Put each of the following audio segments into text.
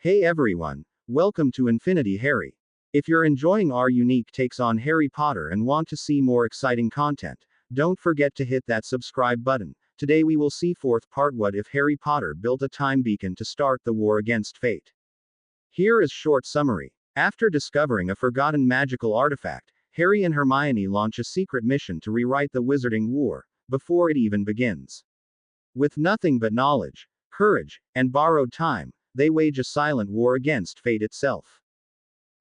Hey everyone, welcome to Infinity Harry. If you're enjoying our unique takes on Harry Potter and want to see more exciting content, don't forget to hit that subscribe button. Today we will see fourth part: What if Harry Potter built a time beacon to start the war against fate? Here is short summary. After discovering a forgotten magical artifact, Harry and Hermione launch a secret mission to rewrite the Wizarding War, before it even begins. With nothing but knowledge, courage, and borrowed time, they wage a silent war against fate itself.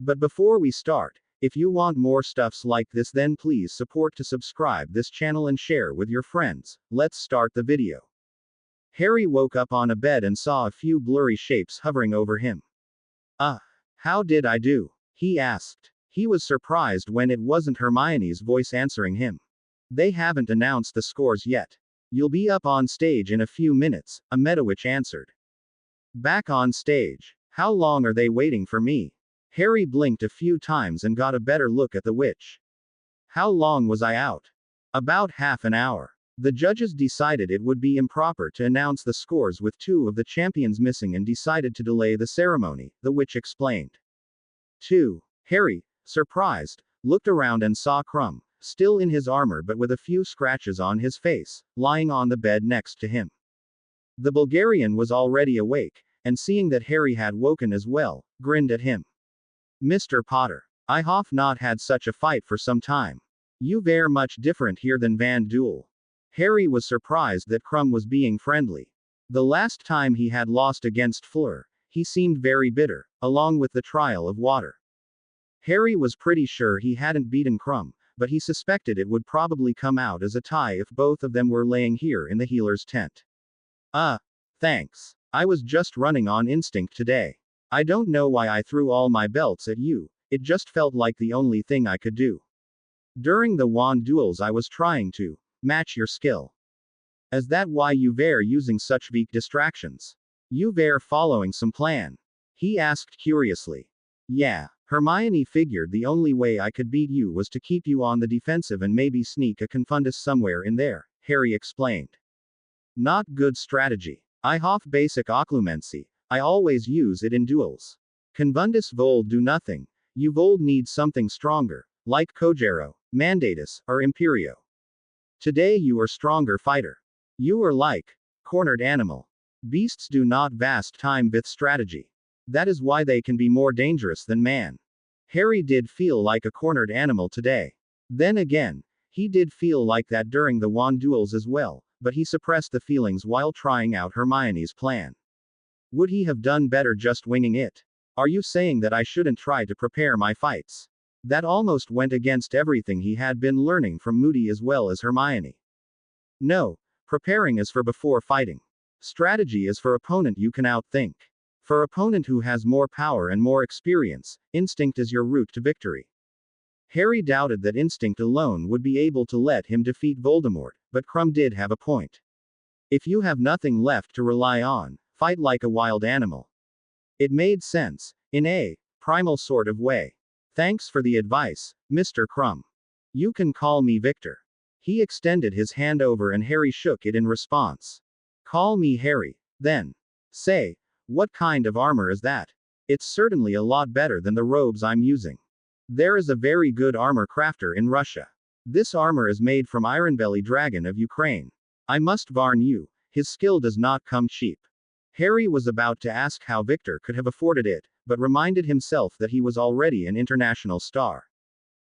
But before we start, if you want more stuffs like this, then please support to subscribe this channel and share with your friends. Let's start the video. Harry woke up on a bed and saw a few blurry shapes hovering over him. How did I do? He asked. He was surprised when it wasn't Hermione's voice answering him. They haven't announced the scores yet. You'll be up on stage in a few minutes, a Medowitch answered. Back on stage. How long are they waiting for me? Harry blinked a few times and got a better look at the witch. How long was I out? About half an hour. The judges decided it would be improper to announce the scores with two of the champions missing and decided to delay the ceremony, the witch explained. 2. Harry, surprised, looked around and saw Krum, still in his armor but with a few scratches on his face, lying on the bed next to him. The Bulgarian was already awake, and seeing that Harry had woken as well, grinned at him. Mr. Potter, I have not had such a fight for some time. You were much different here than Van Duel. Harry was surprised that Krum was being friendly. The last time he had lost against Fleur, he seemed very bitter, along with the trial of water. Harry was pretty sure he hadn't beaten Krum, but he suspected it would probably come out as a tie if both of them were laying here in the healer's tent. Thanks. I was just running on instinct today. I don't know why I threw all my belts at you, it just felt like the only thing I could do. During the wand duels I was trying to match your skill. Is that why you were using such weak distractions? You were following some plan? He asked curiously. Yeah, Hermione figured the only way I could beat you was to keep you on the defensive and maybe sneak a confundus somewhere in there, Harry explained. Not good strategy. I have basic occlumency. I always use it in duels. Confundus vold do nothing. You vold need something stronger, like Kojero, Mandatus, or Imperio. Today you are stronger fighter. You are like cornered animal. Beasts do not vast time with strategy. That is why they can be more dangerous than man. Harry did feel like a cornered animal today. Then again, he did feel like that during the wand duels as well, but he suppressed the feelings while trying out Hermione's plan. Would he have done better just winging it? Are you saying that I shouldn't try to prepare my fights? That almost went against everything he had been learning from Moody as well as Hermione. No, preparing is for before fighting. Strategy is for opponent you can outthink. For opponent who has more power and more experience, instinct is your route to victory. Harry doubted that instinct alone would be able to let him defeat Voldemort, but Krum did have a point. If you have nothing left to rely on, fight like a wild animal. It made sense, in a primal sort of way. Thanks for the advice, Mr. Krum. You can call me Victor. He extended his hand over and Harry shook it in response. Call me Harry, then. Say, what kind of armor is that? It's certainly a lot better than the robes I'm using. There is a very good armor crafter in Russia. This armor is made from Ironbelly Dragon of Ukraine. I must warn you, his skill does not come cheap. Harry was about to ask how Victor could have afforded it, but reminded himself that he was already an international star.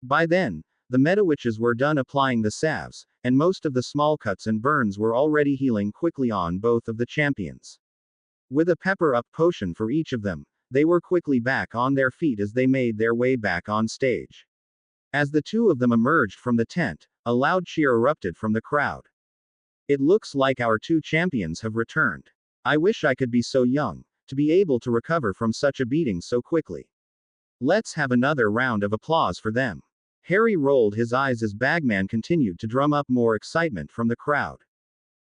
By then, the Medowitches were done applying the salves, and most of the small cuts and burns were already healing quickly on both of the champions. With a pepper-up potion for each of them, they were quickly back on their feet as they made their way back on stage. As the two of them emerged from the tent, a loud cheer erupted from the crowd. It looks like our two champions have returned. I wish I could be so young, to be able to recover from such a beating so quickly. Let's have another round of applause for them. Harry rolled his eyes as Bagman continued to drum up more excitement from the crowd.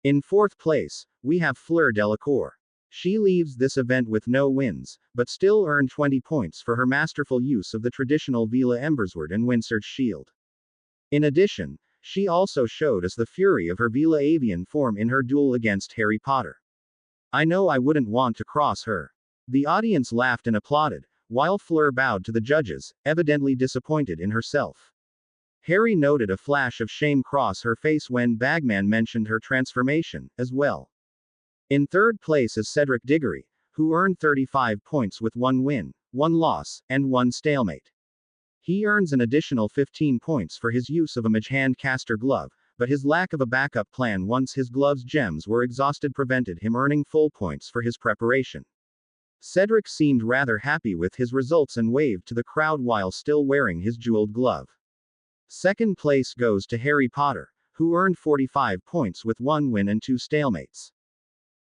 In fourth place, we have Fleur Delacour. She leaves this event with no wins, but still earned 20 points for her masterful use of the traditional Vela Embersword and Windsurge shield. In addition, she also showed us the fury of her Vela Avian form in her duel against Harry Potter. I know I wouldn't want to cross her. The audience laughed and applauded, while Fleur bowed to the judges, evidently disappointed in herself. Harry noted a flash of shame cross her face when Bagman mentioned her transformation, as well. In third place is Cedric Diggory, who earned 35 points with 1 win, 1 loss, and 1 stalemate. He earns an additional 15 points for his use of a mage hand caster glove, but his lack of a backup plan once his glove's gems were exhausted prevented him earning full points for his preparation. Cedric seemed rather happy with his results and waved to the crowd while still wearing his jeweled glove. Second place goes to Harry Potter, who earned 45 points with 1 win and 2 stalemates.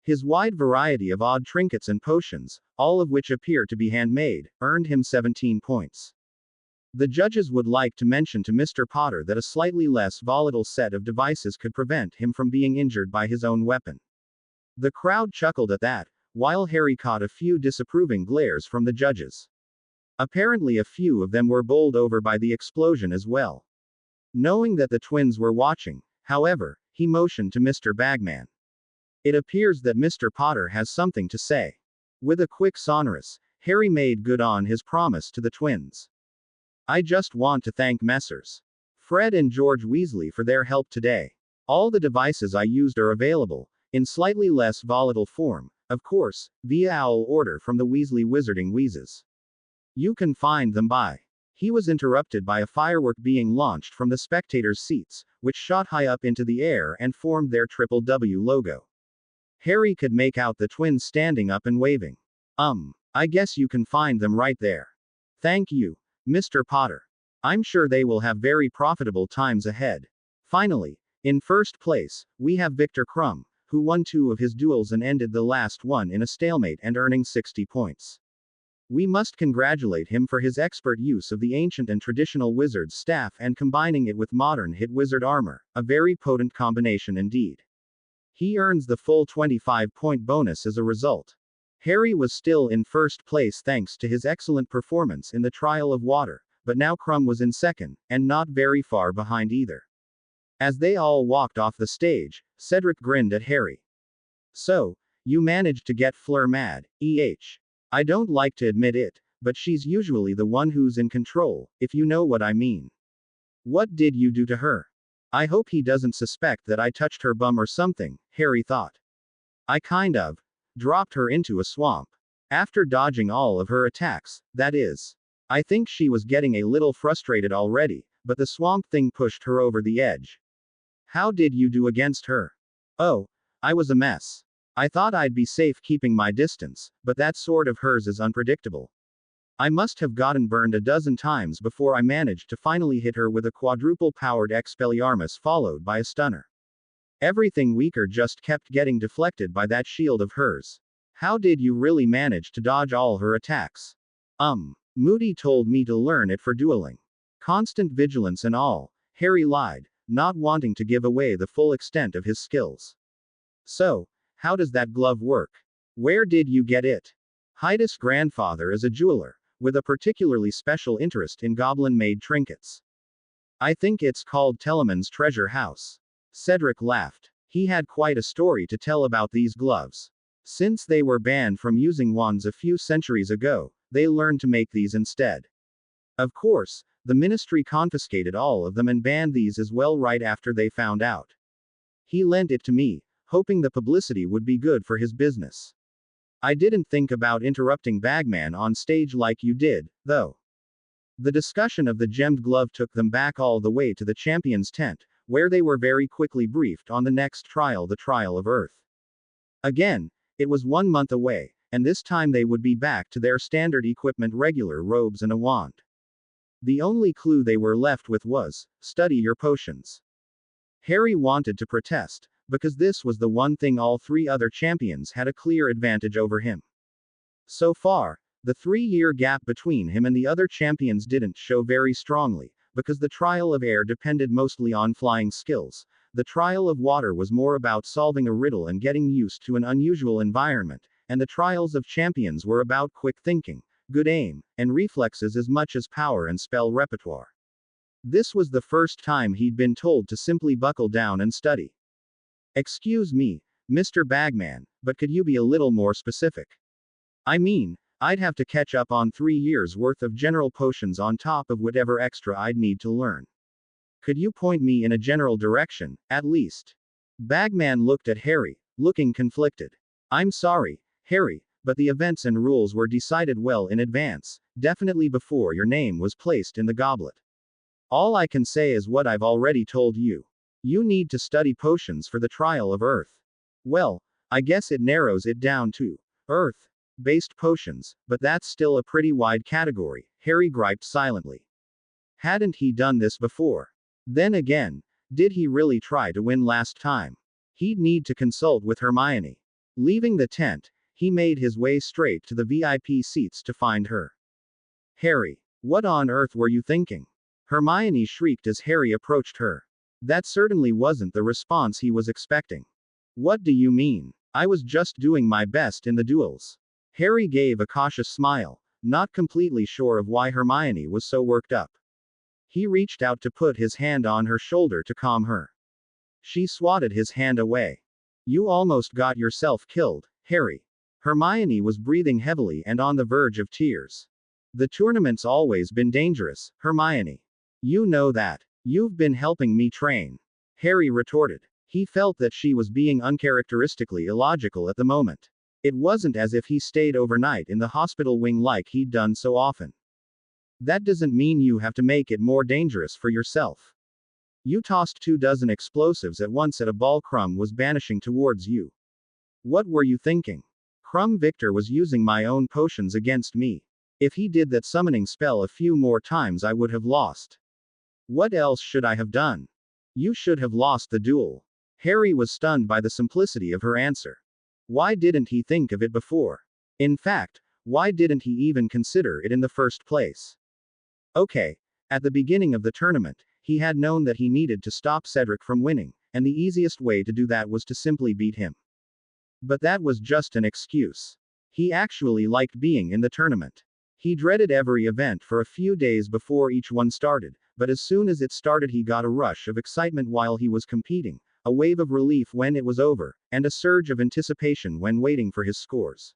His wide variety of odd trinkets and potions, all of which appear to be handmade, earned him 17 points. The judges would like to mention to Mr. Potter that a slightly less volatile set of devices could prevent him from being injured by his own weapon. The crowd chuckled at that, while Harry caught a few disapproving glares from the judges. Apparently a few of them were bowled over by the explosion as well. Knowing that the twins were watching, however, he motioned to Mr. Bagman. It appears that Mr. Potter has something to say. With a quick sonorous, Harry made good on his promise to the twins. I just want to thank Messrs. Fred and George Weasley for their help today. All the devices I used are available, in slightly less volatile form, of course, via owl order from the Weasley Wizarding Wheezes. You can find them by. He was interrupted by a firework being launched from the spectators' seats, which shot high up into the air and formed their triple W logo. Harry could make out the twins standing up and waving. I guess you can find them right there. Thank you, Mr. Potter. I'm sure they will have very profitable times ahead. Finally, in first place, we have Victor Crumb, who won 2 of his duels and ended the last one in a stalemate and earning 60 points. We must congratulate him for his expert use of the ancient and traditional wizard's staff and combining it with modern hit wizard armor, a very potent combination indeed. He earns the full 25-point bonus as a result. Harry was still in first place thanks to his excellent performance in the Trial of Water, but now Crumb was in second, and not very far behind either. As they all walked off the stage, Cedric grinned at Harry. So, you managed to get Fleur mad, I don't like to admit it, but she's usually the one who's in control, if you know what I mean. What did you do to her? I hope he doesn't suspect that I touched her bum or something, Harry thought. I kind of dropped her into a swamp. After dodging all of her attacks, that is. I think she was getting a little frustrated already, but the swamp thing pushed her over the edge. How did you do against her? Oh, I was a mess. I thought I'd be safe keeping my distance, but that sword of hers is unpredictable. I must have gotten burned a dozen times before I managed to finally hit her with a quadruple-powered Expelliarmus followed by a stunner. Everything weaker just kept getting deflected by that shield of hers. How did you really manage to dodge all her attacks? Moody told me to learn it for dueling. Constant vigilance and all, Harry lied, not wanting to give away the full extent of his skills. So, how does that glove work? Where did you get it? Hyda's grandfather is a jeweler, with a particularly special interest in goblin-made trinkets. I think it's called Telemon's Treasure House. Cedric laughed. He had quite a story to tell about these gloves. Since they were banned from using wands a few centuries ago, they learned to make these instead. Of course, the ministry confiscated all of them and banned these as well right after they found out. He lent it to me, hoping the publicity would be good for his business. I didn't think about interrupting Bagman on stage like you did, though. The discussion of the gemmed glove took them back all the way to the champion's tent, where they were very quickly briefed on the next trial, the Trial of Earth. Again, it was 1 month away, and this time they would be back to their standard equipment, regular robes and a wand. The only clue they were left with was, study your potions. Harry wanted to protest, because this was the one thing all 3 other champions had a clear advantage over him. So far, the 3-year gap between him and the other champions didn't show very strongly, because the Trial of Air depended mostly on flying skills. The Trial of Water was more about solving a riddle and getting used to an unusual environment, and the Trials of Champions were about quick thinking, good aim, and reflexes as much as power and spell repertoire. This was the first time he'd been told to simply buckle down and study. Excuse me, Mr. Bagman, but could you be a little more specific? I mean, I'd have to catch up on 3 years worth of general potions on top of whatever extra I'd need to learn. Could you point me in a general direction, at least? Bagman looked at Harry, looking conflicted. I'm sorry, Harry, but the events and rules were decided well in advance, definitely before your name was placed in the goblet. All I can say is what I've already told you. You need to study potions for the trial of Earth. Well, I guess it narrows it down to Earth based potions, but that's still a pretty wide category, Harry griped silently. Hadn't he done this before? Then again, did he really try to win last time? He'd need to consult with Hermione. Leaving the tent, he made his way straight to the VIP seats to find her. Harry, what on earth were you thinking? Hermione shrieked as Harry approached her. That certainly wasn't the response he was expecting. What do you mean? I was just doing my best in the duels. Harry gave a cautious smile, not completely sure of why Hermione was so worked up. He reached out to put his hand on her shoulder to calm her. She swatted his hand away. You almost got yourself killed, Harry. Hermione was breathing heavily and on the verge of tears. The tournament's always been dangerous, Hermione. You know that. You've been helping me train. Harry retorted. He felt that she was being uncharacteristically illogical at the moment. It wasn't as if he stayed overnight in the hospital wing like he'd done so often. That doesn't mean you have to make it more dangerous for yourself. You tossed 24 explosives at once at a ball Crumb was banishing towards you. What were you thinking? Crumb Victor was using my own potions against me. If he did that summoning spell a few more times I would have lost. What else should I have done? You should have lost the duel. Harry was stunned by the simplicity of her answer. Why didn't he think of it before? In fact, why didn't he even consider it in the first place? Okay, at the beginning of the tournament, he had known that he needed to stop Cedric from winning, and the easiest way to do that was to simply beat him. But that was just an excuse. He actually liked being in the tournament. He dreaded every event for a few days before each one started, but as soon as it started he got a rush of excitement while he was competing, a wave of relief when it was over, and a surge of anticipation when waiting for his scores.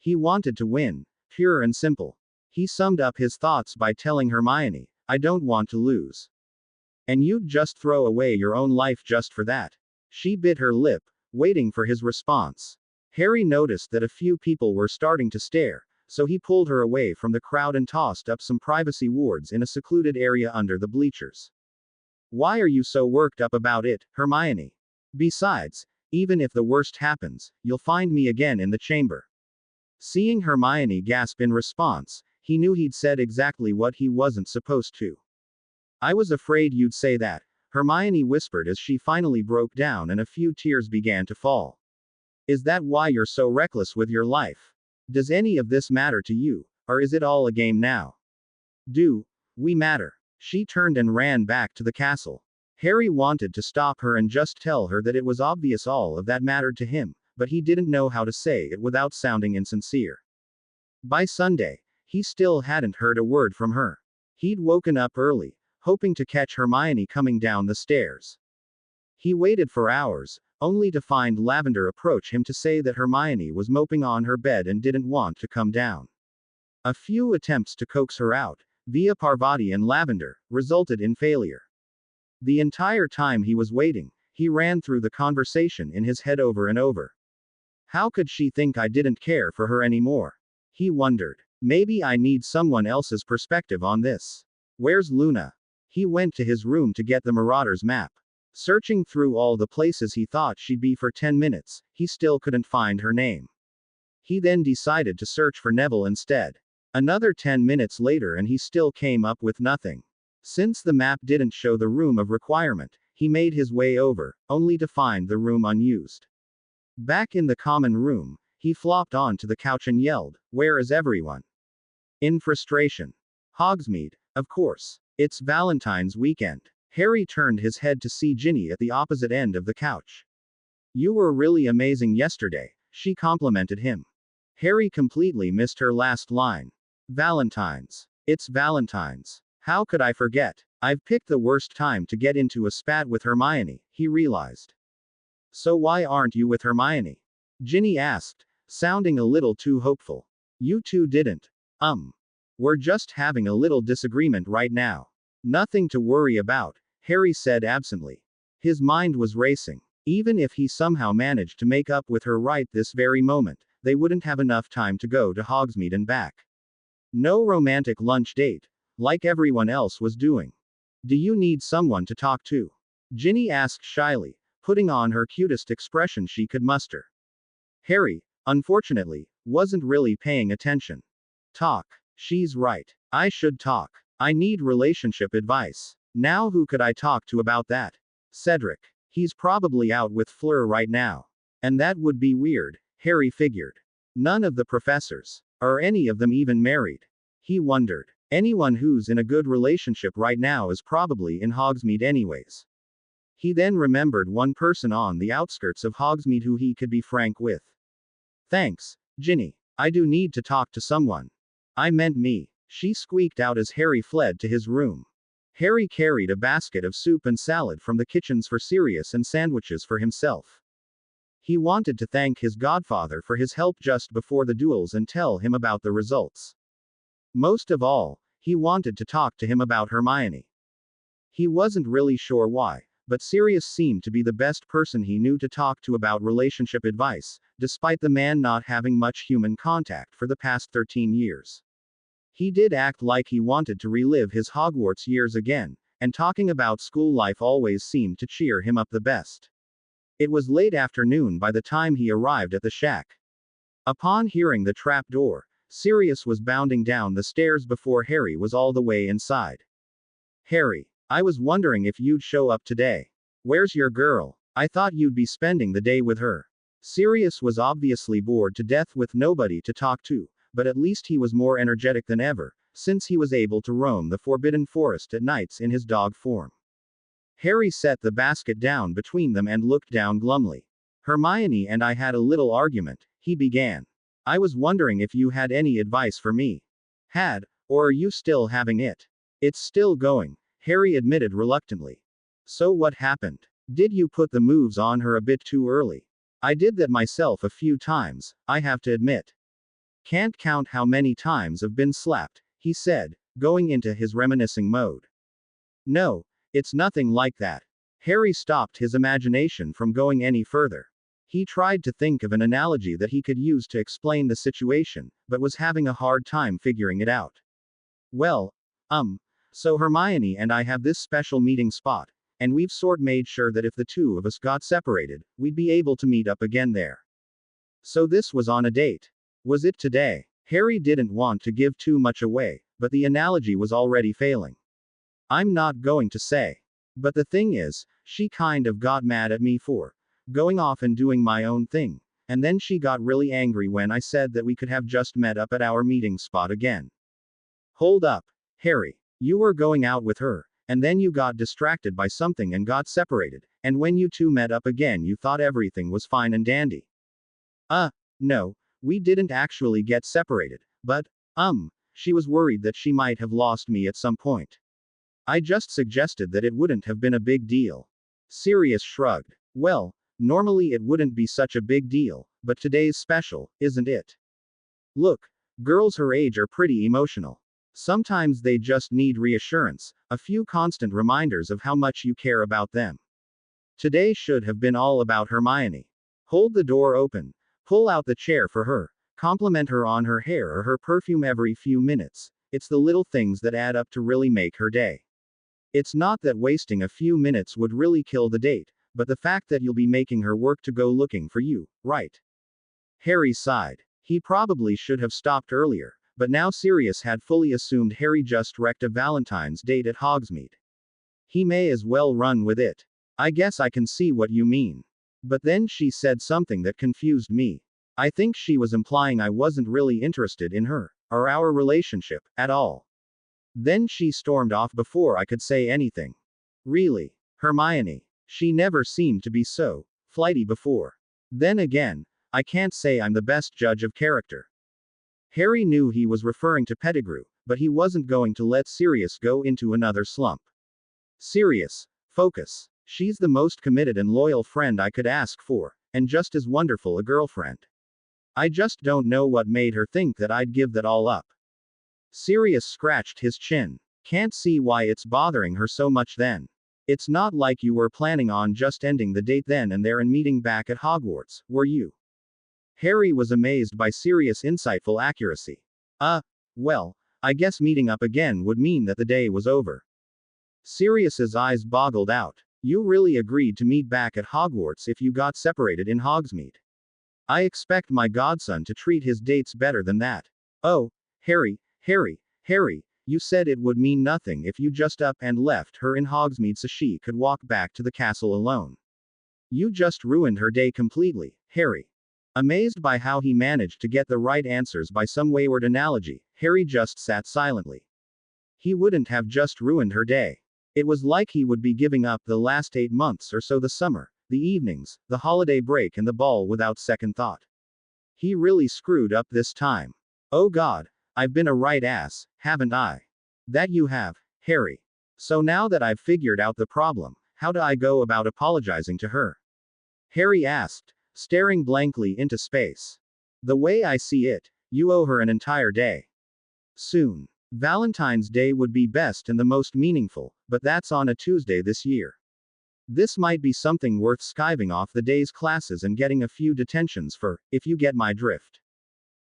He wanted to win, pure and simple. He summed up his thoughts by telling Hermione, I don't want to lose. And you'd just throw away your own life just for that. She bit her lip, waiting for his response. Harry noticed that a few people were starting to stare, so he pulled her away from the crowd and tossed up some privacy wards in a secluded area under the bleachers. Why are you so worked up about it, Hermione? Besides, even if the worst happens, you'll find me again in the chamber. Seeing Hermione gasp in response, he knew he'd said exactly what he wasn't supposed to. I was afraid you'd say that, Hermione whispered as she finally broke down and a few tears began to fall. Is that why you're so reckless with your life? Does any of this matter to you, or is it all a game now? Do we matter? She turned and ran back to the castle. Harry wanted to stop her and just tell her that it was obvious all of that mattered to him, but he didn't know how to say it without sounding insincere. By Sunday, he still hadn't heard a word from her. He'd woken up early, hoping to catch Hermione coming down the stairs. He waited for hours, only to find Lavender approach him to say that Hermione was moping on her bed and didn't want to come down. A few attempts to coax her out, via Parvati and Lavender, resulted in failure. The entire time he was waiting, he ran through the conversation in his head over and over. How could she think I didn't care for her anymore? He wondered. Maybe I need someone else's perspective on this. Where's Luna? He went to his room to get the Marauder's map. Searching through all the places he thought she'd be for 10 minutes, he still couldn't find her name. He then decided to search for Neville instead. Another 10 minutes later and he still came up with nothing. Since the map didn't show the room of requirement, he made his way over, only to find the room unused. Back in the common room, he flopped onto the couch and yelled, "Where is everyone?" In frustration. Hogsmeade, of course. It's Valentine's weekend. Harry turned his head to see Ginny at the opposite end of the couch. You were really amazing yesterday, she complimented him. Harry completely missed her last line. Valentine's. It's Valentine's. How could I forget? I've picked the worst time to get into a spat with Hermione, he realized. So why aren't you with Hermione? Ginny asked, sounding a little too hopeful. You two didn't. We're just having a little disagreement right now. Nothing to worry about, Harry said absently. His mind was racing. Even if he somehow managed to make up with her right this very moment, they wouldn't have enough time to go to Hogsmeade and back. No romantic lunch date, like everyone else was doing. Do you need someone to talk to? Ginny asked shyly, putting on her cutest expression she could muster. Harry, unfortunately, wasn't really paying attention. Talk. She's right. I should talk. I need relationship advice. Now who could I talk to about that? Cedric. He's probably out with Fleur right now. And that would be weird, Harry figured. None of the professors. Are any of them even married? He wondered. Anyone who's in a good relationship right now is probably in Hogsmeade anyways. He then remembered one person on the outskirts of Hogsmeade who he could be frank with. Thanks, Ginny. I do need to talk to someone. I meant me, she squeaked out as Harry fled to his room. Harry carried a basket of soup and salad from the kitchens for Sirius and sandwiches for himself. He wanted to thank his godfather for his help just before the duels and tell him about the results. Most of all, he wanted to talk to him about Hermione. He wasn't really sure why, but Sirius seemed to be the best person he knew to talk to about relationship advice, despite the man not having much human contact for the past 13 years. He did act like he wanted to relive his Hogwarts years again, and talking about school life always seemed to cheer him up the best. It was late afternoon by the time he arrived at the shack. Upon hearing the trap door, Sirius was bounding down the stairs before Harry was all the way inside. Harry, I was wondering if you'd show up today. Where's your girl? I thought you'd be spending the day with her. Sirius was obviously bored to death with nobody to talk to, but at least he was more energetic than ever, since he was able to roam the Forbidden Forest at nights in his dog form. Harry set the basket down between them and looked down glumly. Hermione and I had a little argument, he began. I was wondering if you had any advice for me. Had, or are you still having it? It's still going, Harry admitted reluctantly. So what happened? Did you put the moves on her a bit too early? I did that myself a few times, I have to admit. Can't count how many times I've been slapped, he said, going into his reminiscing mode. No, it's nothing like that. Harry stopped his imagination from going any further. He tried to think of an analogy that he could use to explain the situation, but was having a hard time figuring it out. Well, so Hermione and I have this special meeting spot, and we've made sure that if the two of us got separated, we'd be able to meet up again there. So this was on a date. Was it today? Harry didn't want to give too much away, but the analogy was already failing. I'm not going to say. But the thing is, she kind of got mad at me for going off and doing my own thing, and then she got really angry when I said that we could have just met up at our meeting spot again. Hold up, Harry. You were going out with her, and then you got distracted by something and got separated, and when you two met up again you thought everything was fine and dandy. No, we didn't actually get separated, but, she was worried that she might have lost me at some point. I just suggested that it wouldn't have been a big deal. Sirius shrugged. Well, normally it wouldn't be such a big deal, but today's special, isn't it? Look, girls her age are pretty emotional. Sometimes they just need reassurance, a few constant reminders of how much you care about them. Today should have been all about Hermione. Hold the door open, pull out the chair for her, compliment her on her hair or her perfume every few minutes. It's the little things that add up to really make her day. It's not that wasting a few minutes would really kill the date, but the fact that you'll be making her work to go looking for you, right? Harry sighed. He probably should have stopped earlier, but now Sirius had fully assumed Harry just wrecked a Valentine's date at Hogsmeade. He may as well run with it. I guess I can see what you mean. But then she said something that confused me. I think she was implying I wasn't really interested in her, or our relationship, at all. Then she stormed off before I could say anything. Really? Hermione. She never seemed to be so flighty before. Then again, I can't say I'm the best judge of character. Harry knew he was referring to Pettigrew, but he wasn't going to let Sirius go into another slump. Sirius, focus. She's the most committed and loyal friend I could ask for, and just as wonderful a girlfriend. I just don't know what made her think that I'd give that all up. Sirius scratched his chin. Can't see why it's bothering her so much then. It's not like you were planning on just ending the date then and there and meeting back at Hogwarts, were you? Harry was amazed by Sirius' insightful accuracy. Well, I guess meeting up again would mean that the day was over. Sirius's eyes boggled out. You really agreed to meet back at Hogwarts if you got separated in Hogsmeade. I expect my godson to treat his dates better than that. Oh, Harry, you said it would mean nothing if you just up and left her in Hogsmeade so she could walk back to the castle alone. You just ruined her day completely, Harry. Amazed by how he managed to get the right answers by some wayward analogy, Harry just sat silently. He wouldn't have just ruined her day. It was like he would be giving up the last 8 months or so, the summer, the evenings, the holiday break and the ball without second thought. He really screwed up this time. Oh God, I've been a right ass, haven't I? That you have, Harry. So now that I've figured out the problem, how do I go about apologizing to her? Harry asked, staring blankly into space. The way I see it, you owe her an entire day. Soon. Valentine's Day would be best and the most meaningful, but that's on a Tuesday this year. This might be something worth skiving off the day's classes and getting a few detentions for, if you get my drift.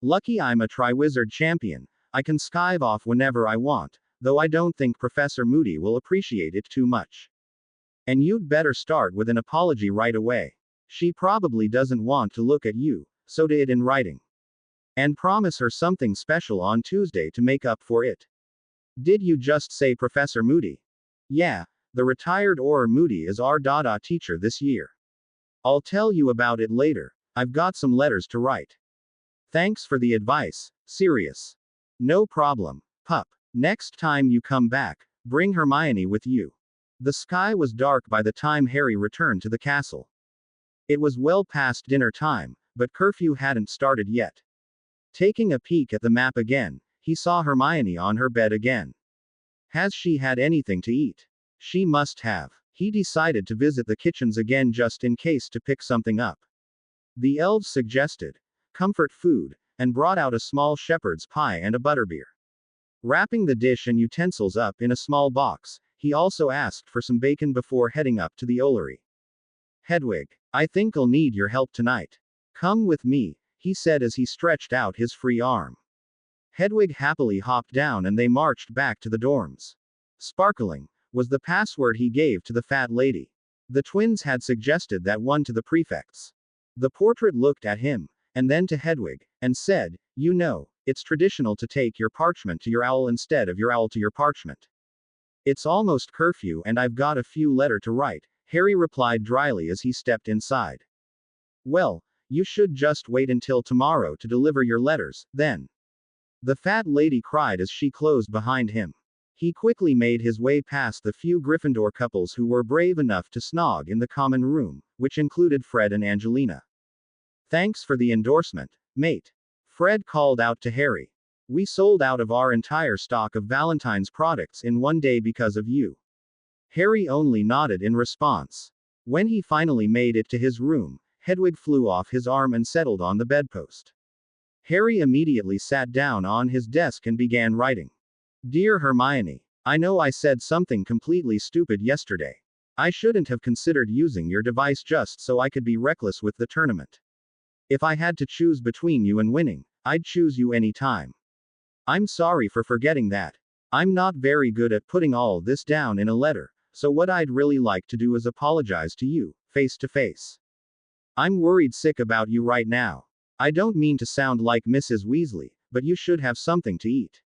Lucky I'm a Triwizard champion, I can skive off whenever I want, though I don't think Professor Moody will appreciate it too much. And you'd better start with an apology right away. She probably doesn't want to look at you, so do it in writing. And promise her something special on Tuesday to make up for it. Did you just say Professor Moody? Yeah, the retired Or Moody is our Dada teacher this year. I'll tell you about it later, I've got some letters to write. Thanks for the advice, Sirius. No problem, pup. Next time you come back, bring Hermione with you. The sky was dark by the time Harry returned to the castle. It was well past dinner time, but curfew hadn't started yet. Taking a peek at the map again, he saw Hermione on her bed again. Has she had anything to eat? She must have. He decided to visit the kitchens again just in case to pick something up. The elves suggested comfort food, and brought out a small shepherd's pie and a butterbeer. Wrapping the dish and utensils up in a small box, he also asked for some bacon before heading up to the Ollery. Hedwig, I think I'll need your help tonight. Come with me, he said as he stretched out his free arm. Hedwig happily hopped down and they marched back to the dorms. Sparkling was the password he gave to the fat lady. The twins had suggested that one to the prefects. The portrait looked at him, and then to Hedwig, and said, you know, it's traditional to take your parchment to your owl instead of your owl to your parchment. It's almost curfew and I've got a few letters to write, Harry replied dryly as he stepped inside. Well, you should just wait until tomorrow to deliver your letters, then. The fat lady cried as she closed behind him. He quickly made his way past the few Gryffindor couples who were brave enough to snog in the common room, which included Fred and Angelina. Thanks for the endorsement, mate. Fred called out to Harry. We sold out of our entire stock of Valentine's products in one day because of you. Harry only nodded in response. When he finally made it to his room, Hedwig flew off his arm and settled on the bedpost. Harry immediately sat down on his desk and began writing. Dear Hermione, I know I said something completely stupid yesterday. I shouldn't have considered using your device just so I could be reckless with the tournament. If I had to choose between you and winning, I'd choose you any time. I'm sorry for forgetting that. I'm not very good at putting all this down in a letter, so what I'd really like to do is apologize to you, face to face. I'm worried sick about you right now. I don't mean to sound like Mrs. Weasley, but you should have something to eat.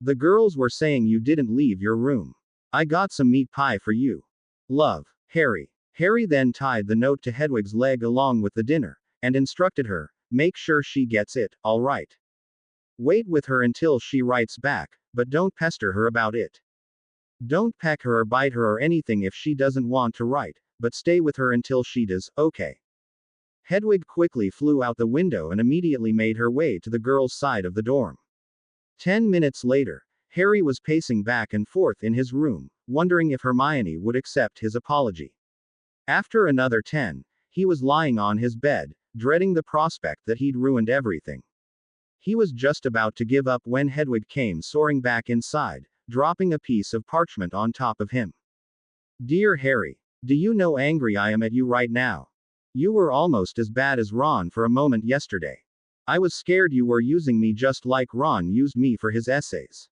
The girls were saying you didn't leave your room. I got some meat pie for you. Love, Harry. Harry then tied the note to Hedwig's leg along with the dinner, and instructed her, make sure she gets it, all right. Wait with her until she writes back, but don't pester her about it. Don't peck her or bite her or anything if she doesn't want to write, but stay with her until she does, okay. Hedwig quickly flew out the window and immediately made her way to the girls' side of the dorm. 10 minutes later, Harry was pacing back and forth in his room, wondering if Hermione would accept his apology. After another 10, he was lying on his bed, dreading the prospect that he'd ruined everything. He was just about to give up when Hedwig came soaring back inside, dropping a piece of parchment on top of him. Dear Harry, do you know angry I am at you right now? You were almost as bad as Ron for a moment yesterday. I was scared you were using me just like Ron used me for his essays.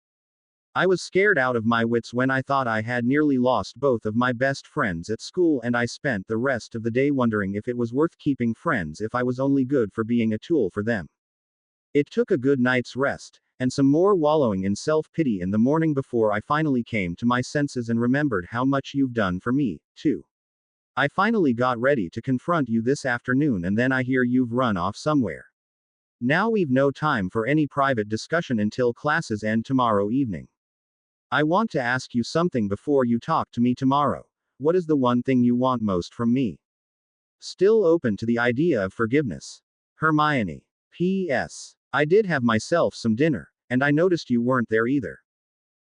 I was scared out of my wits when I thought I had nearly lost both of my best friends at school, and I spent the rest of the day wondering if it was worth keeping friends if I was only good for being a tool for them. It took a good night's rest, and some more wallowing in self-pity in the morning before I finally came to my senses and remembered how much you've done for me, too. I finally got ready to confront you this afternoon, and then I hear you've run off somewhere. Now we've no time for any private discussion until classes end tomorrow evening. I want to ask you something before you talk to me tomorrow. What is the one thing you want most from me? Still open to the idea of forgiveness. Hermione. P.S. I did have myself some dinner, and I noticed you weren't there either.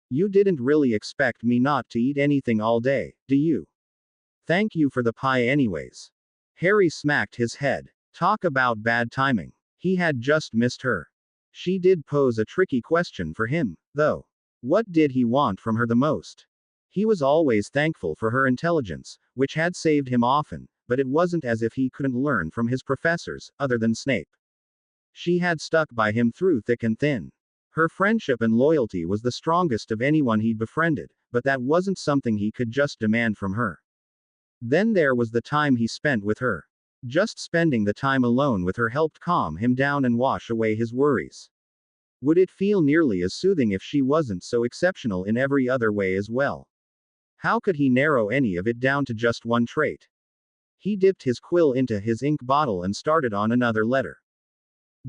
You didn't really expect me not to eat anything all day, do you? Thank you for the pie anyways. Harry smacked his head. Talk about bad timing. He had just missed her. She did pose a tricky question for him, though. What did he want from her the most? He was always thankful for her intelligence, which had saved him often, but it wasn't as if he couldn't learn from his professors, other than Snape. She had stuck by him through thick and thin. Her friendship and loyalty was the strongest of anyone he'd befriended, but that wasn't something he could just demand from her. Then there was the time he spent with her. Just spending the time alone with her helped calm him down and wash away his worries. Would it feel nearly as soothing if she wasn't so exceptional in every other way as well? How could he narrow any of it down to just one trait? He dipped his quill into his ink bottle and started on another letter.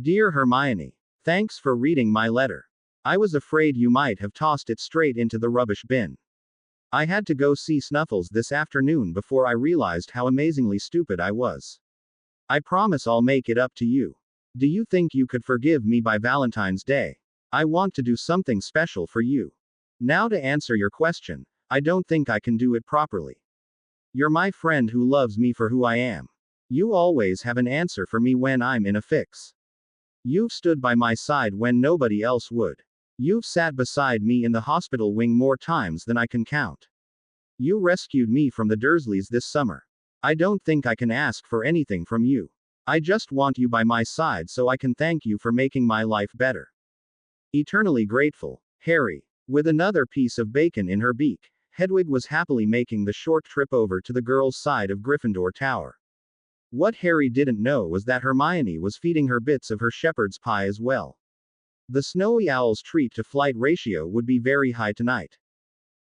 Dear Hermione, thanks for reading my letter. I was afraid you might have tossed it straight into the rubbish bin. I had to go see Snuffles this afternoon before I realized how amazingly stupid I was. I promise I'll make it up to you. Do you think you could forgive me by Valentine's Day? I want to do something special for you. Now to answer your question, I don't think I can do it properly. You're my friend who loves me for who I am. You always have an answer for me when I'm in a fix. You've stood by my side when nobody else would. You've sat beside me in the hospital wing more times than I can count. You rescued me from the Dursleys this summer. I don't think I can ask for anything from you. I just want you by my side so I can thank you for making my life better. Eternally grateful, Harry. With another piece of bacon in her beak, Hedwig was happily making the short trip over to the girls' side of Gryffindor Tower. What Harry didn't know was that Hermione was feeding her bits of her shepherd's pie as well. The Snowy Owl's treat-to-flight ratio would be very high tonight.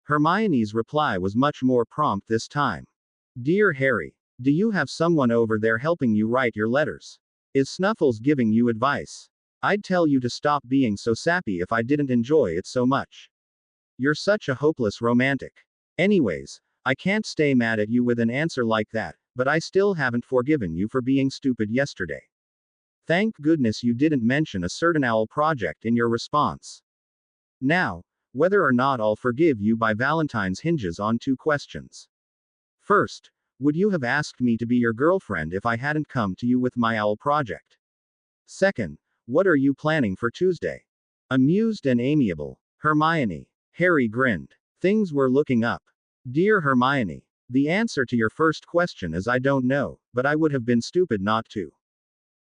Hermione's reply was much more prompt this time. Dear Harry, do you have someone over there helping you write your letters? Is Snuffles giving you advice? I'd tell you to stop being so sappy if I didn't enjoy it so much. You're such a hopeless romantic. Anyways, I can't stay mad at you with an answer like that, but I still haven't forgiven you for being stupid yesterday. Thank goodness you didn't mention a certain owl project in your response. Now, whether or not I'll forgive you by Valentine's hinges on two questions. First, would you have asked me to be your girlfriend if I hadn't come to you with my owl project? Second, what are you planning for Tuesday? Amused and amiable, Hermione. Harry grinned. Things were looking up. Dear Hermione, the answer to your first question is I don't know, but I would have been stupid not to.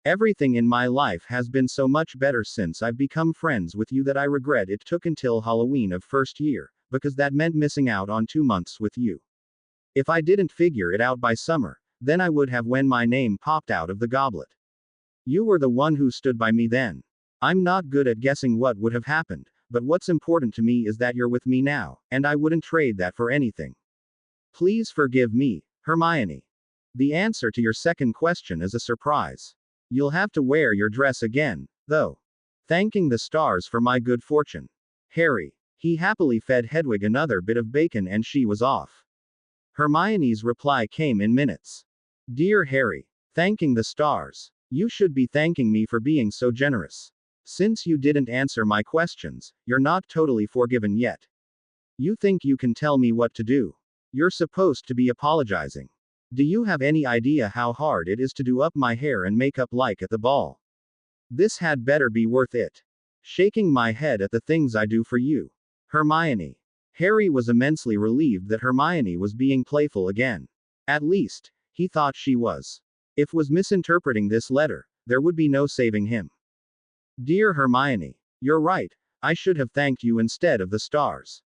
Everything in my life has been so much better since I've become friends with you that I regret it took until Halloween of first year, because that meant missing out on 2 months with you. If I didn't figure it out by summer, then I would have when my name popped out of the goblet. You were the one who stood by me then. I'm not good at guessing what would have happened, but what's important to me is that you're with me now, and I wouldn't trade that for anything. Please forgive me, Hermione. The answer to your second question is a surprise. You'll have to wear your dress again, though. Thanking the stars for my good fortune. Harry. He happily fed Hedwig another bit of bacon and she was off. Hermione's reply came in minutes. Dear Harry. Thanking the stars. You should be thanking me for being so generous. Since you didn't answer my questions, you're not totally forgiven yet. You think you can tell me what to do. You're supposed to be apologizing. Do you have any idea how hard it is to do up my hair and makeup like at the ball? This had better be worth it. Shaking my head at the things I do for you. Hermione. Harry was immensely relieved that Hermione was being playful again. At least, he thought she was. If was misinterpreting this letter, there would be no saving him. Dear Hermione, you're right, I should have thanked you instead of the stars.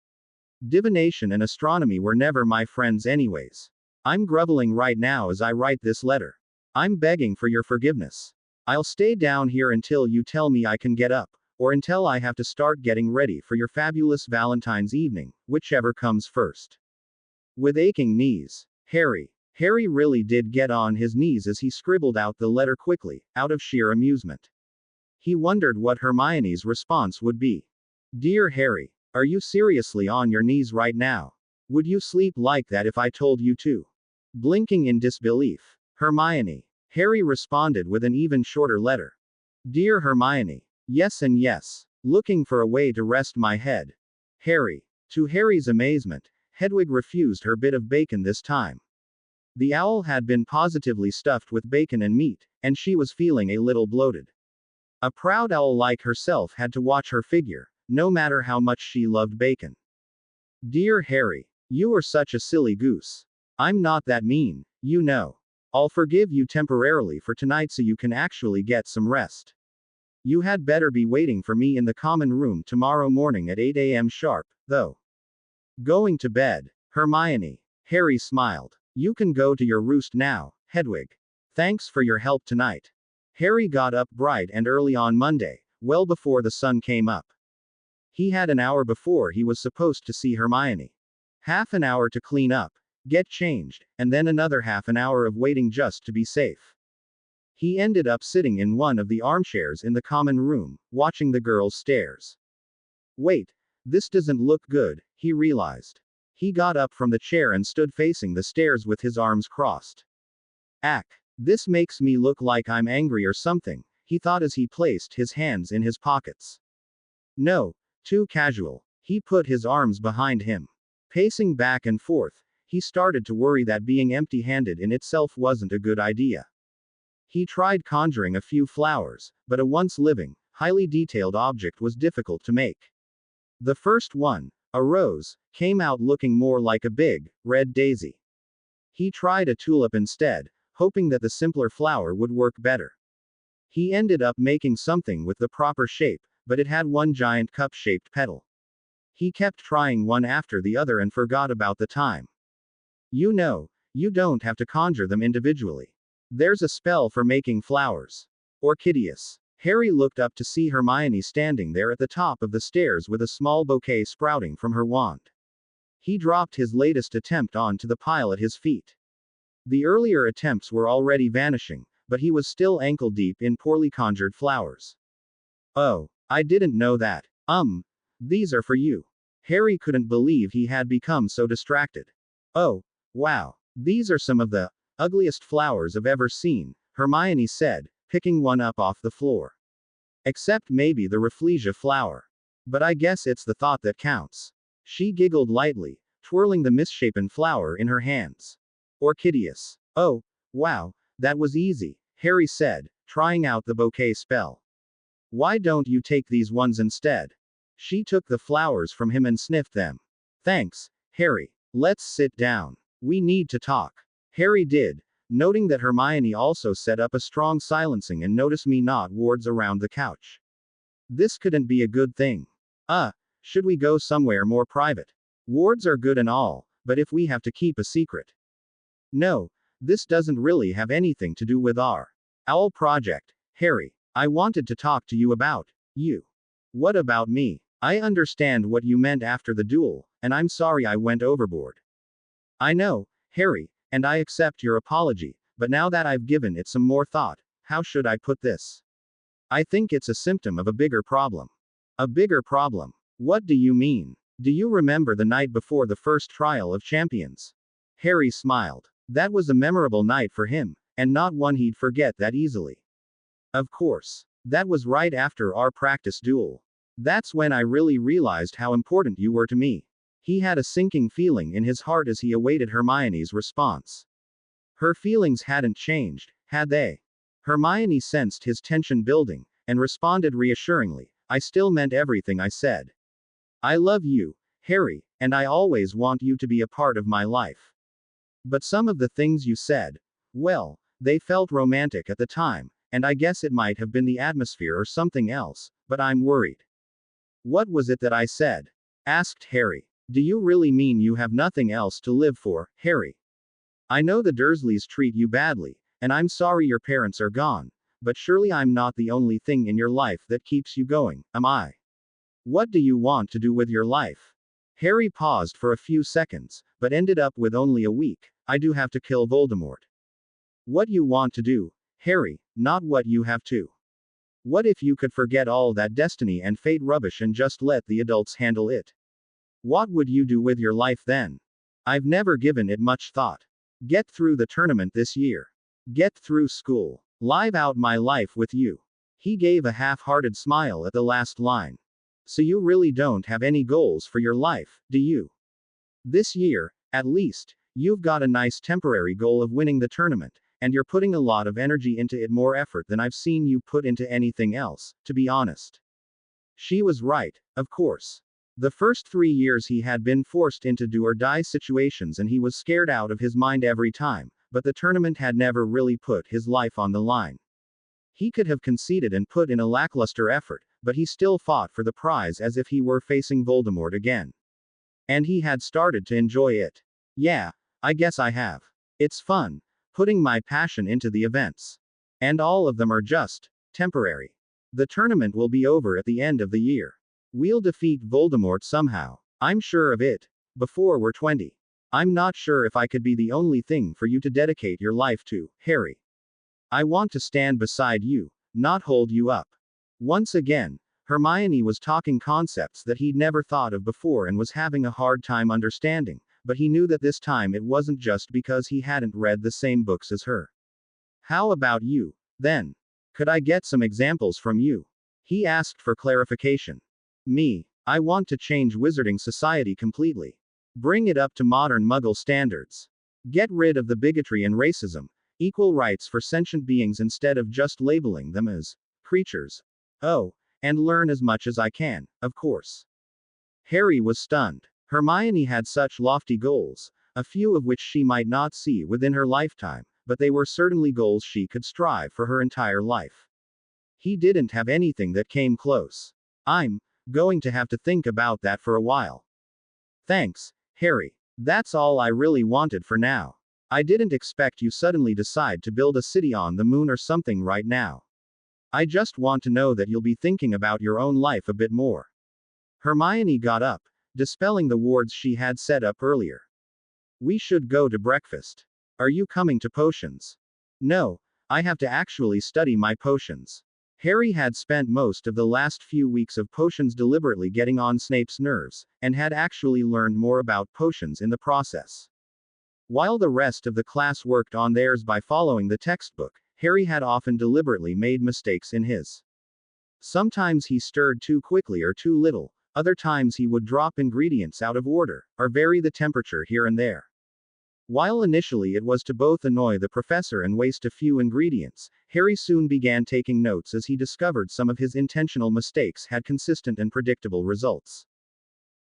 Divination and astronomy were never my friends anyways. I'm groveling right now as I write this letter. I'm begging for your forgiveness. I'll stay down here until you tell me I can get up, or until I have to start getting ready for your fabulous Valentine's evening, whichever comes first. With aching knees, Harry. Harry really did get on his knees as he scribbled out the letter quickly, out of sheer amusement. He wondered what Hermione's response would be. Dear Harry, are you seriously on your knees right now? Would you sleep like that if I told you to? Blinking in disbelief. Hermione. Harry responded with an even shorter letter. Dear Hermione. Yes and yes. Looking for a way to rest my head. Harry. To Harry's amazement, Hedwig refused her bit of bacon this time. The owl had been positively stuffed with bacon and meat, and she was feeling a little bloated. A proud owl like herself had to watch her figure, no matter how much she loved bacon. Dear Harry, you are such a silly goose. I'm not that mean, you know. I'll forgive you temporarily for tonight so you can actually get some rest. You had better be waiting for me in the common room tomorrow morning at 8 a.m. sharp, though. Going to bed. Hermione. Harry smiled. You can go to your roost now, Hedwig. Thanks for your help tonight. Harry got up bright and early on Monday, well before the sun came up. He had an hour before he was supposed to see Hermione. Half an hour to clean up, get changed, and then another half an hour of waiting just to be safe. He ended up sitting in one of the armchairs in the common room, watching the girls' stares. Wait, this doesn't look good, he realized. He got up from the chair and stood facing the stairs with his arms crossed. Ack, this makes me look like I'm angry or something, he thought as he placed his hands in his pockets. No, too casual. He put his arms behind him. Pacing back and forth, he started to worry that being empty-handed in itself wasn't a good idea. He tried conjuring a few flowers, but a once living, highly detailed object was difficult to make. The first one, a rose, came out looking more like a big, red daisy. He tried a tulip instead, hoping that the simpler flower would work better. He ended up making something with the proper shape, but it had one giant cup-shaped petal. He kept trying one after the other and forgot about the time. You know, you don't have to conjure them individually. There's a spell for making flowers. Orchideus. Harry looked up to see Hermione standing there at the top of the stairs with a small bouquet sprouting from her wand. He dropped his latest attempt onto the pile at his feet. The earlier attempts were already vanishing, but he was still ankle-deep in poorly conjured flowers. Oh, I didn't know that. These are for you. Harry couldn't believe he had become so distracted. Oh, wow. These are some of the ugliest flowers I've ever seen, Hermione said, picking one up off the floor. Except maybe the Rafflesia flower. But I guess it's the thought that counts. She giggled lightly, twirling the misshapen flower in her hands. Orchideus. Oh, wow, that was easy, Harry said, trying out the bouquet spell. Why don't you take these ones instead? She took the flowers from him and sniffed them. Thanks, Harry. Let's sit down. We need to talk. Harry did, noting that Hermione also set up a strong silencing and notice me not wards around the couch. This couldn't be a good thing. Should we go somewhere more private? Wards are good and all, but if we have to keep a secret. No, this doesn't really have anything to do with our owl project, Harry. I wanted to talk to you about you. What about me? I understand what you meant after the duel, and I'm sorry I went overboard. I know, Harry, and I accept your apology, but now that I've given it some more thought, how should I put this? I think it's a symptom of a bigger problem. A bigger problem? What do you mean? Do you remember the night before the first trial of champions? Harry smiled. That was a memorable night for him, and not one he'd forget that easily. Of course. That was right after our practice duel. That's when I really realized how important you were to me. He had a sinking feeling in his heart as he awaited Hermione's response. Her feelings hadn't changed, had they? Hermione sensed his tension building, and responded reassuringly, I still meant everything I said. I love you, Harry, and I always want you to be a part of my life. But some of the things you said, well, they felt romantic at the time, and I guess it might have been the atmosphere or something else, but I'm worried. What was it that I said? Asked Harry. Do you really mean you have nothing else to live for, Harry? I know the Dursleys treat you badly, and I'm sorry your parents are gone, but surely I'm not the only thing in your life that keeps you going, am I? What do you want to do with your life? Harry paused for a few seconds, but ended up with only a week. I do have to kill Voldemort. What you want to do, Harry, not what you have to. What if you could forget all that destiny and fate rubbish and just let the adults handle it? What would you do with your life then? I've never given it much thought. Get through the tournament this year. Get through school. Live out my life with you. He gave a half-hearted smile at the last line. So you really don't have any goals for your life, do you? This year, at least, you've got a nice temporary goal of winning the tournament, and you're putting a lot of energy into it, more effort than I've seen you put into anything else, to be honest. She was right, of course. The first 3 years he had been forced into do-or-die situations and he was scared out of his mind every time, but the tournament had never really put his life on the line. He could have conceded and put in a lackluster effort, but he still fought for the prize as if he were facing Voldemort again. And he had started to enjoy it. Yeah, I guess I have. It's fun, putting my passion into the events. And all of them are just temporary. The tournament will be over at the end of the year. We'll defeat Voldemort somehow. I'm sure of it. Before we're 20. I'm not sure if I could be the only thing for you to dedicate your life to, Harry. I want to stand beside you, not hold you up. Once again, Hermione was talking concepts that he'd never thought of before and was having a hard time understanding, but he knew that this time it wasn't just because he hadn't read the same books as her. How about you, then? Could I get some examples from you? He asked for clarification. Me, I want to change Wizarding Society completely. Bring it up to modern Muggle standards. Get rid of the bigotry and racism, equal rights for sentient beings instead of just labeling them as creatures. Oh, and learn as much as I can, of course. Harry was stunned. Hermione had such lofty goals, a few of which she might not see within her lifetime, but they were certainly goals she could strive for her entire life. He didn't have anything that came close. I'm going to have to think about that for a while. Thanks, Harry. That's all I really wanted for now. I didn't expect you suddenly decide to build a city on the moon or something right now. I just want to know that you'll be thinking about your own life a bit more. Hermione got up, dispelling the wards she had set up earlier. We should go to breakfast. Are you coming to potions? No, I have to actually study my potions. Harry had spent most of the last few weeks of potions deliberately getting on Snape's nerves, and had actually learned more about potions in the process. While the rest of the class worked on theirs by following the textbook, Harry had often deliberately made mistakes in his. Sometimes he stirred too quickly or too little, other times he would drop ingredients out of order, or vary the temperature here and there. While initially it was to both annoy the professor and waste a few ingredients, Harry soon began taking notes as he discovered some of his intentional mistakes had consistent and predictable results.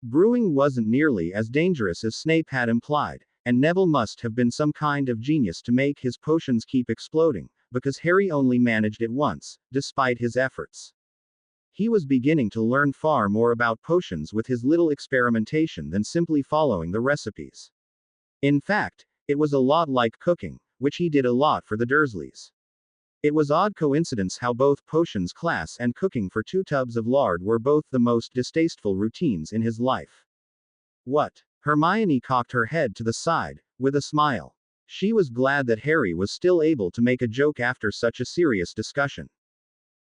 Brewing wasn't nearly as dangerous as Snape had implied, and Neville must have been some kind of genius to make his potions keep exploding, because Harry only managed it once, despite his efforts. He was beginning to learn far more about potions with his little experimentation than simply following the recipes. In fact, it was a lot like cooking, which he did a lot for the Dursleys. It was odd coincidence how both potions class and cooking for 2 tubs of lard were both the most distasteful routines in his life. What? Hermione cocked her head to the side, with a smile. She was glad that Harry was still able to make a joke after such a serious discussion.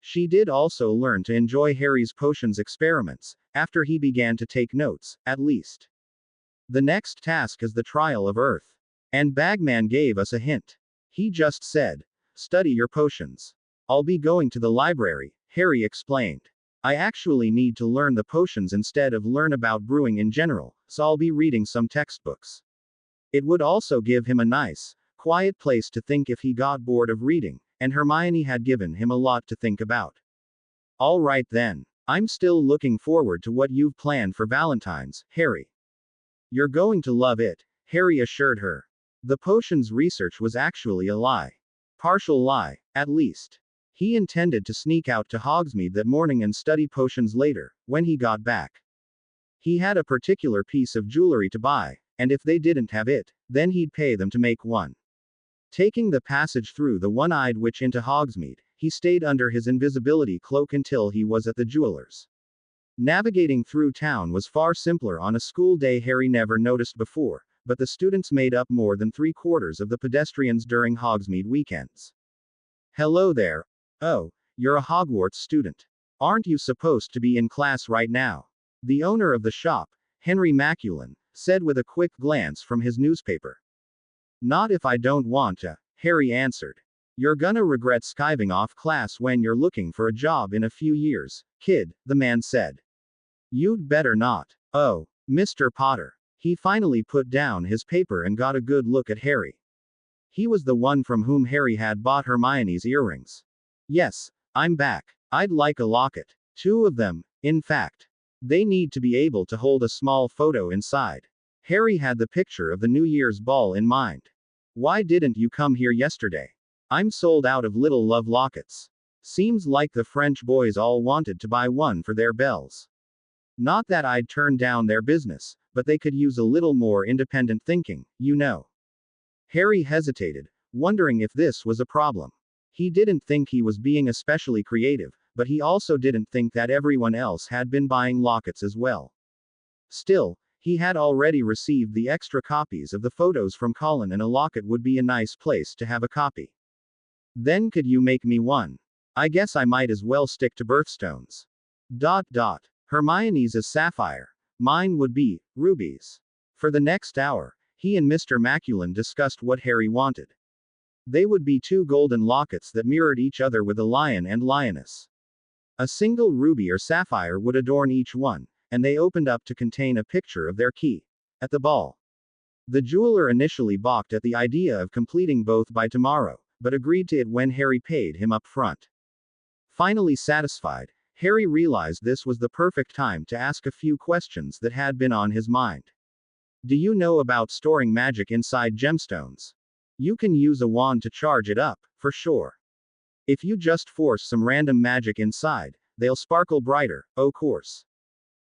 She did also learn to enjoy Harry's potions experiments, after he began to take notes, at least. The next task is the trial of Earth. And Bagman gave us a hint. He just said, study your potions. I'll be going to the library, Harry explained. I actually need to learn the potions instead of learn about brewing in general, so I'll be reading some textbooks. It would also give him a nice, quiet place to think if he got bored of reading, and Hermione had given him a lot to think about. All right then. I'm still looking forward to what you've planned for Valentine's, Harry. You're going to love it, Harry assured her. The potions research was actually a lie. Partial lie, at least. He intended to sneak out to Hogsmeade that morning and study potions later, when he got back. He had a particular piece of jewelry to buy, and if they didn't have it, then he'd pay them to make one. Taking the passage through the one-eyed witch into Hogsmeade, he stayed under his invisibility cloak until he was at the jeweler's. Navigating through town was far simpler on a school day Harry never noticed before, but the students made up more than 3/4 of the pedestrians during Hogsmeade weekends. Hello there. Oh, you're a Hogwarts student. Aren't you supposed to be in class right now? The owner of the shop, Henry Maculin, said with a quick glance from his newspaper. Not if I don't want to, Harry answered. You're gonna regret skiving off class when you're looking for a job in a few years, kid, the man said. You'd better not. Oh, Mr. Potter. He finally put down his paper and got a good look at Harry. He was the one from whom Harry had bought Hermione's earrings. Yes, I'm back. I'd like a locket. 2 of them, in fact. They need to be able to hold a small photo inside. Harry had the picture of the New Year's ball in mind. Why didn't you come here yesterday? I'm sold out of little love lockets. Seems like the French boys all wanted to buy one for their bells. Not that I'd turn down their business, but they could use a little more independent thinking, you know. Harry hesitated, wondering if this was a problem. He didn't think he was being especially creative, but he also didn't think that everyone else had been buying lockets as well. Still, he had already received the extra copies of the photos from Colin, and a locket would be a nice place to have a copy. Then could you make me one? I guess I might as well stick to birthstones. Hermione's is sapphire. Mine would be rubies. For the next hour, he and Mr. Maculin discussed what Harry wanted. They would be 2 golden lockets that mirrored each other with a lion and lioness. A single ruby or sapphire would adorn each one, and they opened up to contain a picture of their key. At the ball. The jeweler initially balked at the idea of completing both by tomorrow, but agreed to it when Harry paid him up front. Finally satisfied, Harry realized this was the perfect time to ask a few questions that had been on his mind. Do you know about storing magic inside gemstones? You can use a wand to charge it up, for sure. If you just force some random magic inside, they'll sparkle brighter, o' course.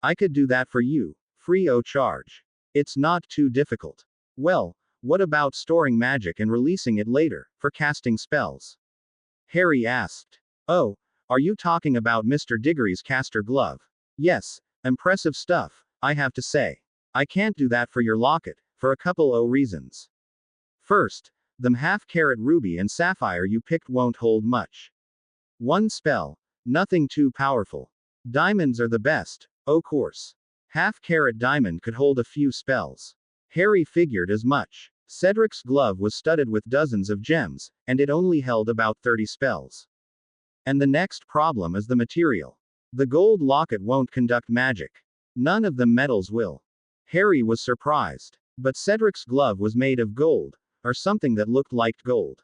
I could do that for you, free o' charge. It's not too difficult. Well, what about storing magic and releasing it later, for casting spells? Harry asked. Oh, are you talking about Mr. Diggory's caster glove? Yes, impressive stuff, I have to say. I can't do that for your locket, for a couple o' reasons. First, them half-carat ruby and sapphire you picked won't hold much. One spell, nothing too powerful. Diamonds are the best, o' course. Half-carat diamond could hold a few spells. Harry figured as much. Cedric's glove was studded with dozens of gems, and it only held about 30 spells. And the next problem is the material. The gold locket won't conduct magic. None of the metals will. Harry was surprised. But Cedric's glove was made of gold, or something that looked like gold.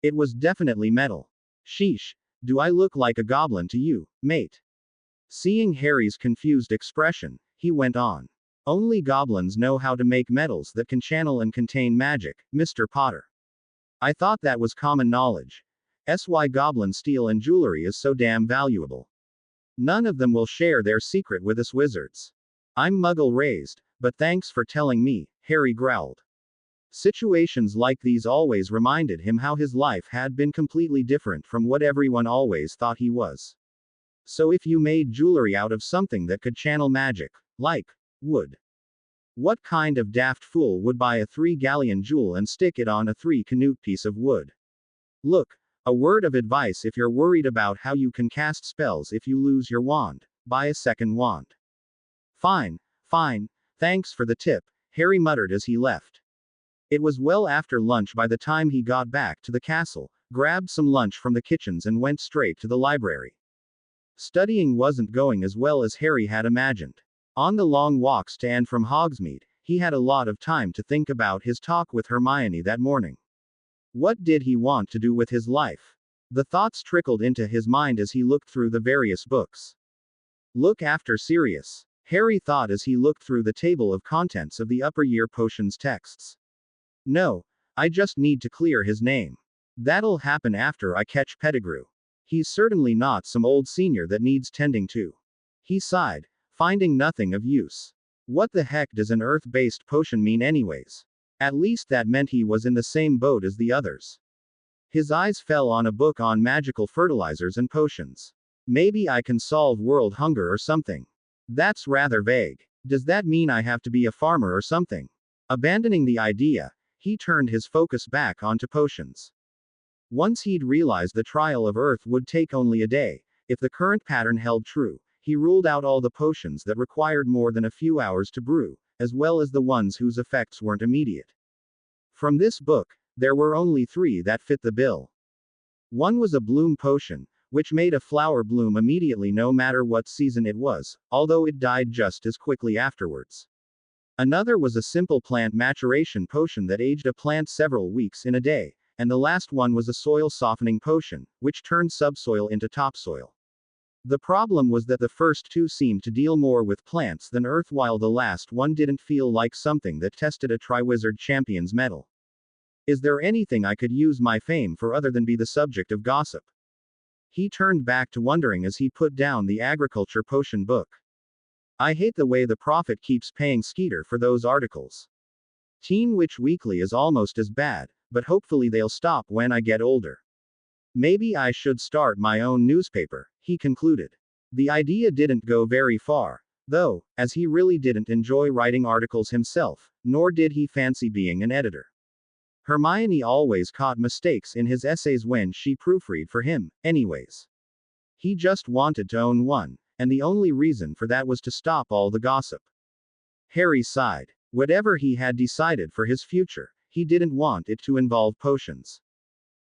It was definitely metal. Sheesh, do I look like a goblin to you, mate? Seeing Harry's confused expression, he went on. Only goblins know how to make metals that can channel and contain magic, Mr. Potter. I thought that was common knowledge. Why goblin steel and jewelry is so damn valuable. None of them will share their secret with us wizards. I'm muggle raised, but thanks for telling me, Harry growled. Situations like these always reminded him how his life had been completely different from what everyone always thought he was. So if you made jewelry out of something that could channel magic, like wood. What kind of daft fool would buy a 3-galleon jewel and stick it on a 3-canute piece of wood? Look, a word of advice if you're worried about how you can cast spells if you lose your wand, buy a second wand. Fine, thanks for the tip, Harry muttered as he left. It was well after lunch by the time he got back to the castle, grabbed some lunch from the kitchens and went straight to the library. Studying wasn't going as well as Harry had imagined. On the long walks to and from Hogsmeade, he had a lot of time to think about his talk with Hermione that morning. What did he want to do with his life? The thoughts trickled into his mind as he looked through the various books. Look after Sirius, Harry thought as he looked through the table of contents of the upper year potions texts. No, I just need to clear his name. That'll happen after I catch Pettigrew. He's certainly not some old senior that needs tending to. He sighed, finding nothing of use. What the heck does an earth-based potion mean anyways? At least that meant he was in the same boat as the others. His eyes fell on a book on magical fertilizers and potions. Maybe I can solve world hunger or something. That's rather vague. Does that mean I have to be a farmer or something? Abandoning the idea, he turned his focus back onto potions. Once he'd realized the trial of Earth would take only a day, if the current pattern held true, he ruled out all the potions that required more than a few hours to brew, as well as the ones whose effects weren't immediate. From this book, there were only 3 that fit the bill. One was a bloom potion, which made a flower bloom immediately no matter what season it was, although it died just as quickly afterwards. Another was a simple plant maturation potion that aged a plant several weeks in a day, and the last one was a soil softening potion, which turned subsoil into topsoil. The problem was that the first 2 seemed to deal more with plants than earth, while the last one didn't feel like something that tested a Triwizard Champion's mettle. Is there anything I could use my fame for other than be the subject of gossip? He turned back to wondering as he put down the agriculture potion book. I hate the way the Prophet keeps paying Skeeter for those articles. Teen Witch Weekly is almost as bad, but hopefully they'll stop when I get older. Maybe I should start my own newspaper, he concluded. The idea didn't go very far, though, as he really didn't enjoy writing articles himself, nor did he fancy being an editor. Hermione always caught mistakes in his essays when she proofread for him, anyways. He just wanted to own one, and the only reason for that was to stop all the gossip. Harry sighed. Whatever he had decided for his future, he didn't want it to involve potions.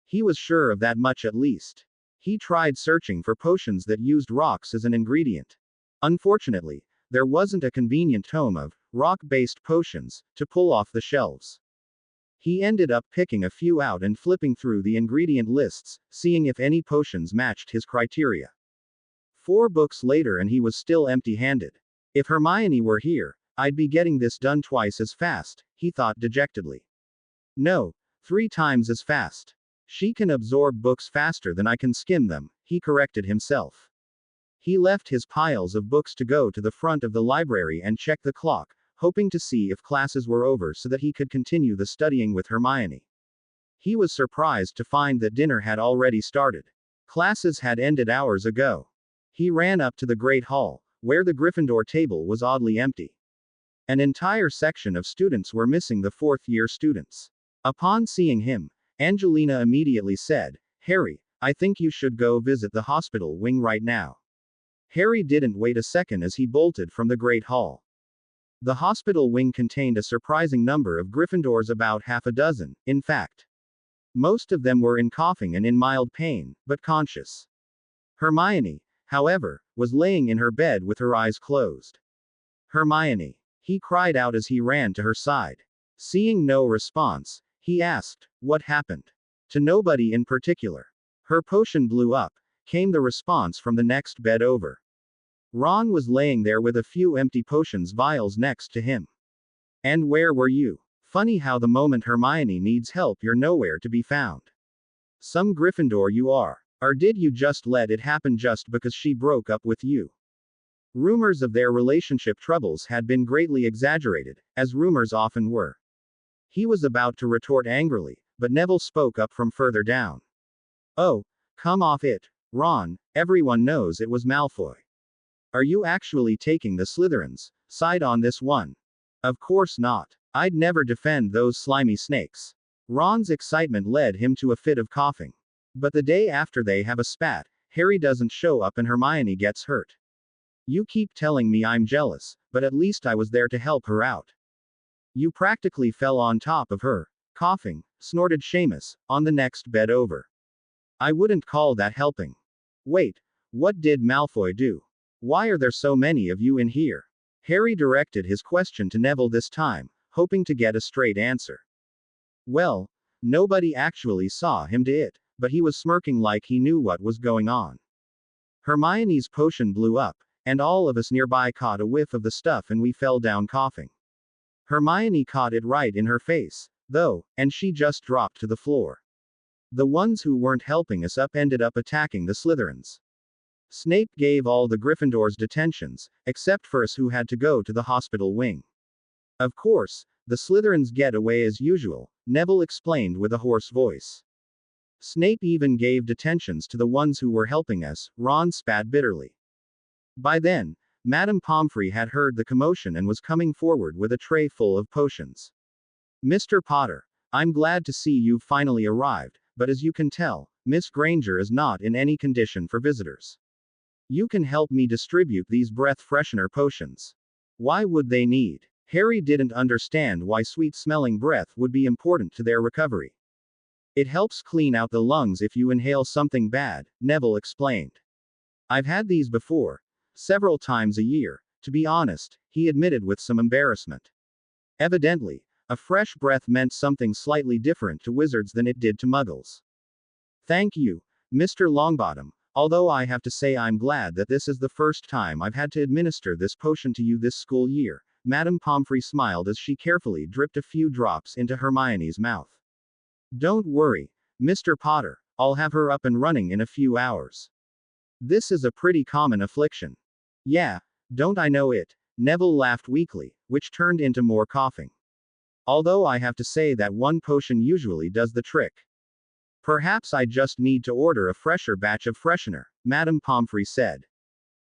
He was sure of that much at least. He tried searching for potions that used rocks as an ingredient. Unfortunately, there wasn't a convenient tome of rock-based potions to pull off the shelves. He ended up picking a few out and flipping through the ingredient lists, seeing if any potions matched his criteria. 4 books later and he was still empty-handed. If Hermione were here, I'd be getting this done twice as fast, he thought dejectedly. No, 3 times as fast. She can absorb books faster than I can skim them, he corrected himself. He left his piles of books to go to the front of the library and check the clock, hoping to see if classes were over so that he could continue the studying with Hermione. He was surprised to find that dinner had already started. Classes had ended hours ago. He ran up to the Great Hall, where the Gryffindor table was oddly empty. An entire section of students were missing the 4th-year students. Upon seeing him, Angelina immediately said, "Harry, I think you should go visit the hospital wing right now." Harry didn't wait a second as he bolted from the Great Hall. The hospital wing contained a surprising number of Gryffindors, about half a dozen, in fact. Most of them were in coughing and in mild pain, but conscious. Hermione, however, was laying in her bed with her eyes closed. "Hermione!" he cried out as he ran to her side. Seeing no response, he asked, "What happened?" To nobody in particular. "Her potion blew up," came the response from the next bed over. Ron was laying there with a few empty potions vials next to him. "And where were you? Funny how the moment Hermione needs help you're nowhere to be found. Some Gryffindor you are. Or did you just let it happen just because she broke up with you?" Rumors of their relationship troubles had been greatly exaggerated, as rumors often were. He was about to retort angrily, but Neville spoke up from further down. "Oh, come off it, Ron, everyone knows it was Malfoy. Are you actually taking the Slytherins' side on this one?" "Of course not. I'd never defend those slimy snakes." Ron's excitement led him to a fit of coughing. "But the day after they have a spat, Harry doesn't show up and Hermione gets hurt. You keep telling me I'm jealous, but at least I was there to help her out. You practically fell on top of her," coughing, snorted Seamus, on the next bed over. "I wouldn't call that helping. Wait, what did Malfoy do? Why are there so many of you in here?" Harry directed his question to Neville this time, hoping to get a straight answer. "Well, Nobody actually saw him do it, but he was smirking like he knew what was going on. Hermione's potion blew up, and all of us nearby caught a whiff of the stuff and we fell down coughing. Hermione caught it right in her face, though, and she just dropped to the floor. The ones who weren't helping us up ended up attacking the Slytherins. Snape gave all the Gryffindors detentions, except for us who had to go to the hospital wing. Of course, the Slytherins get away as usual, Neville explained with a hoarse voice. Snape even gave detentions to the ones who were helping us, Ron spat bitterly. By then, Madame Pomfrey had heard the commotion and was coming forward with a tray full of potions. Mr. Potter, I'm glad to see you've finally arrived, but as you can tell, Miss Granger is not in any condition for visitors. You can help me distribute these breath freshener potions. Why would they need? Harry didn't understand why sweet-smelling breath would be important to their recovery. It helps clean out the lungs if you inhale something bad, Neville explained. I've had these before, several times a year, to be honest, he admitted with some embarrassment. Evidently, a fresh breath meant something slightly different to wizards than it did to muggles. Thank you, Mr. Longbottom, although I have to say I'm glad that this is the first time I've had to administer this potion to you this school year. Madame Pomfrey smiled as she carefully dripped a few drops into Hermione's mouth. Don't worry, Mr. Potter, I'll have her up and running in a few hours. This is a pretty common affliction. Yeah, don't I know it? Neville laughed weakly, which turned into more coughing. Although I have to say that one potion usually does the trick. Perhaps I just need to order a fresher batch of freshener, Madame Pomfrey said.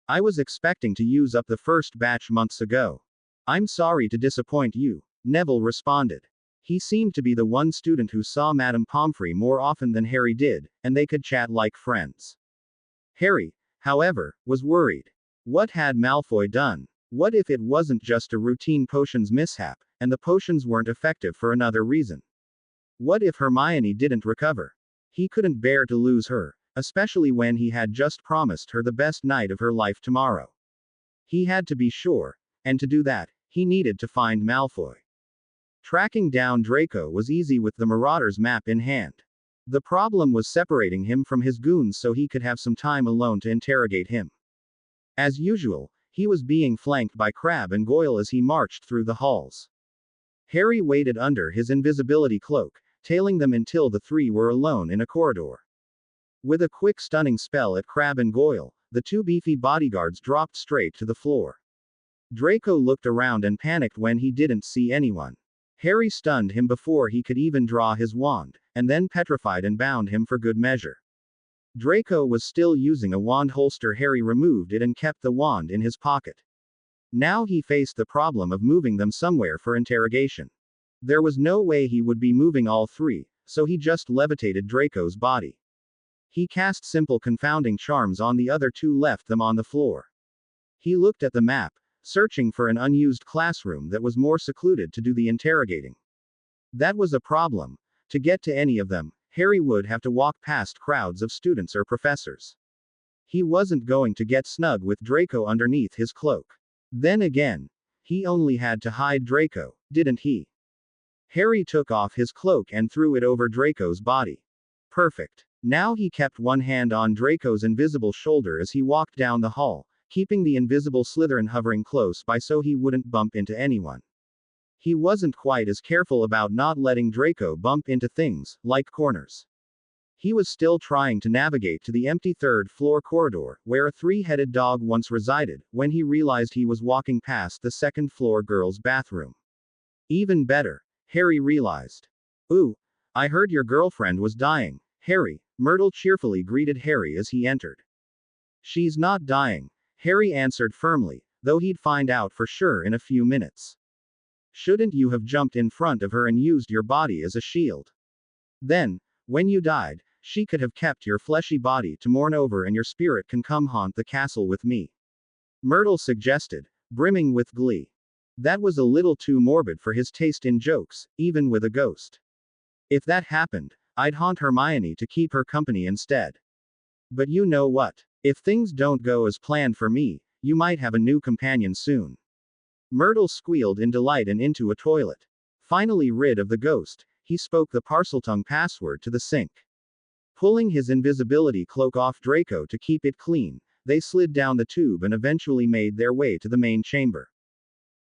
I was expecting to use up the first batch months ago. I'm sorry to disappoint you, Neville responded. He seemed to be the one student who saw Madame Pomfrey more often than Harry did, and they could chat like friends. Harry, however, was worried. What had Malfoy done? What if it wasn't just a routine potions mishap, and the potions weren't effective for another reason? What if Hermione didn't recover? He couldn't bear to lose her, especially when he had just promised her the best night of her life tomorrow. He had to be sure, and to do that, he needed to find Malfoy. Tracking down Draco was easy with the Marauder's map in hand. The problem was separating him from his goons so he could have some time alone to interrogate him. As usual, he was being flanked by Crabbe and Goyle as he marched through the halls. Harry waited under his invisibility cloak, tailing them until the three were alone in a corridor. With a quick stunning spell at Crabbe and Goyle, the two beefy bodyguards dropped straight to the floor. Draco looked around and panicked when he didn't see anyone. Harry stunned him before he could even draw his wand, and then petrified and bound him for good measure. Draco was still using a wand holster. Harry removed it and kept the wand in his pocket. Now he faced the problem of moving them somewhere for interrogation. There was no way he would be moving all three, so he just levitated Draco's body. He cast simple confounding charms on the other two, left them on the floor. He looked at the map, searching for an unused classroom that was more secluded to do the interrogating. That was a problem. To get to any of them, Harry would have to walk past crowds of students or professors. He wasn't going to get snug with Draco underneath his cloak. Then again, he only had to hide Draco, didn't he? Harry took off his cloak and threw it over Draco's body. Perfect. Now he kept one hand on Draco's invisible shoulder as he walked down the hall, keeping the invisible Slytherin hovering close by so he wouldn't bump into anyone. He wasn't quite as careful about not letting Draco bump into things, like corners. He was still trying to navigate to the empty third-floor corridor, where a three-headed dog once resided, when he realized he was walking past the second-floor girls' bathroom. Even better, Harry realized. Ooh, I heard your girlfriend was dying, Harry, Myrtle cheerfully greeted Harry as he entered. She's not dying, Harry answered firmly, though he'd find out for sure in a few minutes. Shouldn't you have jumped in front of her and used your body as a shield? Then, when you died, she could have kept your fleshy body to mourn over and your spirit can come haunt the castle with me. Myrtle suggested, brimming with glee. That was a little too morbid for his taste in jokes, even with a ghost. If that happened, I'd haunt Hermione to keep her company instead. But you know what? If things don't go as planned for me, you might have a new companion soon. Myrtle squealed in delight and into a toilet. Finally rid of the ghost, he spoke the Parseltongue password to the sink. Pulling his invisibility cloak off Draco to keep it clean, they slid down the tube and eventually made their way to the main chamber.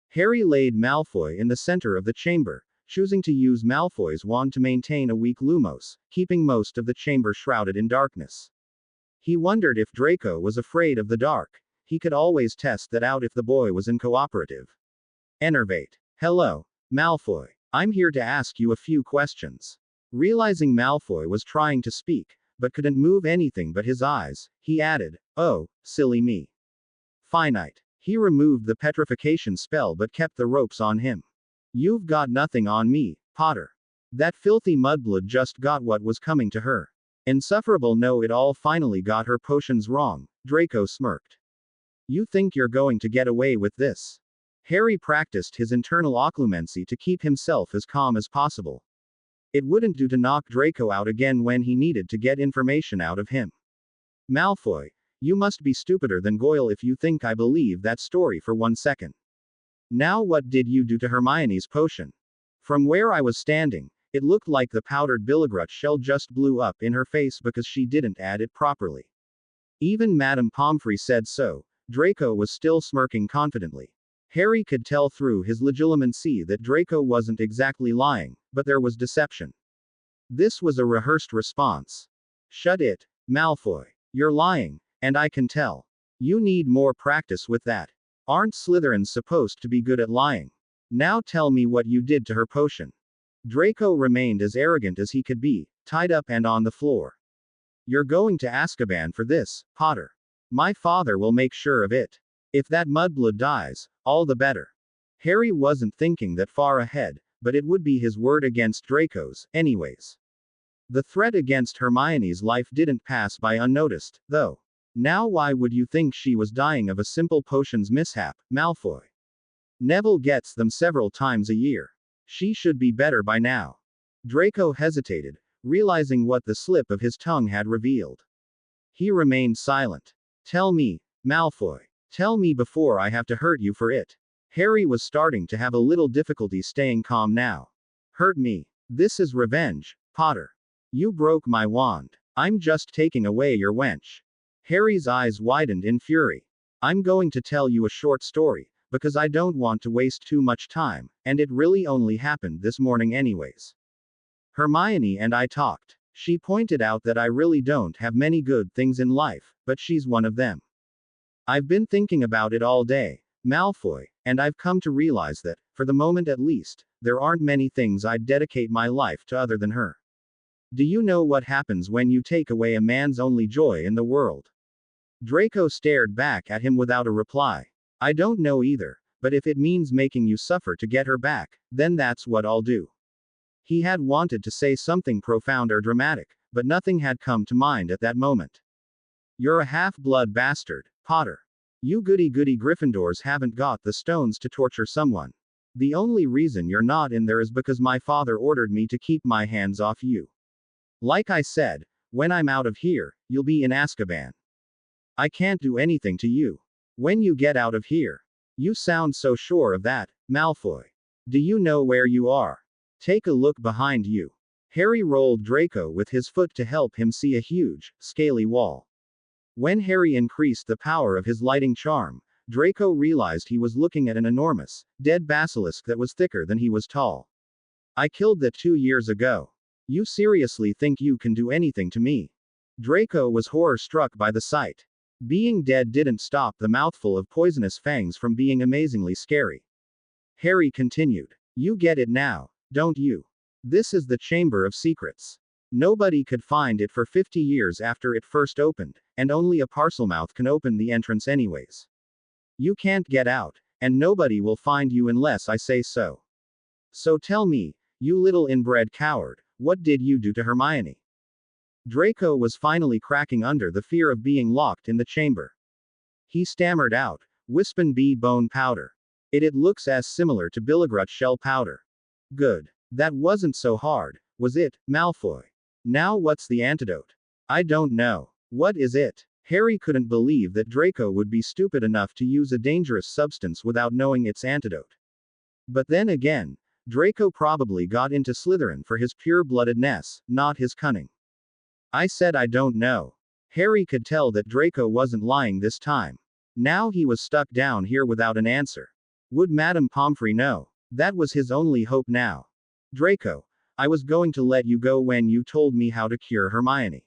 Harry laid Malfoy in the center of the chamber, choosing to use Malfoy's wand to maintain a weak lumos, keeping most of the chamber shrouded in darkness. He wondered if Draco was afraid of the dark. He could always test that out if the boy was uncooperative. Enervate. Hello, Malfoy. I'm here to ask you a few questions. Realizing Malfoy was trying to speak, but couldn't move anything but his eyes, he added, "Oh, silly me. Finite." He removed the petrification spell but kept the ropes on him. "You've got nothing on me, Potter." That filthy mudblood just got what was coming to her. Insufferable know-it-all finally got her potions wrong, Draco smirked. "You think you're going to get away with this?" Harry practiced his internal occlumency to keep himself as calm as possible. It wouldn't do to knock Draco out again when he needed to get information out of him. "Malfoy, you must be stupider than Goyle if you think I believe that story for 1 second. Now what did you do to Hermione's potion?" From where I was standing, it looked like the powdered Billigrut shell just blew up in her face because she didn't add it properly. Even Madame Pomfrey said so. Draco was still smirking confidently. Harry could tell through his legilimency that Draco wasn't exactly lying, but there was deception. This was a rehearsed response. "Shut it, Malfoy. You're lying, and I can tell. You need more practice with that. Aren't Slytherins supposed to be good at lying? Now tell me what you did to her potion." Draco remained as arrogant as he could be, tied up and on the floor. "You're going to Azkaban for this, Potter. My father will make sure of it. If that mudblood dies, all the better." Harry wasn't thinking that far ahead, but it would be his word against Draco's, anyways. The threat against Hermione's life didn't pass by unnoticed, though. Now why would you think she was dying of a simple potions mishap, Malfoy? Neville gets them several times a year. She should be better by now. Draco hesitated, realizing what the slip of his tongue had revealed. He remained silent. "Tell me, Malfoy. Tell me before I have to hurt you for it." Harry was starting to have a little difficulty staying calm now. "Hurt me? This is revenge, Potter. You broke my wand. I'm just taking away your wench." Harry's eyes widened in fury. "I'm going to tell you a short story, because I don't want to waste too much time, and it really only happened this morning anyways. Hermione and I talked. She pointed out that I really don't have many good things in life, but she's one of them. I've been thinking about it all day, Malfoy, and I've come to realize that, for the moment at least, there aren't many things I'd dedicate my life to other than her. Do you know what happens when you take away a man's only joy in the world?" Draco stared back at him without a reply. "I don't know either, but if it means making you suffer to get her back, then that's what I'll do." He had wanted to say something profound or dramatic, but nothing had come to mind at that moment. "You're a half-blood bastard, Potter. You goody-goody Gryffindors haven't got the stones to torture someone. The only reason you're not in there is because my father ordered me to keep my hands off you. Like I said, when I'm out of here, you'll be in Azkaban. I can't do anything to you. When you get out of here. You sound so sure of that, Malfoy. Do you know where you are? Take a look behind you." Harry rolled Draco with his foot to help him see a huge, scaly wall. When Harry increased the power of his lighting charm, Draco realized he was looking at an enormous, dead basilisk that was thicker than he was tall. "I killed that 2 years ago. You seriously think you can do anything to me?" Draco was horror-struck by the sight. Being dead didn't stop the mouthful of poisonous fangs from being amazingly scary. Harry continued. "You get it now, don't you? This is the Chamber of Secrets. Nobody could find it for 50 years after it first opened, and only a Parselmouth can open the entrance anyways. You can't get out, and nobody will find you unless I say so. So tell me, you little inbred coward, what did you do to Hermione?" Draco was finally cracking under the fear of being locked in the chamber. He stammered out, "Wispin bee bone powder. It looks as similar to Billigrut shell powder." "Good. That wasn't so hard, was it, Malfoy? Now what's the antidote?" "I don't know. What is it?" Harry couldn't believe that Draco would be stupid enough to use a dangerous substance without knowing its antidote. But then again, Draco probably got into Slytherin for his pure-bloodedness, not his cunning. I said I don't know. Harry could tell that Draco wasn't lying this time. Now he was stuck down here without an answer. Would Madame Pomfrey know? That was his only hope now. Draco, I was going to let you go when you told me how to cure Hermione.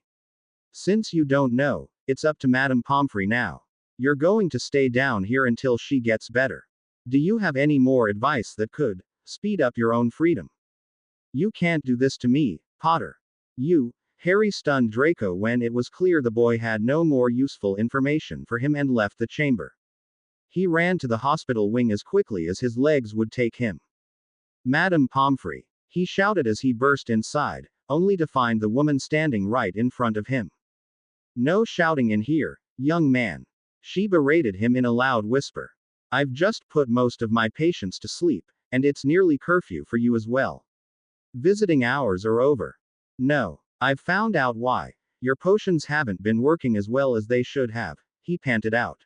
Since you don't know, it's up to Madame Pomfrey now. You're going to stay down here until she gets better. Do you have any more advice that could speed up your own freedom? You can't do this to me, Potter. Harry stunned Draco when it was clear the boy had no more useful information for him and left the chamber. He ran to the hospital wing as quickly as his legs would take him. Madame Pomfrey, he shouted as he burst inside, only to find the woman standing right in front of him. No shouting in here, young man. She berated him in a loud whisper. I've just put most of my patients to sleep, and it's nearly curfew for you as well. Visiting hours are over. No, I've found out why. Your potions haven't been working as well as they should have, he panted out.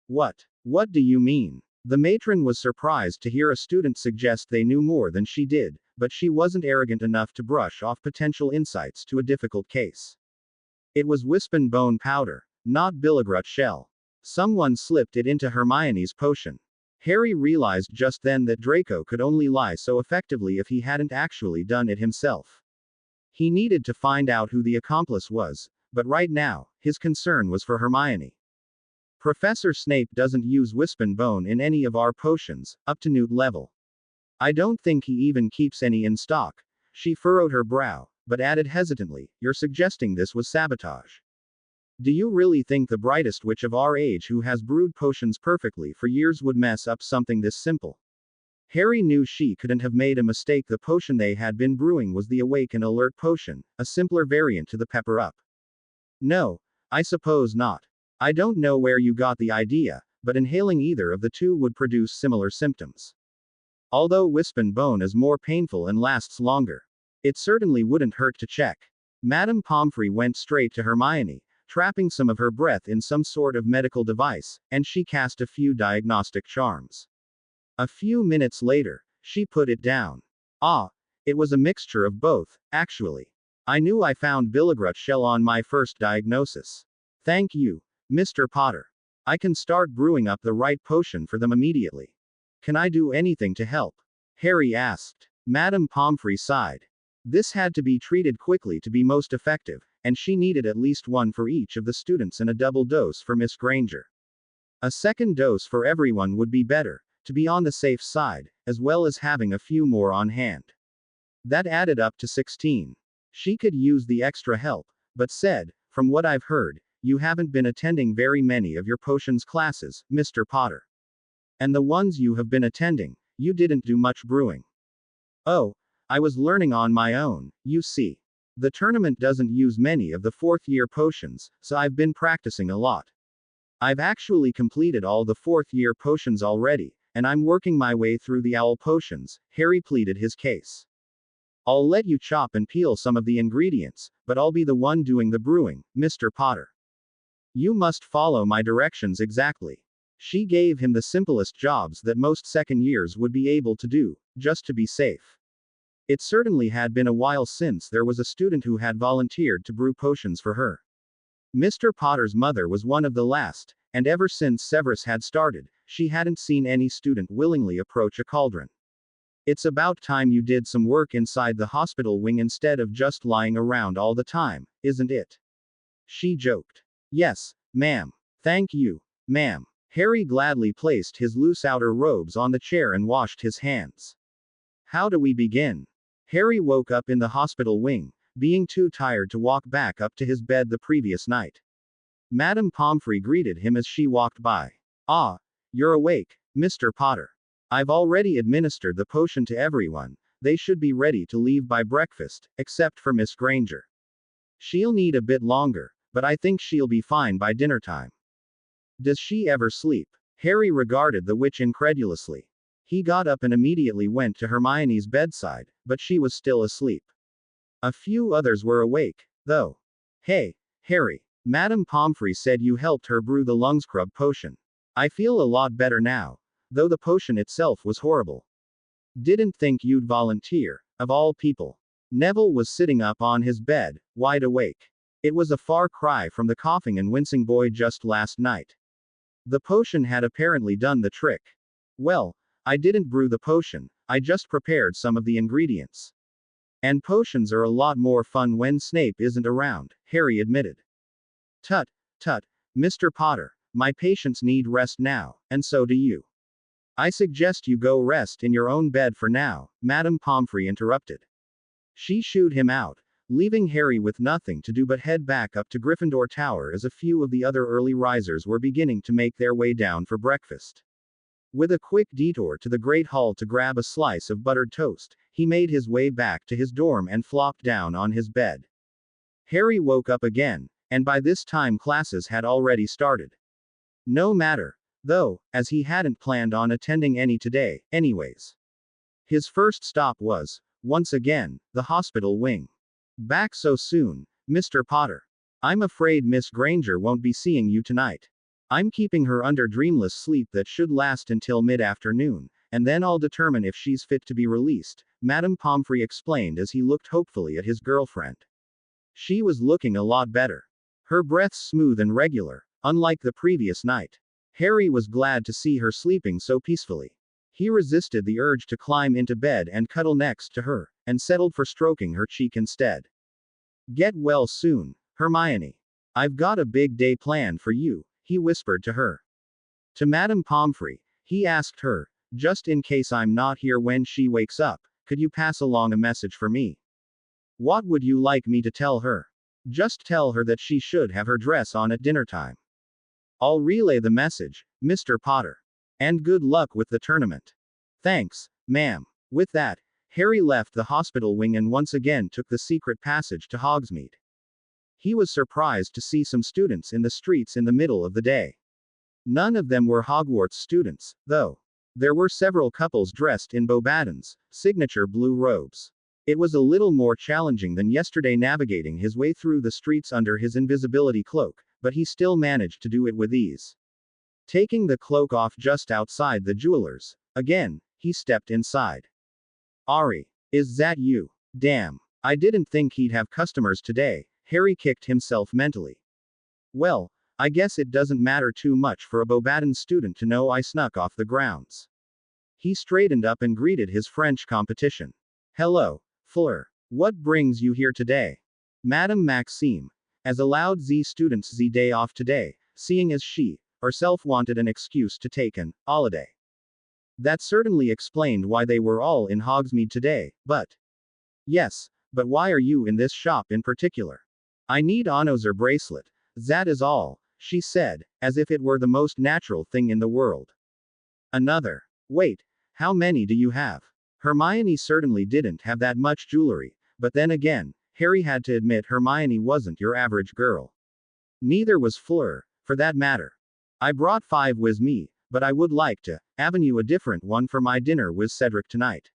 What do you mean? The matron was surprised to hear a student suggest they knew more than she did, but she wasn't arrogant enough to brush off potential insights to a difficult case. It was Wispin bone powder, not Billigrut shell. Someone slipped it into Hermione's potion. Harry realized just then that Draco could only lie so effectively if he hadn't actually done it himself. He needed to find out who the accomplice was, but right now, his concern was for Hermione. Professor Snape doesn't use Wispin bone in any of our potions, up to Newt level. I don't think he even keeps any in stock. She furrowed her brow, but added hesitantly, you're suggesting this was sabotage. Do you really think the brightest witch of our age who has brewed potions perfectly for years would mess up something this simple? Harry knew she couldn't have made a mistake. The potion they had been brewing was the Awake and Alert potion, a simpler variant to the Pepper Up. No, I suppose not. I don't know where you got the idea, but inhaling either of the two would produce similar symptoms. Although Wispin bone is more painful and lasts longer. It certainly wouldn't hurt to check. Madame Pomfrey went straight to Hermione, trapping some of her breath in some sort of medical device, and she cast a few diagnostic charms. A few minutes later, she put it down. Ah, it was a mixture of both, actually. I knew I found Billigrut shell on my first diagnosis. Thank you, Mr. Potter. I can start brewing up the right potion for them immediately. Can I do anything to help? Harry asked. Madame Pomfrey sighed. This had to be treated quickly to be most effective, and she needed at least one for each of the students and a double dose for Miss Granger. A second dose for everyone would be better, to be on the safe side, as well as having a few more on hand. That added up to 16. She could use the extra help, but said, from what I've heard, you haven't been attending very many of your potions classes, Mr. Potter. And the ones you have been attending, you didn't do much brewing. Oh, I was learning on my own, you see. The tournament doesn't use many of the fourth-year potions, so I've been practicing a lot. I've actually completed all the fourth-year potions already, and I'm working my way through the owl potions, Harry pleaded his case. I'll let you chop and peel some of the ingredients, but I'll be the one doing the brewing, Mr. Potter. You must follow my directions exactly. She gave him the simplest jobs that most second years would be able to do, just to be safe. It certainly had been a while since there was a student who had volunteered to brew potions for her. Mr. Potter's mother was one of the last, and ever since Severus had started, she hadn't seen any student willingly approach a cauldron. It's about time you did some work inside the hospital wing instead of just lying around all the time, isn't it? She joked. Yes, ma'am. Thank you, ma'am. Harry gladly placed his loose outer robes on the chair and washed his hands. How do we begin? Harry woke up in the hospital wing, being too tired to walk back up to his bed the previous night. Madame Pomfrey greeted him as she walked by. Ah, you're awake, Mr. Potter. I've already administered the potion to everyone. They should be ready to leave by breakfast, except for Miss Granger. She'll need a bit longer, but I think she'll be fine by dinner time. Does she ever sleep? Harry regarded the witch incredulously. He got up and immediately went to Hermione's bedside, but she was still asleep. A few others were awake, though. Hey, Harry. Madame Pomfrey said you helped her brew the lung scrub potion. I feel a lot better now, though the potion itself was horrible. Didn't think you'd volunteer, of all people. Neville was sitting up on his bed, wide awake. It was a far cry from the coughing and wincing boy just last night. The potion had apparently done the trick. Well, I didn't brew the potion, I just prepared some of the ingredients. And potions are a lot more fun when Snape isn't around, Harry admitted. Tut, tut, Mr. Potter, my patients need rest now, and so do you. I suggest you go rest in your own bed for now, Madame Pomfrey interrupted. She shooed him out, leaving Harry with nothing to do but head back up to Gryffindor Tower as a few of the other early risers were beginning to make their way down for breakfast. With a quick detour to the Great Hall to grab a slice of buttered toast, he made his way back to his dorm and flopped down on his bed. Harry woke up again, and by this time classes had already started. No matter, though, as he hadn't planned on attending any today, anyways. His first stop was, once again, the hospital wing. Back so soon, Mr. Potter. I'm afraid Miss Granger won't be seeing you tonight. I'm keeping her under dreamless sleep that should last until mid-afternoon, and then I'll determine if she's fit to be released, Madame Pomfrey explained as he looked hopefully at his girlfriend. She was looking a lot better. Her breaths smooth and regular, unlike the previous night. Harry was glad to see her sleeping so peacefully. He resisted the urge to climb into bed and cuddle next to her, and settled for stroking her cheek instead. Get well soon, Hermione. I've got a big day planned for you, he whispered to her. To Madame Pomfrey, he asked her, just in case I'm not here when she wakes up, could you pass along a message for me? What would you like me to tell her? Just tell her that she should have her dress on at dinner time. I'll relay the message, Mr. Potter. And good luck with the tournament. Thanks, ma'am. With that, Harry left the hospital wing and once again took the secret passage to Hogsmeade. He was surprised to see some students in the streets in the middle of the day. None of them were Hogwarts students, though. There were several couples dressed in Bobadden's signature blue robes. It was a little more challenging than yesterday navigating his way through the streets under his invisibility cloak, but he still managed to do it with ease. Taking the cloak off just outside the jeweler's, again, he stepped inside. Ari, is that you? Damn, I didn't think he'd have customers today, Harry kicked himself mentally. Well, I guess it doesn't matter too much for a Bobadden student to know I snuck off the grounds. He straightened up and greeted his French competition. Hello, Fleur. What brings you here today? Madame Maxime. As allowed Z students Z day off today, seeing as she, herself wanted an excuse to take an holiday. That certainly explained why they were all in Hogsmeade today, but... Yes, but why are you in this shop in particular? I need Another bracelet. That is all, she said, as if it were the most natural thing in the world. Another. Wait, how many do you have? Hermione certainly didn't have that much jewelry, but then again, Harry had to admit Hermione wasn't your average girl. Neither was Fleur, for that matter. I brought 5 with me, but I would like to avenue a different one for my dinner with Cedric tonight.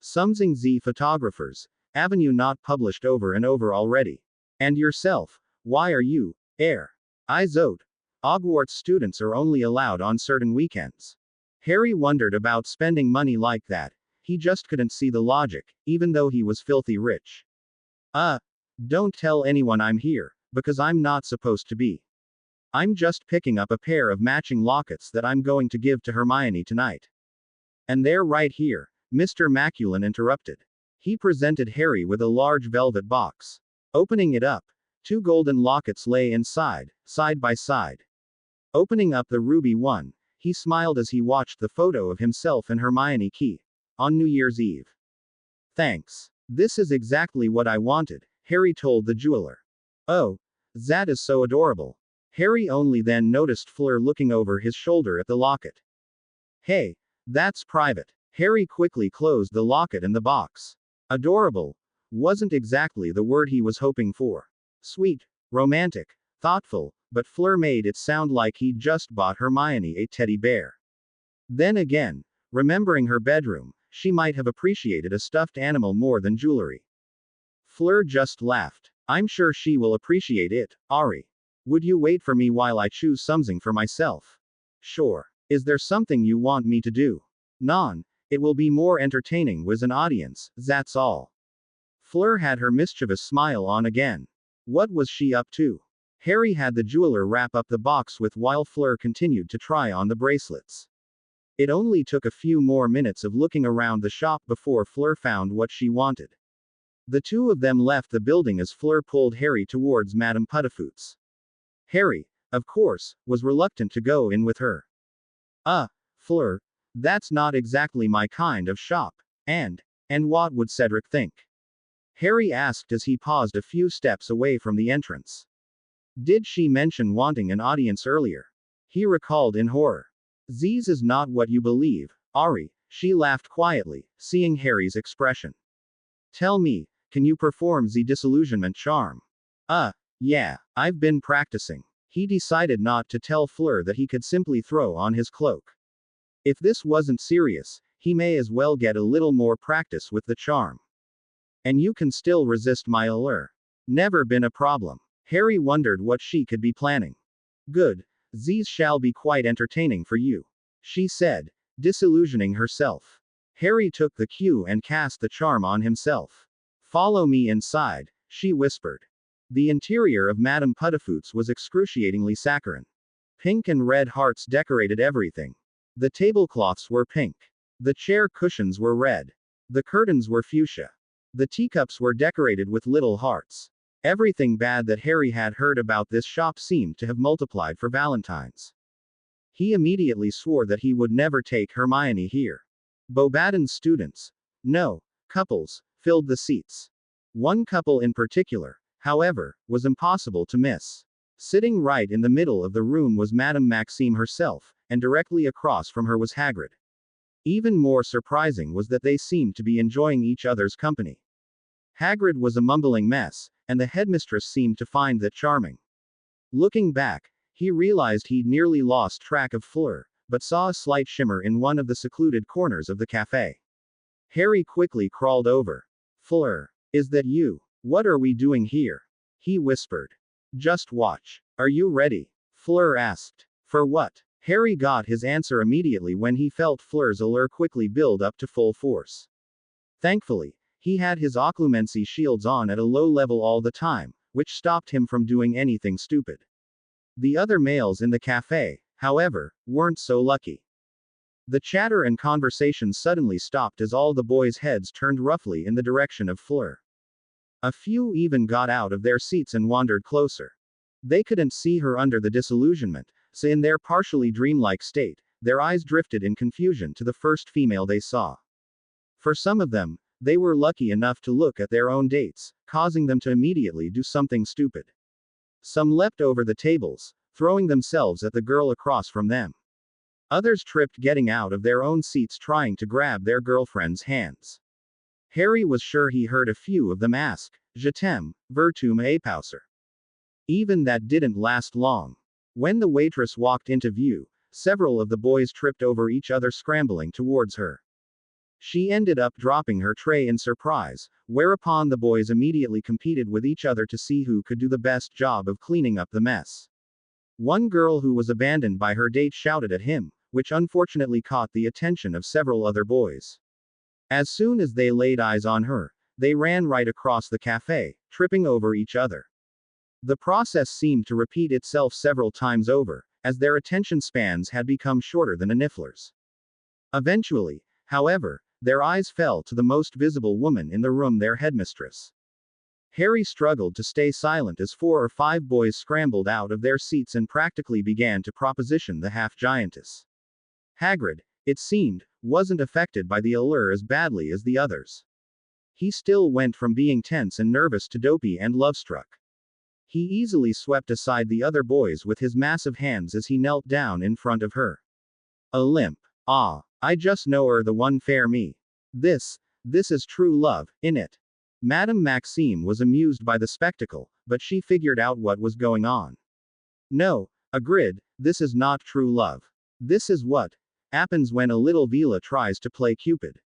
Something Z photographers, avenue not published over and over already. And yourself, why are you, I zote. Hogwarts students are only allowed on certain weekends. Harry wondered about spending money like that, he just couldn't see the logic, even though he was filthy rich. Don't tell anyone I'm here, because I'm not supposed to be. I'm just picking up a pair of matching lockets that I'm going to give to Hermione tonight. And they're right here, Mr. Maculin interrupted. He presented Harry with a large velvet box. Opening it up, 2 golden lockets lay inside, side by side. Opening up the ruby one, he smiled as he watched the photo of himself and Hermione Key. On New Year's Eve. Thanks. This is exactly what I wanted, Harry told the jeweler. Oh, that is so adorable. Harry only then noticed Fleur looking over his shoulder at the locket. Hey, that's private. Harry quickly closed the locket and the box. Adorable wasn't exactly the word he was hoping for. Sweet, romantic, thoughtful, but Fleur made it sound like he'd just bought Hermione a teddy bear. Then again, remembering her bedroom, she might have appreciated a stuffed animal more than jewelry. Fleur just laughed. I'm sure she will appreciate it, Ari. Would you wait for me while I choose something for myself? Sure. Is there something you want me to do? Non, It will be more entertaining with an audience, that's all. Fleur had her mischievous smile on again. What was she up to? Harry had the jeweler wrap up the box while Fleur continued to try on the bracelets. It only took a few more minutes of looking around the shop before Fleur found what she wanted. The two of them left the building as Fleur pulled Harry towards Madame Puddifoot's. Harry, of course, was reluctant to go in with her. Fleur, that's not exactly my kind of shop. And what would Cedric think? Harry asked as he paused a few steps away from the entrance. Did she mention wanting an audience earlier? He recalled in horror. This is not what you believe, Ari, she laughed quietly, seeing Harry's expression. Tell me, can you perform the disillusionment charm? Yeah, I've been practicing. He decided not to tell Fleur that he could simply throw on his cloak. If this wasn't serious, he may as well get a little more practice with the charm. And you can still resist my allure. Never been a problem. Harry wondered what she could be planning. Good. These shall be quite entertaining for you, she said, disillusioning herself. Harry took the cue and cast the charm on himself. Follow me inside, she whispered. The interior of Madame Puddifoot's was excruciatingly saccharine. Pink and red hearts decorated everything. The tablecloths were pink. The chair cushions were red. The curtains were fuchsia. The teacups were decorated with little hearts. Everything bad that Harry had heard about this shop seemed to have multiplied for Valentine's. He immediately swore that he would never take Hermione here. Beauxbaton's students, no, couples, filled the seats. One couple in particular, however, was impossible to miss. Sitting right in the middle of the room was Madame Maxime herself, and directly across from her was Hagrid. Even more surprising was that they seemed to be enjoying each other's company. Hagrid was a mumbling mess, and the headmistress seemed to find that charming. Looking back, he realized he'd nearly lost track of Fleur, but saw a slight shimmer in one of the secluded corners of the cafe. Harry quickly crawled over. Fleur, is that you? What are we doing here? He whispered. Just watch. Are you ready? Fleur asked. For what? Harry got his answer immediately when he felt Fleur's allure quickly build up to full force. Thankfully, he had his occlumency shields on at a low level all the time, which stopped him from doing anything stupid. The other males in the cafe, however, weren't so lucky. The chatter and conversation suddenly stopped as all the boys' heads turned roughly in the direction of Fleur. A few even got out of their seats and wandered closer. They couldn't see her under the disillusionment, so in their partially dreamlike state, their eyes drifted in confusion to the first female they saw. For some of them, they were lucky enough to look at their own dates, causing them to immediately do something stupid. Some leapt over the tables, throwing themselves at the girl across from them. Others tripped getting out of their own seats trying to grab their girlfriend's hands. Harry was sure he heard a few of them ask, Je t'aime, veux-tu m'épouser? Even that didn't last long. When the waitress walked into view, several of the boys tripped over each other scrambling towards her. She ended up dropping her tray in surprise, whereupon the boys immediately competed with each other to see who could do the best job of cleaning up the mess. One girl who was abandoned by her date shouted at him, which unfortunately caught the attention of several other boys. As soon as they laid eyes on her, they ran right across the cafe, tripping over each other. The process seemed to repeat itself several times over, as their attention spans had become shorter than a niffler's. Eventually, however, their eyes fell to the most visible woman in the room, their headmistress. Harry struggled to stay silent as 4 or 5 boys scrambled out of their seats and practically began to proposition the half-giantess. Hagrid, it seemed, wasn't affected by the allure as badly as the others. He still went from being tense and nervous to dopey and love-struck. He easily swept aside the other boys with his massive hands as he knelt down in front of her. A limp. Ah, I just know the one fair me. This is true love, innit? Madame Maxime was amused by the spectacle, but she figured out what was going on. No, Hagrid, this is not true love. This is what happens when a little Vila tries to play Cupid.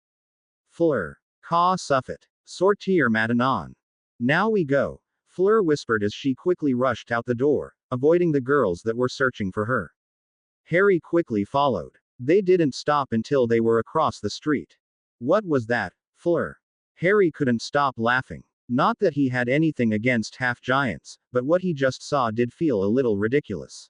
Fleur. Ka suffit. Sortir maintenant. Now we go. Fleur whispered as she quickly rushed out the door, avoiding the girls that were searching for her. Harry quickly followed. They didn't stop until they were across the street. What was that, Fleur? Harry couldn't stop laughing. Not that he had anything against half-giants, but what he just saw did feel a little ridiculous.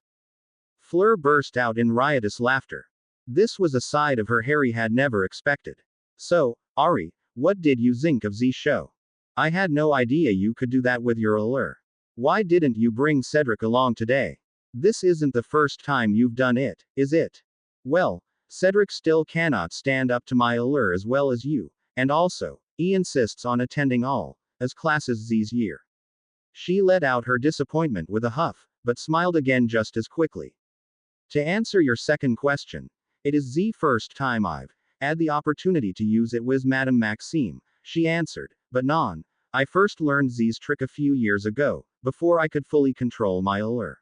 Fleur burst out in riotous laughter. This was a side of her Harry had never expected. So, Ari, what did you think of the show? I had no idea you could do that with your allure. Why didn't you bring Cedric along today? This isn't the first time you've done it, is it? Well, Cedric still cannot stand up to my allure as well as you, and also, he insists on attending all as classes this year. She let out her disappointment with a huff, but smiled again just as quickly. To answer your second question, it is the first time I've had the opportunity to use it with Madame Maxime, she answered, but non, I first learned Z's trick a few years ago, before I could fully control my allure.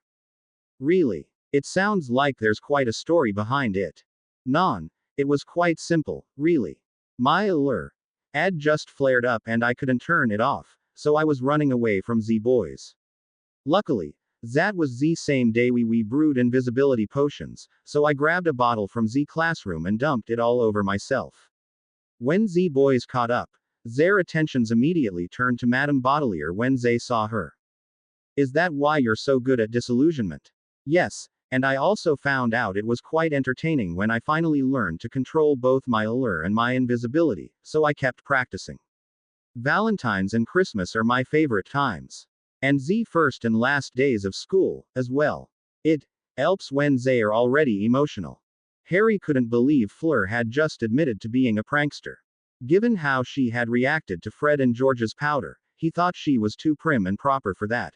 Really? It sounds like there's quite a story behind it. Non, it was quite simple, really. My allure had just flared up and I couldn't turn it off, so I was running away from Z boys. Luckily, that was the same day we brewed invisibility potions, so I grabbed a bottle from Z classroom and dumped it all over myself. When Z boys caught up, their attentions immediately turned to Madame Baudelaire when they saw her. Is that why you're so good at disillusionment? Yes, and I also found out it was quite entertaining when I finally learned to control both my allure and my invisibility, so I kept practicing. Valentine's and Christmas are my favorite times. And the first and last days of school, as well. It helps when they are already emotional. Harry couldn't believe Fleur had just admitted to being a prankster. Given how she had reacted to Fred and George's powder, he thought she was too prim and proper for that.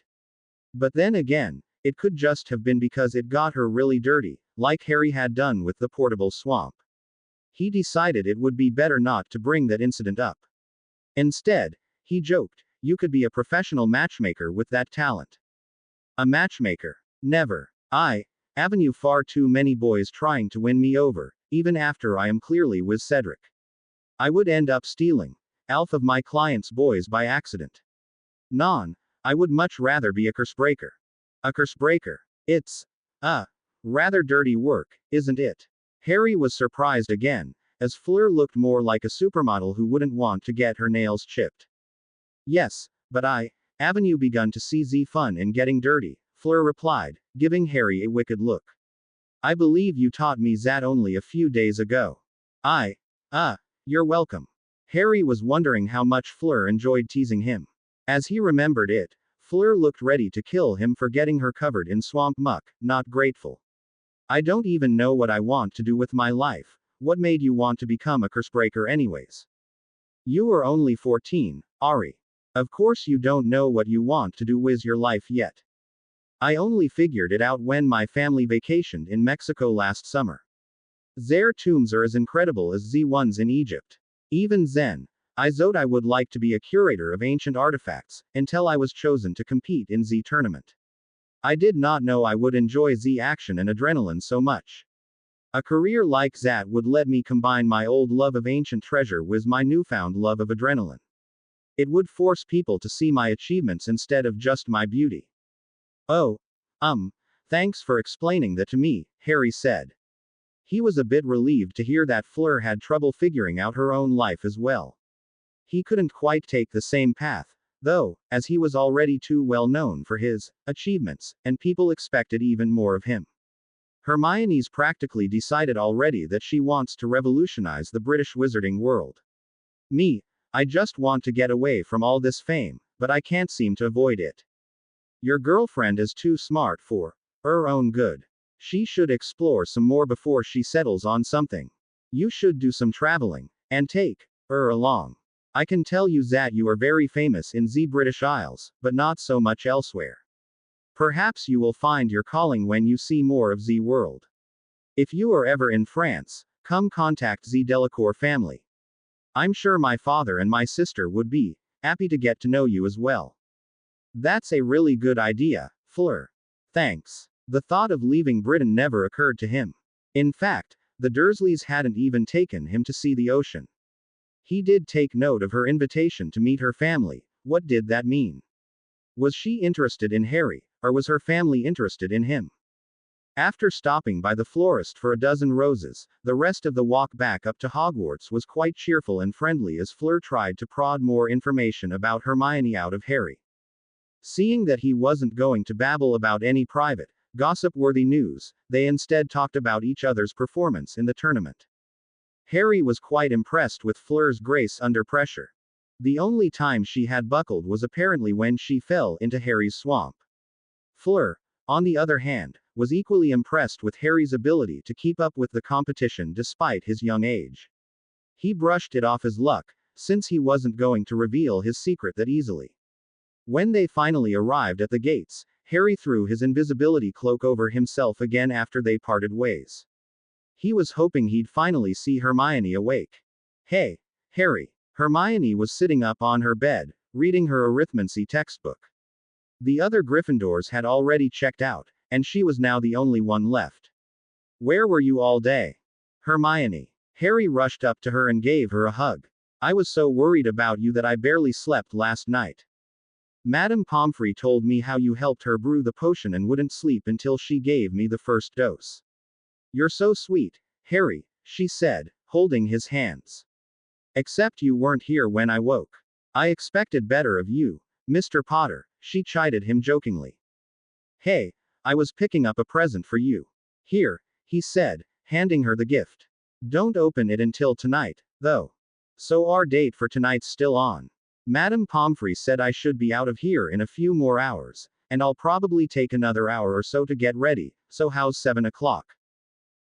But then again, it could just have been because it got her really dirty, like Harry had done with the portable swamp. He decided it would be better not to bring that incident up. Instead, he joked, you could be a professional matchmaker with that talent. A matchmaker? Never. Haven't you far too many boys trying to win me over, even after I am clearly with Cedric. I would end up stealing half of my clients' boys by accident. Non, I would much rather be a curse breaker. A curse breaker. It's rather dirty work, isn't it? Harry was surprised again, as Fleur looked more like a supermodel who wouldn't want to get her nails chipped. Yes, but haven't you begun to see the fun in getting dirty? Fleur replied, giving Harry a wicked look. I believe you taught me that only a few days ago. You're welcome. Harry was wondering how much Fleur enjoyed teasing him. As he remembered it, Fleur looked ready to kill him for getting her covered in swamp muck, not grateful. I don't even know what I want to do with my life. What made you want to become a cursebreaker anyways? You are only 14, Ari. Of course you don't know what you want to do with your life yet. I only figured it out when my family vacationed in Mexico last summer. Their tombs are as incredible as the ones in Egypt. Even then, I thought I would like to be a curator of ancient artifacts, until I was chosen to compete in the tournament. I did not know I would enjoy the action and adrenaline so much. A career like that would let me combine my old love of ancient treasure with my newfound love of adrenaline. It would force people to see my achievements instead of just my beauty. Oh, thanks for explaining that to me, Harry said. He was a bit relieved to hear that Fleur had trouble figuring out her own life as well. He couldn't quite take the same path, though, as he was already too well known for his achievements, and people expected even more of him. Hermione's practically decided already that she wants to revolutionize the British wizarding world. Me, I just want to get away from all this fame, but I can't seem to avoid it. Your girlfriend is too smart for her own good. She should explore some more before she settles on something. You should do some traveling, and take her along. I can tell you that you are very famous in the British Isles, but not so much elsewhere. Perhaps you will find your calling when you see more of the world. If you are ever in France, come contact the Delacour family. I'm sure my father and my sister would be happy to get to know you as well. That's a really good idea, Fleur. Thanks. The thought of leaving Britain never occurred to him. In fact, the Dursleys hadn't even taken him to see the ocean. He did take note of her invitation to meet her family. What did that mean? Was she interested in Harry, or was her family interested in him? After stopping by the florist for a dozen roses, the rest of the walk back up to Hogwarts was quite cheerful and friendly as Fleur tried to prod more information about Hermione out of Harry. Seeing that he wasn't going to babble about any private, gossip-worthy news, they instead talked about each other's performance in the tournament. Harry was quite impressed with Fleur's grace under pressure. The only time she had buckled was apparently when she fell into Harry's swamp. Fleur, on the other hand, was equally impressed with Harry's ability to keep up with the competition despite his young age. He brushed it off as luck, since he wasn't going to reveal his secret that easily. When they finally arrived at the gates, Harry threw his invisibility cloak over himself again after they parted ways. He was hoping he'd finally see Hermione awake. Hey, Harry. Hermione was sitting up on her bed, reading her arithmancy textbook. The other Gryffindors had already checked out, and she was now the only one left. Where were you all day? Hermione. Harry rushed up to her and gave her a hug. I was so worried about you that I barely slept last night. Madame Pomfrey told me how you helped her brew the potion and wouldn't sleep until she gave me the first dose. You're so sweet, Harry, she said, holding his hands. Except you weren't here when I woke. I expected better of you, Mr. Potter, she chided him jokingly. Hey, I was picking up a present for you. Here, he said, handing her the gift. Don't open it until tonight, though. So our date for tonight's still on. Madame Pomfrey said I should be out of here in a few more hours, and I'll probably take another hour or so to get ready, so how's 7 o'clock?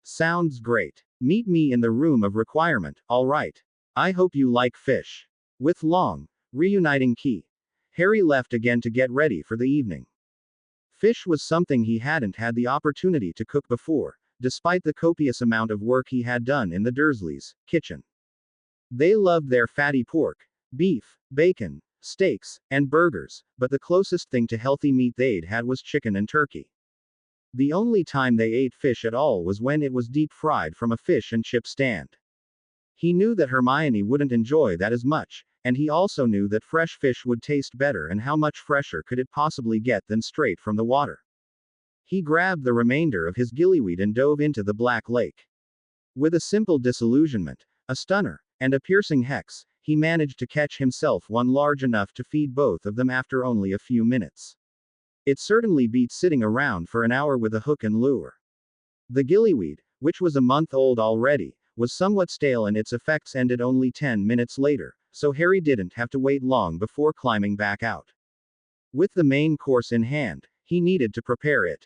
Sounds great. Meet me in the room of requirement, alright. I hope you like fish. With long, reuniting key, Harry left again to get ready for the evening. Fish was something he hadn't had the opportunity to cook before, despite the copious amount of work he had done in the Dursleys' kitchen. They loved their fatty pork, beef, bacon, steaks, and burgers, but the closest thing to healthy meat they'd had was chicken and turkey. The only time they ate fish at all was when it was deep fried from a fish and chip stand. He knew that Hermione wouldn't enjoy that as much, and he also knew that fresh fish would taste better, and how much fresher could it possibly get than straight from the water. He grabbed the remainder of his gillyweed and dove into the Black Lake. With a simple disillusionment, a stunner, and a piercing hex, he managed to catch himself one large enough to feed both of them after only a few minutes. It certainly beat sitting around for an hour with a hook and lure. The gillyweed, which was a month old already, was somewhat stale and its effects ended only 10 minutes later, so Harry didn't have to wait long before climbing back out. With the main course in hand, he needed to prepare it.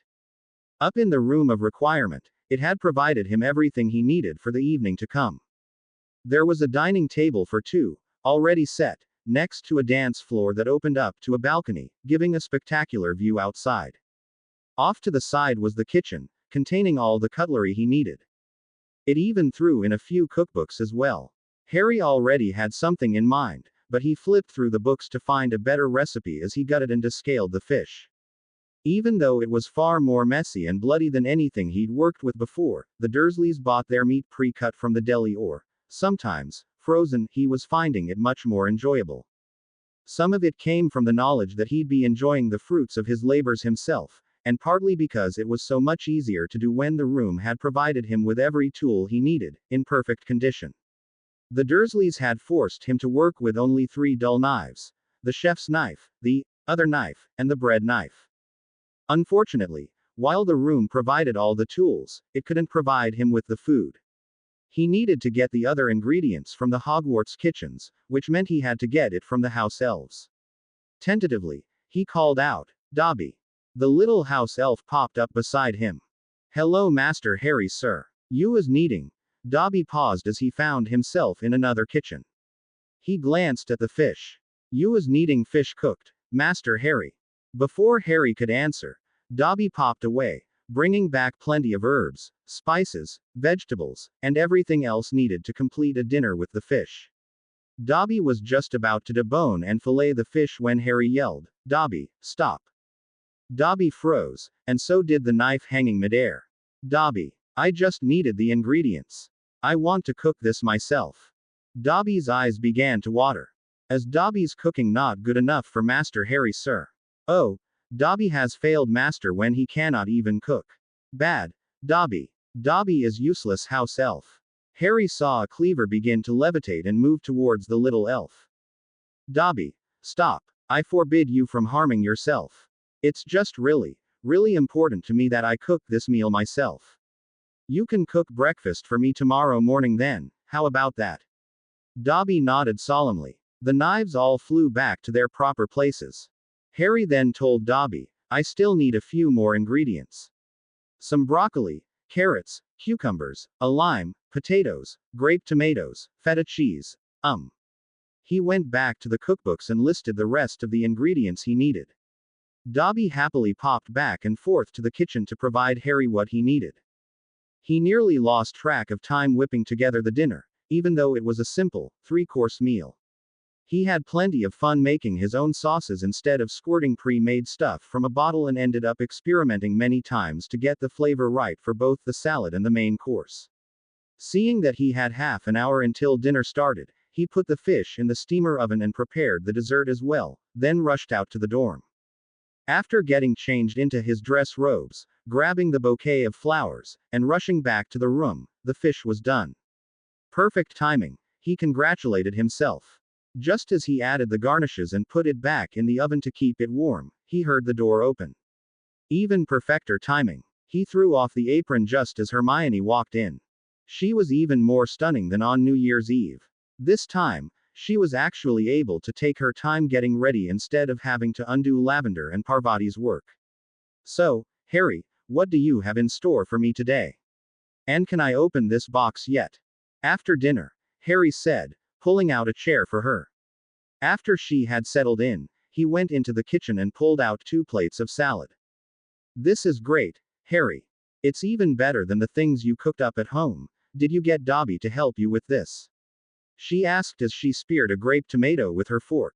Up in the room of requirement, it had provided him everything he needed for the evening to come. There was a dining table for two, already set, next to a dance floor that opened up to a balcony, giving a spectacular view outside. Off to the side was the kitchen, containing all the cutlery he needed. It even threw in a few cookbooks as well. Harry already had something in mind, but he flipped through the books to find a better recipe as he gutted and descaled the fish. Even though it was far more messy and bloody than anything he'd worked with before, the Dursleys bought their meat pre-cut from the deli or, sometimes, frozen. He was finding it much more enjoyable. Some of it came from the knowledge that he'd be enjoying the fruits of his labors himself, and partly because it was so much easier to do when the room had provided him with every tool he needed, in perfect condition. The Dursleys had forced him to work with only 3 dull knives: the chef's knife, the other knife, and the bread knife. Unfortunately, while the room provided all the tools, it couldn't provide him with the food. He needed to get the other ingredients from the Hogwarts kitchens, which meant he had to get it from the house elves. Tentatively, he called out, "Dobby." The little house elf popped up beside him. "Hello, Master Harry, sir. You was needing." Dobby paused as he found himself in another kitchen. He glanced at the fish. "You was needing fish cooked, Master Harry." Before Harry could answer, Dobby popped away, bringing back plenty of herbs, spices, vegetables, and everything else needed to complete a dinner with the fish. Dobby was just about to debone and fillet the fish when Harry yelled, "Dobby, stop." Dobby froze, and so did the knife hanging midair. "Dobby, I just needed the ingredients. I want to cook this myself." Dobby's eyes began to water. "Is Dobby's cooking not good enough for Master Harry, sir?" "Oh, Dobby has failed Master when he cannot even cook." "Bad, Dobby. Dobby is useless house elf. Harry saw a cleaver begin to levitate and move towards the little elf. Dobby. Stop. I forbid you from harming yourself. It's just really important to me that I cook this meal myself. You can cook breakfast for me tomorrow morning then, how about that? Dobby nodded solemnly. The knives all flew back to their proper places. Harry then told Dobby, I still need a few more ingredients. Some broccoli, carrots, cucumbers, a lime, potatoes, grape tomatoes, feta cheese. He went back to the cookbooks and listed the rest of the ingredients he needed. Dobby happily popped back and forth to the kitchen to provide Harry what he needed. He nearly lost track of time whipping together the dinner, even though it was a simple, three-course meal. He had plenty of fun making his own sauces instead of squirting pre-made stuff from a bottle and ended up experimenting many times to get the flavor right for both the salad and the main course. Seeing that he had half an hour until dinner started, he put the fish in the steamer oven and prepared the dessert as well, then rushed out to the dorm. After getting changed into his dress robes, grabbing the bouquet of flowers, and rushing back to the room, the fish was done. Perfect timing, he congratulated himself. Just as he added the garnishes and put it back in the oven to keep it warm, he heard the door open. Even perfecter timing. He threw off the apron just as Hermione walked in. She was even more stunning than on New Year's Eve. This time, she was actually able to take her time getting ready instead of having to undo Lavender and Parvati's work. So, Harry, what do you have in store for me today? And can I open this box yet? After dinner, Harry said, pulling out a chair for her. After she had settled in, he went into the kitchen and pulled out 2 plates of salad. This is great, Harry. It's even better than the things you cooked up at home. Did you get Dobby to help you with this? She asked as she speared a grape tomato with her fork.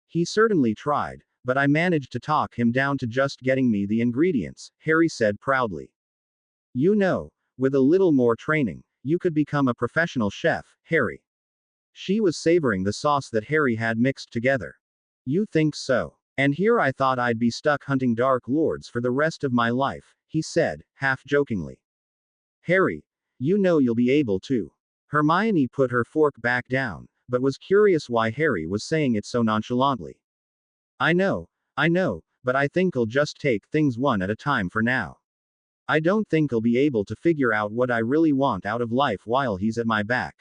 He certainly tried, but I managed to talk him down to just getting me the ingredients, Harry said proudly. You know, with a little more training, you could become a professional chef, Harry. She was savoring the sauce that Harry had mixed together. You think so? And here I thought I'd be stuck hunting Dark Lords for the rest of my life, he said, half jokingly. Harry, you know you'll be able to. Hermione put her fork back down, but was curious why Harry was saying it so nonchalantly. I know, but I think I'll just take things one at a time for now. I don't think I'll be able to figure out what I really want out of life while he's at my back.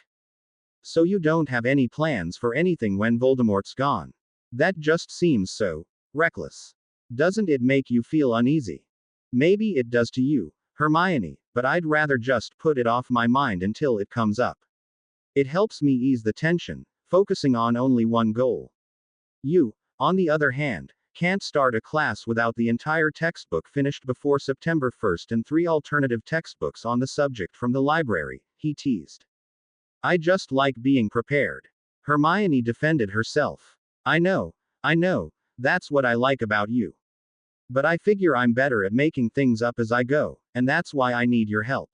So you don't have any plans for anything when Voldemort's gone? That just seems so reckless. Doesn't it make you feel uneasy? Maybe it does to you, Hermione, but I'd rather just put it off my mind until it comes up. It helps me ease the tension, focusing on only one goal. You, on the other hand, can't start a class without the entire textbook finished before September 1st and 3 alternative textbooks on the subject from the library, he teased. I just like being prepared. Hermione defended herself. I know, that's what I like about you. But I figure I'm better at making things up as I go, and that's why I need your help.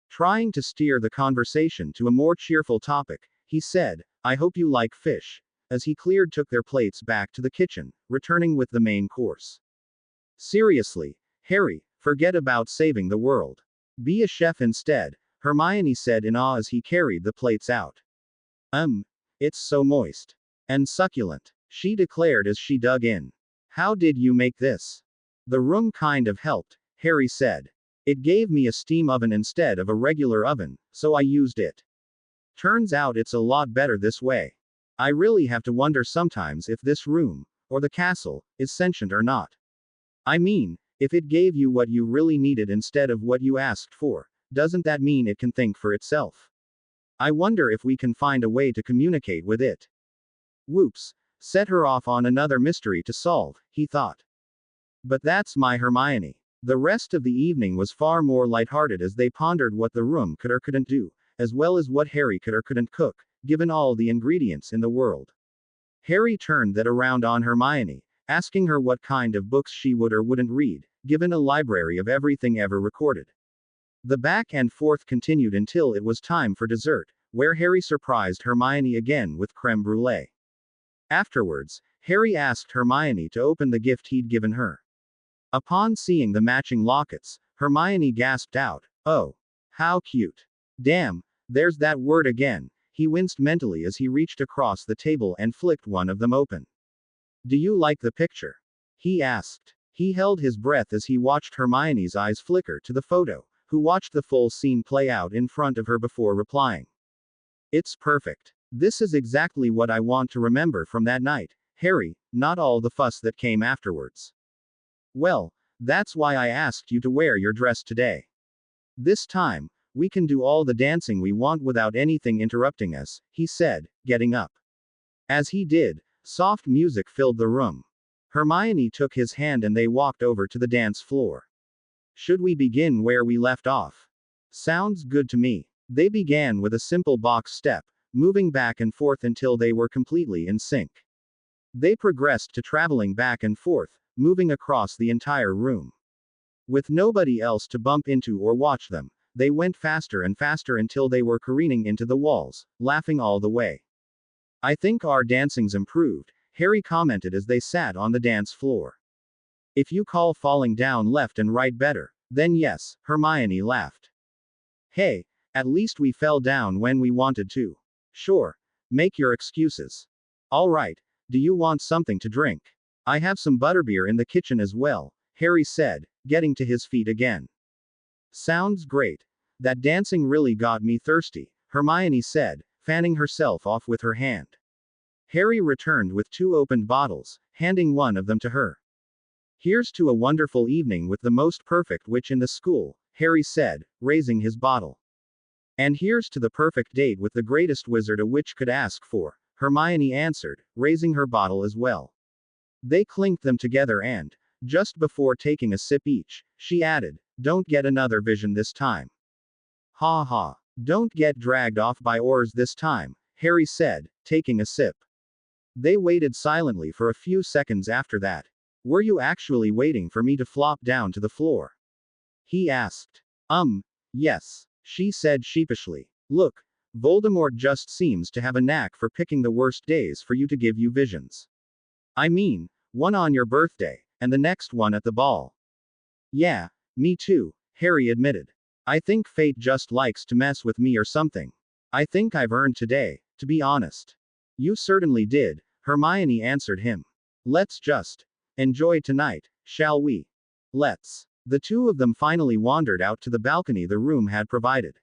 Trying to steer the conversation to a more cheerful topic, he said, I hope you like fish, as he took their plates back to the kitchen, returning with the main course. Seriously, Harry, forget about saving the world. Be a chef instead, Hermione said in awe as he carried the plates out. It's so moist. And succulent, she declared as she dug in. How did you make this? The room kind of helped, Harry said. It gave me a steam oven instead of a regular oven, so I used it. Turns out it's a lot better this way. I really have to wonder sometimes if this room, or the castle, is sentient or not. I mean, if it gave you what you really needed instead of what you asked for, doesn't that mean it can think for itself? I wonder if we can find a way to communicate with it. Whoops, set her off on another mystery to solve, he thought. But that's my Hermione. The rest of the evening was far more lighthearted as they pondered what the room could or couldn't do, as well as what Harry could or couldn't cook, given all the ingredients in the world. Harry turned that around on Hermione, asking her what kind of books she would or wouldn't read, given a library of everything ever recorded. The back and forth continued until it was time for dessert, where Harry surprised Hermione again with creme brulee. Afterwards, Harry asked Hermione to open the gift he'd given her. Upon seeing the matching lockets, Hermione gasped out, Oh. How cute. Damn, there's that word again. He winced mentally as he reached across the table and flicked one of them open. Do you like the picture? He asked. He held his breath as he watched Hermione's eyes flicker to the photo, who watched the full scene play out in front of her before replying. It's perfect. This is exactly what I want to remember from that night, Harry, not all the fuss that came afterwards. Well, that's why I asked you to wear your dress today. This time, we can do all the dancing we want without anything interrupting us, he said, getting up. As he did, soft music filled the room. Hermione took his hand and they walked over to the dance floor. Should we begin where we left off? Sounds good to me. They began with a simple box step, moving back and forth until they were completely in sync. They progressed to traveling back and forth, moving across the entire room. With nobody else to bump into or watch them, they went faster and faster until they were careening into the walls, laughing all the way. I think our dancing's improved, Harry commented as they sat on the dance floor. If you call falling down left and right better, then yes, Hermione laughed. Hey, at least we fell down when we wanted to. Sure. Make your excuses. All right, do you want something to drink? I have some butterbeer in the kitchen as well, Harry said, getting to his feet again. Sounds great. That dancing really got me thirsty, Hermione said, fanning herself off with her hand. Harry returned with 2 opened bottles, handing one of them to her. Here's to a wonderful evening with the most perfect witch in the school, Harry said, raising his bottle. And here's to the perfect date with the greatest wizard a witch could ask for, Hermione answered, raising her bottle as well. They clinked them together and, just before taking a sip each, she added, don't get another vision this time. Ha ha. Don't get dragged off by oars this time, Harry said, taking a sip. They waited silently for a few seconds after that. Were you actually waiting for me to flop down to the floor? He asked. Yes, she said sheepishly. Look, Voldemort just seems to have a knack for picking the worst days for you to give you visions. I mean, one on your birthday, and the next one at the ball. Yeah, me too, Harry admitted. I think fate just likes to mess with me or something. I think I've earned today, to be honest. You certainly did, Hermione answered him. Let's just enjoy tonight, shall we? Let's. The 2 of them finally wandered out to the balcony the room had provided.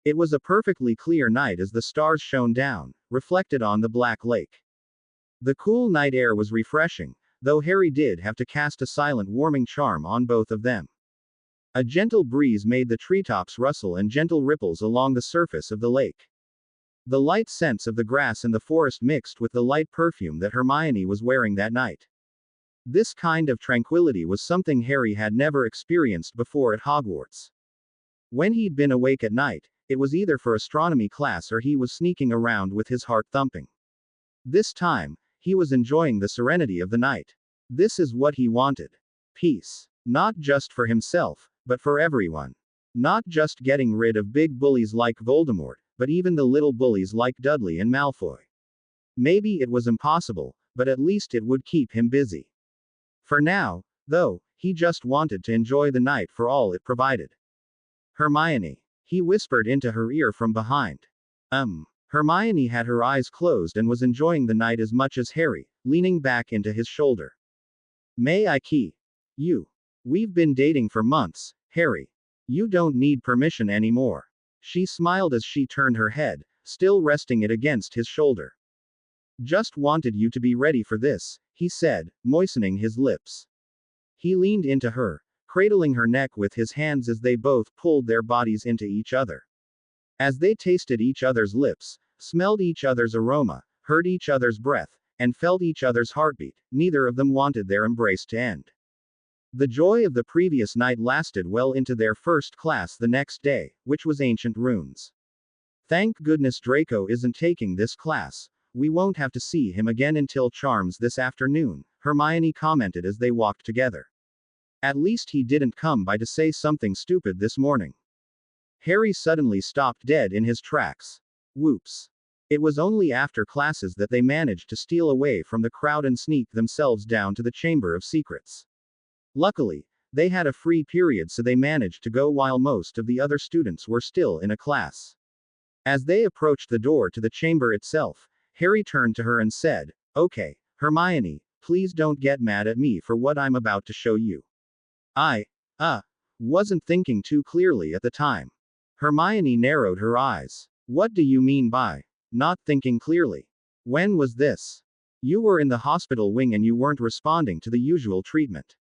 It was a perfectly clear night as the stars shone down, reflected on the black lake. The cool night air was refreshing, though Harry did have to cast a silent warming charm on both of them. A gentle breeze made the treetops rustle and gentle ripples along the surface of the lake. The light scents of the grass and the forest mixed with the light perfume that Hermione was wearing that night. This kind of tranquility was something Harry had never experienced before at Hogwarts. When he'd been awake at night, it was either for astronomy class or he was sneaking around with his heart thumping. This time, he was enjoying the serenity of the night. This is what he wanted. Peace. Not just for himself, but for everyone. Not just getting rid of big bullies like Voldemort, but even the little bullies like Dudley and Malfoy. Maybe it was impossible, but at least it would keep him busy. For now, though, he just wanted to enjoy the night for all it provided. Hermione. He whispered into her ear from behind. Hermione had her eyes closed and was enjoying the night as much as Harry, leaning back into his shoulder. May I key you? We've been dating for months, Harry. You don't need permission anymore. She smiled as she turned her head, still resting it against his shoulder. Just wanted you to be ready for this, he said, moistening his lips. He leaned into her, cradling her neck with his hands as they both pulled their bodies into each other. As they tasted each other's lips, smelled each other's aroma, heard each other's breath, and felt each other's heartbeat, neither of them wanted their embrace to end. The joy of the previous night lasted well into their first class the next day, which was Ancient Runes. Thank goodness Draco isn't taking this class. We won't have to see him again until Charms this afternoon, Hermione commented as they walked together. At least he didn't come by to say something stupid this morning. Harry suddenly stopped dead in his tracks. Whoops. It was only after classes that they managed to steal away from the crowd and sneak themselves down to the Chamber of Secrets. Luckily, They had a free period, so they managed to go while most of the other students were still in a class. As they approached the door to the chamber itself, Harry turned to her and said, "Okay, Hermione, please don't get mad at me for what I'm about to show you. I, wasn't thinking too clearly at the time." Hermione narrowed her eyes. "What do you mean by not thinking clearly? When was this? You were in the hospital wing and you weren't responding to the usual treatment."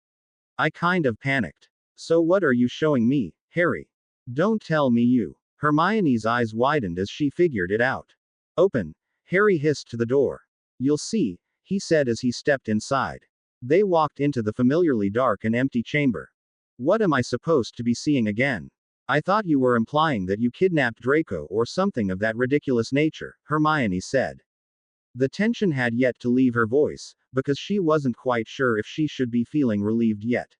I kind of panicked. "So what are you showing me, Harry? Don't tell me you." Hermione's eyes widened as she figured it out. "Open," Harry hissed to the door. "You'll see," he said as he stepped inside. They walked into the familiarly dark and empty chamber. "What am I supposed to be seeing again? I thought you were implying that you kidnapped Draco or something of that ridiculous nature," Hermione said. The tension had yet to leave her voice, because she wasn't quite sure if she should be feeling relieved yet.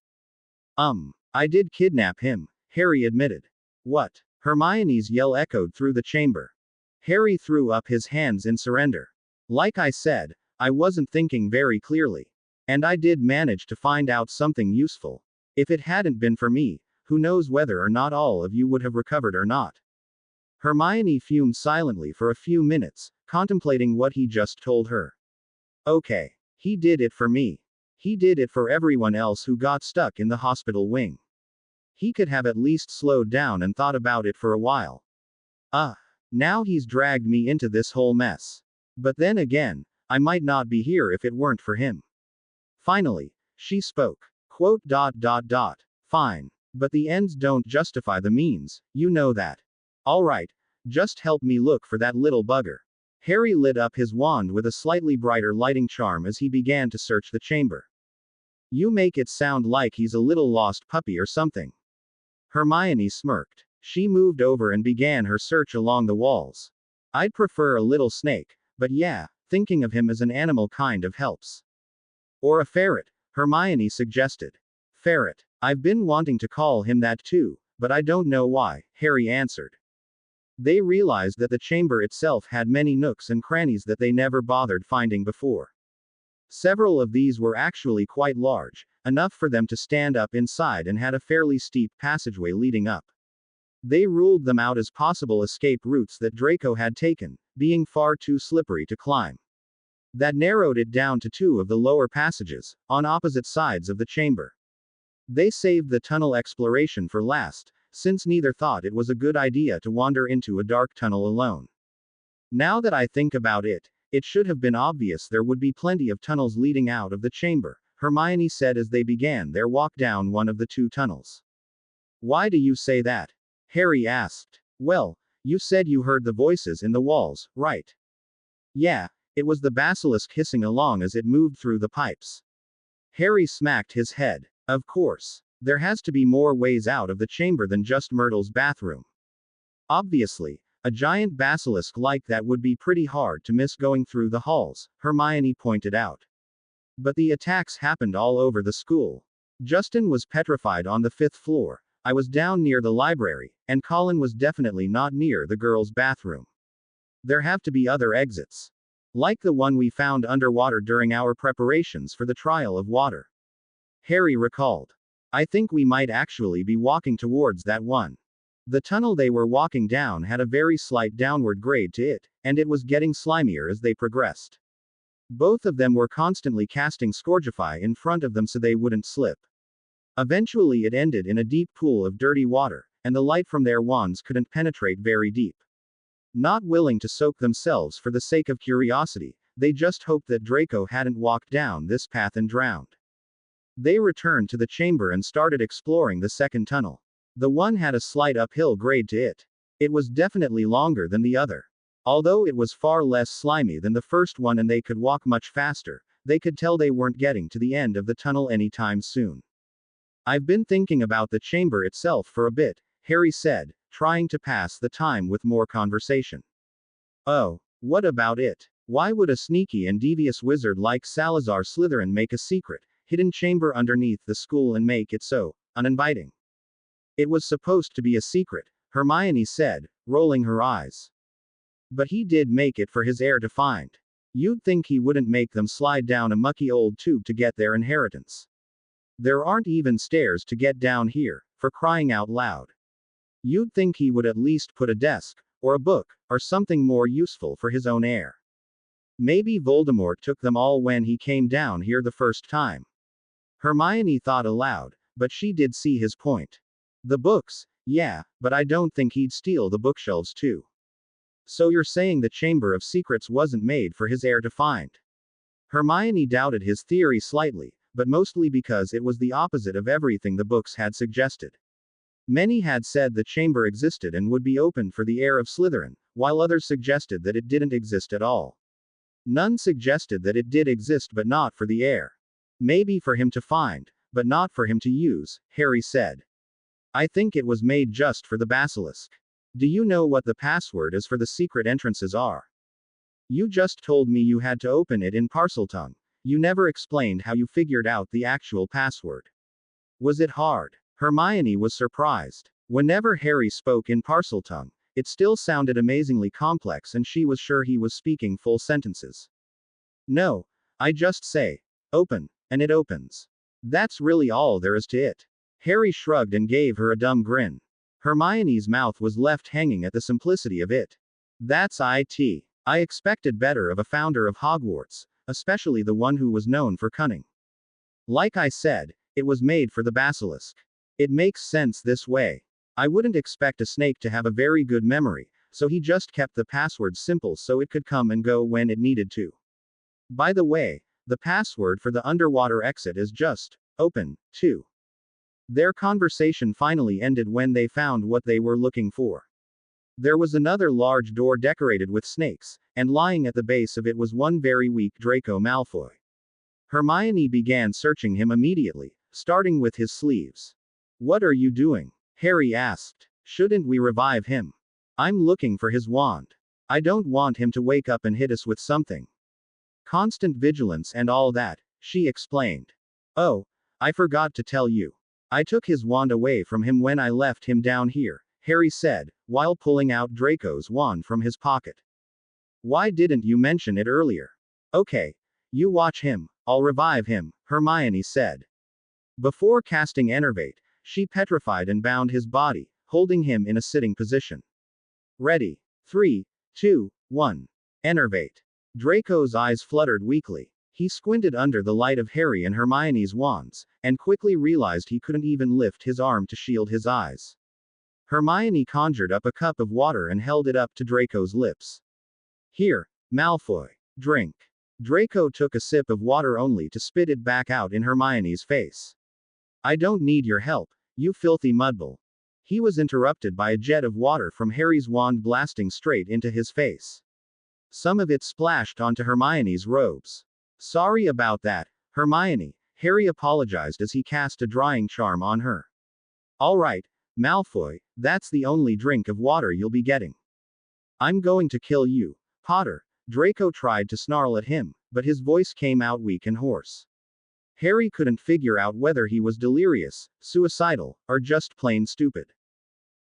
I did kidnap him," Harry admitted. "What?" Hermione's yell echoed through the chamber. Harry threw up his hands in surrender. "Like I said, I wasn't thinking very clearly. And I did manage to find out something useful. If it hadn't been for me, who knows whether or not all of you would have recovered or not." Hermione fumed silently for a few minutes, contemplating what he just told her. "Okay. He did it for me. He did it for everyone else who got stuck in the hospital wing. He could have at least slowed down and thought about it for a while. Now he's dragged me into this whole mess. But then again, I might not be here if it weren't for him." Finally, she spoke. Quote. "Fine. But the ends don't justify the means, you know that. All right. Just help me look for that little bugger." Harry lit up his wand with a slightly brighter lighting charm as he began to search the chamber. "You make it sound like he's a little lost puppy or something." Hermione smirked. She moved over and began her search along the walls. "I'd prefer a little snake, but yeah, thinking of him as an animal kind of helps." "Or a ferret," Hermione suggested. "Ferret. I've been wanting to call him that too, but I don't know why," Harry answered. They realized that the chamber itself had many nooks and crannies that they never bothered finding before. Several of these were actually quite large, enough for them to stand up inside, and had a fairly steep passageway leading up. They ruled them out as possible escape routes that Draco had taken, being far too slippery to climb. That narrowed it down to two of the lower passages, on opposite sides of the chamber. They saved the tunnel exploration for last, since neither thought it was a good idea to wander into a dark tunnel alone. "Now that I think about it, it should have been obvious there would be plenty of tunnels leading out of the chamber," Hermione said as they began their walk down one of the two tunnels. "Why do you say that?" Harry asked. "Well, you said you heard the voices in the walls, right?" "Yeah, it was the basilisk hissing along as it moved through the pipes." Harry smacked his head. "Of course. There has to be more ways out of the chamber than just Myrtle's bathroom. Obviously, a giant basilisk like that would be pretty hard to miss going through the halls," Hermione pointed out. "But the attacks happened all over the school. Justin was petrified on the 5th floor, I was down near the library, and Colin was definitely not near the girls' bathroom. There have to be other exits. Like the one we found underwater during our preparations for the trial of water." Harry recalled. "I think we might actually be walking towards that one." The tunnel they were walking down had a very slight downward grade to it, and it was getting slimier as they progressed. Both of them were constantly casting Scourgify in front of them so they wouldn't slip. Eventually it ended in a deep pool of dirty water, and the light from their wands couldn't penetrate very deep. Not willing to soak themselves for the sake of curiosity, they just hoped that Draco hadn't walked down this path and drowned. They returned to the chamber and started exploring the second tunnel. The one had a slight uphill grade to it. It was definitely longer than the other. Although it was far less slimy than the first one and they could walk much faster, they could tell they weren't getting to the end of the tunnel anytime soon. "I've been thinking about the chamber itself for a bit," Harry said, trying to pass the time with more conversation. "Oh, what about it? Why would a sneaky and devious wizard like Salazar Slytherin make a secret, hidden chamber underneath the school and make it so uninviting?" "It was supposed to be a secret," Hermione said, rolling her eyes. "But he did make it for his heir to find. You'd think he wouldn't make them slide down a mucky old tube to get their inheritance." There aren't even stairs to get down here, for crying out loud. You'd think he would at least put a desk, or a book, or something more useful for his own heir. Maybe Voldemort took them all when he came down here the first time. Hermione thought aloud, but she did see his point. The books, yeah, but I don't think he'd steal the bookshelves too. So you're saying the Chamber of Secrets wasn't made for his heir to find? Hermione doubted his theory slightly, but mostly because it was the opposite of everything the books had suggested. Many had said the chamber existed and would be open for the heir of Slytherin, while others suggested that it didn't exist at all. None suggested that it did exist but not for the heir. Maybe for him to find, but not for him to use, Harry said. I think it was made just for the basilisk. Do you know what the password is for the secret entrances are? You just told me you had to open it in Parseltongue. You never explained how you figured out the actual password. Was it hard? Hermione was surprised. Whenever Harry spoke in Parseltongue, it still sounded amazingly complex and she was sure he was speaking full sentences. No, I just say, open, and it opens. That's really all there is to it. Harry shrugged and gave her a dumb grin. Hermione's mouth was left hanging at the simplicity of it. That's it. I expected better of a founder of Hogwarts, especially the one who was known for cunning. Like I said, it was made for the basilisk. It makes sense this way. I wouldn't expect a snake to have a very good memory, so he just kept the password simple so it could come and go when it needed to. By the way, the password for the underwater exit is just, open, too. Their conversation finally ended when they found what they were looking for. There was another large door decorated with snakes, and lying at the base of it was one very weak Draco Malfoy. Hermione began searching him immediately, starting with his sleeves. What are you doing? Harry asked. Shouldn't we revive him? I'm looking for his wand. I don't want him to wake up and hit us with something. Constant vigilance and all that, she explained. Oh, I forgot to tell you. I took his wand away from him when I left him down here, Harry said, while pulling out Draco's wand from his pocket. Why didn't you mention it earlier? Okay. You watch him, I'll revive him, Hermione said. Before casting Enervate, she petrified and bound his body, holding him in a sitting position. Ready. 3, 2, 1. Enervate. Draco's eyes fluttered weakly. He squinted under the light of Harry and Hermione's wands, and quickly realized he couldn't even lift his arm to shield his eyes. Hermione conjured up a cup of water and held it up to Draco's lips. Here, Malfoy. Drink. Draco took a sip of water only to spit it back out in Hermione's face. I don't need your help, you filthy mudball. He was interrupted by a jet of water from Harry's wand blasting straight into his face. Some of it splashed onto Hermione's robes. Sorry about that, Hermione, Harry apologized as he cast a drying charm on her. All right, Malfoy, that's the only drink of water you'll be getting. I'm going to kill you, Potter. Draco tried to snarl at him, but his voice came out weak and hoarse. Harry couldn't figure out whether he was delirious, suicidal, or just plain stupid.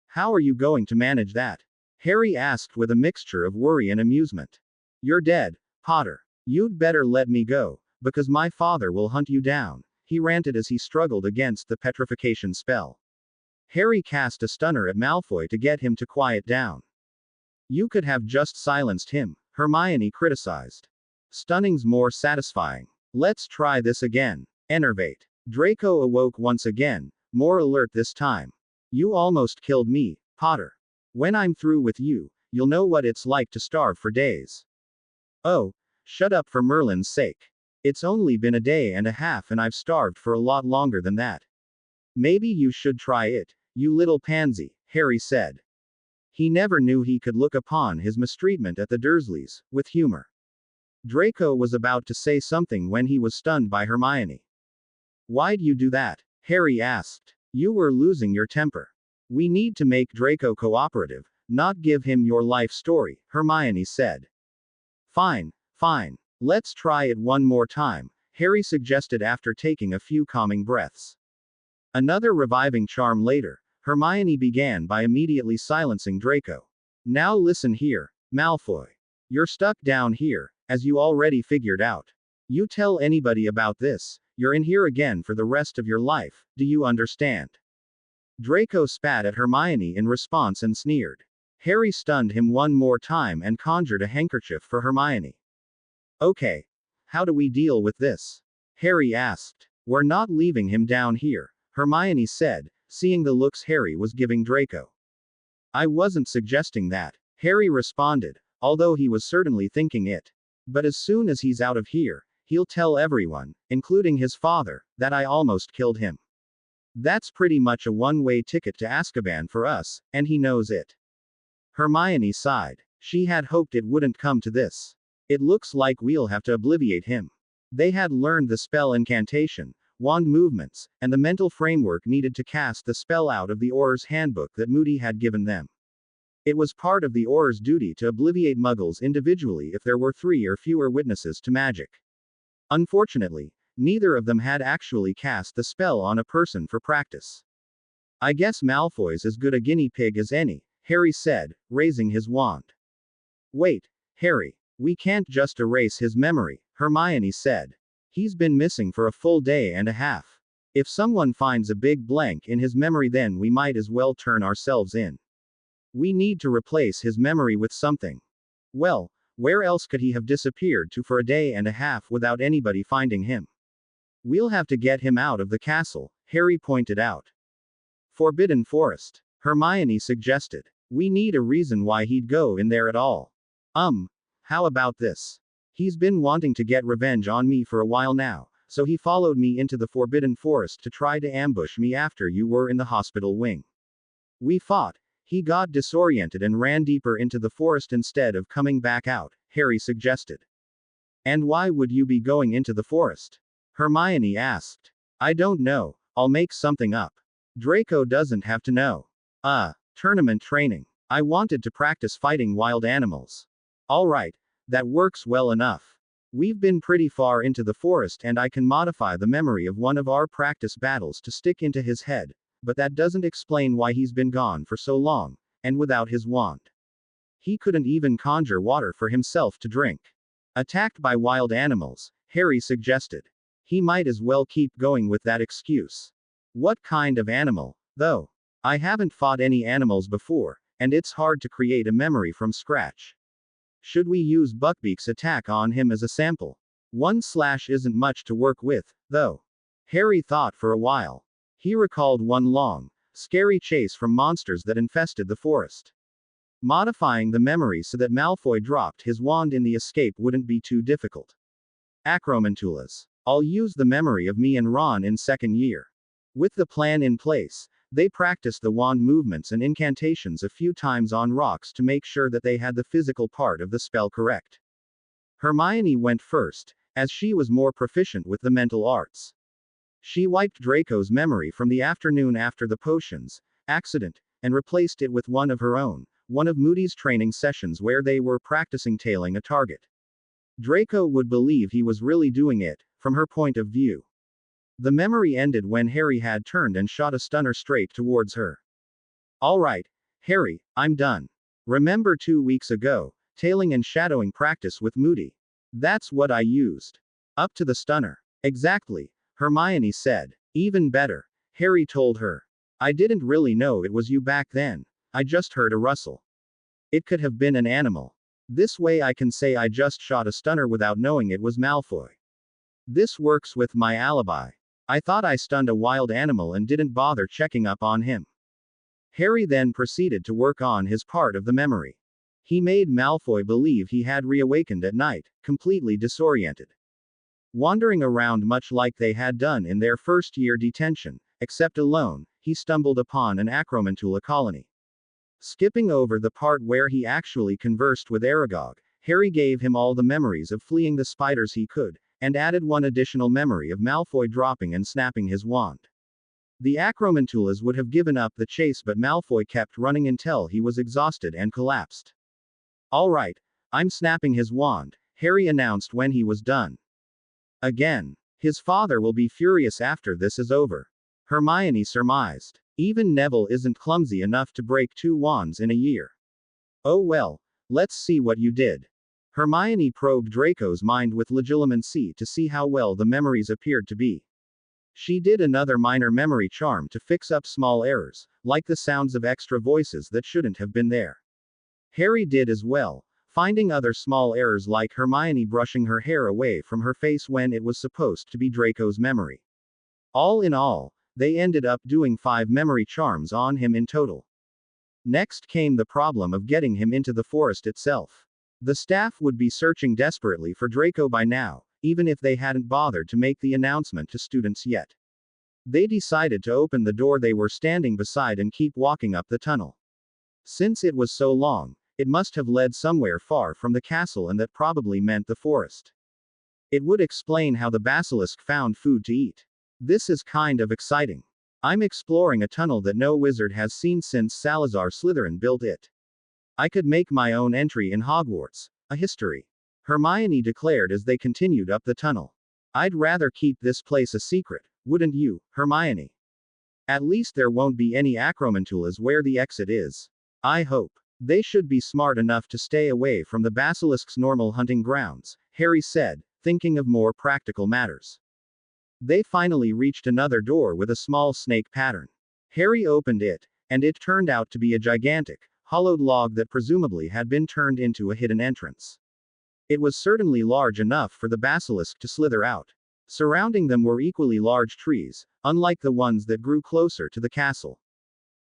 How are you going to manage that? Harry asked with a mixture of worry and amusement. You're dead, Potter. You'd better let me go, because my father will hunt you down, he ranted as he struggled against the petrification spell. Harry cast a stunner at Malfoy to get him to quiet down. You could have just silenced him, Hermione criticized. Stunning's more satisfying. Let's try this again. Enervate. Draco awoke once again, more alert this time. You almost killed me, Potter. When I'm through with you, you'll know what it's like to starve for days. Oh, shut up for Merlin's sake. It's only been a day and a half and I've starved for a lot longer than that. Maybe you should try it, you little pansy, Harry said. He never knew he could look upon his mistreatment at the Dursleys with humor. Draco was about to say something when he was stunned by Hermione. Why'd you do that? Harry asked. You were losing your temper. We need to make Draco cooperative, not give him your life story, Hermione said. Fine, fine. Let's try it one more time, Harry suggested after taking a few calming breaths. Another reviving charm later, Hermione began by immediately silencing Draco. Now listen here, Malfoy. You're stuck down here, as you already figured out. You tell anybody about this, You're in here again for the rest of your life, do you understand? Draco spat at Hermione in response and sneered. Harry stunned him one more time and conjured a handkerchief for Hermione. Okay. How do we deal with this? Harry asked. We're not leaving him down here, Hermione said, seeing the looks Harry was giving Draco. I wasn't suggesting that, Harry responded, although he was certainly thinking it. But as soon as he's out of here, he'll tell everyone, including his father, that I almost killed him. That's pretty much a one-way ticket to Azkaban for us, and he knows it. Hermione sighed. She had hoped it wouldn't come to this. It looks like we'll have to obliviate him. They had learned the spell incantation, wand movements, and the mental framework needed to cast the spell out of the Auror's handbook that Moody had given them. It was part of the Auror's duty to obliviate Muggles individually if there were 3 or fewer witnesses to magic. Unfortunately, neither of them had actually cast the spell on a person for practice. I guess Malfoy's as good a guinea pig as any, Harry said, raising his wand. Wait, Harry, we can't just erase his memory, Hermione said. He's been missing for a full day and a half. If someone finds a big blank in his memory, then we might as well turn ourselves in. We need to replace his memory with something. Well, where else could he have disappeared to for a day and a half without anybody finding him? We'll have to get him out of the castle, Harry pointed out. Forbidden Forest, Hermione suggested. We need a reason why he'd go in there at all. How about this? He's been wanting to get revenge on me for a while now, so he followed me into the Forbidden Forest to try to ambush me after you were in the hospital wing. We fought. He got disoriented and ran deeper into the forest instead of coming back out, Harry suggested. And why would you be going into the forest? Hermione asked. I don't know, I'll make something up. Draco doesn't have to know. Tournament training. I wanted to practice fighting wild animals. Alright, that works well enough. We've been pretty far into the forest and I can modify the memory of one of our practice battles to stick into his head, but that doesn't explain why he's been gone for so long, and without his wand. He couldn't even conjure water for himself to drink. Attacked by wild animals, Harry suggested. He might as well keep going with that excuse. What kind of animal, though? I haven't fought any animals before, and it's hard to create a memory from scratch. Should we use Buckbeak's attack on him as a sample? 1 slash isn't much to work with, though. Harry thought for a while. He recalled one long, scary chase from monsters that infested the forest. Modifying the memory so that Malfoy dropped his wand in the escape wouldn't be too difficult. Acromantulas. I'll use the memory of me and Ron in second year. With the plan in place, they practiced the wand movements and incantations a few times on rocks to make sure that they had the physical part of the spell correct. Hermione went first, as she was more proficient with the mental arts. She wiped Draco's memory from the afternoon after the potions accident, and replaced it with one of her own, one of Moody's training sessions where they were practicing tailing a target. Draco would believe he was really doing it, from her point of view. The memory ended when Harry had turned and shot a stunner straight towards her. Alright, Harry, I'm done. Remember 2 weeks ago, tailing and shadowing practice with Moody? That's what I used. Up to the stunner. Exactly, Hermione said. Even better, Harry told her. I didn't really know it was you back then. I just heard a rustle. It could have been an animal. This way I can say I just shot a stunner without knowing it was Malfoy. This works with my alibi. I thought I stunned a wild animal and didn't bother checking up on him. Harry then proceeded to work on his part of the memory. He made Malfoy believe he had reawakened at night, completely disoriented. Wandering around much like they had done in their first-year detention, except alone, he stumbled upon an Acromantula colony. Skipping over the part where he actually conversed with Aragog, Harry gave him all the memories of fleeing the spiders he could, and added one additional memory of Malfoy dropping and snapping his wand. The Acromantulas would have given up the chase, but Malfoy kept running until he was exhausted and collapsed. Alright, I'm snapping his wand, Harry announced when he was done. Again. His father will be furious after this is over. Hermione surmised. Even Neville isn't clumsy enough to break 2 wands in a year. Oh well, let's see what you did. Hermione probed Draco's mind with legilimency to see how well the memories appeared to be. She did another minor memory charm to fix up small errors, like the sounds of extra voices that shouldn't have been there. Harry did as well, finding other small errors like Hermione brushing her hair away from her face when it was supposed to be Draco's memory. All in all, they ended up doing 5 memory charms on him in total. Next came the problem of getting him into the forest itself. The staff would be searching desperately for Draco by now, even if they hadn't bothered to make the announcement to students yet. They decided to open the door they were standing beside and keep walking up the tunnel. Since it was so long, it must have led somewhere far from the castle, and that probably meant the forest. It would explain how the basilisk found food to eat. This is kind of exciting. I'm exploring a tunnel that no wizard has seen since Salazar Slytherin built it. I could make my own entry in Hogwarts, a history. Hermione declared as they continued up the tunnel. I'd rather keep this place a secret, wouldn't you, Hermione? At least there won't be any acromantulas where the exit is. I hope. They should be smart enough to stay away from the basilisk's normal hunting grounds, Harry said, thinking of more practical matters. They finally reached another door with a small snake pattern. Harry opened it, and it turned out to be a gigantic, hollowed log that presumably had been turned into a hidden entrance. It was certainly large enough for the basilisk to slither out. Surrounding them were equally large trees, unlike the ones that grew closer to the castle.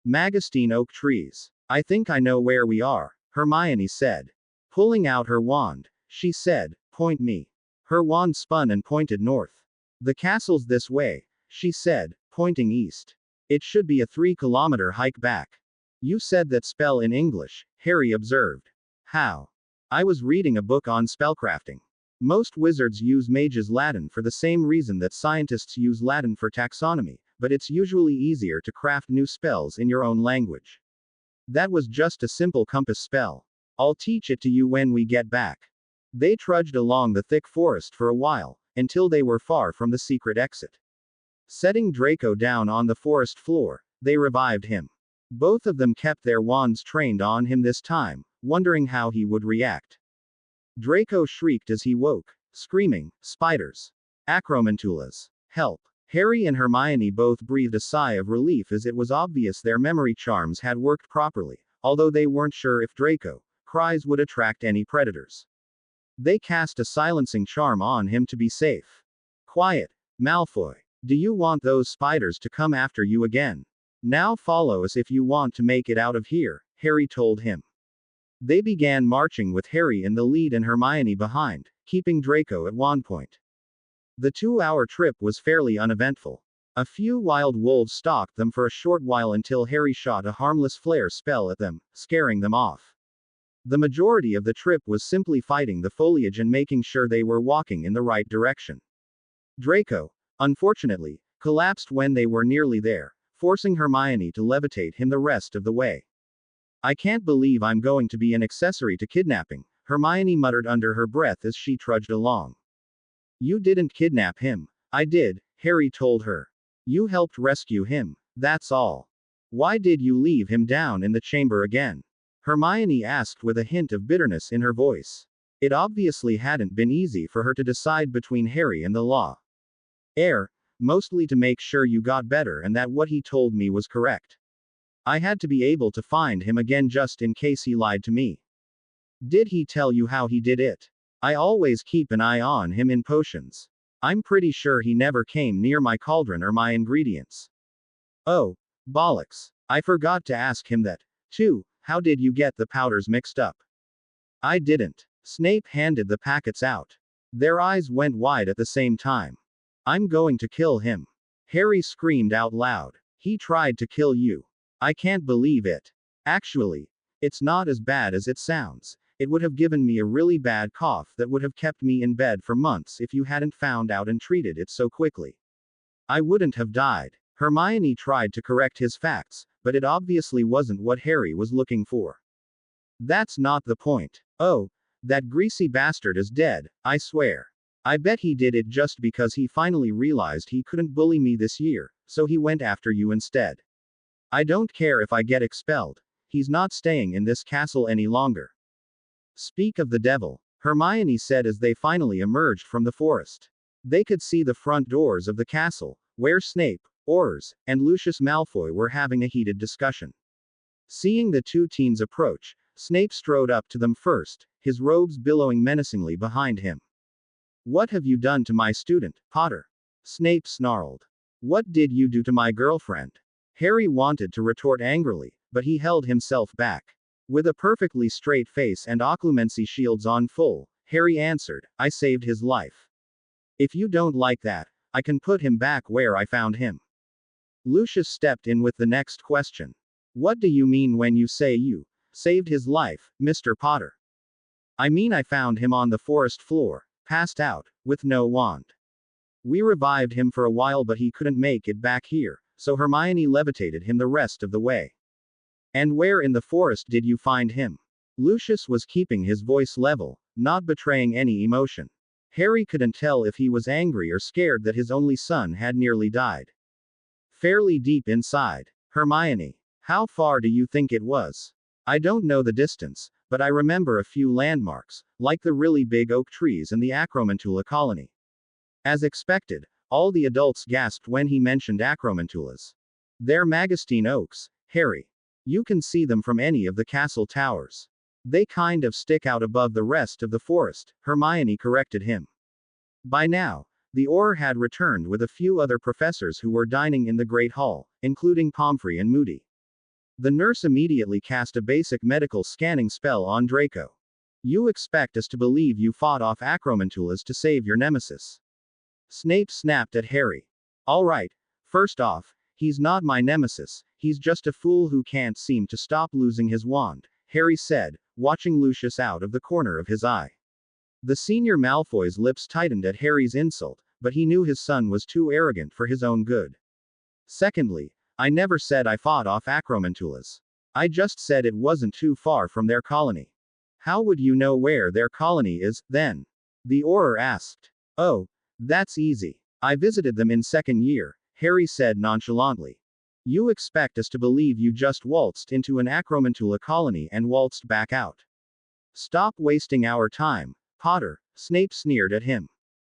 Magostine oak trees. I think I know where we are, Hermione said. Pulling out her wand, she said, "Point me." Her wand spun and pointed north. "The castle's this way," she said, pointing east. "It should be a 3-kilometer hike back." "You said that spell in English," Harry observed. "How?" "I was reading a book on spellcrafting. Most wizards use mage's Latin for the same reason that scientists use Latin for taxonomy, but it's usually easier to craft new spells in your own language. That was just a simple compass spell. I'll teach it to you when we get back." They trudged along the thick forest for a while, until they were far from the secret exit. Setting Draco down on the forest floor, they revived him. Both of them kept their wands trained on him this time, wondering how he would react. Draco shrieked as he woke, screaming, "Spiders! Acromantulas! Help!" Harry and Hermione both breathed a sigh of relief, as it was obvious their memory charms had worked properly, although they weren't sure if Draco's cries would attract any predators. They cast a silencing charm on him to be safe. "Quiet, Malfoy. Do you want those spiders to come after you again? Now follow us if you want to make it out of here," Harry told him. They began marching with Harry in the lead and Hermione behind, keeping Draco at wand point. The 2-hour trip was fairly uneventful. A few wild wolves stalked them for a short while until Harry shot a harmless flare spell at them, scaring them off. The majority of the trip was simply fighting the foliage and making sure they were walking in the right direction. Draco, unfortunately, collapsed when they were nearly there, forcing Hermione to levitate him the rest of the way. "I can't believe I'm going to be an accessory to kidnapping," Hermione muttered under her breath as she trudged along. "You didn't kidnap him." "I did," Harry told her. "You helped rescue him, that's all." "Why did you leave him down in the chamber again?" Hermione asked with a hint of bitterness in her voice. It obviously hadn't been easy for her to decide between Harry and the law. Mostly to make sure you got better and that what he told me was correct. I had to be able to find him again just in case he lied to me." "Did he tell you how he did it?" "I always keep an eye on him in potions. I'm pretty sure he never came near my cauldron or my ingredients." "Oh, bollocks. I forgot to ask him that, too. How did you get the powders mixed up?" "I didn't." Snape handed the packets out. Their eyes went wide at the same time. "I'm going to kill him." Harry screamed out loud. "He tried to kill you." "I can't believe it." "Actually, it's not as bad as it sounds. It would have given me a really bad cough that would have kept me in bed for months if you hadn't found out and treated it so quickly. I wouldn't have died." Hermione tried to correct his facts, but it obviously wasn't what Harry was looking for. "That's not the point. Oh, that greasy bastard is dead, I swear. I bet he did it just because he finally realized he couldn't bully me this year, so he went after you instead. I don't care if I get expelled. He's not staying in this castle any longer." "Speak of the devil," Hermione said as they finally emerged from the forest. They could see the front doors of the castle, where Snape, Aurors, and Lucius Malfoy were having a heated discussion. Seeing the two teens approach, Snape strode up to them first, his robes billowing menacingly behind him. "What have you done to my student, Potter?" Snape snarled. "What did you do to my girlfriend?" Harry wanted to retort angrily, but he held himself back. With a perfectly straight face and occlumency shields on full, Harry answered, "I saved his life. If you don't like that, I can put him back where I found him." Lucius stepped in with the next question. "What do you mean when you say you saved his life, Mr. Potter?" "I mean I found him on the forest floor, passed out, with no wand. We revived him for a while but he couldn't make it back here, so Hermione levitated him the rest of the way." "And where in the forest did you find him?" Lucius was keeping his voice level, not betraying any emotion. Harry couldn't tell if he was angry or scared that his only son had nearly died. "Fairly deep inside." "Hermione, how far do you think it was?" "I don't know the distance, but I remember a few landmarks, like the really big oak trees and the Acromantula colony." As expected, all the adults gasped when he mentioned Acromantulas. "They're Magostine oaks, Harry. You can see them from any of the castle towers. They kind of stick out above the rest of the forest," Hermione corrected him. By now, the Auror had returned with a few other professors who were dining in the Great Hall, including Pomfrey and Moody. The nurse immediately cast a basic medical scanning spell on Draco. "You expect us to believe you fought off Acromantulas to save your nemesis?" Snape snapped at Harry. "All right, first off, he's not my nemesis, he's just a fool who can't seem to stop losing his wand," Harry said, watching Lucius out of the corner of his eye. The senior Malfoy's lips tightened at Harry's insult, but he knew his son was too arrogant for his own good. "Secondly, I never said I fought off Acromantulas. I just said it wasn't too far from their colony." "How would you know where their colony is, then?" the Auror asked. "Oh, that's easy. I visited them in second year," Harry said nonchalantly. "You expect us to believe you just waltzed into an Acromantula colony and waltzed back out? Stop wasting our time, Potter," Snape sneered at him.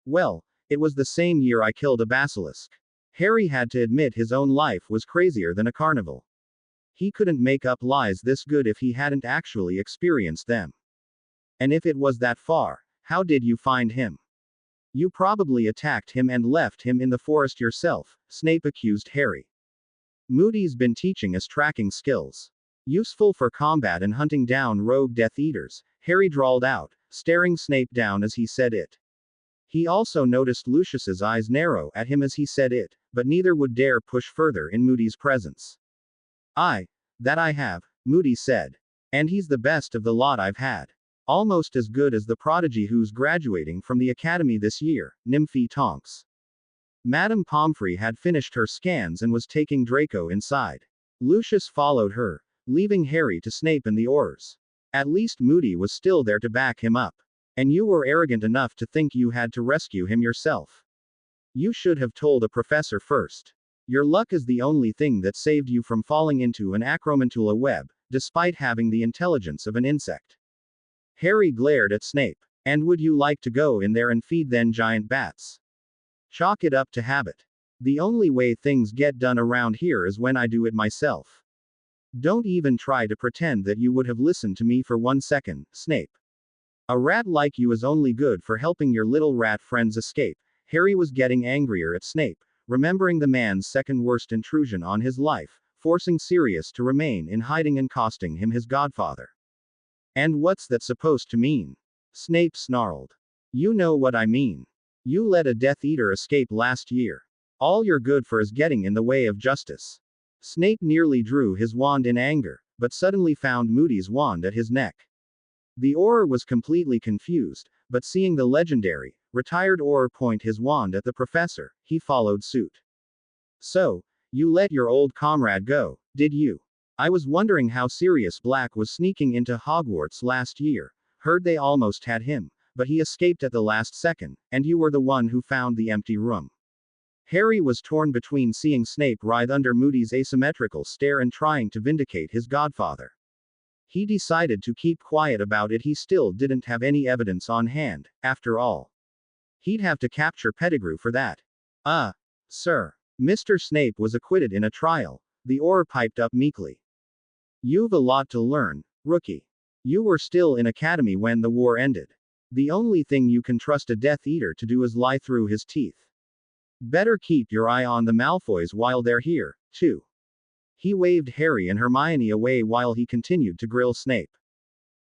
"Well, it was the same year I killed a basilisk." Harry had to admit his own life was crazier than a carnival. He couldn't make up lies this good if he hadn't actually experienced them. "And if it was that far, how did you find him?" "You probably attacked him and left him in the forest yourself," Snape accused Harry. "Moody's been teaching us tracking skills. Useful for combat and hunting down rogue Death Eaters," Harry drawled out, staring Snape down as he said it. He also noticed Lucius's eyes narrow at him as he said it, but neither would dare push further in Moody's presence. That I have," Moody said. "And he's the best of the lot I've had. Almost as good as the prodigy who's graduating from the academy this year, Nymphy Tonks." Madame Pomfrey had finished her scans and was taking Draco inside. Lucius followed her, leaving Harry to Snape and the Aurors. At least Moody was still there to back him up. "And you were arrogant enough to think you had to rescue him yourself. You should have told a professor first. Your luck is the only thing that saved you from falling into an Acromantula web, despite having the intelligence of an insect." Harry glared at Snape. "And would you like to go in there and feed them giant bats? Chalk it up to habit. The only way things get done around here is when I do it myself. Don't even try to pretend that you would have listened to me for 1 second, Snape. A rat like you is only good for helping your little rat friends escape." Harry was getting angrier at Snape, remembering the man's second worst intrusion on his life, forcing Sirius to remain in hiding and costing him his godfather. "And what's that supposed to mean?" Snape snarled. "You know what I mean. You let a Death Eater escape last year. All you're good for is getting in the way of justice." Snape nearly drew his wand in anger, but suddenly found Moody's wand at his neck. The Auror was completely confused, but seeing the legendary, retired Auror point his wand at the professor, he followed suit. "So, you let your old comrade go, did you? I was wondering how Sirius Black was sneaking into Hogwarts last year. Heard they almost had him, but he escaped at the last second, and you were the one who found the empty room." Harry was torn between seeing Snape writhe under Moody's asymmetrical stare and trying to vindicate his godfather. He decided to keep quiet about it. He still didn't have any evidence on hand, after all. He'd have to capture Pettigrew for that. Sir. Mr. Snape was acquitted in a trial, the Auror piped up meekly. You've a lot to learn, rookie. You were still in academy when the war ended. The only thing you can trust a Death Eater to do is lie through his teeth. Better keep your eye on the Malfoys while they're here, too. He waved Harry and Hermione away while he continued to grill Snape.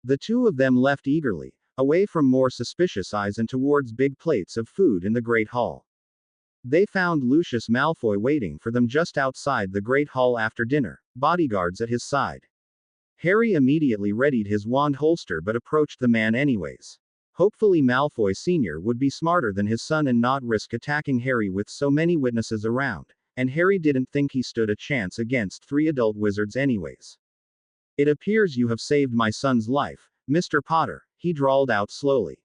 The two of them left eagerly, away from more suspicious eyes and towards big plates of food in the Great Hall. They found Lucius Malfoy waiting for them just outside the Great Hall after dinner, bodyguards at his side. Harry immediately readied his wand holster but approached the man anyways. Hopefully Malfoy Sr. would be smarter than his son and not risk attacking Harry with so many witnesses around, and Harry didn't think he stood a chance against 3 adult wizards anyways. It appears you have saved my son's life, Mr. Potter, he drawled out slowly.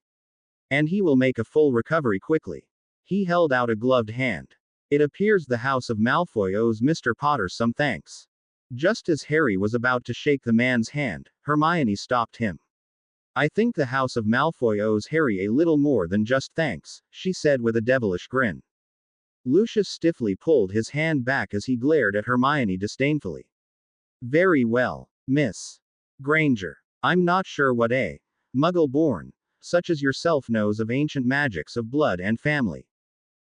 And he will make a full recovery quickly. He held out a gloved hand. It appears the House of Malfoy owes Mr. Potter some thanks. Just as Harry was about to shake the man's hand, Hermione stopped him. I think the House of Malfoy owes Harry a little more than just thanks, she said with a devilish grin. Lucius stiffly pulled his hand back as he glared at Hermione disdainfully. Very well, Miss Granger. I'm not sure what a Muggle-born, such as yourself knows of ancient magics of blood and family.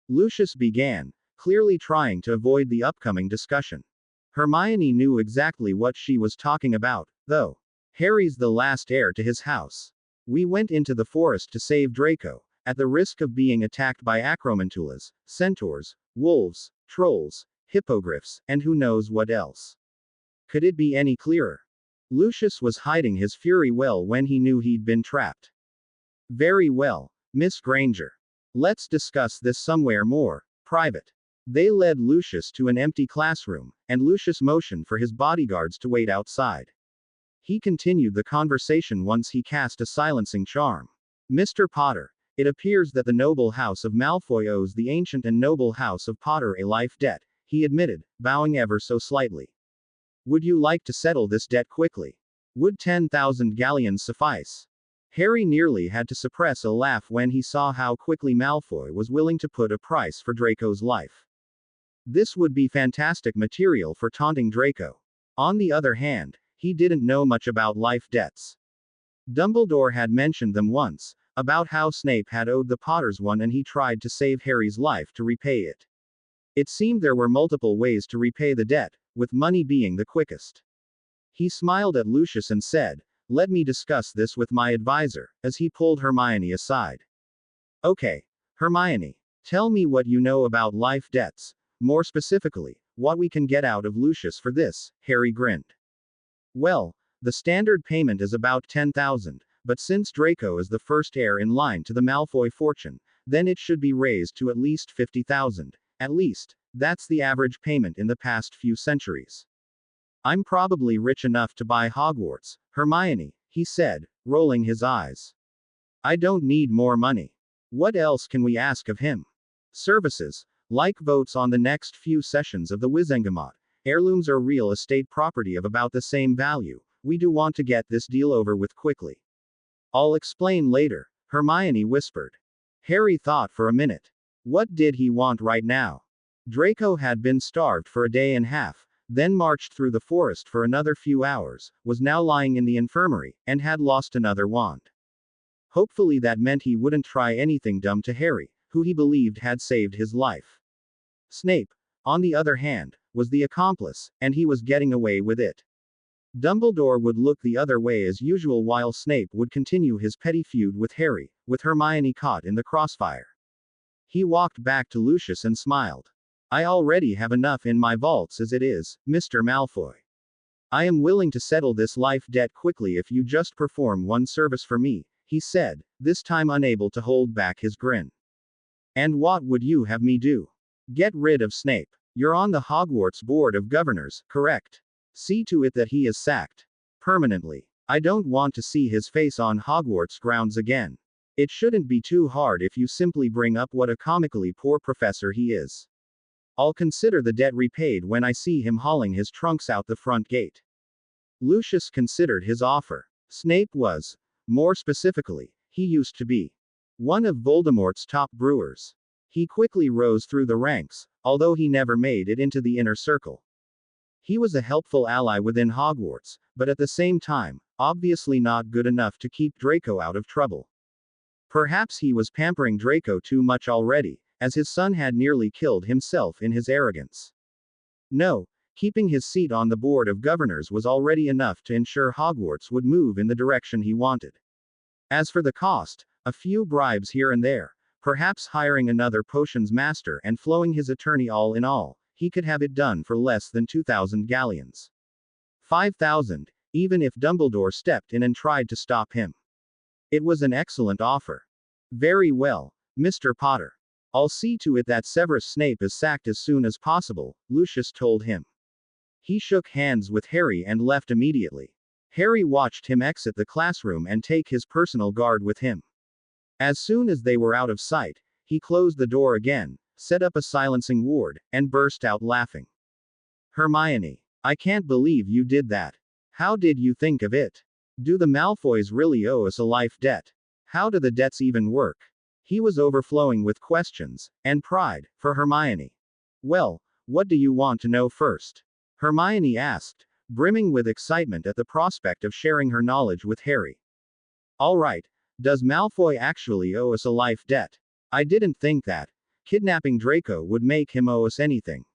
Lucius began, clearly trying to avoid the upcoming discussion. Hermione knew exactly what she was talking about, though. Harry's the last heir to his house. We went into the forest to save Draco, at the risk of being attacked by acromantulas, centaurs, wolves, trolls, hippogriffs, and who knows what else. Could it be any clearer? Lucius was hiding his fury well when he knew he'd been trapped. Very well, Miss Granger. Let's discuss this somewhere more private. They led Lucius to an empty classroom, and Lucius motioned for his bodyguards to wait outside. He continued the conversation once he cast a silencing charm. Mr. Potter, it appears that the noble house of Malfoy owes the ancient and noble house of Potter a life debt, he admitted, bowing ever so slightly. Would you like to settle this debt quickly? Would 10,000 galleons suffice? Harry nearly had to suppress a laugh when he saw how quickly Malfoy was willing to put a price for Draco's life. This would be fantastic material for taunting Draco. On the other hand, he didn't know much about life debts. Dumbledore had mentioned them once, about how Snape had owed the Potters one and he tried to save Harry's life to repay it. It seemed there were multiple ways to repay the debt, with money being the quickest. He smiled at Lucius and said, "Let me discuss this with my advisor," as he pulled Hermione aside. Okay, Hermione, tell me what you know about life debts, more specifically, what we can get out of Lucius for this, Harry grinned. Well, the standard payment is about 10,000, but since Draco is the first heir in line to the Malfoy fortune, then it should be raised to at least 50,000. At least, that's the average payment in the past few centuries. I'm probably rich enough to buy Hogwarts, Hermione, he said, rolling his eyes. I don't need more money. What else can we ask of him? Services, like votes on the next few sessions of the Wizengamot. Heirlooms are real estate property of about the same value. We do want to get this deal over with quickly. I'll explain later, Hermione whispered. Harry thought for a minute. What did he want right now? Draco had been starved for a day and a half, then marched through the forest for another few hours, was now lying in the infirmary, and had lost another wand. Hopefully that meant he wouldn't try anything dumb to Harry, who he believed had saved his life. Snape, on the other hand, was the accomplice, and he was getting away with it. Dumbledore would look the other way as usual while Snape would continue his petty feud with Harry, with Hermione caught in the crossfire. He walked back to Lucius and smiled. I already have enough in my vaults as it is, Mr. Malfoy. I am willing to settle this life debt quickly if you just perform one service for me, he said, this time unable to hold back his grin. And what would you have me do? Get rid of Snape. You're on the Hogwarts Board of Governors, correct? See to it that he is sacked. Permanently. I don't want to see his face on Hogwarts grounds again. It shouldn't be too hard if you simply bring up what a comically poor professor he is. I'll consider the debt repaid when I see him hauling his trunks out the front gate. Lucius considered his offer. Snape was, more specifically, he used to be, one of Voldemort's top brewers. He quickly rose through the ranks, although he never made it into the inner circle. He was a helpful ally within Hogwarts, but at the same time, obviously not good enough to keep Draco out of trouble. Perhaps he was pampering Draco too much already, as his son had nearly killed himself in his arrogance. No, keeping his seat on the Board of Governors was already enough to ensure Hogwarts would move in the direction he wanted. As for the cost, a few bribes here and there, perhaps hiring another potions master and flowing his attorney, all in all, he could have it done for less than 2,000 galleons. 5,000, even if Dumbledore stepped in and tried to stop him. It was an excellent offer. Very well, Mr. Potter. I'll see to it that Severus Snape is sacked as soon as possible, Lucius told him. He shook hands with Harry and left immediately. Harry watched him exit the classroom and take his personal guard with him. As soon as they were out of sight, he closed the door again, set up a silencing ward, and burst out laughing. Hermione, I can't believe you did that. How did you think of it? Do the Malfoys really owe us a life debt? How do the debts even work? He was overflowing with questions and pride for Hermione. Well, what do you want to know first? Hermione asked, brimming with excitement at the prospect of sharing her knowledge with Harry. All right, does Malfoy actually owe us a life debt? I didn't think that kidnapping Draco would make him owe us anything.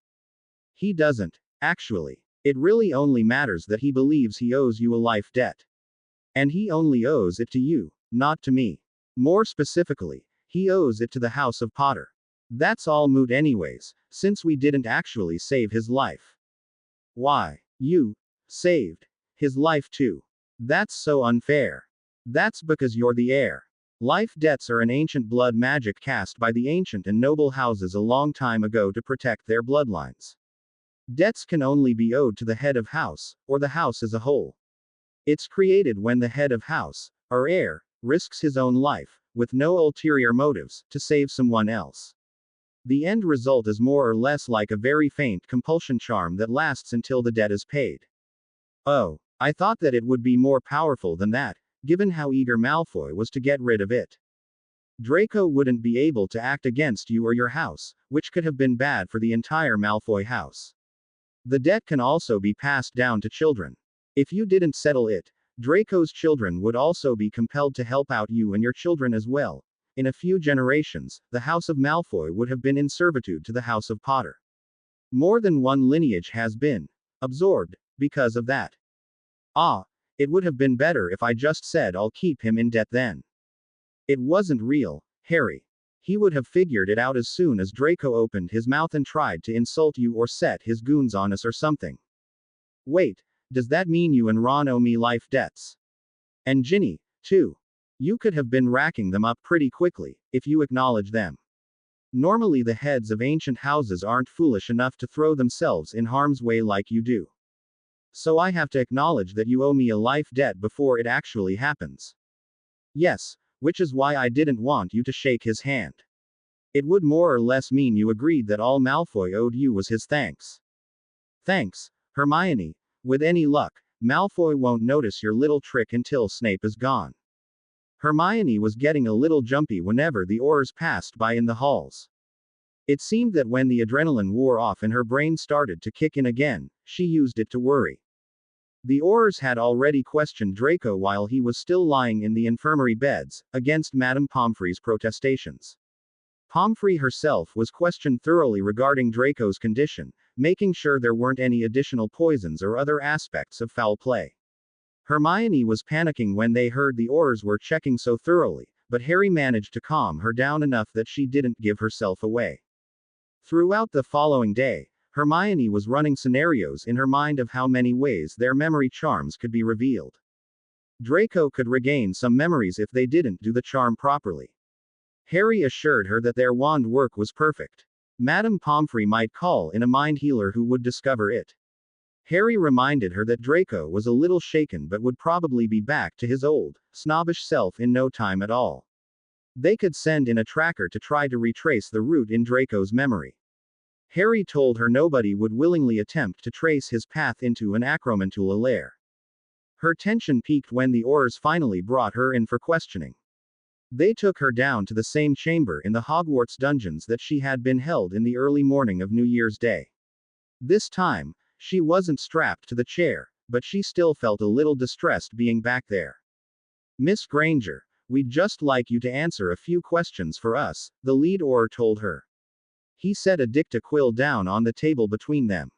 He doesn't, actually. It really only matters that he believes he owes you a life debt. And he only owes it to you, not to me. More specifically, he owes it to the House of Potter. That's all moot anyways, since we didn't actually save his life. Why? You saved his life too. That's so unfair. That's because you're the heir. Life debts are an ancient blood magic cast by the ancient and noble houses a long time ago to protect their bloodlines. Debts can only be owed to the head of house, or the house as a whole. It's created when the head of house, or heir, risks his own life, with no ulterior motives, to save someone else. The end result is more or less like a very faint compulsion charm that lasts until the debt is paid. Oh, I thought that it would be more powerful than that, given how eager Malfoy was to get rid of it. Draco wouldn't be able to act against you or your house, which could have been bad for the entire Malfoy house. The debt can also be passed down to children. If you didn't settle it, Draco's children would also be compelled to help out you and your children as well. In a few generations, the House of Malfoy would have been in servitude to the House of Potter. More than one lineage has been absorbed because of that. Ah, it would have been better if I just said I'll keep him in debt then. It wasn't real, Harry. He would have figured it out as soon as Draco opened his mouth and tried to insult you or set his goons on us or something. Wait, does that mean you and Ron owe me life debts? And Ginny, too. You could have been racking them up pretty quickly, if you acknowledge them. Normally the heads of ancient houses aren't foolish enough to throw themselves in harm's way like you do. So I have to acknowledge that you owe me a life debt before it actually happens. Yes, which is why I didn't want you to shake his hand. It would more or less mean you agreed that all Malfoy owed you was his thanks. Thanks, Hermione. With any luck, Malfoy won't notice your little trick until Snape is gone. Hermione was getting a little jumpy whenever the Aurors passed by in the halls. It seemed that when the adrenaline wore off and her brain started to kick in again, she used it to worry. The Aurors had already questioned Draco while he was still lying in the infirmary beds, against Madame Pomfrey's protestations. Pomfrey herself was questioned thoroughly regarding Draco's condition, making sure there weren't any additional poisons or other aspects of foul play. Hermione was panicking when they heard the Aurors were checking so thoroughly, but Harry managed to calm her down enough that she didn't give herself away. Throughout the following day, Hermione was running scenarios in her mind of how many ways their memory charms could be revealed. Draco could regain some memories if they didn't do the charm properly. Harry assured her that their wand work was perfect. Madame Pomfrey might call in a mind healer who would discover it. Harry reminded her that Draco was a little shaken but would probably be back to his old, snobbish self in no time at all. They could send in a tracker to try to retrace the route in Draco's memory. Harry told her nobody would willingly attempt to trace his path into an Acromantula lair. Her tension peaked when the Aurors finally brought her in for questioning. They took her down to the same chamber in the Hogwarts dungeons that she had been held in the early morning of New Year's Day. This time, she wasn't strapped to the chair, but she still felt a little distressed being back there. Miss Granger, we'd just like you to answer a few questions for us, the lead Auror told her. He set a dicta-quill down on the table between them.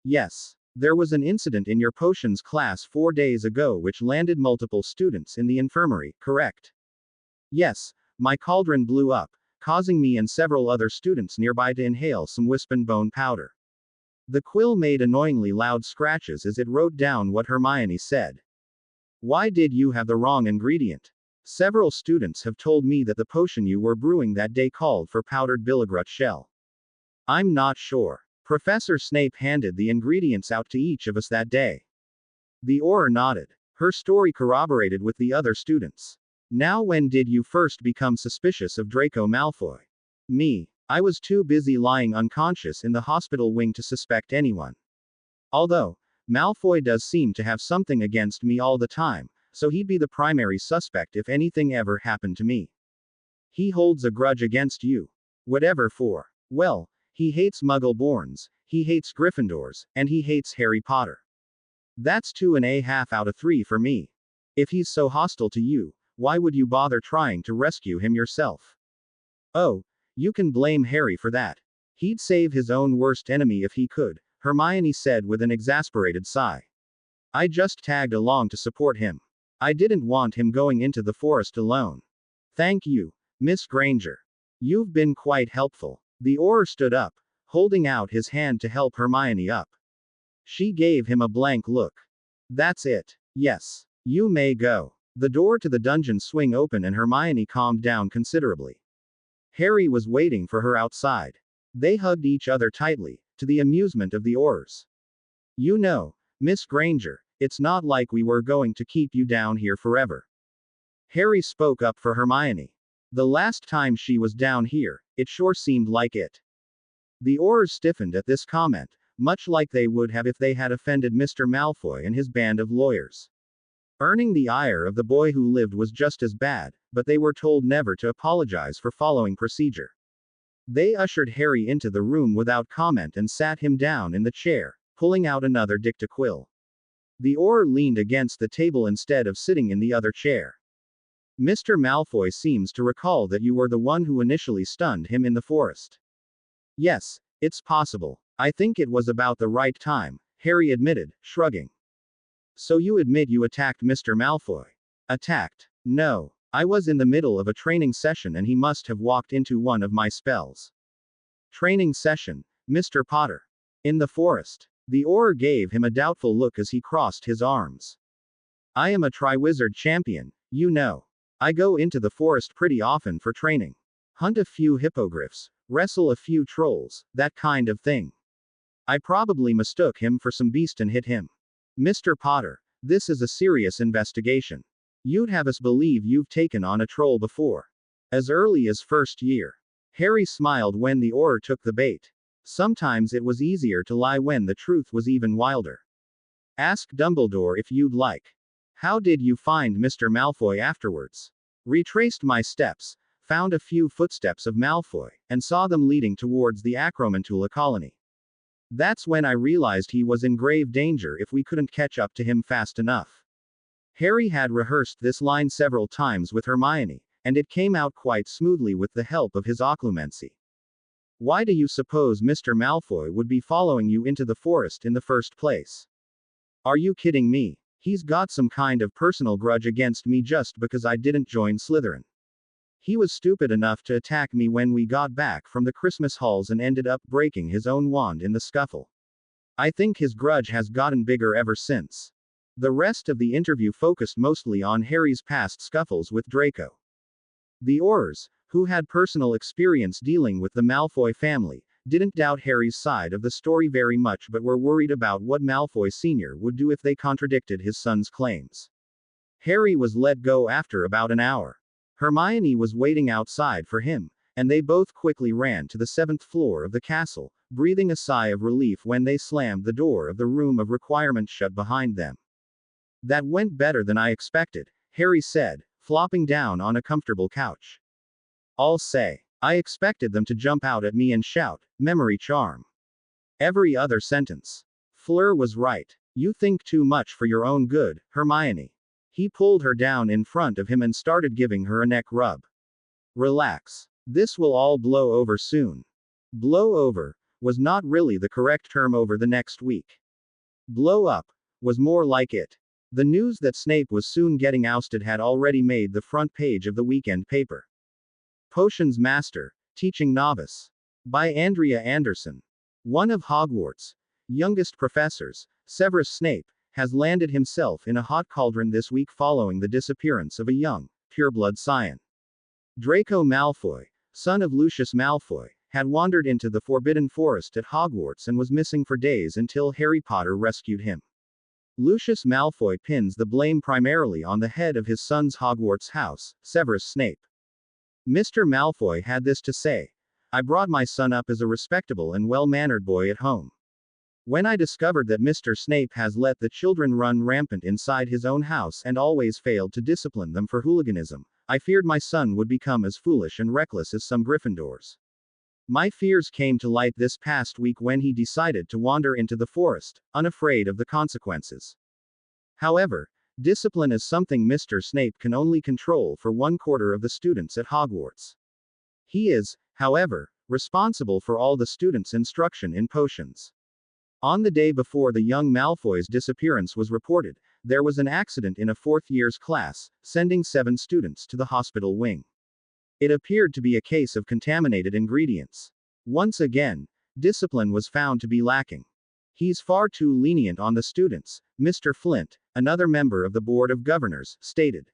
Yes. There was an incident in your potions class 4 days ago which landed multiple students in the infirmary, correct? Yes, my cauldron blew up, causing me and several other students nearby to inhale some wispen bone powder. The quill made annoyingly loud scratches as it wrote down what Hermione said. Why did you have the wrong ingredient? Several students have told me that the potion you were brewing that day called for powdered billigrut shell. I'm not sure. Professor Snape handed the ingredients out to each of us that day. The Auror nodded. Her story corroborated with the other students. Now, when did you first become suspicious of Draco Malfoy? Me. I was too busy lying unconscious in the hospital wing to suspect anyone. Although, Malfoy does seem to have something against me all the time, so he'd be the primary suspect if anything ever happened to me. He holds a grudge against you. Whatever for. Well, he hates Muggle-borns, he hates Gryffindors, and he hates Harry Potter. That's 2.5 out of 3 for me. If he's so hostile to you, why would you bother trying to rescue him yourself? Oh, you can blame Harry for that. He'd save his own worst enemy if he could, Hermione said with an exasperated sigh. I just tagged along to support him. I didn't want him going into the forest alone. Thank you, Miss Granger. You've been quite helpful. The Auror stood up, holding out his hand to help Hermione up. She gave him a blank look. That's it. Yes. You may go. The door to the dungeon swung open and Hermione calmed down considerably. Harry was waiting for her outside. They hugged each other tightly, to the amusement of the Aurors. You know, Miss Granger, it's not like we were going to keep you down here forever. Harry spoke up for Hermione. The last time she was down here, it sure seemed like it. The Aurors stiffened at this comment, much like they would have if they had offended Mr. Malfoy and his band of lawyers. Earning the ire of the boy who lived was just as bad, but they were told never to apologize for following procedure. They ushered Harry into the room without comment and sat him down in the chair, pulling out another dicta-quill. The Auror leaned against the table instead of sitting in the other chair. Mr. Malfoy seems to recall that you were the one who initially stunned him in the forest. Yes, it's possible. I think it was about the right time, Harry admitted, shrugging. So you admit you attacked Mr. Malfoy? Attacked? No. I was in the middle of a training session and he must have walked into one of my spells. Training session, Mr. Potter. In the forest. The Auror gave him a doubtful look as he crossed his arms. I am a Triwizard champion, you know. I go into the forest pretty often for training. Hunt a few hippogriffs, wrestle a few trolls, that kind of thing. I probably mistook him for some beast and hit him. Mr. Potter, this is a serious investigation. You'd have us believe you've taken on a troll before. As early as first year. Harry smiled when the Auror took the bait. Sometimes it was easier to lie when the truth was even wilder. Ask Dumbledore if you'd like. How did you find Mr. Malfoy afterwards? Retraced my steps, found a few footsteps of Malfoy, and saw them leading towards the Acromantula colony. That's when I realized he was in grave danger if we couldn't catch up to him fast enough. Harry had rehearsed this line several times with Hermione, and it came out quite smoothly with the help of his occlumency. Why do you suppose Mr. Malfoy would be following you into the forest in the first place? Are you kidding me? He's got some kind of personal grudge against me just because I didn't join Slytherin. He was stupid enough to attack me when we got back from the Christmas halls and ended up breaking his own wand in the scuffle. I think his grudge has gotten bigger ever since. The rest of the interview focused mostly on Harry's past scuffles with Draco. The Aurors, who had personal experience dealing with the Malfoy family, didn't doubt Harry's side of the story very much but were worried about what Malfoy Sr. would do if they contradicted his son's claims. Harry was let go after about an hour. Hermione was waiting outside for him, and they both quickly ran to the 7th floor of the castle, breathing a sigh of relief when they slammed the door of the room of requirement shut behind them. That went better than I expected, Harry said, flopping down on a comfortable couch. I'll say, I expected them to jump out at me and shout, "Memory charm." Every other sentence. Fleur was right. You think too much for your own good, Hermione. He pulled her down in front of him and started giving her a neck rub. Relax. This will all blow over soon. Blow over was not really the correct term over the next week. Blow up was more like it. The news that Snape was soon getting ousted had already made the front page of the weekend paper. Potions Master, Teaching Novice. By Andrea Anderson. One of Hogwarts' youngest professors, Severus Snape, has landed himself in a hot cauldron this week following the disappearance of a young, pureblood scion. Draco Malfoy, son of Lucius Malfoy, had wandered into the Forbidden Forest at Hogwarts and was missing for days until Harry Potter rescued him. Lucius Malfoy pins the blame primarily on the head of his son's Hogwarts house, Severus Snape. Mr. Malfoy had this to say: "I brought my son up as a respectable and well-mannered boy at home. When I discovered that Mr. Snape has let the children run rampant inside his own house and always failed to discipline them for hooliganism, I feared my son would become as foolish and reckless as some Gryffindors. My fears came to light this past week when he decided to wander into the forest, unafraid of the consequences. However, discipline is something Mr. Snape can only control for 1/4 of the students at Hogwarts. He is, however, responsible for all the students' instruction in potions. On the day before the young Malfoy's disappearance was reported, there was an accident in a 4th year's class, sending 7 students to the hospital wing. It appeared to be a case of contaminated ingredients. Once again, discipline was found to be lacking. He's far too lenient on the students, Mr. Flint, another member of the Board of Governors, stated.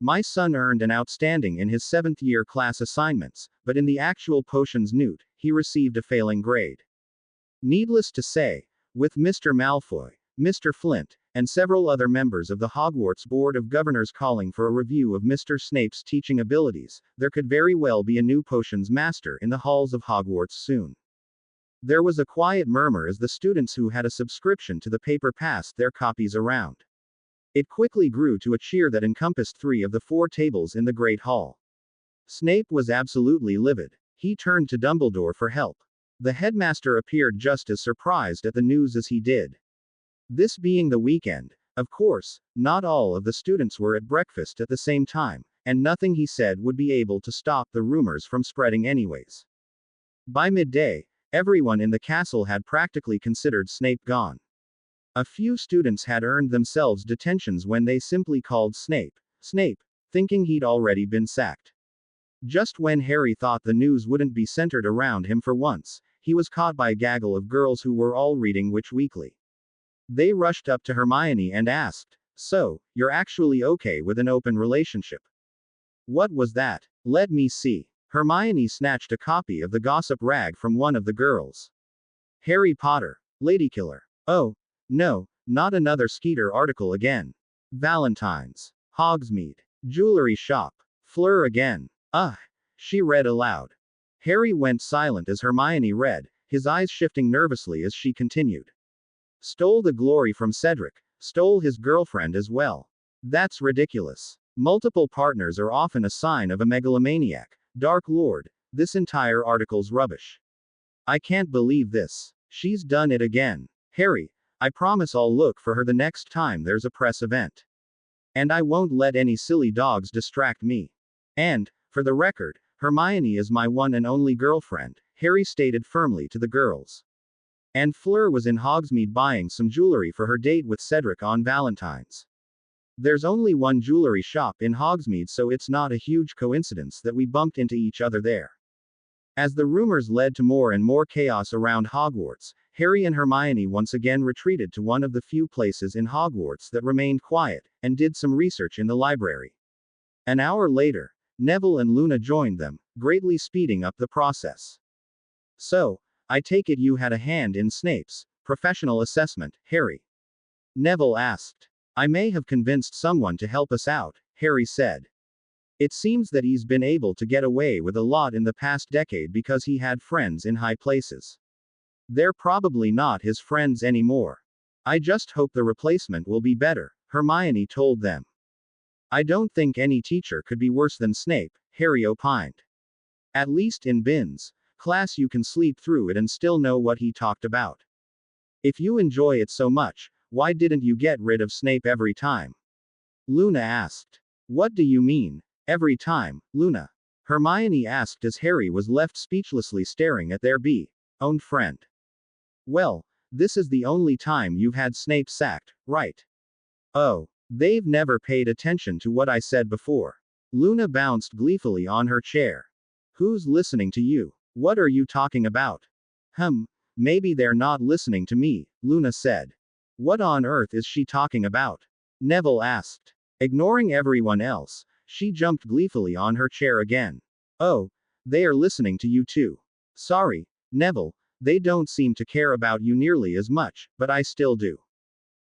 My son earned an outstanding in his 7th year class assignments, but in the actual potions newt, he received a failing grade. Needless to say, with Mr. Malfoy, Mr. Flint, and several other members of the Hogwarts Board of Governors calling for a review of Mr. Snape's teaching abilities, there could very well be a new potions master in the halls of Hogwarts soon. There was a quiet murmur as the students who had a subscription to the paper passed their copies around. It quickly grew to a cheer that encompassed 3 of the 4 tables in the Great Hall. Snape was absolutely livid. He turned to Dumbledore for help. The headmaster appeared just as surprised at the news as he did. This being the weekend, of course, not all of the students were at breakfast at the same time, and nothing he said would be able to stop the rumors from spreading anyways. By midday, everyone in the castle had practically considered Snape gone. A few students had earned themselves detentions when they simply called Snape, Snape, thinking he'd already been sacked. Just when Harry thought the news wouldn't be centered around him for once, he was caught by a gaggle of girls who were all reading Witch Weekly. They rushed up to Hermione and asked, "So, you're actually okay with an open relationship?" What was that? Let me see. Hermione snatched a copy of the gossip rag from one of the girls. Harry Potter, Ladykiller. Oh, no, not another Skeeter article again. Valentine's. Hogsmeade. Jewelry shop. Fleur again. Ugh. She read aloud. Harry went silent as Hermione read, his eyes shifting nervously as she continued. Stole the glory from Cedric. Stole his girlfriend as well. That's ridiculous. Multiple partners are often a sign of a megalomaniac. Dark Lord. This entire article's rubbish. I can't believe this. She's done it again. Harry, I promise I'll look for her the next time there's a press event. And I won't let any silly dogs distract me. And, for the record, Hermione is my one and only girlfriend, Harry stated firmly to the girls. And Fleur was in Hogsmeade buying some jewelry for her date with Cedric on Valentine's. There's only one jewelry shop in Hogsmeade, so it's not a huge coincidence that we bumped into each other there. As the rumors led to more and more chaos around Hogwarts, Harry and Hermione once again retreated to one of the few places in Hogwarts that remained quiet, and did some research in the library. An hour later, Neville and Luna joined them, greatly speeding up the process. So, I take it you had a hand in Snape's professional assessment, Harry? Neville asked. I may have convinced someone to help us out, Harry said. It seems that he's been able to get away with a lot in the past decade because he had friends in high places. They're probably not his friends anymore. I just hope the replacement will be better, Hermione told them. I don't think any teacher could be worse than Snape, Harry opined. At least in Bin's class you can sleep through it and still know what he talked about. If you enjoy it so much, why didn't you get rid of Snape every time? Luna asked. What do you mean, every time, Luna? Hermione asked as Harry was left speechlessly staring at their own friend. Well, this is the only time you've had Snape sacked, right? Oh, they've never paid attention to what I said before. Luna bounced gleefully on her chair. Who's listening to you? What are you talking about? Maybe they're not listening to me, Luna said. What on earth is she talking about? Neville asked. Ignoring everyone else, she jumped gleefully on her chair again. Oh, they are listening to you too. Sorry, Neville, they don't seem to care about you nearly as much, but I still do.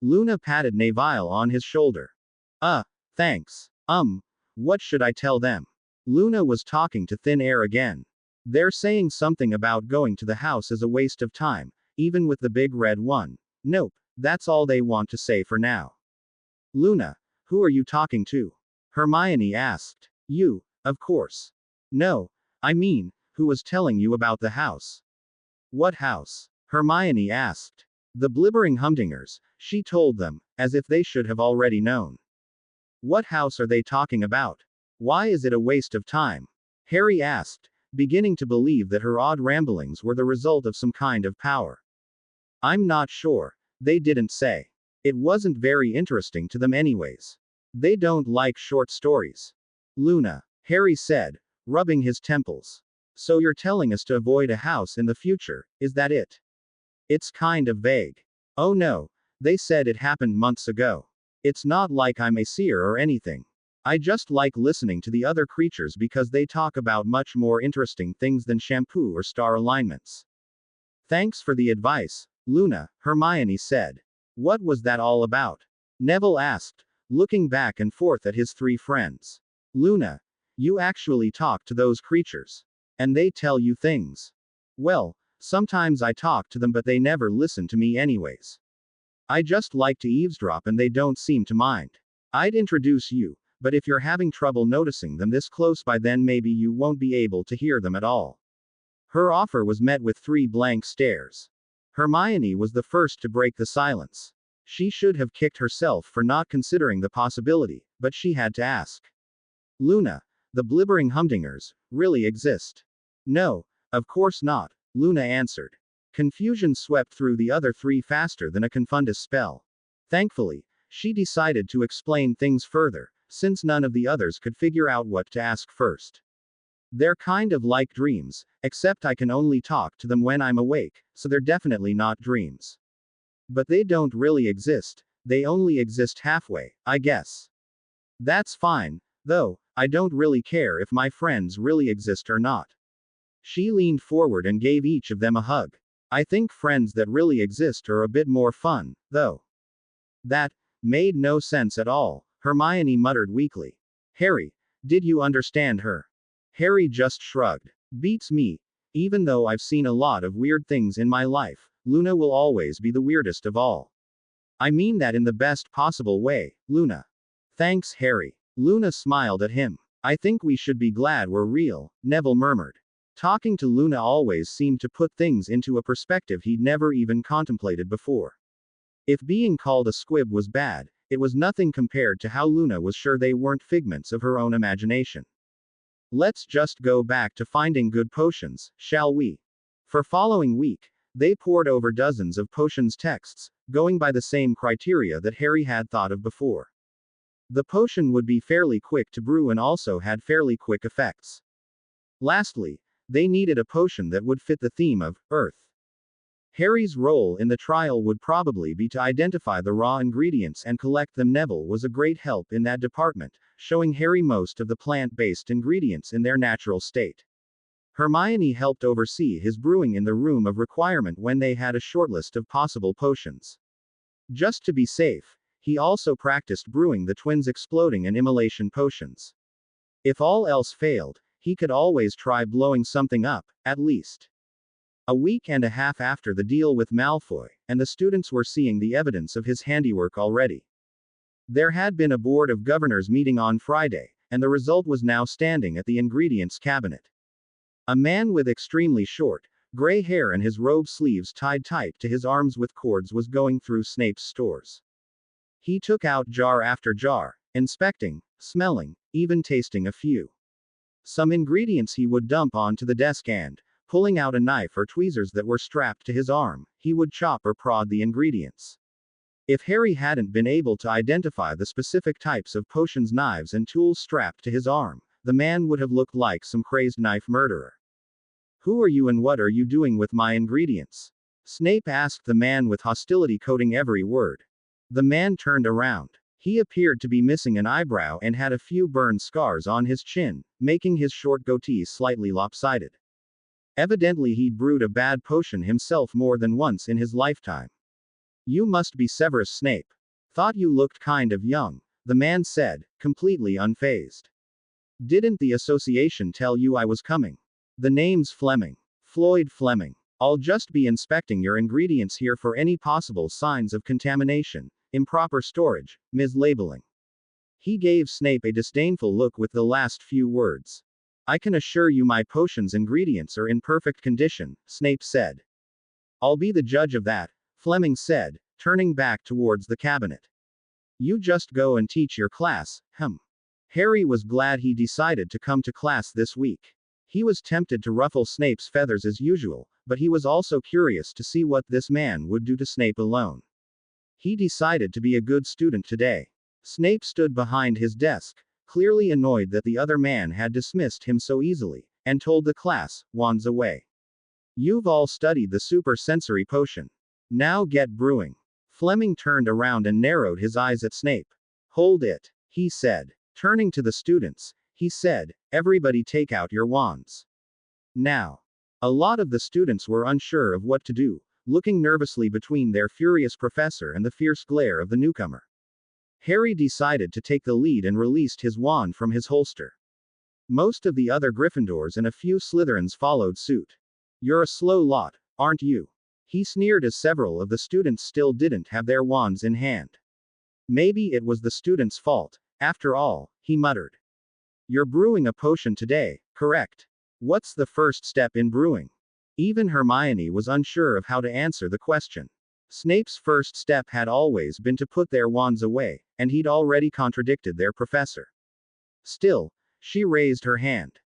Luna patted Neville on his shoulder. Thanks. What should I tell them? Luna was talking to thin air again. They're saying something about going to the house is a waste of time, even with the big red one. Nope, that's all they want to say for now. Luna, who are you talking to? Hermione asked. You, of course. No, I mean, who was telling you about the house? What house? Hermione asked. The blibbering Humdingers, she told them, as if they should have already known. What house are they talking about? Why is it a waste of time? Harry asked, beginning to believe that her odd ramblings were the result of some kind of power. I'm not sure, they didn't say. It wasn't very interesting to them anyways. They don't like short stories. Luna, Harry said, rubbing his temples. So you're telling us to avoid a house in the future, is that it? It's kind of vague. Oh no, they said it happened months ago. It's not like I'm a seer or anything. I just like listening to the other creatures because they talk about much more interesting things than shampoo or star alignments. Thanks for the advice, Luna, Hermione said. What was that all about? Neville asked, looking back and forth at his three friends. Luna, you actually talk to those creatures. And they tell you things. Well, sometimes I talk to them but they never listen to me anyways. I just like to eavesdrop and they don't seem to mind. I'd introduce you, but if you're having trouble noticing them this close by then maybe you won't be able to hear them at all. Her offer was met with 3 blank stares. Hermione was the first to break the silence. She should have kicked herself for not considering the possibility, but she had to ask. Luna, the blibbering Humdingers, really exist? No, of course not, Luna answered. Confusion swept through the other 3 faster than a Confundus spell. Thankfully, she decided to explain things further, since none of the others could figure out what to ask first. They're kind of like dreams, except I can only talk to them when I'm awake, so they're definitely not dreams. But they don't really exist, they only exist halfway, I guess. That's fine, though, I don't really care if my friends really exist or not. She leaned forward and gave each of them a hug. I think friends that really exist are a bit more fun, though. That made no sense at all, Hermione muttered weakly. Harry, did you understand her? Harry just shrugged. Beats me. Even though I've seen a lot of weird things in my life, Luna will always be the weirdest of all. I mean that in the best possible way, Luna. Thanks, Harry. Luna smiled at him. I think we should be glad we're real, Neville murmured. Talking to Luna always seemed to put things into a perspective he'd never even contemplated before. If being called a squib was bad, it was nothing compared to how Luna was sure they weren't figments of her own imagination. Let's just go back to finding good potions, shall we? For following week, they pored over dozens of potions texts, going by the same criteria that Harry had thought of before. The potion would be fairly quick to brew and also had fairly quick effects. Lastly, they needed a potion that would fit the theme of Earth. Harry's role in the trial would probably be to identify the raw ingredients and collect them. Neville was a great help in that department, showing Harry most of the plant-based ingredients in their natural state. Hermione helped oversee his brewing in the room of requirement when they had a shortlist of possible potions. Just to be safe, he also practiced brewing the twins' exploding and immolation potions. If all else failed, he could always try blowing something up, at least. A week and a half after the deal with Malfoy, and the students were seeing the evidence of his handiwork already. There had been a Board of Governors meeting on Friday, and the result was now standing at the ingredients cabinet. A man with extremely short, gray hair and his robe sleeves tied tight to his arms with cords was going through Snape's stores. He took out jar after jar, inspecting, smelling, even tasting a few. Some ingredients he would dump onto the desk and, pulling out a knife or tweezers that were strapped to his arm, he would chop or prod the ingredients. If Harry hadn't been able to identify the specific types of potions, knives, and tools strapped to his arm, the man would have looked like some crazed knife murderer. "Who are you and what are you doing with my ingredients?" Snape asked the man with hostility coating every word. The man turned around. He appeared to be missing an eyebrow and had a few burn scars on his chin, making his short goatee slightly lopsided. Evidently he'd brewed a bad potion himself more than once in his lifetime. "You must be Severus Snape. Thought you looked kind of young," the man said, completely unfazed. "Didn't the association tell you I was coming? The name's Fleming. Floyd Fleming. I'll just be inspecting your ingredients here for any possible signs of contamination, improper storage, mislabeling." He gave Snape a disdainful look with the last few words. "I can assure you my potion's ingredients are in perfect condition," Snape said. "I'll be the judge of that," Fleming said, turning back towards the cabinet. "You just go and teach your class, Harry was glad he decided to come to class this week. He was tempted to ruffle Snape's feathers as usual, but he was also curious to see what this man would do to Snape alone. He decided to be a good student today. Snape stood behind his desk, clearly annoyed that the other man had dismissed him so easily, and told the class, "Wands away. You've all studied the super sensory potion. Now get brewing." Fleming turned around and narrowed his eyes at Snape. "Hold it," he said. Turning to the students, he said, "Everybody take out your wands. Now." A lot of the students were unsure of what to do, looking nervously between their furious professor and the fierce glare of the newcomer. Harry decided to take the lead and released his wand from his holster. Most of the other Gryffindors and a few Slytherins followed suit. "You're a slow lot, aren't you?" he sneered as several of the students still didn't have their wands in hand. "Maybe it was the students' fault, after all," he muttered. "You're brewing a potion today, correct? What's the first step in brewing?" Even Hermione was unsure of how to answer the question. Snape's first step had always been to put their wands away, and he'd already contradicted their professor. Still, she raised her hand.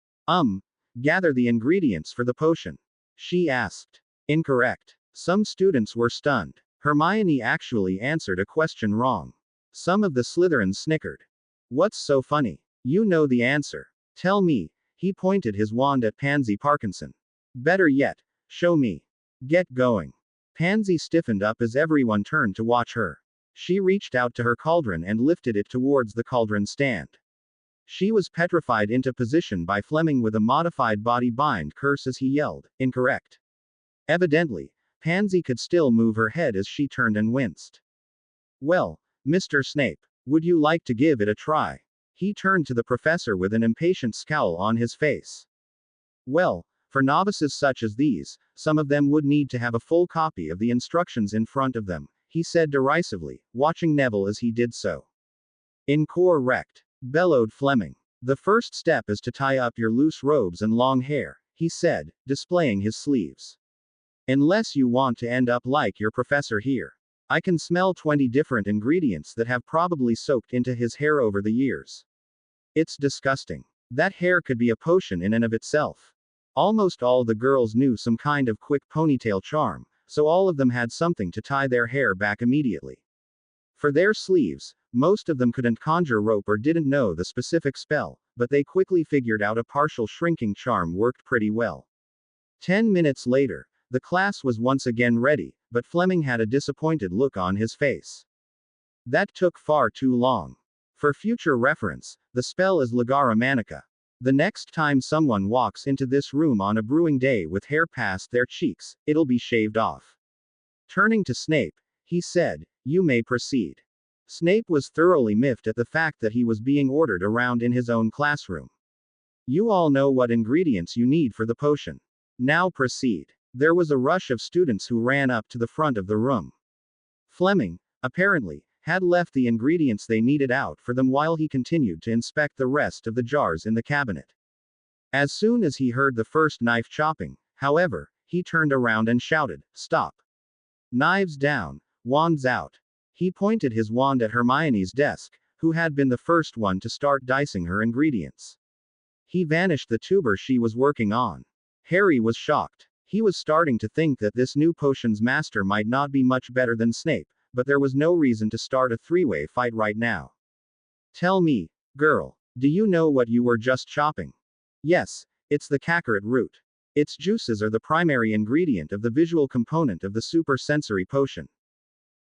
Gather the ingredients for the potion," she asked. "Incorrect." Some students were stunned. Hermione actually answered a question wrong. Some of the Slytherins snickered. "What's so funny? You know the answer. Tell me." He pointed his wand at Pansy Parkinson. "Better yet, show me. Get going." Pansy stiffened up as everyone turned to watch her. She reached out to her cauldron and lifted it towards the cauldron stand. She was petrified into position by Fleming with a modified body bind curse as he yelled, "Incorrect." Evidently, Pansy could still move her head as she turned and winced. "Well, Mr. Snape, would you like to give it a try?" He turned to the professor with an impatient scowl on his face. "Well, for novices such as these, some of them would need to have a full copy of the instructions in front of them," he said derisively, watching Neville as he did so. "Incorrect," bellowed Fleming. "The first step is to tie up your loose robes and long hair," he said, displaying his sleeves. "Unless you want to end up like your professor here. I can smell 20 different ingredients that have probably soaked into his hair over the years. It's disgusting. That hair could be a potion in and of itself." Almost all the girls knew some kind of quick ponytail charm, so all of them had something to tie their hair back immediately. For their sleeves, most of them couldn't conjure rope or didn't know the specific spell, but they quickly figured out a partial shrinking charm worked pretty well. 10 minutes later, the class was once again ready, but Fleming had a disappointed look on his face. "That took far too long. For future reference, the spell is Ligara Manica. The next time someone walks into this room on a brewing day with hair past their cheeks, it'll be shaved off." Turning to Snape, he said, "You may proceed." Snape was thoroughly miffed at the fact that he was being ordered around in his own classroom. "You all know what ingredients you need for the potion. Now proceed." There was a rush of students who ran up to the front of the room. Fleming, apparently, had left the ingredients they needed out for them while he continued to inspect the rest of the jars in the cabinet. As soon as he heard the first knife chopping, however, he turned around and shouted, "Stop! Knives down, wands out." He pointed his wand at Hermione's desk, who had been the first one to start dicing her ingredients. He vanished the tuber she was working on. Harry was shocked. He was starting to think that this new potions master might not be much better than Snape, but there was no reason to start a three-way fight right now. "Tell me, girl, do you know what you were just chopping?" "Yes, it's the kakarot root. Its juices are the primary ingredient of the visual component of the super sensory potion."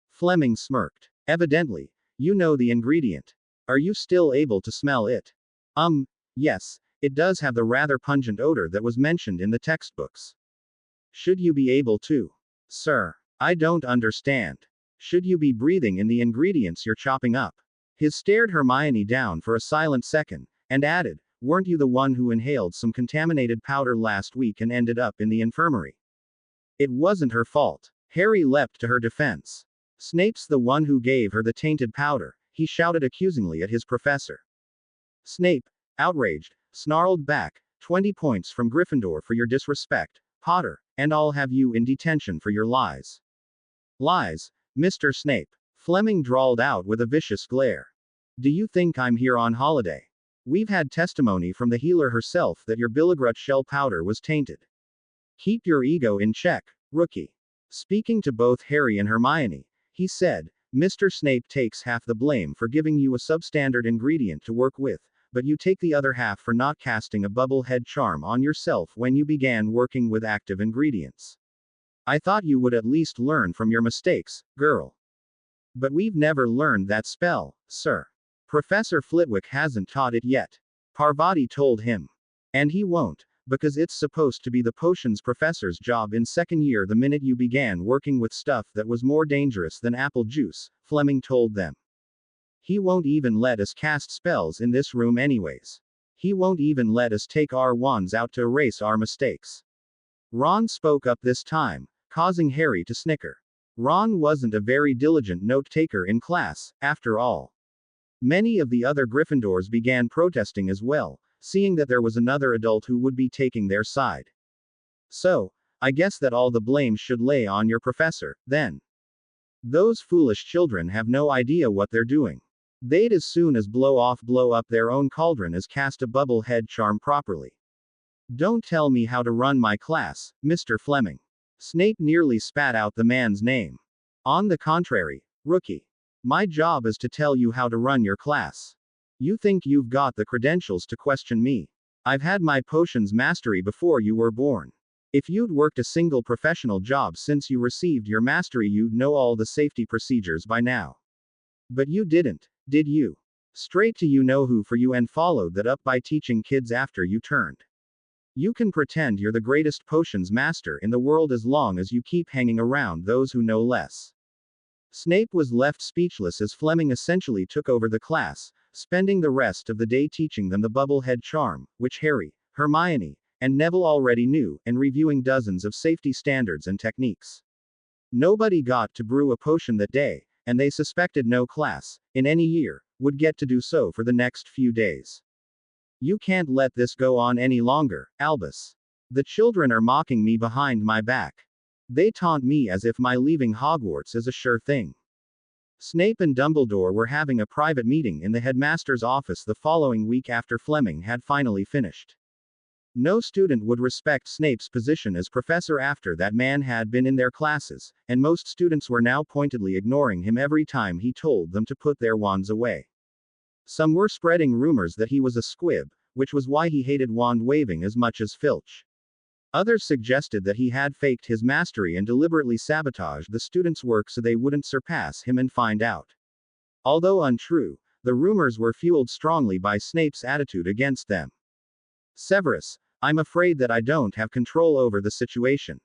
Fleming smirked. "Evidently, you know the ingredient. Are you still able to smell it?" Yes, it does have the rather pungent odor that was mentioned in the textbooks." "Should you be able to?" "Sir, I don't understand. Should you be breathing in the ingredients you're chopping up?" He stared Hermione down for a silent second, and added, "Weren't you the one who inhaled some contaminated powder last week and ended up in the infirmary?" "It wasn't her fault." Harry leapt to her defense. "Snape's the one who gave her the tainted powder," he shouted accusingly at his professor. Snape, outraged, snarled back, 20 points from Gryffindor for your disrespect, Potter, and I'll have you in detention for your lies." "Lies, Mr. Snape," Fleming drawled out with a vicious glare. "Do you think I'm here on holiday? We've had testimony from the healer herself that your Billigrut shell powder was tainted. Keep your ego in check, rookie." Speaking to both Harry and Hermione, he said, "Mr. Snape takes half the blame for giving you a substandard ingredient to work with, but you take the other half for not casting a bubble head charm on yourself when you began working with active ingredients. I thought you would at least learn from your mistakes, girl." "But we've never learned that spell, sir. Professor Flitwick hasn't taught it yet," Parvati told him. "And he won't, because it's supposed to be the potions professor's job in second year the minute you began working with stuff that was more dangerous than apple juice," Fleming told them. "He won't even let us cast spells in this room anyways. He won't even let us take our wands out to erase our mistakes." Ron spoke up this time, causing Harry to snicker. Ron wasn't a very diligent note-taker in class, after all. Many of the other Gryffindors began protesting as well, seeing that there was another adult who would be taking their side. "So, I guess that all the blame should lay on your professor, then. Those foolish children have no idea what they're doing. They'd as soon as blow up their own cauldron as cast a bubble head charm properly. Don't tell me how to run my class, Mr. Fleming." Snape nearly spat out the man's name. "On the contrary, rookie. My job is to tell you how to run your class. You think you've got the credentials to question me? I've had my potions mastery before you were born. If you'd worked a single professional job since you received your mastery, you'd know all the safety procedures by now. But you didn't, did you? Straight to you know who for you and followed that up by teaching kids after you turned. You can pretend you're the greatest potions master in the world as long as you keep hanging around those who know less." Snape was left speechless as Fleming essentially took over the class, spending the rest of the day teaching them the bubble head charm, which Harry, Hermione, and Neville already knew, and reviewing dozens of safety standards and techniques. Nobody got to brew a potion that day, and they suspected no class, in any year, would get to do so for the next few days. "You can't let this go on any longer, Albus. The children are mocking me behind my back. They taunt me as if my leaving Hogwarts is a sure thing." Snape and Dumbledore were having a private meeting in the headmaster's office the following week after Fleming had finally finished. No student would respect Snape's position as professor after that man had been in their classes, and most students were now pointedly ignoring him every time he told them to put their wands away. Some were spreading rumors that he was a squib, which was why he hated wand waving as much as Filch. Others suggested that he had faked his mastery and deliberately sabotaged the students' work so they wouldn't surpass him and find out. Although untrue, the rumors were fueled strongly by Snape's attitude against them. "Severus, I'm afraid that I don't have control over the situation.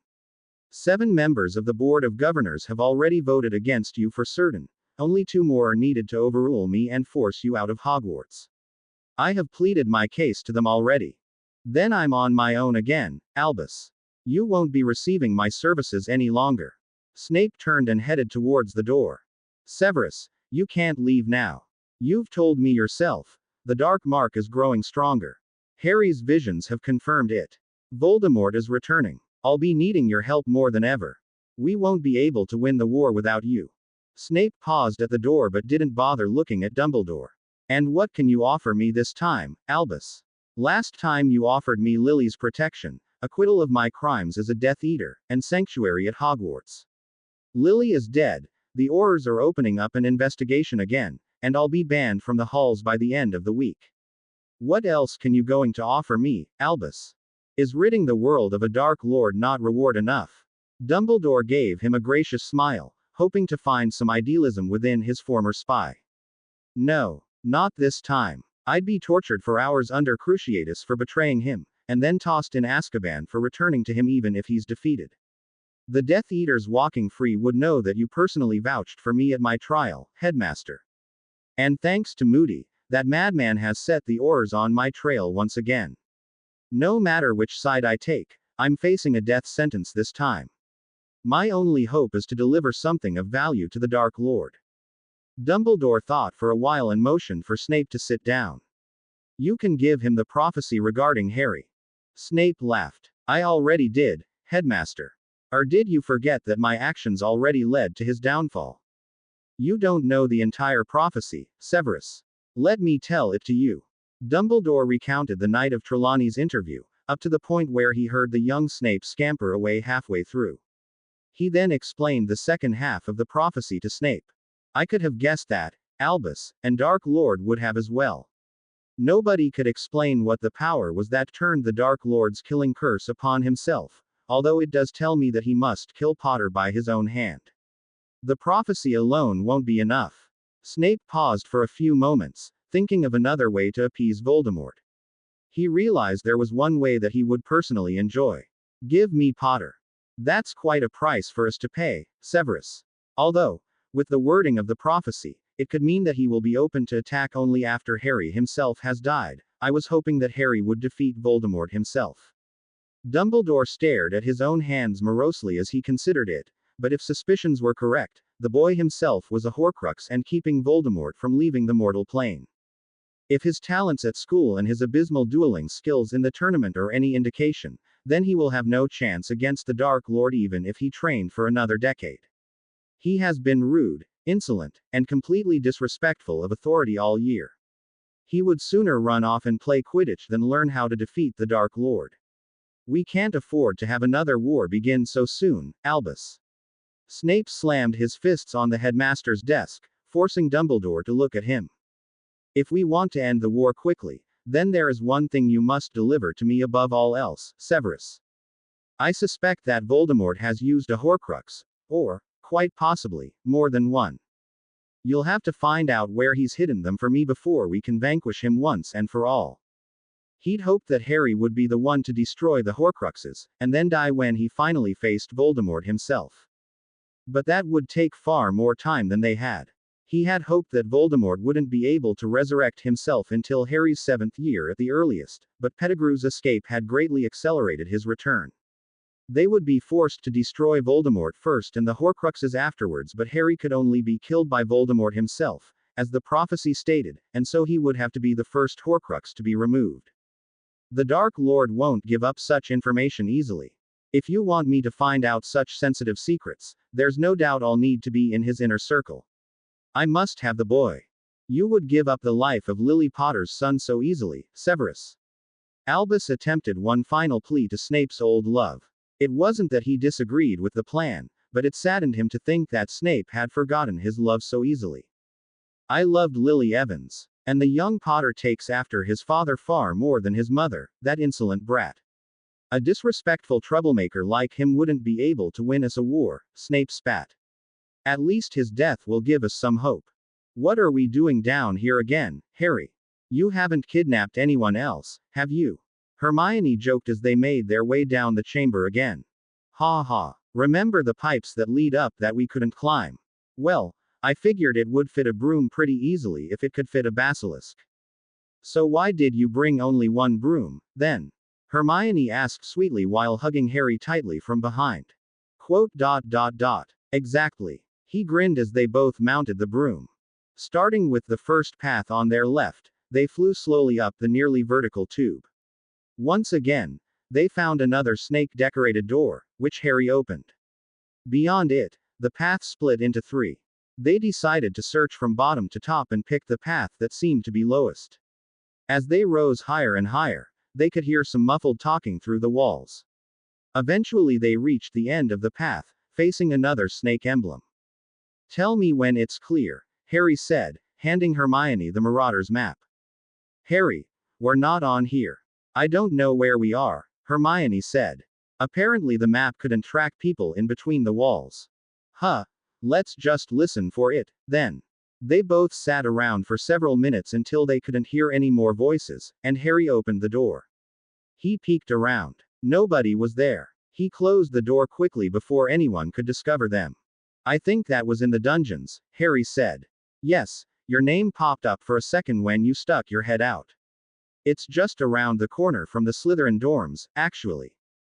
7 members of the Board of Governors have already voted against you for certain. Only 2 more are needed to overrule me and force you out of Hogwarts. I have pleaded my case to them already. Then I'm on my own again, Albus. You won't be receiving my services any longer." Snape turned and headed towards the door. "Severus, You can't leave now. You've told me yourself. The dark mark is growing stronger. Harry's visions have confirmed it. Voldemort is returning. I'll be needing your help more than ever. We won't be able to win the war without you. Snape paused at the door but didn't bother looking at Dumbledore. And what can you offer me this time, Albus? Last time you offered me Lily's protection, acquittal of my crimes as a Death Eater, and sanctuary at Hogwarts. Lily is dead, the Aurors are opening up an investigation again, and I'll be banned from the halls by the end of the week. What else can you going to offer me, Albus? Is ridding the world of a Dark Lord not reward enough? Dumbledore gave him a gracious smile, hoping to find some idealism within his former spy. No, not this time. I'd be tortured for hours under Cruciatus for betraying him, and then tossed in Azkaban for returning to him even if he's defeated. The Death Eaters walking free would know that you personally vouched for me at my trial, Headmaster. And thanks to Moody, that madman has set the Aurors on my trail once again. No matter which side I take, I'm facing a death sentence this time. My only hope is to deliver something of value to the Dark Lord. Dumbledore thought for a while and motioned for Snape to sit down. You can give him the prophecy regarding Harry. Snape laughed. I already did, Headmaster. Or did you forget that my actions already led to his downfall? You don't know the entire prophecy, Severus. Let me tell it to you. Dumbledore recounted the night of Trelawney's interview, up to the point where he heard the young Snape scamper away halfway through. He then explained the second half of the prophecy to Snape. I could have guessed that, Albus, and Dark Lord would have as well. Nobody could explain what the power was that turned the Dark Lord's killing curse upon himself, although it does tell me that he must kill Potter by his own hand. The prophecy alone won't be enough. Snape paused for a few moments, thinking of another way to appease Voldemort. He realized there was one way that he would personally enjoy. Give me Potter. That's quite a price for us to pay, Severus. Although, with the wording of the prophecy, it could mean that he will be open to attack only after Harry himself has died. I was hoping that Harry would defeat Voldemort himself. Dumbledore stared at his own hands morosely as he considered it, but if suspicions were correct, the boy himself was a Horcrux and keeping Voldemort from leaving the mortal plane. If his talents at school and his abysmal dueling skills in the tournament are any indication, then he will have no chance against the Dark Lord even if he trained for another decade. He has been rude, insolent, and completely disrespectful of authority all year. He would sooner run off and play Quidditch than learn how to defeat the Dark Lord. We can't afford to have another war begin so soon, Albus. Snape slammed his fists on the headmaster's desk, forcing Dumbledore to look at him. If we want to end the war quickly, then there is one thing you must deliver to me above all else, Severus. I suspect that Voldemort has used a Horcrux, or, quite possibly, more than one. You'll have to find out where he's hidden them for me before we can vanquish him once and for all. He'd hoped that Harry would be the one to destroy the Horcruxes, and then die when he finally faced Voldemort himself. But that would take far more time than they had. He had hoped that Voldemort wouldn't be able to resurrect himself until Harry's 7th year at the earliest, but Pettigrew's escape had greatly accelerated his return. They would be forced to destroy Voldemort first and the Horcruxes afterwards, but Harry could only be killed by Voldemort himself, as the prophecy stated, and so he would have to be the first Horcrux to be removed. The Dark Lord won't give up such information easily. If you want me to find out such sensitive secrets, there's no doubt I'll need to be in his inner circle. I must have the boy. You would give up the life of Lily Potter's son so easily, Severus. Albus attempted one final plea to Snape's old love. It wasn't that he disagreed with the plan, but it saddened him to think that Snape had forgotten his love so easily. I loved Lily Evans. And the young Potter takes after his father far more than his mother, that insolent brat. A disrespectful troublemaker like him wouldn't be able to win us a war, Snape spat. At least his death will give us some hope. What are we doing down here again, Harry? You haven't kidnapped anyone else, have you? Hermione joked as they made their way down the chamber again. Ha ha. Remember the pipes that lead up that we couldn't climb? Well, I figured it would fit a broom pretty easily if it could fit a basilisk. So why did you bring only one broom, then? Hermione asked sweetly while hugging Harry tightly from behind. Quote. Exactly. He grinned as they both mounted the broom. Starting with the first path on their left, they flew slowly up the nearly vertical tube. Once again, they found another snake-decorated door, which Harry opened. Beyond it, the path split into three. They decided to search from bottom to top and picked the path that seemed to be lowest. As they rose higher and higher, they could hear some muffled talking through the walls. Eventually they reached the end of the path, facing another snake emblem. "Tell me when it's clear," Harry said, handing Hermione the Marauder's map. "Harry, we're not on here." "I don't know where we are," Hermione said. Apparently the map couldn't track people in between the walls. "Huh. Let's just listen for it, then." They both sat around for several minutes until they couldn't hear any more voices, and Harry opened the door. He peeked around. Nobody was there. He closed the door quickly before anyone could discover them. "I think that was in the dungeons," Harry said. "Yes, your name popped up for a second when you stuck your head out. It's just around the corner from the Slytherin dorms, actually."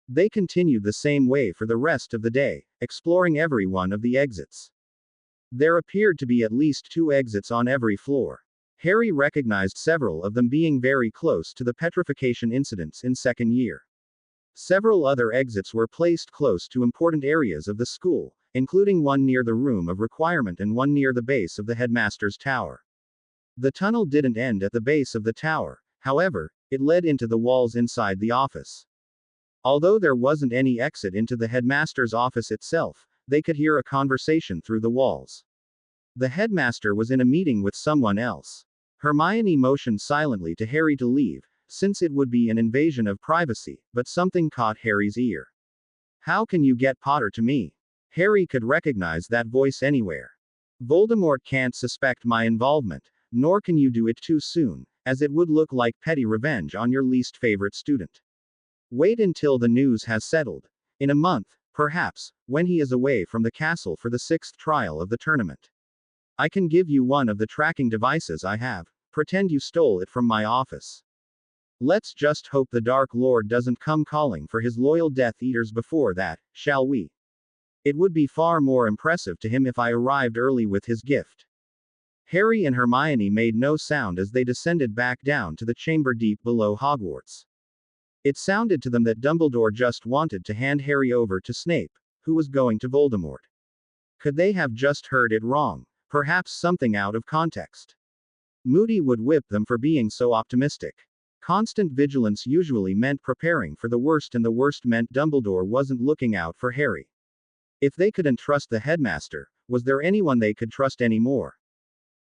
They continued the same way for the rest of the day, exploring every one of the exits. There appeared to be at least 2 exits on every floor. Harry recognized several of them being very close to the petrification incidents in second year. Several other exits were placed close to important areas of the school, including one near the room of requirement and one near the base of the headmaster's tower. The tunnel didn't end at the base of the tower, however, it led into the walls inside the office. Although there wasn't any exit into the headmaster's office itself, they could hear a conversation through the walls. The headmaster was in a meeting with someone else. Hermione motioned silently to Harry to leave, since it would be an invasion of privacy, but something caught Harry's ear. "How can you get Potter to me?" Harry could recognize that voice anywhere. "Voldemort can't suspect my involvement, nor can you do it too soon, as it would look like petty revenge on your least favorite student. Wait until the news has settled. In a month, perhaps, when he is away from the castle for the 6th trial of the tournament. I can give you one of the tracking devices I have. Pretend you stole it from my office. Let's just hope the Dark Lord doesn't come calling for his loyal Death Eaters before that, shall we? It would be far more impressive to him if I arrived early with his gift." Harry and Hermione made no sound as they descended back down to the chamber deep below Hogwarts. It sounded to them that Dumbledore just wanted to hand Harry over to Snape, who was going to Voldemort. Could they have just heard it wrong? Perhaps something out of context. Moody would whip them for being so optimistic. Constant vigilance usually meant preparing for the worst, and the worst meant Dumbledore wasn't looking out for Harry. If they couldn't trust the headmaster, was there anyone they could trust anymore?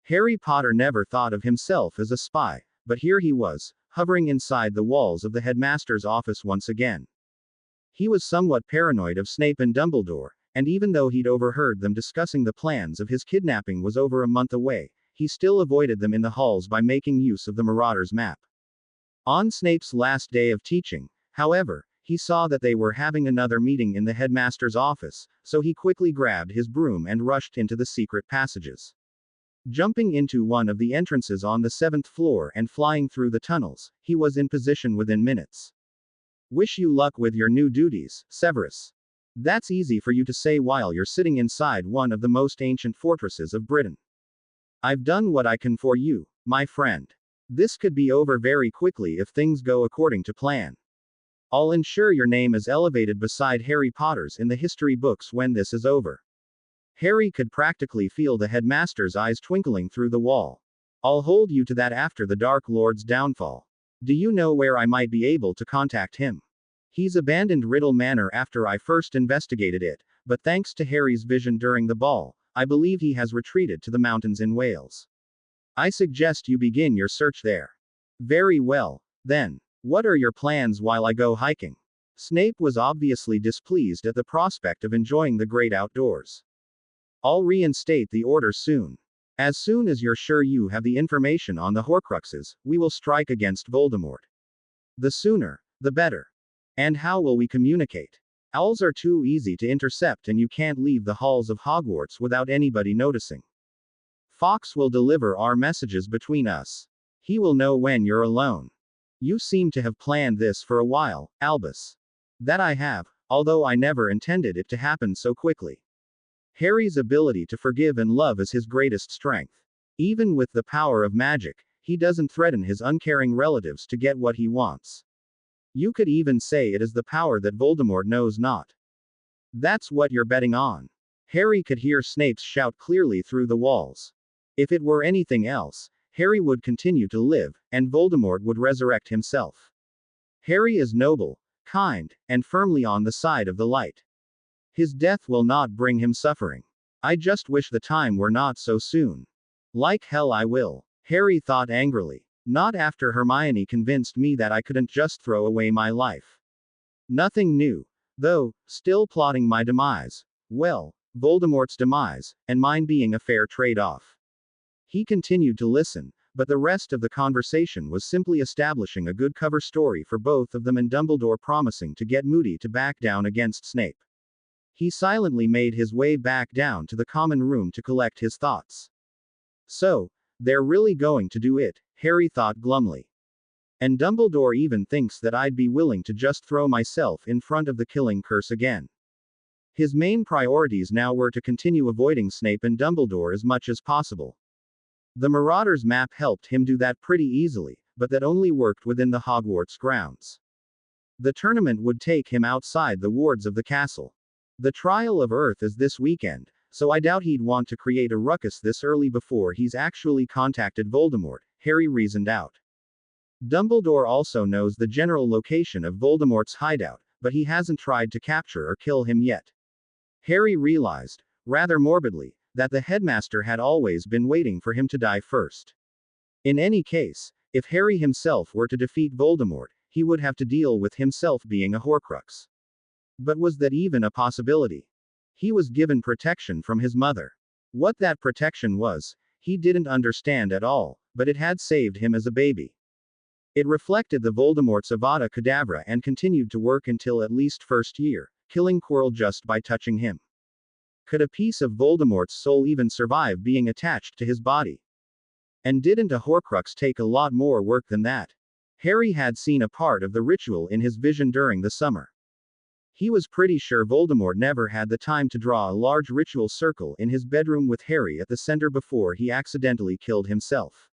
Harry Potter never thought of himself as a spy, but here he was, hovering inside the walls of the headmaster's office once again. He was somewhat paranoid of Snape and Dumbledore, and even though he'd overheard them discussing the plans of his kidnapping was over a month away, he still avoided them in the halls by making use of the Marauder's map. On Snape's last day of teaching, however, he saw that they were having another meeting in the headmaster's office, so he quickly grabbed his broom and rushed into the secret passages. Jumping into one of the entrances on the 7th floor and flying through the tunnels, he was in position within minutes. "Wish you luck with your new duties, Severus. That's easy for you to say while you're sitting inside one of the most ancient fortresses of Britain. I've done what I can for you, my friend. This could be over very quickly if things go according to plan. I'll ensure your name is elevated beside Harry Potter's in the history books when this is over." Harry could practically feel the headmaster's eyes twinkling through the wall. "I'll hold you to that after the Dark Lord's downfall. Do you know where I might be able to contact him? He's abandoned Riddle Manor after I first investigated it, but thanks to Harry's vision during the ball, I believe he has retreated to the mountains in Wales. I suggest you begin your search there." "Very well, then. What are your plans while I go hiking?" Snape was obviously displeased at the prospect of enjoying the great outdoors. "I'll reinstate the order soon. As soon as you're sure you have the information on the Horcruxes, we will strike against Voldemort. The sooner, the better. And how will we communicate? Owls are too easy to intercept and you can't leave the halls of Hogwarts without anybody noticing. Fox will deliver our messages between us. He will know when you're alone. You seem to have planned this for a while, Albus." "That I have, although I never intended it to happen so quickly." Harry's ability to forgive and love is his greatest strength. Even with the power of magic, he doesn't threaten his uncaring relatives to get what he wants. You could even say it is the power that Voldemort knows not. That's what you're betting on. Harry could hear Snape's shout clearly through the walls. If it were anything else, Harry would continue to live, and Voldemort would resurrect himself. Harry is noble, kind, and firmly on the side of the light. His death will not bring him suffering. I just wish the time were not so soon. Like hell I will. Harry thought angrily. Not after Hermione convinced me that I couldn't just throw away my life. Nothing new. Though, still plotting my demise. Well, Voldemort's demise, and mine being a fair trade-off. He continued to listen, but the rest of the conversation was simply establishing a good cover story for both of them and Dumbledore promising to get Moody to back down against Snape. He silently made his way back down to the common room to collect his thoughts. So, they're really going to do it, Harry thought glumly. And Dumbledore even thinks that I'd be willing to just throw myself in front of the killing curse again. His main priorities now were to continue avoiding Snape and Dumbledore as much as possible. The Marauders map helped him do that pretty easily, but that only worked within the Hogwarts grounds. The tournament would take him outside the wards of the castle. The Trial of Earth is this weekend, so I doubt he'd want to create a ruckus this early before he's actually contacted Voldemort, Harry reasoned out. Dumbledore also knows the general location of Voldemort's hideout, but he hasn't tried to capture or kill him yet. Harry realized, rather morbidly, that the headmaster had always been waiting for him to die first. In any case, if Harry himself were to defeat Voldemort, he would have to deal with himself being a Horcrux. But was that even a possibility? He was given protection from his mother. What that protection was, he didn't understand at all, but it had saved him as a baby. It reflected the Voldemort's Avada Kedavra and continued to work until at least first year, killing Quirrell just by touching him. Could a piece of Voldemort's soul even survive being attached to his body? And didn't a Horcrux take a lot more work than that? Harry had seen a part of the ritual in his vision during the summer. He was pretty sure Voldemort never had the time to draw a large ritual circle in his bedroom with Harry at the center before he accidentally killed himself.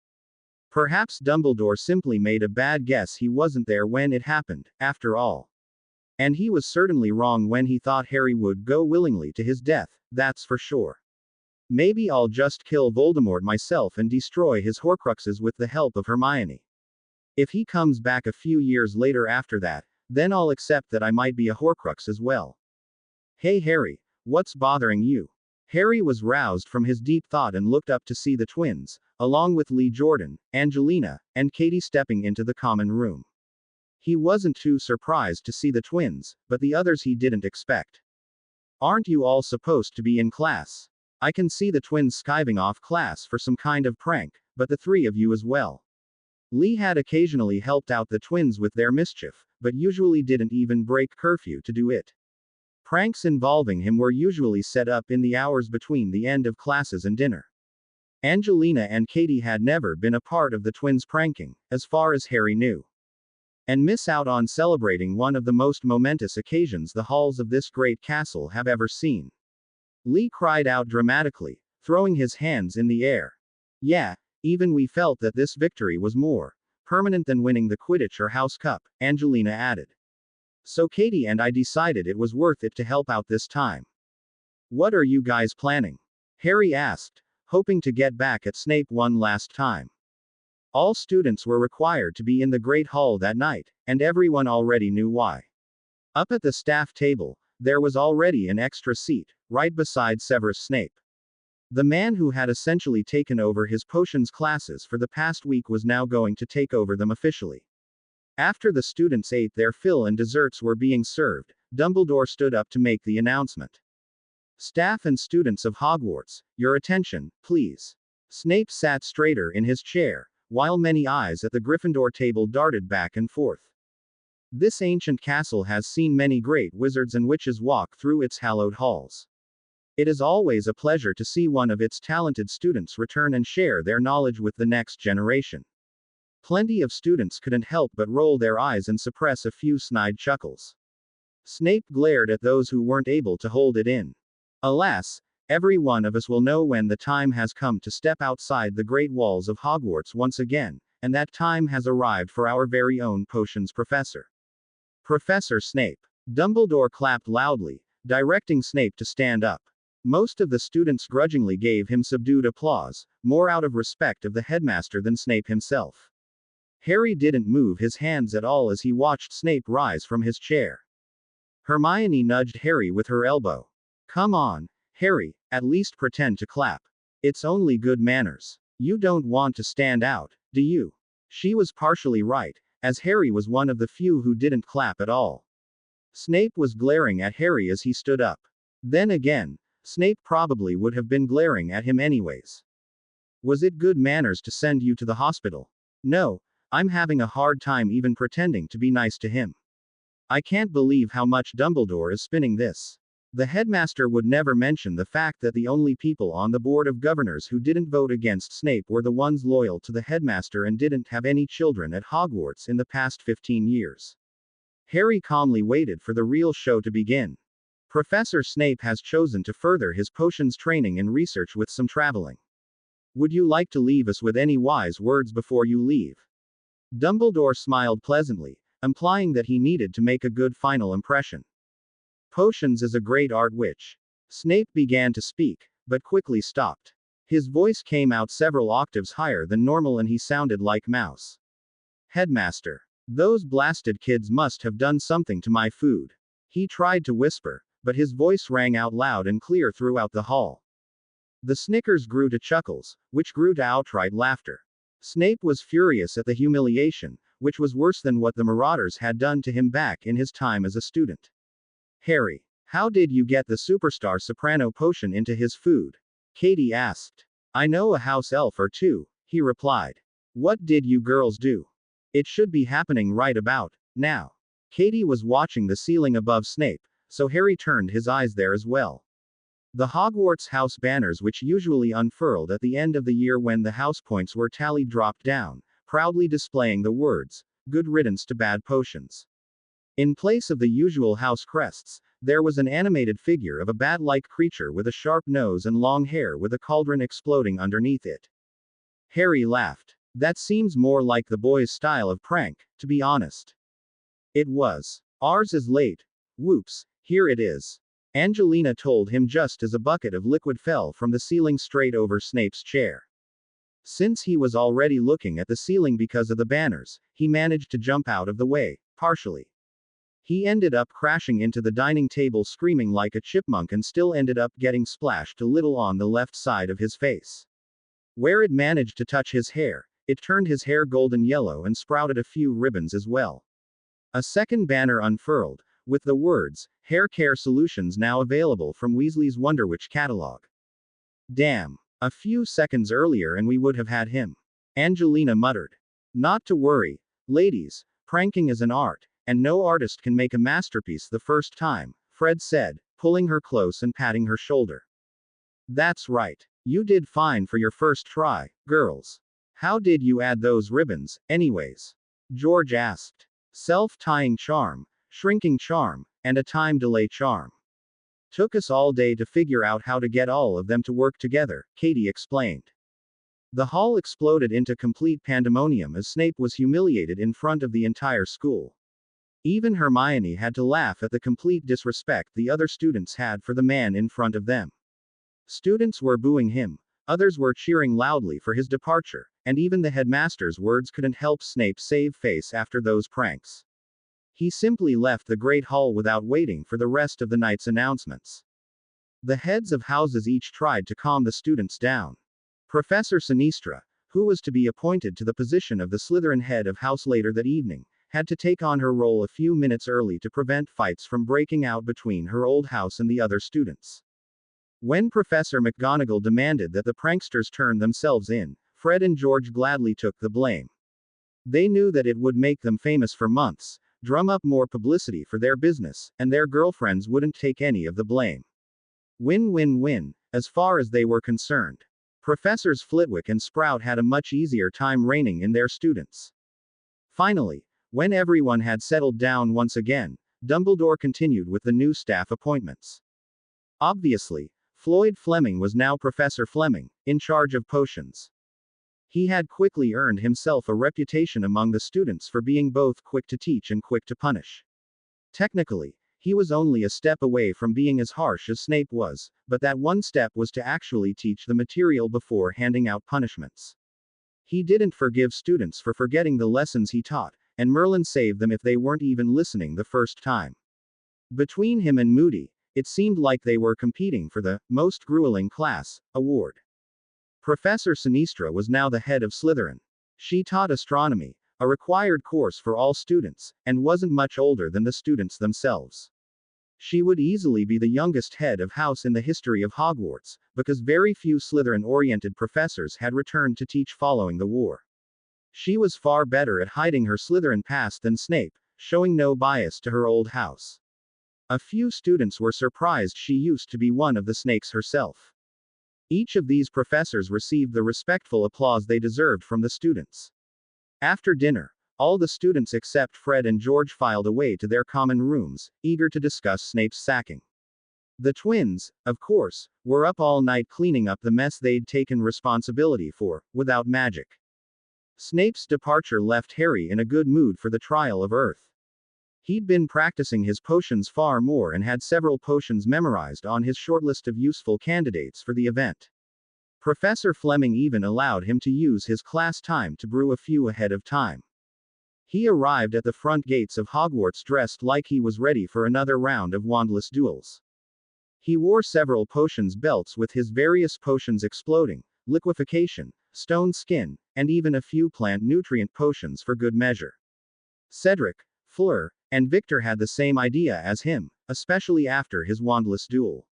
Perhaps Dumbledore simply made a bad guess. He wasn't there when it happened, after all. And he was certainly wrong when he thought Harry would go willingly to his death, that's for sure. Maybe I'll just kill Voldemort myself and destroy his Horcruxes with the help of Hermione. If he comes back a few years later after that, then I'll accept that I might be a Horcrux as well. Hey Harry, what's bothering you? Harry was roused from his deep thought and looked up to see the twins, along with Lee Jordan, Angelina, and Katie stepping into the common room. He wasn't too surprised to see the twins, but the others he didn't expect. Aren't you all supposed to be in class? I can see the twins skiving off class for some kind of prank, but the three of you as well. Lee had occasionally helped out the twins with their mischief, but usually didn't even break curfew to do it. Pranks involving him were usually set up in the hours between the end of classes and dinner. Angelina and Katie had never been a part of the twins' pranking, as far as Harry knew. And miss out on celebrating one of the most momentous occasions the halls of this great castle have ever seen. Lee cried out dramatically, throwing his hands in the air. Yeah, even we felt that this victory was more permanent than winning the Quidditch or House Cup, Angelina added. So Katie and I decided it was worth it to help out this time. What are you guys planning? Harry asked, hoping to get back at Snape one last time. All students were required to be in the Great Hall that night, and everyone already knew why. Up at the staff table, there was already an extra seat, right beside Severus Snape. The man who had essentially taken over his potions classes for the past week was now going to take over them officially. After the students ate their fill and desserts were being served, Dumbledore stood up to make the announcement. Staff and students of Hogwarts, your attention, please. Snape sat straighter in his chair, while many eyes at the Gryffindor table darted back and forth. This ancient castle has seen many great wizards and witches walk through its hallowed halls. It is always a pleasure to see one of its talented students return and share their knowledge with the next generation. Plenty of students couldn't help but roll their eyes and suppress a few snide chuckles. Snape glared at those who weren't able to hold it in. Alas, Every one of us will know when the time has come to step outside the great walls of Hogwarts once again, and that time has arrived for our very own potions professor. Professor Snape. Dumbledore clapped loudly, directing Snape to stand up. Most of the students grudgingly gave him subdued applause, more out of respect of the headmaster than Snape himself. Harry didn't move his hands at all as he watched Snape rise from his chair. Hermione nudged Harry with her elbow. Come on, Harry, at least pretend to clap. It's only good manners. You don't want to stand out, do you? She was partially right, as Harry was one of the few who didn't clap at all. Snape was glaring at Harry as he stood up. Then again, Snape probably would have been glaring at him anyways. Was it good manners to send you to the hospital? No, I'm having a hard time even pretending to be nice to him. I can't believe how much Dumbledore is spinning this. The headmaster would never mention the fact that the only people on the board of governors who didn't vote against Snape were the ones loyal to the headmaster and didn't have any children at Hogwarts in the past 15 years. Harry calmly waited for the real show to begin. Professor Snape has chosen to further his potions training and research with some traveling. Would you like to leave us with any wise words before you leave? Dumbledore smiled pleasantly, implying that he needed to make a good final impression. Potions is a great art which. Snape began to speak, but quickly stopped. His voice came out several octaves higher than normal and he sounded like Mouse. Headmaster. Those blasted kids must have done something to my food. He tried to whisper, but his voice rang out loud and clear throughout the hall. The snickers grew to chuckles, which grew to outright laughter. Snape was furious at the humiliation, which was worse than what the Marauders had done to him back in his time as a student. Harry, how did you get the superstar soprano potion into his food? Katie asked. I know a house elf or two, he replied. What did you girls do? It should be happening right about now. Katie was watching the ceiling above Snape, so Harry turned his eyes there as well. The Hogwarts house banners, which usually unfurled at the end of the year when the house points were tallied, dropped down, proudly displaying the words, "Good riddance to bad potions." In place of the usual house crests, there was an animated figure of a bat-like creature with a sharp nose and long hair with a cauldron exploding underneath it. Harry laughed. That seems more like the boys' style of prank, to be honest. It was. Ours is late. Whoops, here it is. Angelina told him just as a bucket of liquid fell from the ceiling straight over Snape's chair. Since he was already looking at the ceiling because of the banners, he managed to jump out of the way, partially. He ended up crashing into the dining table screaming like a chipmunk and still ended up getting splashed a little on the left side of his face. Where it managed to touch his hair, it turned his hair golden yellow and sprouted a few ribbons as well. A second banner unfurled, with the words, "Hair Care Solutions now available from Weasley's Wonderwitch catalog." Damn. A few seconds earlier and we would have had him. Angelina muttered. Not to worry, ladies, pranking is an art, and no artist can make a masterpiece the first time, Fred said, pulling her close and patting her shoulder. That's right. You did fine for your first try, girls. How did you add those ribbons, anyways? George asked. Self-tying charm, shrinking charm, and a time delay charm. Took us all day to figure out how to get all of them to work together, Katie explained. The hall exploded into complete pandemonium as Snape was humiliated in front of the entire school. Even Hermione had to laugh at the complete disrespect the other students had for the man in front of them. Students were booing him, others were cheering loudly for his departure, and even the headmaster's words couldn't help Snape save face after those pranks. He simply left the Great Hall without waiting for the rest of the night's announcements. The heads of houses each tried to calm the students down. Professor Sinistra, who was to be appointed to the position of the Slytherin head of house later that evening, had to take on her role a few minutes early to prevent fights from breaking out between her old house and the other students. When Professor McGonagall demanded that the pranksters turn themselves in, Fred and George gladly took the blame. They knew that it would make them famous for months, drum up more publicity for their business, and their girlfriends wouldn't take any of the blame. Win-win-win, as far as they were concerned. Professors Flitwick and Sprout had a much easier time reining in their students. Finally, when everyone had settled down once again, Dumbledore continued with the new staff appointments. Obviously, Floyd Fleming was now Professor Fleming, in charge of potions. He had quickly earned himself a reputation among the students for being both quick to teach and quick to punish. Technically, he was only a step away from being as harsh as Snape was, but that one step was to actually teach the material before handing out punishments. He didn't forgive students for forgetting the lessons he taught, and Merlin saved them if they weren't even listening the first time. Between him and Moody, it seemed like they were competing for the most grueling class award. Professor Sinistra was now the head of Slytherin. She taught astronomy, a required course for all students, and wasn't much older than the students themselves. She would easily be the youngest head of house in the history of Hogwarts, because very few Slytherin-oriented professors had returned to teach following the war. She was far better at hiding her Slytherin past than Snape, showing no bias to her old house. A few students were surprised she used to be one of the snakes herself. Each of these professors received the respectful applause they deserved from the students. After dinner, all the students except Fred and George filed away to their common rooms, eager to discuss Snape's sacking. The twins, of course, were up all night cleaning up the mess they'd taken responsibility for, without magic. Snape's departure left Harry in a good mood for the trial of Earth. He'd been practicing his potions far more and had several potions memorized on his shortlist of useful candidates for the event. Professor Fleming even allowed him to use his class time to brew a few ahead of time. He arrived at the front gates of Hogwarts dressed like he was ready for another round of wandless duels. He wore several potions belts with his various potions exploding, liquefaction, stone skin, and even a few plant nutrient potions for good measure. Cedric, Fleur, and Victor had the same idea as him, especially after his wandless duel.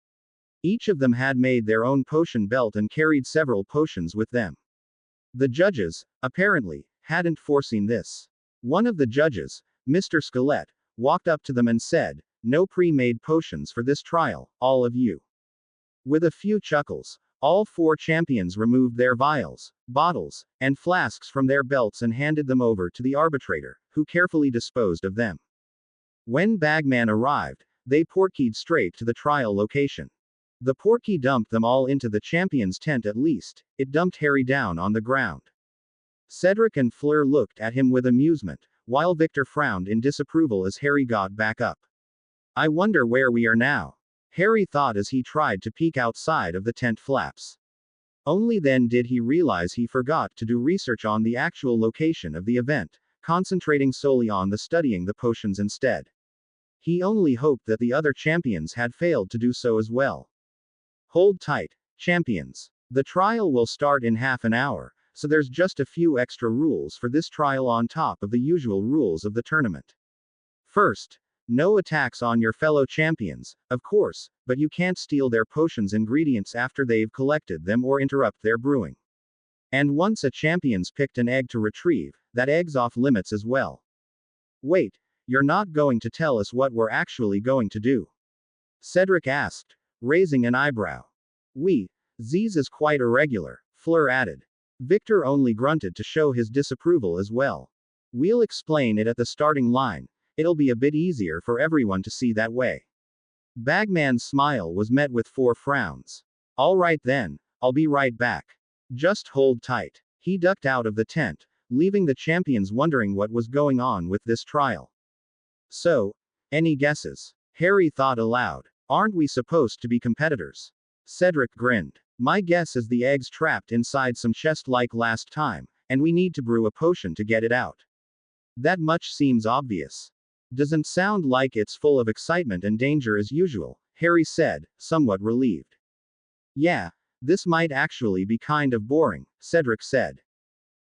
Each of them had made their own potion belt and carried several potions with them. The judges, apparently, hadn't foreseen this. One of the judges, Mr. Skelet, walked up to them and said, "No pre-made potions for this trial, all of you." With a few chuckles, all four champions removed their vials, bottles, and flasks from their belts and handed them over to the arbitrator, who carefully disposed of them. When Bagman arrived, they portkeyed straight to the trial location. The portkey dumped them all into the champion's tent at least, it dumped Harry down on the ground. Cedric and Fleur looked at him with amusement, while Victor frowned in disapproval as Harry got back up. "I wonder where we are now," Harry thought as he tried to peek outside of the tent flaps. Only then did he realize he forgot to do research on the actual location of the event, concentrating solely on the studying the potions instead. He only hoped that the other champions had failed to do so as well. "Hold tight, champions. The trial will start in half an hour, so there's just a few extra rules for this trial on top of the usual rules of the tournament. First, no attacks on your fellow champions, of course, but you can't steal their potions ingredients after they've collected them or interrupt their brewing. And once a champion's picked an egg to retrieve, that egg's off limits as well." "Wait, you're not going to tell us what we're actually going to do?" Cedric asked, raising an eyebrow. Z's is quite irregular," Fleur added. Victor only grunted to show his disapproval as well. "We'll explain it at the starting line. It'll be a bit easier for everyone to see that way." Bagman's smile was met with 4 frowns. "All right then, I'll be right back. Just hold tight." He ducked out of the tent, leaving the champions wondering what was going on with this trial. "So, any guesses?" Harry thought aloud. "Aren't we supposed to be competitors?" Cedric grinned. "My guess is the egg's trapped inside some chest like last time, and we need to brew a potion to get it out. That much seems obvious." "Doesn't sound like it's full of excitement and danger as usual," Harry said, somewhat relieved. "Yeah, this might actually be kind of boring," Cedric said.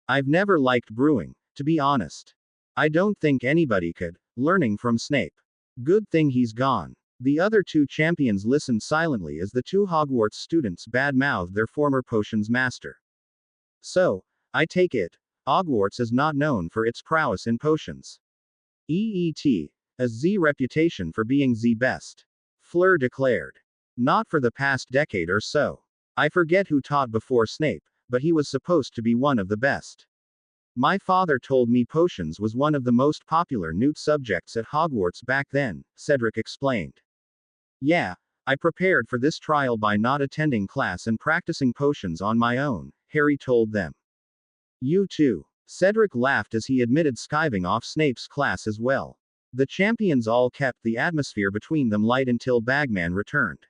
"I've never liked brewing, to be honest. I don't think anybody could, learning from Snape. Good thing he's gone." The other 2 champions listened silently as the 2 Hogwarts students bad-mouthed their former potions master. "So, I take it, Hogwarts is not known for its prowess in potions. A Z reputation for being the best," Fleur declared. "Not for the past decade or so. I forget who taught before Snape, but he was supposed to be one of the best. My father told me potions was one of the most popular newt subjects at Hogwarts back then," Cedric explained. "Yeah, I prepared for this trial by not attending class and practicing potions on my own, Harry told them. You too. Cedric laughed as he admitted skiving off Snape's class as well. The champions all kept the atmosphere between them light until Bagman returned.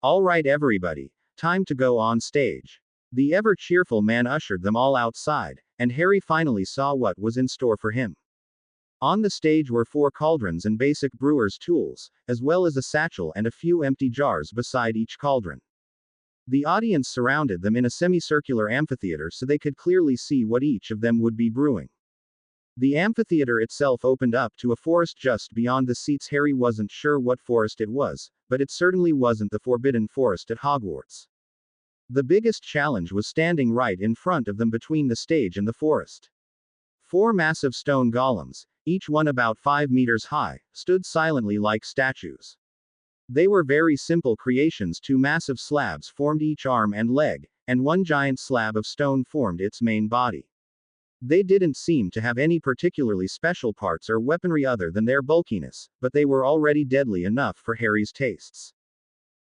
All right, everybody, time to go on stage. The ever-cheerful man ushered them all outside, and Harry finally saw what was in store for him. On the stage were 4 cauldrons and basic brewer's tools, as well as a satchel and a few empty jars beside each cauldron. The audience surrounded them in a semicircular amphitheater so they could clearly see what each of them would be brewing. The amphitheater itself opened up to a forest just beyond the seats. Harry wasn't sure what forest it was, but it certainly wasn't the Forbidden Forest at Hogwarts. The biggest challenge was standing right in front of them between the stage and the forest. 4 massive stone golems, each one about 5 meters high, stood silently like statues. They were very simple creations. 2 massive slabs formed each arm and leg, and 1 giant slab of stone formed its main body. They didn't seem to have any particularly special parts or weaponry other than their bulkiness, but they were already deadly enough for Harry's tastes.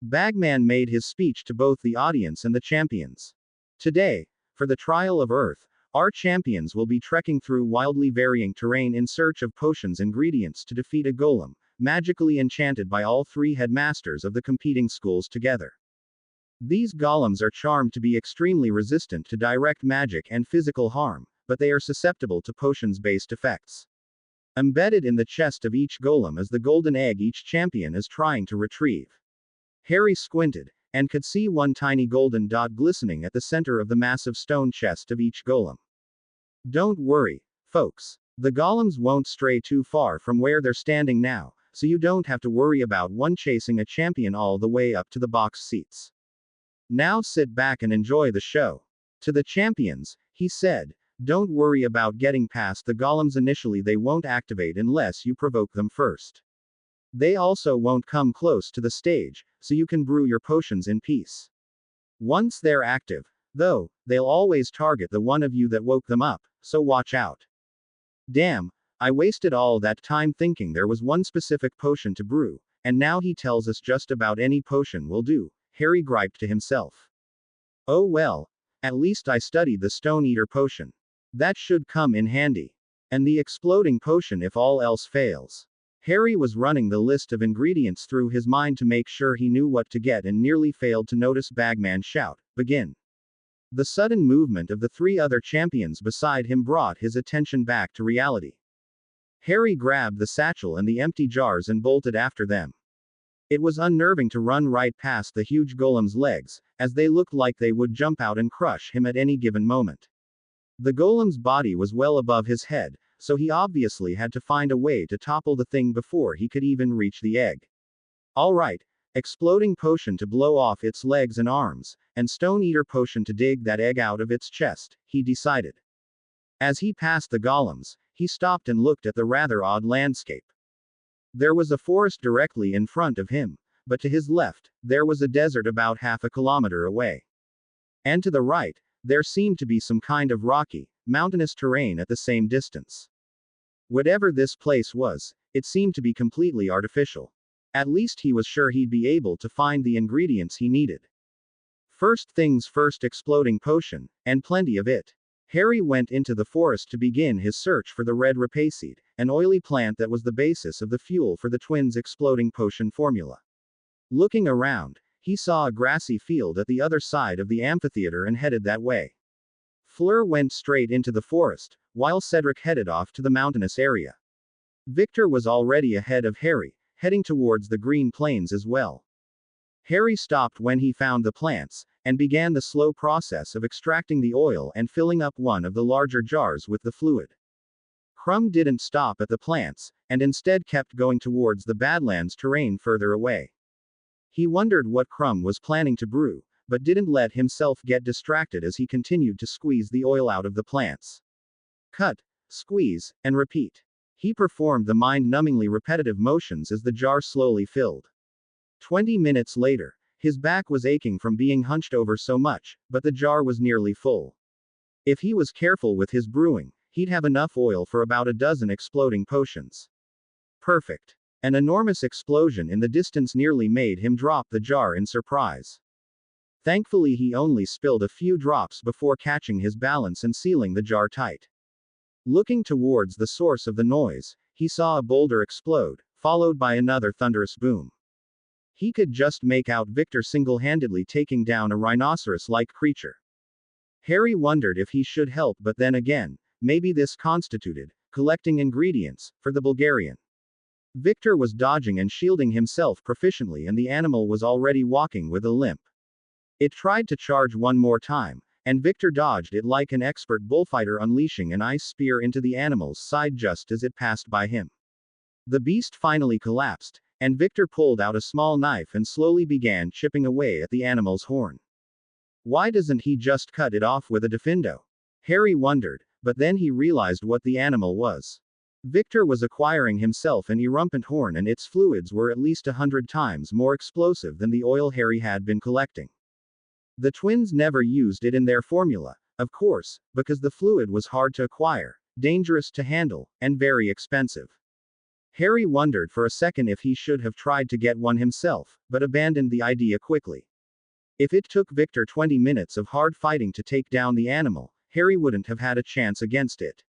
Bagman made his speech to both the audience and the champions. Today, for the trial of Earth, our champions will be trekking through wildly varying terrain in search of potions ingredients to defeat a golem, magically enchanted by all 3 headmasters of the competing schools together. These golems are charmed to be extremely resistant to direct magic and physical harm, but they are susceptible to potions-based effects. Embedded in the chest of each golem is the golden egg each champion is trying to retrieve. Harry squinted, and could see 1 tiny golden dot glistening at the center of the massive stone chest of each golem. Don't worry, folks. The golems won't stray too far from where they're standing now, so you don't have to worry about one chasing a champion all the way up to the box seats. Now sit back and enjoy the show. To the champions, he said, don't worry about getting past the golems initially. They won't activate unless you provoke them first. They also won't come close to the stage, so you can brew your potions in peace. Once they're active, though, they'll always target the one of you that woke them up, so watch out. Damn, I wasted all that time thinking there was one specific potion to brew, and now he tells us just about any potion will do, Harry griped to himself. Oh well, at least I studied the Stone Eater potion. That should come in handy. And the exploding potion if all else fails. Harry was running the list of ingredients through his mind to make sure he knew what to get and nearly failed to notice Bagman shout, begin. The sudden movement of the 3 other champions beside him brought his attention back to reality. Harry grabbed the satchel and the empty jars and bolted after them. It was unnerving to run right past the huge golem's legs, as they looked like they would jump out and crush him at any given moment. The golem's body was well above his head, so he obviously had to find a way to topple the thing before he could even reach the egg. Alright, exploding potion to blow off its legs and arms, and Stone Eater potion to dig that egg out of its chest, he decided. As he passed the golems, he stopped and looked at the rather odd landscape. There was a forest directly in front of him, but to his left, there was a desert about half a kilometer away. And to the right, there seemed to be some kind of rocky, mountainous terrain at the same distance. Whatever this place was, it seemed to be completely artificial. At least he was sure he'd be able to find the ingredients he needed. First things first, exploding potion, and plenty of it. Harry went into the forest to begin his search for the red rapaceed, an oily plant that was the basis of the fuel for the twins' exploding potion formula. Looking around, he saw a grassy field at the other side of the amphitheater and headed that way. Fleur went straight into the forest, while Cedric headed off to the mountainous area. Victor was already ahead of Harry, heading towards the green plains as well. Harry stopped when he found the plants, and began the slow process of extracting the oil and filling up one of the larger jars with the fluid. Crumb didn't stop at the plants, and instead kept going towards the Badlands terrain further away. He wondered what Crumb was planning to brew, but didn't let himself get distracted as he continued to squeeze the oil out of the plants. Cut, squeeze, and repeat. He performed the mind-numbingly repetitive motions as the jar slowly filled. 20 minutes later, his back was aching from being hunched over so much, but the jar was nearly full. If he was careful with his brewing, he'd have enough oil for about a dozen exploding potions. Perfect. An enormous explosion in the distance nearly made him drop the jar in surprise. Thankfully, he only spilled a few drops before catching his balance and sealing the jar tight. Looking towards the source of the noise, he saw a boulder explode, followed by another thunderous boom. He could just make out Victor single-handedly taking down a rhinoceros-like creature. Harry wondered if he should help, but then again, maybe this constituted collecting ingredients for the Bulgarian. Victor was dodging and shielding himself proficiently, and the animal was already walking with a limp. It tried to charge one more time, and Victor dodged it like an expert bullfighter unleashing an ice spear into the animal's side just as it passed by him. The beast finally collapsed, and Victor pulled out a small knife and slowly began chipping away at the animal's horn. Why doesn't he just cut it off with a defendo? Harry wondered, but then he realized what the animal was. Victor was acquiring himself an erumpent horn, and its fluids were at least 100 times more explosive than the oil Harry had been collecting. The twins never used it in their formula, of course, because the fluid was hard to acquire, dangerous to handle, and very expensive. Harry wondered for a second if he should have tried to get one himself, but abandoned the idea quickly. If it took Victor 20 minutes of hard fighting to take down the animal, Harry wouldn't have had a chance against it.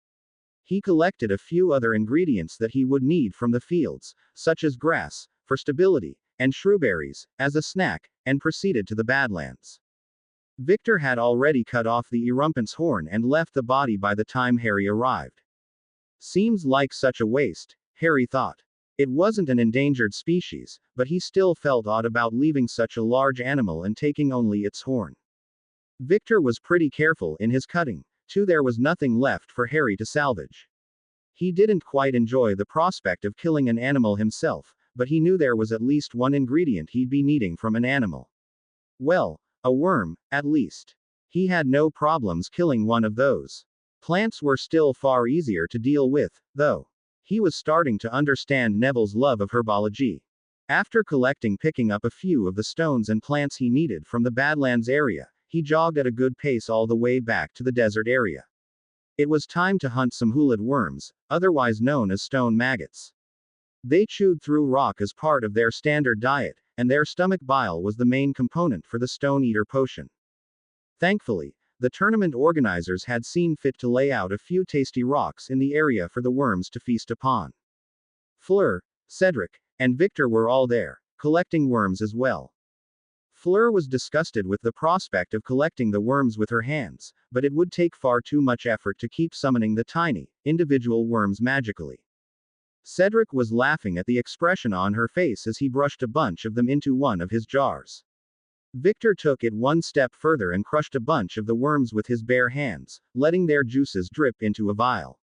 He collected a few other ingredients that he would need from the fields, such as grass, for stability, and shrewberries, as a snack, and proceeded to the Badlands. Victor had already cut off the erumpent's horn and left the body by the time Harry arrived. Seems like such a waste, Harry thought. It wasn't an endangered species, but he still felt odd about leaving such a large animal and taking only its horn. Victor was pretty careful in his cutting, too. There was nothing left for Harry to salvage. He didn't quite enjoy the prospect of killing an animal himself, but he knew there was at least one ingredient he'd be needing from an animal. Well, a worm, at least. He had no problems killing one of those. Plants were still far easier to deal with, though. He was starting to understand Neville's love of herbology. After picking up a few of the stones and plants he needed from the Badlands area, he jogged at a good pace all the way back to the desert area. It was time to hunt some hulid worms, otherwise known as stone maggots. They chewed through rock as part of their standard diet, and their stomach bile was the main component for the Stone Eater potion. Thankfully, the tournament organizers had seen fit to lay out a few tasty rocks in the area for the worms to feast upon. Fleur, Cedric, and Victor were all there, collecting worms as well. Fleur was disgusted with the prospect of collecting the worms with her hands, but it would take far too much effort to keep summoning the tiny, individual worms magically. Cedric was laughing at the expression on her face as he brushed a bunch of them into one of his jars. Victor took it one step further and crushed a bunch of the worms with his bare hands, letting their juices drip into a vial.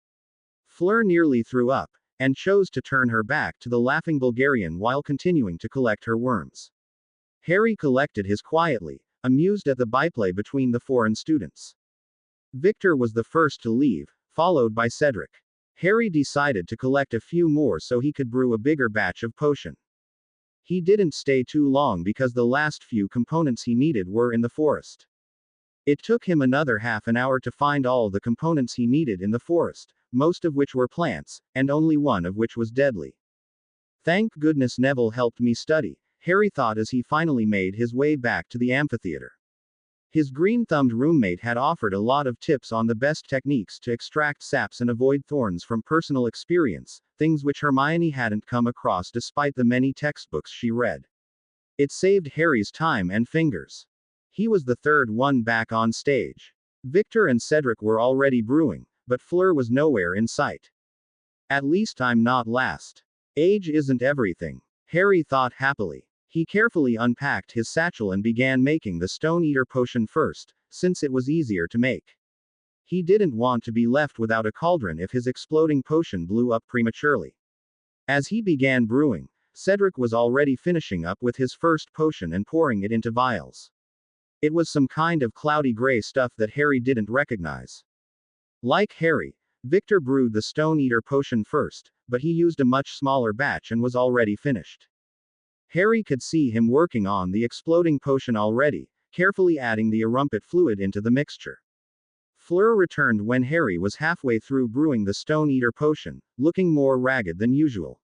Fleur nearly threw up, and chose to turn her back to the laughing Bulgarian while continuing to collect her worms. Harry collected his quietly, amused at the byplay between the foreign students. Victor was the first to leave, followed by Cedric. Harry decided to collect a few more so he could brew a bigger batch of potion. He didn't stay too long because the last few components he needed were in the forest. It took him another half an hour to find all the components he needed in the forest, most of which were plants, and only one of which was deadly. Thank goodness Neville helped me study, Harry thought as he finally made his way back to the amphitheater. His green-thumbed roommate had offered a lot of tips on the best techniques to extract saps and avoid thorns from personal experience, things which Hermione hadn't come across despite the many textbooks she read. It saved Harry's time and fingers. He was the third one back on stage. Victor and Cedric were already brewing, but Fleur was nowhere in sight. At least I'm not last. Age isn't everything, Harry thought happily. He carefully unpacked his satchel and began making the Stone Eater potion first, since it was easier to make. He didn't want to be left without a cauldron if his exploding potion blew up prematurely. As he began brewing, Cedric was already finishing up with his first potion and pouring it into vials. It was some kind of cloudy gray stuff that Harry didn't recognize. Like Harry, Victor brewed the Stone Eater potion first, but he used a much smaller batch and was already finished. Harry could see him working on the exploding potion already, carefully adding the erumpent fluid into the mixture. Fleur returned when Harry was halfway through brewing the Stone Eater potion, looking more ragged than usual.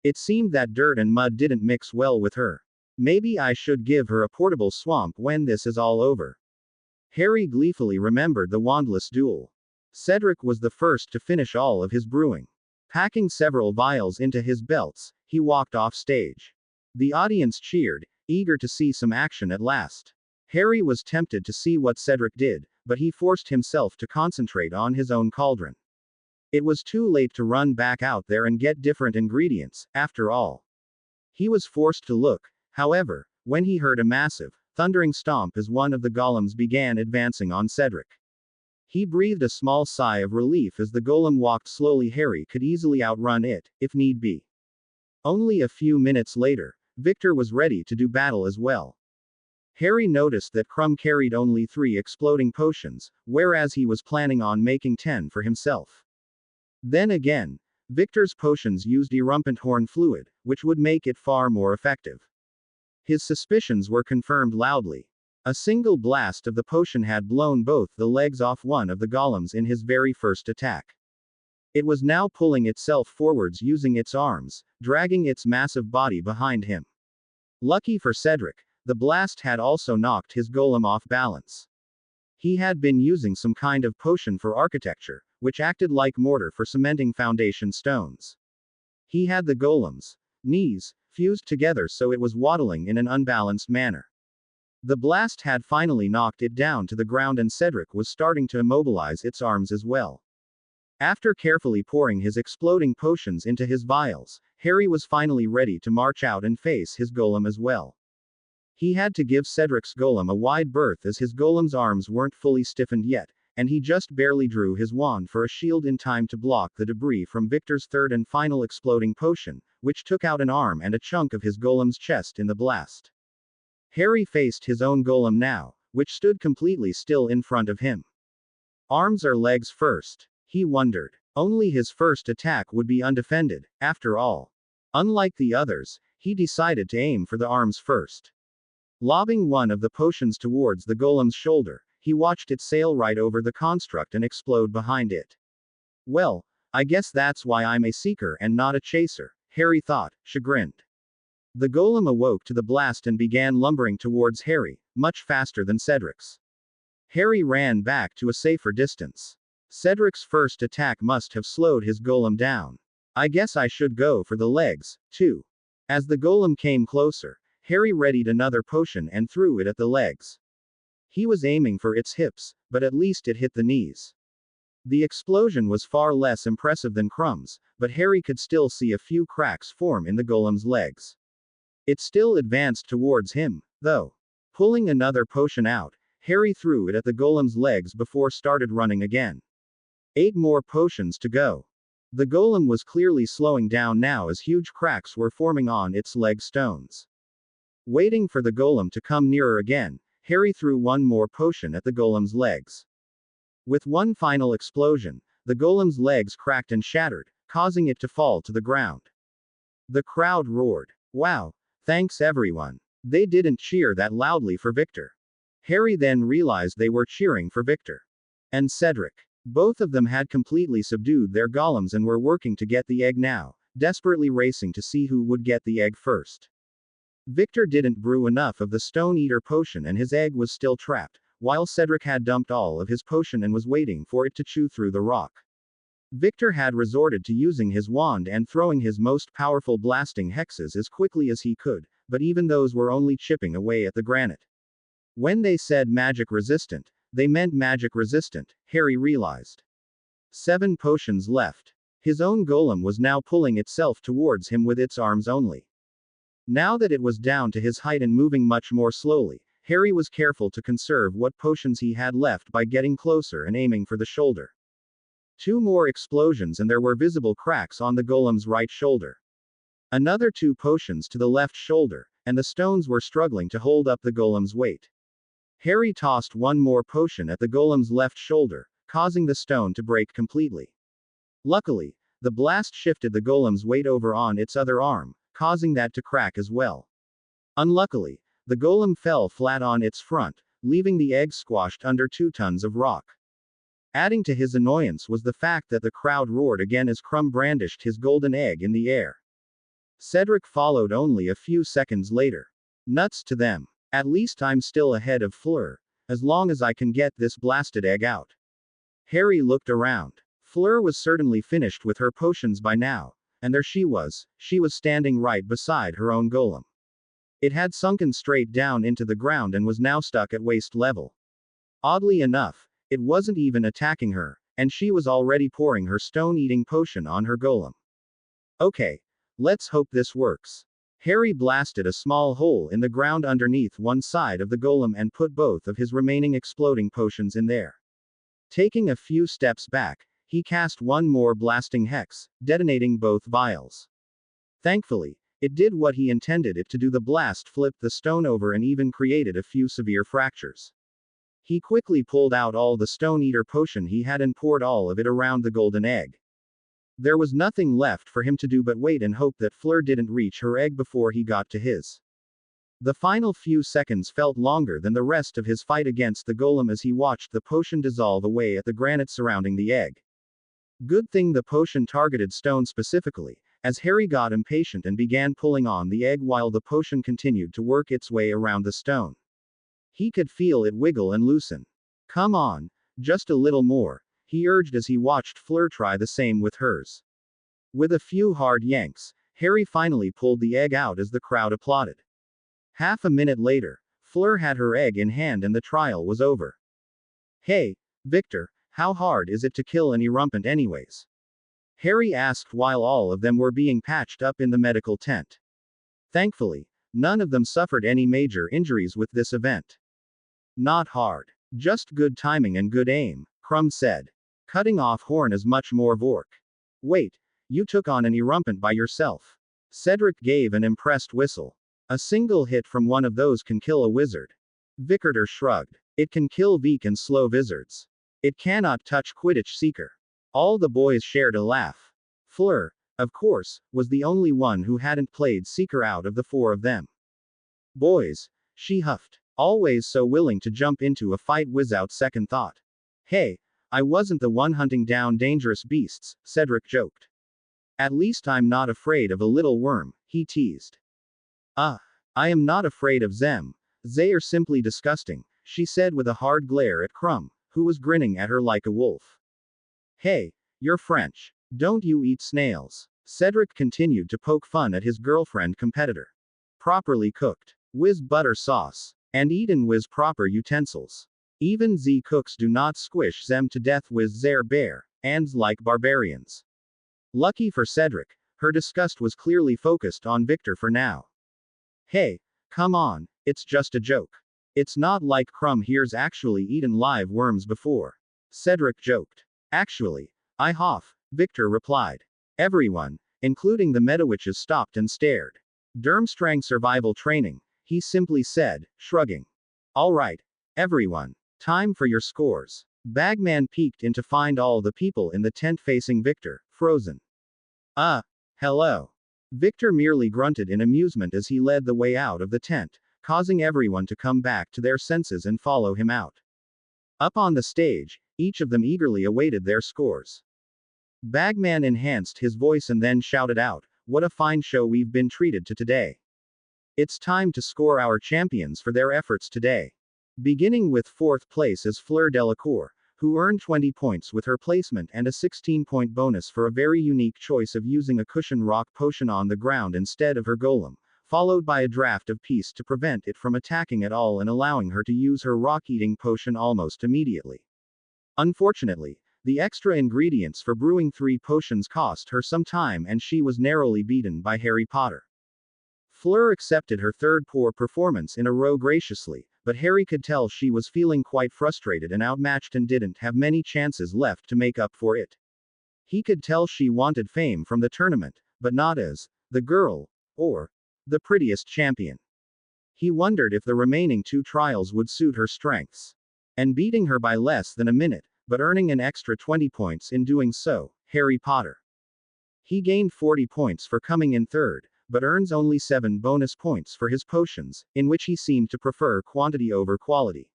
It seemed that dirt and mud didn't mix well with her. Maybe I should give her a portable swamp when this is all over. Harry gleefully remembered the wandless duel. Cedric was the first to finish all of his brewing. Packing several vials into his belts, he walked off stage. The audience cheered, eager to see some action at last. Harry was tempted to see what Cedric did, but he forced himself to concentrate on his own cauldron. It was too late to run back out there and get different ingredients, after all. He was forced to look, however, when he heard a massive, thundering stomp as one of the golems began advancing on Cedric. He breathed a small sigh of relief as the golem walked slowly. Harry could easily outrun it, if need be. Only a few minutes later, Victor was ready to do battle as well. Harry noticed that Crumb carried only 3 exploding potions, whereas he was planning on making 10 for himself. Then again, Victor's potions used erumpent horn fluid, which would make it far more effective. His suspicions were confirmed loudly. A single blast of the potion had blown both the legs off one of the golems in his very first attack. It was now pulling itself forwards using its arms, dragging its massive body behind him. Lucky for Cedric, the blast had also knocked his golem off balance. He had been using some kind of potion for architecture, which acted like mortar for cementing foundation stones. He had the golem's knees fused together so it was waddling in an unbalanced manner. The blast had finally knocked it down to the ground and Cedric was starting to immobilize its arms as well. After carefully pouring his exploding potions into his vials, Harry was finally ready to march out and face his golem as well. He had to give Cedric's golem a wide berth as his golem's arms weren't fully stiffened yet, and he just barely drew his wand for a shield in time to block the debris from Victor's third and final exploding potion, which took out an arm and a chunk of his golem's chest in the blast. Harry faced his own golem now, which stood completely still in front of him. Arms or legs first? He wondered. Only his first attack would be undefended, after all. Unlike the others, he decided to aim for the arms first. Lobbing one of the potions towards the golem's shoulder, he watched it sail right over the construct and explode behind it. Well, I guess that's why I'm a seeker and not a chaser, Harry thought, chagrined. The golem awoke to the blast and began lumbering towards Harry, much faster than Cedric's. Harry ran back to a safer distance. Cedric's first attack must have slowed his golem down. I guess I should go for the legs, too. As the golem came closer, Harry readied another potion and threw it at the legs. He was aiming for its hips, but at least it hit the knees. The explosion was far less impressive than Crumb's, but Harry could still see a few cracks form in the golem's legs. It still advanced towards him, though. Pulling another potion out, Harry threw it at the golem's legs before started running again. 8 more potions to go. The golem was clearly slowing down now as huge cracks were forming on its leg stones. Waiting for the golem to come nearer again, Harry threw one more potion at the golem's legs. With one final explosion, the golem's legs cracked and shattered, causing it to fall to the ground. The crowd roared. Wow, thanks everyone. They didn't cheer that loudly for Victor. Harry then realized they were cheering for Victor. And Cedric. Both of them had completely subdued their golems and were working to get the egg now, desperately racing to see who would get the egg first. Victor didn't brew enough of the Stone Eater potion and his egg was still trapped, while Cedric had dumped all of his potion and was waiting for it to chew through the rock. Victor had resorted to using his wand and throwing his most powerful blasting hexes as quickly as he could, but even those were only chipping away at the granite. When they said magic resistant, they meant magic resistant, Harry realized. 7 potions left. His own golem was now pulling itself towards him with its arms only. Now that it was down to his height and moving much more slowly, Harry was careful to conserve what potions he had left by getting closer and aiming for the shoulder. 2 more explosions and there were visible cracks on the golem's right shoulder. Another 2 potions to the left shoulder, and the stones were struggling to hold up the golem's weight. Harry tossed 1 more potion at the golem's left shoulder, causing the stone to break completely. Luckily, the blast shifted the golem's weight over on its other arm, causing that to crack as well. Unluckily, the golem fell flat on its front, leaving the egg squashed under 2 tons of rock. Adding to his annoyance was the fact that the crowd roared again as Crumb brandished his golden egg in the air. Cedric followed only a few seconds later. Nuts to them. At least I'm still ahead of Fleur, as long as I can get this blasted egg out. Harry looked around. Fleur was certainly finished with her potions by now, and there she was standing right beside her own golem. It had sunken straight down into the ground and was now stuck at waist level. Oddly enough, it wasn't even attacking her, and she was already pouring her stone-eating potion on her golem. Okay. Let's hope this works. Harry blasted a small hole in the ground underneath one side of the golem and put both of his remaining exploding potions in there. Taking a few steps back, he cast one more blasting hex, detonating both vials. Thankfully, it did what he intended it to do. The blast flipped the stone over and even created a few severe fractures. He quickly pulled out all the Stone Eater potion he had and poured all of it around the golden egg. There was nothing left for him to do but wait and hope that Fleur didn't reach her egg before he got to his. The final few seconds felt longer than the rest of his fight against the golem as he watched the potion dissolve away at the granite surrounding the egg. Good thing the potion targeted stone specifically, as Harry got impatient and began pulling on the egg while the potion continued to work its way around the stone. He could feel it wiggle and loosen. Come on, just a little more, he urged as he watched Fleur try the same with hers. With a few hard yanks, Harry finally pulled the egg out as the crowd applauded. Half a minute later, Fleur had her egg in hand and the trial was over. Hey, Victor, how hard is it to kill an erumpent anyways? Harry asked while all of them were being patched up in the medical tent. Thankfully, none of them suffered any major injuries with this event. Not hard. Just good timing and good aim, Crumb said. Cutting off horn is much more work. Wait, you took on an erumpent by yourself. Cedric gave an impressed whistle. A single hit from one of those can kill a wizard. Victor shrugged. It can kill Veek and slow wizards. It cannot touch Quidditch Seeker. All the boys shared a laugh. Fleur, of course, was the only one who hadn't played Seeker out of the four of them. Boys, she huffed. Always so willing to jump into a fight without second thought. Hey, I wasn't the one hunting down dangerous beasts, Cedric joked. At least I'm not afraid of a little worm, he teased. I am not afraid of them. They are simply disgusting, she said with a hard glare at Crumb, who was grinning at her like a wolf. Hey, you're French. Don't you eat snails? Cedric continued to poke fun at his girlfriend competitor. Properly cooked. With butter sauce. And eaten with proper utensils. Even the cooks do not squish them to death with their bare hands like barbarians. Lucky for Cedric, her disgust was clearly focused on Victor for now. Hey, come on, it's just a joke. It's not like Crumb here's actually eaten live worms before. Cedric joked. Actually, I have, Victor replied. Everyone, including the Medawitches, stopped and stared. Durmstrang survival training, he simply said, shrugging. All right, everyone. Time for your scores. Bagman peeked in to find all the people in the tent facing Victor, frozen. Hello. Victor merely grunted in amusement as he led the way out of the tent, causing everyone to come back to their senses and follow him out. Up on the stage, each of them eagerly awaited their scores. Bagman enhanced his voice and then shouted out, "What a fine show we've been treated to today. It's time to score our champions for their efforts today." Beginning with fourth place is Fleur Delacour, who earned 20 points with her placement and a 16-point bonus for a very unique choice of using a cushion rock potion on the ground instead of her golem, followed by a draft of peace to prevent it from attacking at all and allowing her to use her rock-eating potion almost immediately. Unfortunately, the extra ingredients for brewing 3 potions cost her some time and she was narrowly beaten by Harry Potter. Fleur accepted her third poor performance in a row graciously, but Harry could tell she was feeling quite frustrated and outmatched and didn't have many chances left to make up for it. He could tell she wanted fame from the tournament, but not as the girl, or the prettiest champion. He wondered if the remaining 2 trials would suit her strengths. And beating her by less than a minute, but earning an extra 20 points in doing so, Harry Potter. He gained 40 points for coming in third, but earns only 7 bonus points for his potions, in which he seemed to prefer quantity over quality.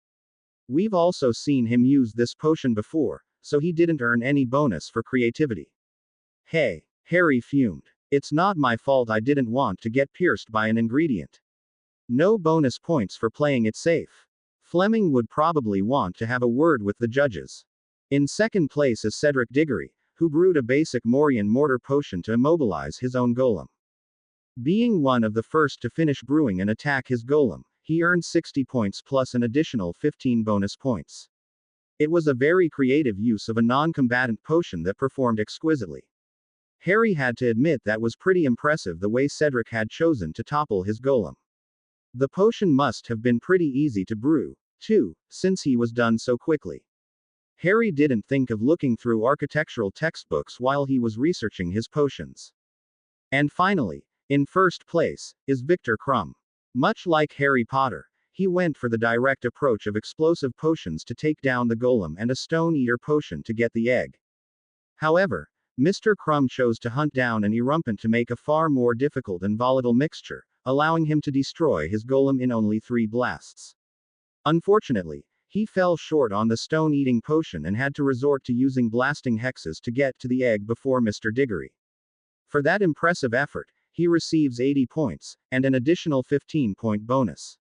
We've also seen him use this potion before, so he didn't earn any bonus for creativity. Hey, Harry fumed. It's not my fault I didn't want to get pierced by an ingredient. No bonus points for playing it safe. Fleming would probably want to have a word with the judges. In second place is Cedric Diggory, who brewed a basic Morian mortar potion to immobilize his own golem. Being one of the first to finish brewing and attack his golem, he earned 60 points plus an additional 15 bonus points. It was a very creative use of a non-combatant potion that performed exquisitely. Harry had to admit that was pretty impressive the way Cedric had chosen to topple his golem. The potion must have been pretty easy to brew, too, since he was done so quickly. Harry didn't think of looking through architectural textbooks while he was researching his potions. And finally, in first place, is Victor Crumb. Much like Harry Potter, he went for the direct approach of explosive potions to take down the golem and a stone eater potion to get the egg. However, Mr. Crumb chose to hunt down an erumpent to make a far more difficult and volatile mixture, allowing him to destroy his golem in only 3 blasts. Unfortunately, he fell short on the stone-eating potion and had to resort to using blasting hexes to get to the egg before Mr. Diggory. For that impressive effort, he receives 80 points, and an additional 15-point bonus.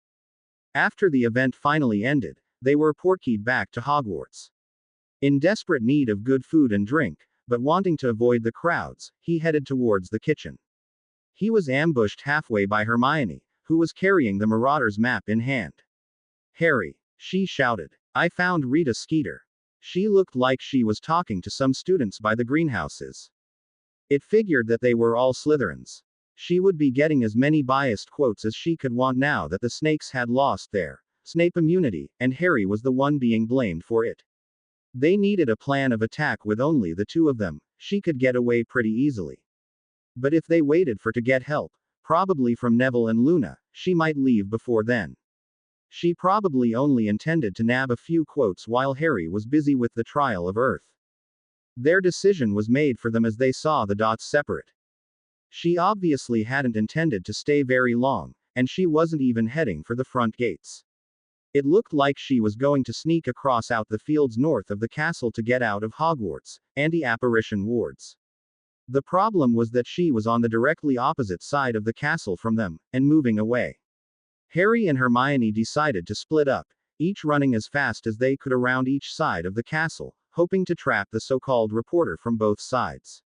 After the event finally ended, they were portkeyed back to Hogwarts. In desperate need of good food and drink, but wanting to avoid the crowds, he headed towards the kitchen. He was ambushed halfway by Hermione, who was carrying the Marauder's map in hand. "Harry," she shouted, "I found Rita Skeeter." She looked like she was talking to some students by the greenhouses. It figured that they were all Slytherins. She would be getting as many biased quotes as she could want now that the Snakes had lost their Snape immunity, and Harry was the one being blamed for it. They needed a plan of attack with only the 2 of them. She could get away pretty easily. But if they waited for to get help, probably from Neville and Luna, she might leave before then. She probably only intended to nab a few quotes while Harry was busy with the trial of Earth. Their decision was made for them as they saw the dots separate. She obviously hadn't intended to stay very long, and she wasn't even heading for the front gates. It looked like she was going to sneak across out the fields north of the castle to get out of Hogwarts' anti-apparition wards. The problem was that she was on the directly opposite side of the castle from them, and moving away. Harry and Hermione decided to split up, each running as fast as they could around each side of the castle, hoping to trap the so-called reporter from both sides.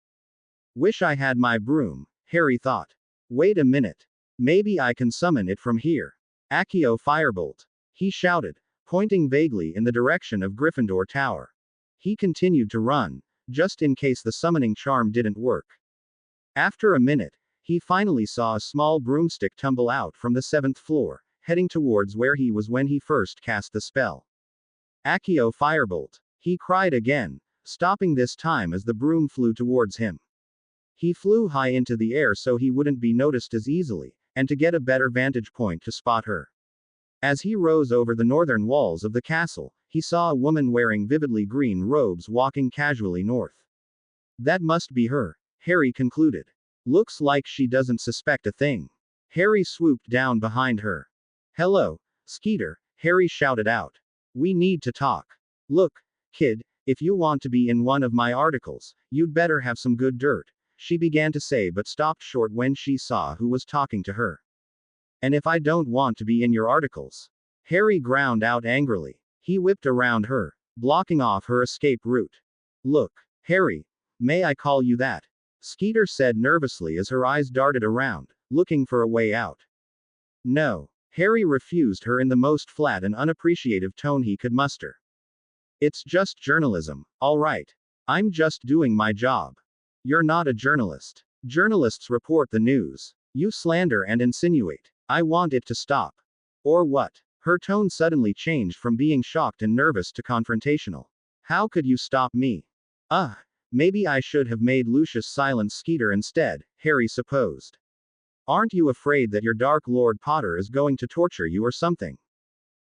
Wish I had my broom, Harry thought. Wait a minute. Maybe I can summon it from here. Accio Firebolt, he shouted, pointing vaguely in the direction of Gryffindor Tower. He continued to run, just in case the summoning charm didn't work. After a minute, he finally saw a small broomstick tumble out from the 7th floor, heading towards where he was when he first cast the spell. Accio Firebolt, he cried again, stopping this time as the broom flew towards him. He flew high into the air so he wouldn't be noticed as easily, and to get a better vantage point to spot her. As he rose over the northern walls of the castle, he saw a woman wearing vividly green robes walking casually north. That must be her, Harry concluded. Looks like she doesn't suspect a thing. Harry swooped down behind her. "Hello, Skeeter," Harry shouted out. "We need to talk. Look, kid, if you want to be in one of my articles, you'd better have some good dirt," she began to say but stopped short when she saw who was talking to her. "And if I don't want to be in your articles?" Harry ground out angrily. He whipped around her, blocking off her escape route. "Look, Harry, may I call you that?" Skeeter said nervously as her eyes darted around, looking for a way out. "No." Harry refused her in the most flat and unappreciative tone he could muster. "It's just journalism, all right. I'm just doing my job. You're not a journalist. Journalists report the news. You slander and insinuate. I want it to stop." "Or what?" Her tone suddenly changed from being shocked and nervous to confrontational. "How could you stop me?" Maybe I should have made Lucius silence Skeeter instead," Harry supposed. "Aren't you afraid that your Dark Lord Potter is going to torture you or something?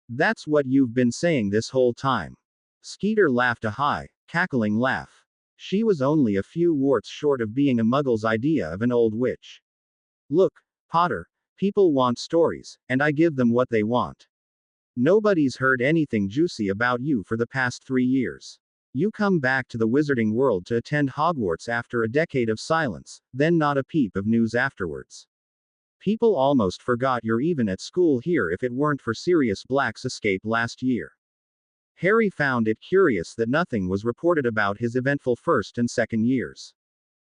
That's what you've been saying this whole time." Skeeter laughed a high, cackling laugh. She was only a few warts short of being a muggle's idea of an old witch. "Look, Potter, people want stories, and I give them what they want. Nobody's heard anything juicy about you for the past 3 years. You come back to the wizarding world to attend Hogwarts after a decade of silence, then not a peep of news afterwards. People almost forgot you're even at school here if it weren't for Sirius Black's escape last year. Harry found it curious that nothing was reported about his eventful first and second years.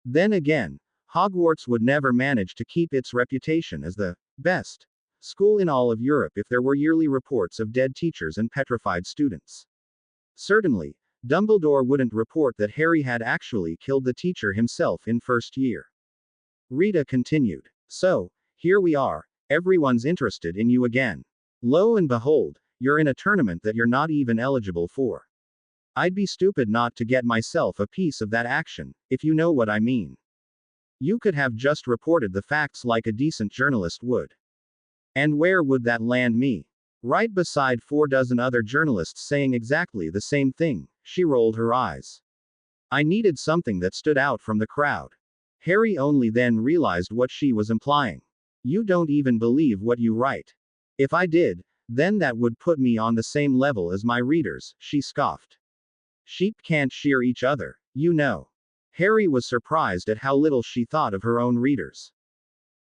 Then again, Hogwarts would never manage to keep its reputation as the best school in all of Europe if there were yearly reports of dead teachers and petrified students. Certainly, Dumbledore wouldn't report that Harry had actually killed the teacher himself in first year. Rita continued. So, here we are, everyone's interested in you again. Lo and behold, you're in a tournament that you're not even eligible for. I'd be stupid not to get myself a piece of that action, if you know what I mean. You could have just reported the facts like a decent journalist would. And where would that land me? Right beside 4 dozen other journalists saying exactly the same thing. She rolled her eyes. I needed something that stood out from the crowd. Harry only then realized what she was implying. You don't even believe what you write. If I did, then that would put me on the same level as my readers, she scoffed. Sheep can't shear each other, you know. Harry was surprised at how little she thought of her own readers.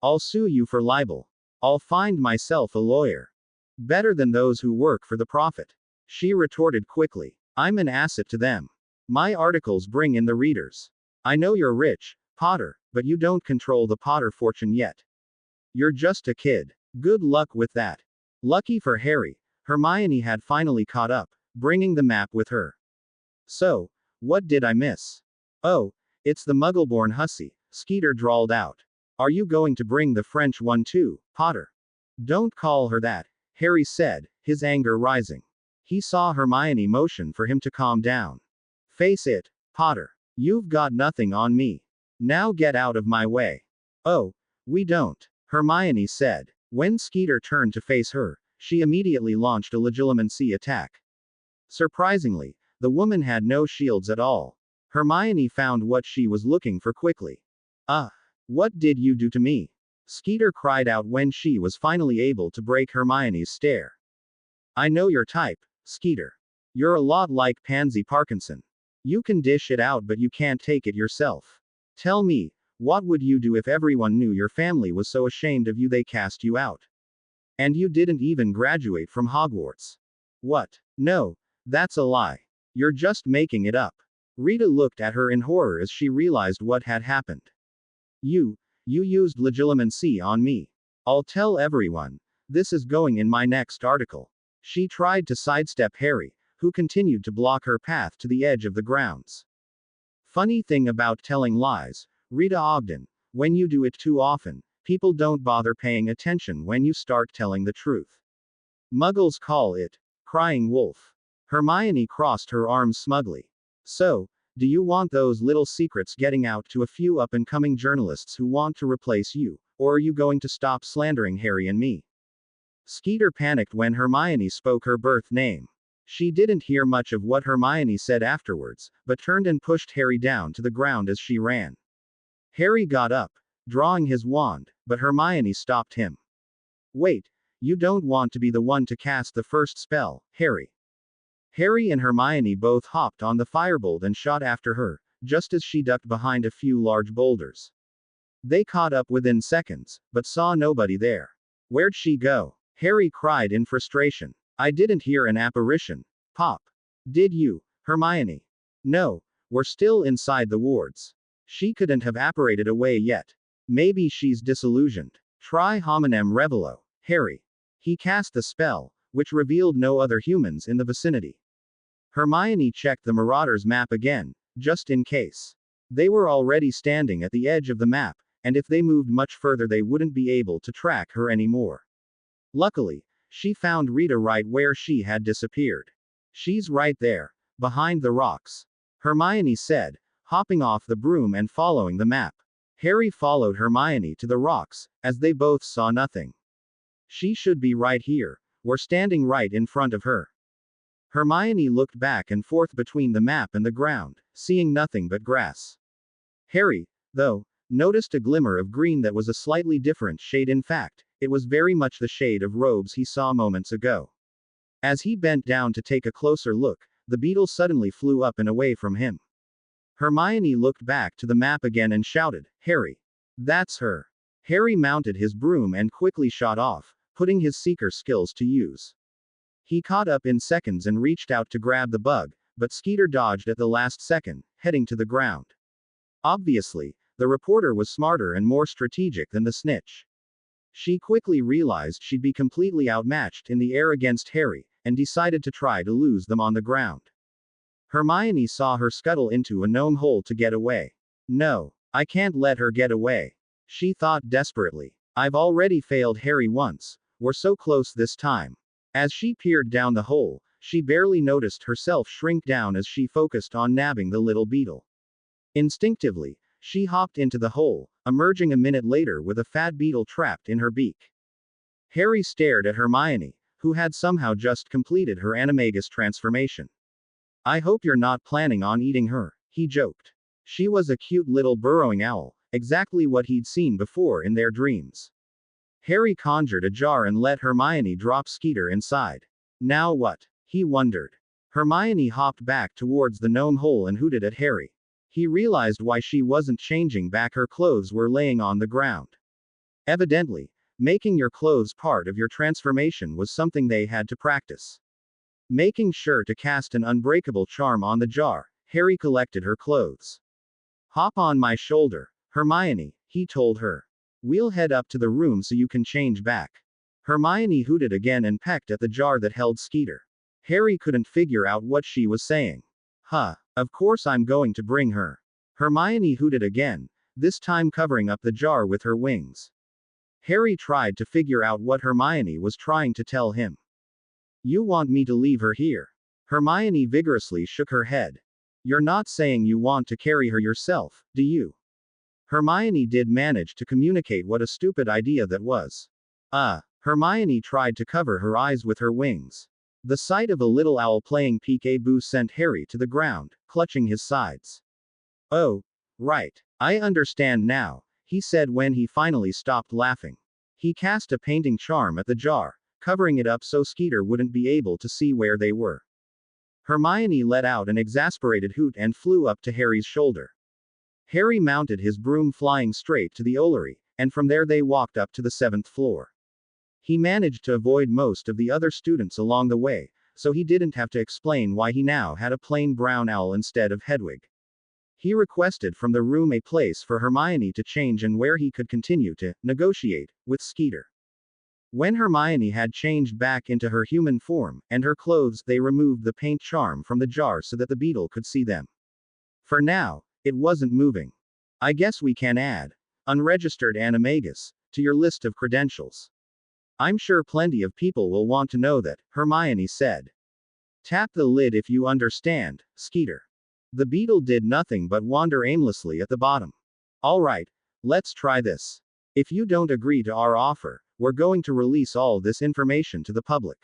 I'll sue you for libel. I'll find myself a lawyer. Better than those who work for the profit. She retorted quickly. I'm an asset to them. My articles bring in the readers. I know you're rich, Potter, but you don't control the Potter fortune yet. You're just a kid. Good luck with that. Lucky for Harry, Hermione had finally caught up, bringing the map with her. So, what did I miss? Oh, it's the Muggleborn hussy, Skeeter drawled out. Are you going to bring the French one too, Potter? Don't call her that, Harry said, his anger rising. He saw Hermione motion for him to calm down. Face it, Potter. You've got nothing on me. Now get out of my way. Oh, we don't, Hermione said. When Skeeter turned to face her, she immediately launched a legilimency attack. Surprisingly, the woman had no shields at all. Hermione found what she was looking for quickly. What did you do to me? Skeeter cried out when she was finally able to break Hermione's stare. I know your type, Skeeter. You're a lot like Pansy Parkinson. You can dish it out but you can't take it yourself. Tell me, what would you do if everyone knew your family was so ashamed of you they cast you out? And you didn't even graduate from Hogwarts. What? No, that's a lie. You're just making it up. Rita looked at her in horror as she realized what had happened. You used legilimency on me. I'll tell everyone. This is going in my next article. She tried to sidestep Harry, who continued to block her path to the edge of the grounds. Funny thing about telling lies, Rita Ogden, when you do it too often, people don't bother paying attention when you start telling the truth. Muggles call it crying wolf. Hermione crossed her arms smugly. So, do you want those little secrets getting out to a few up-and-coming journalists who want to replace you, or are you going to stop slandering Harry and me? Skeeter panicked when Hermione spoke her birth name. She didn't hear much of what Hermione said afterwards, but turned and pushed Harry down to the ground as she ran. Harry got up, drawing his wand, but Hermione stopped him. Wait, you don't want to be the one to cast the first spell, Harry. Harry and Hermione both hopped on the firebolt and shot after her, just as she ducked behind a few large boulders. They caught up within seconds, but saw nobody there. Where'd she go? Harry cried in frustration. I didn't hear an apparition. Pop. Did you, Hermione? No, we're still inside the wards. She couldn't have apparated away yet. Maybe she's disillusioned. Try hominem revelo, Harry. He cast the spell, which revealed no other humans in the vicinity. Hermione checked the Marauder's map again, just in case. They were already standing at the edge of the map, and if they moved much further they wouldn't be able to track her anymore. Luckily, she found Rita right where she had disappeared. She's right there, behind the rocks, Hermione said, hopping off the broom and following the map. Harry followed Hermione to the rocks, as they both saw nothing. She should be right here. We're standing right in front of her. Hermione looked back and forth between the map and the ground, seeing nothing but grass. Harry, though, noticed a glimmer of green that was a slightly different shade. In fact, it was very much the shade of robes he saw moments ago. As he bent down to take a closer look, the beetle suddenly flew up and away from him. Hermione looked back to the map again and shouted, "Harry! That's her!" Harry mounted his broom and quickly shot off, putting his seeker skills to use. He caught up in seconds and reached out to grab the bug, but Skeeter dodged at the last second, heading to the ground. Obviously, the reporter was smarter and more strategic than the snitch. She quickly realized she'd be completely outmatched in the air against Harry, and decided to try to lose them on the ground. Hermione saw her scuttle into a gnome hole to get away. "No, I can't let her get away," she thought desperately. "I've already failed Harry once. We're so close this time." As she peered down the hole, she barely noticed herself shrink down as she focused on nabbing the little beetle. Instinctively, she hopped into the hole, emerging a minute later with a fat beetle trapped in her beak. Harry stared at Hermione, who had somehow just completed her animagus transformation. "I hope you're not planning on eating her," he joked. She was a cute little burrowing owl, exactly what he'd seen before in their dreams. Harry conjured a jar and let Hermione drop Skeeter inside. Now what? He wondered. Hermione hopped back towards the gnome hole and hooted at Harry. He realized why she wasn't changing back. Her clothes were laying on the ground. Evidently, making your clothes part of your transformation was something they had to practice. Making sure to cast an unbreakable charm on the jar, Harry collected her clothes. "Hop on my shoulder, Hermione," he told her. "We'll head up to the room so you can change back." Hermione hooted again and pecked at the jar that held Skeeter. Harry couldn't figure out what she was saying. "Huh, of course I'm going to bring her." Hermione hooted again, this time covering up the jar with her wings. Harry tried to figure out what Hermione was trying to tell him. "You want me to leave her here?" Hermione vigorously shook her head. "You're not saying you want to carry her yourself, do you?" Hermione did manage to communicate what a stupid idea that was. Hermione tried to cover her eyes with her wings. The sight of a little owl playing peek-a-boo sent Harry to the ground, clutching his sides. "Oh, right. I understand now," he said when he finally stopped laughing. He cast a painting charm at the jar, covering it up so Skeeter wouldn't be able to see where they were. Hermione let out an exasperated hoot and flew up to Harry's shoulder. Harry mounted his broom, flying straight to the Ollery, and from there they walked up to the 7th floor. He managed to avoid most of the other students along the way, so he didn't have to explain why he now had a plain brown owl instead of Hedwig. He requested from the room a place for Hermione to change and where he could continue to negotiate with Skeeter. When Hermione had changed back into her human form, and her clothes, they removed the paint charm from the jar so that the beetle could see them. For now, it wasn't moving. "I guess we can add unregistered animagus to your list of credentials. I'm sure plenty of people will want to know that," Hermione said. "Tap the lid if you understand, Skeeter." The beetle did nothing but wander aimlessly at the bottom. "All right, let's try this. If you don't agree to our offer, we're going to release all this information to the public.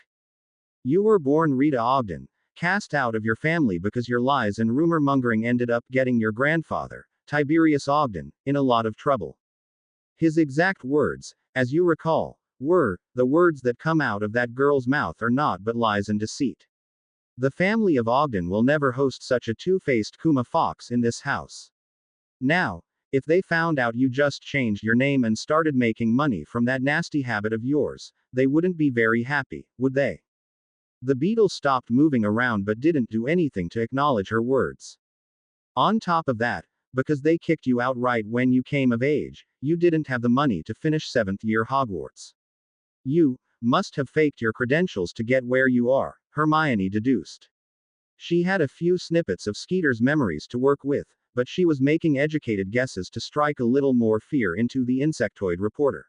You were born Rita Ogden, cast out of your family because your lies and rumor mongering ended up getting your grandfather, Tiberius Ogden, in a lot of trouble. His exact words, as you recall, were, the words that come out of that girl's mouth are naught but lies and deceit. The family of Ogden will never host such a two-faced Kuma fox in this house. Now, if they found out you just changed your name and started making money from that nasty habit of yours, they wouldn't be very happy, would they?" The beetle stopped moving around but didn't do anything to acknowledge her words. "On top of that, because they kicked you out right when you came of age, you didn't have the money to finish 7th year Hogwarts. You must have faked your credentials to get where you are," Hermione deduced. She had a few snippets of Skeeter's memories to work with, but she was making educated guesses to strike a little more fear into the insectoid reporter.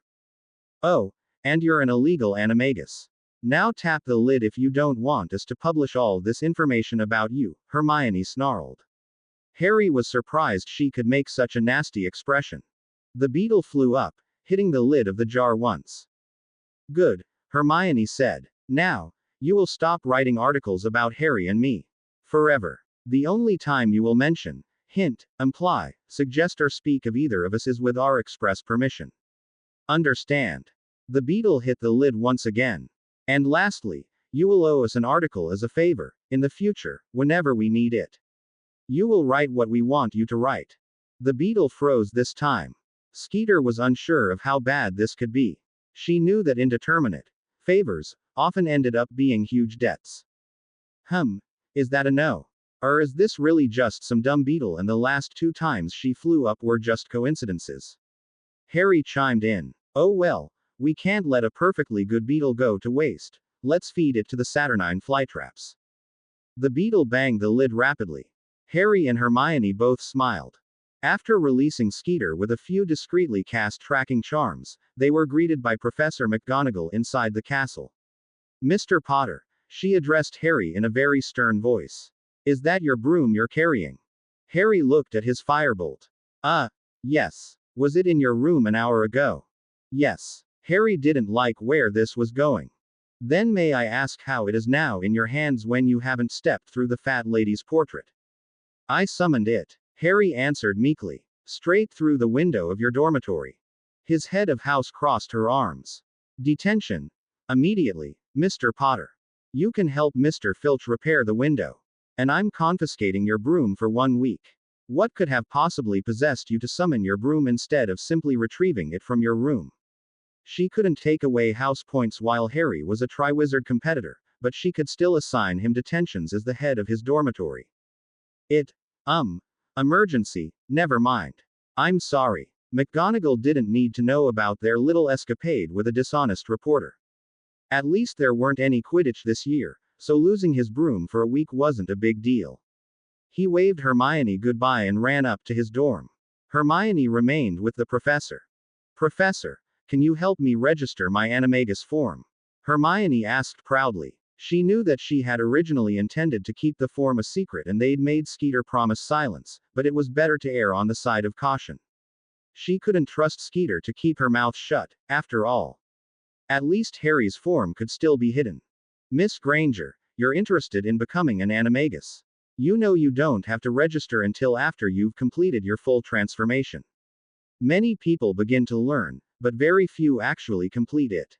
"Oh, and you're an illegal animagus. Now tap the lid if you don't want us to publish all this information about you," Hermione snarled. Harry was surprised she could make such a nasty expression. The beetle flew up, hitting the lid of the jar once. "Good," Hermione said. "Now, you will stop writing articles about Harry and me. Forever. The only time you will mention, hint, imply, suggest or speak of either of us is with our express permission. Understand?" The beetle hit the lid once again. "And lastly, You will owe us an article as a favor, in the future, whenever we need it. You will write what we want you to write. The beetle froze this time. Skeeter was unsure of how bad this could be. She knew that indeterminate favors often ended up being huge debts. Is that a no? Or is this really just some dumb beetle and the last 2 times she flew up were just coincidences? Harry chimed in. Oh well, we can't let a perfectly good beetle go to waste. Let's feed it to the Saturnine flytraps. The beetle banged the lid rapidly. Harry and Hermione both smiled. After releasing Skeeter with a few discreetly cast tracking charms, they were greeted by Professor McGonagall inside the castle. Mr. Potter, she addressed Harry in a very stern voice. Is that your broom you're carrying? Harry looked at his firebolt. Yes. Was it in your room an hour ago? Yes. Harry didn't like where this was going. Then may I ask how it is now in your hands when you haven't stepped through the fat lady's portrait? I summoned it. Harry answered meekly. Straight through the window of your dormitory. His head of house crossed her arms. Detention. Immediately, Mr. Potter. You can help Mr. Filch repair the window. And I'm confiscating your broom for 1 week. What could have possibly possessed you to summon your broom instead of simply retrieving it from your room? She couldn't take away house points while Harry was a Triwizard competitor, but she could still assign him detentions as the head of his dormitory. Emergency, never mind. I'm sorry. McGonagall didn't need to know about their little escapade with a dishonest reporter. At least there weren't any Quidditch this year, so losing his broom for a week wasn't a big deal. He waved Hermione goodbye and ran up to his dorm. Hermione remained with the professor. Professor, can you help me register my animagus form? Hermione asked proudly. She knew that she had originally intended to keep the form a secret and they'd made Skeeter promise silence, but it was better to err on the side of caution. She couldn't trust Skeeter to keep her mouth shut, after all. At least Harry's form could still be hidden. Miss Granger, you're interested in becoming an animagus. You know you don't have to register until after you've completed your full transformation. Many people begin to learn, but very few actually complete it.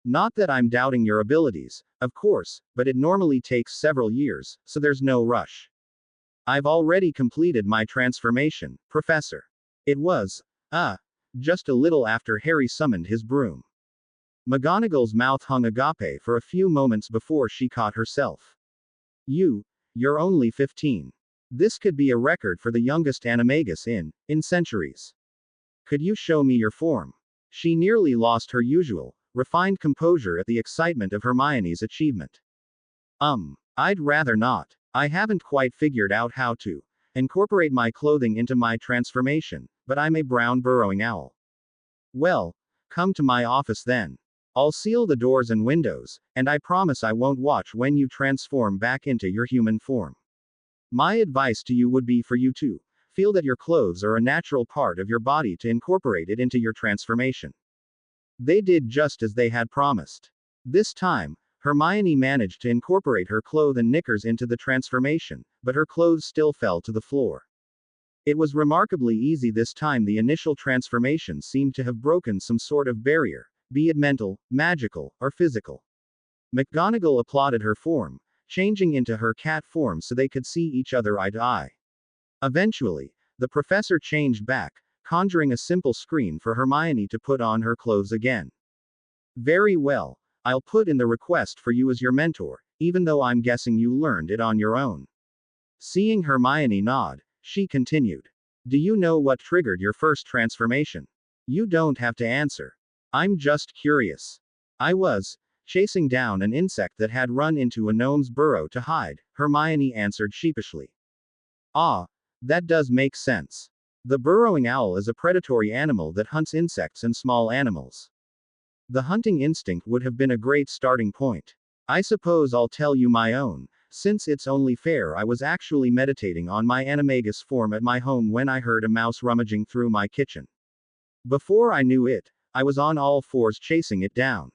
Not that I'm doubting your abilities, of course, but it normally takes several years, so there's no rush. I've already completed my transformation, Professor. It was, just a little after Harry summoned his broom. McGonagall's mouth hung agape for a few moments before she caught herself. You're only 15. This could be a record for the youngest animagus in centuries. Could you show me your form? She nearly lost her usual, refined composure at the excitement of Hermione's achievement. I'd rather not. I haven't quite figured out how to incorporate my clothing into my transformation, but I'm a brown burrowing owl. Well, come to my office then. I'll seal the doors and windows, and I promise I won't watch when you transform back into your human form. My advice to you would be for you to feel that your clothes are a natural part of your body to incorporate it into your transformation. They did just as they had promised. This time, Hermione managed to incorporate her clothes and knickers into the transformation, but her clothes still fell to the floor. It was remarkably easy this time. The initial transformation seemed to have broken some sort of barrier, be it mental, magical, or physical. McGonagall applauded her form, changing into her cat form so they could see each other eye to eye. Eventually, the professor changed back, conjuring a simple screen for Hermione to put on her clothes again. Very well, I'll put in the request for you as your mentor, even though I'm guessing you learned it on your own. Seeing Hermione nod, she continued. Do you know what triggered your first transformation? You don't have to answer. I'm just curious. I was chasing down an insect that had run into a gnome's burrow to hide, Hermione answered sheepishly. Ah, that does make sense. The burrowing owl is a predatory animal that hunts insects and small animals. The hunting instinct would have been a great starting point. I suppose I'll tell you my own, since it's only fair. I was actually meditating on my animagus form at my home when I heard a mouse rummaging through my kitchen. Before I knew it, I was on all fours chasing it down.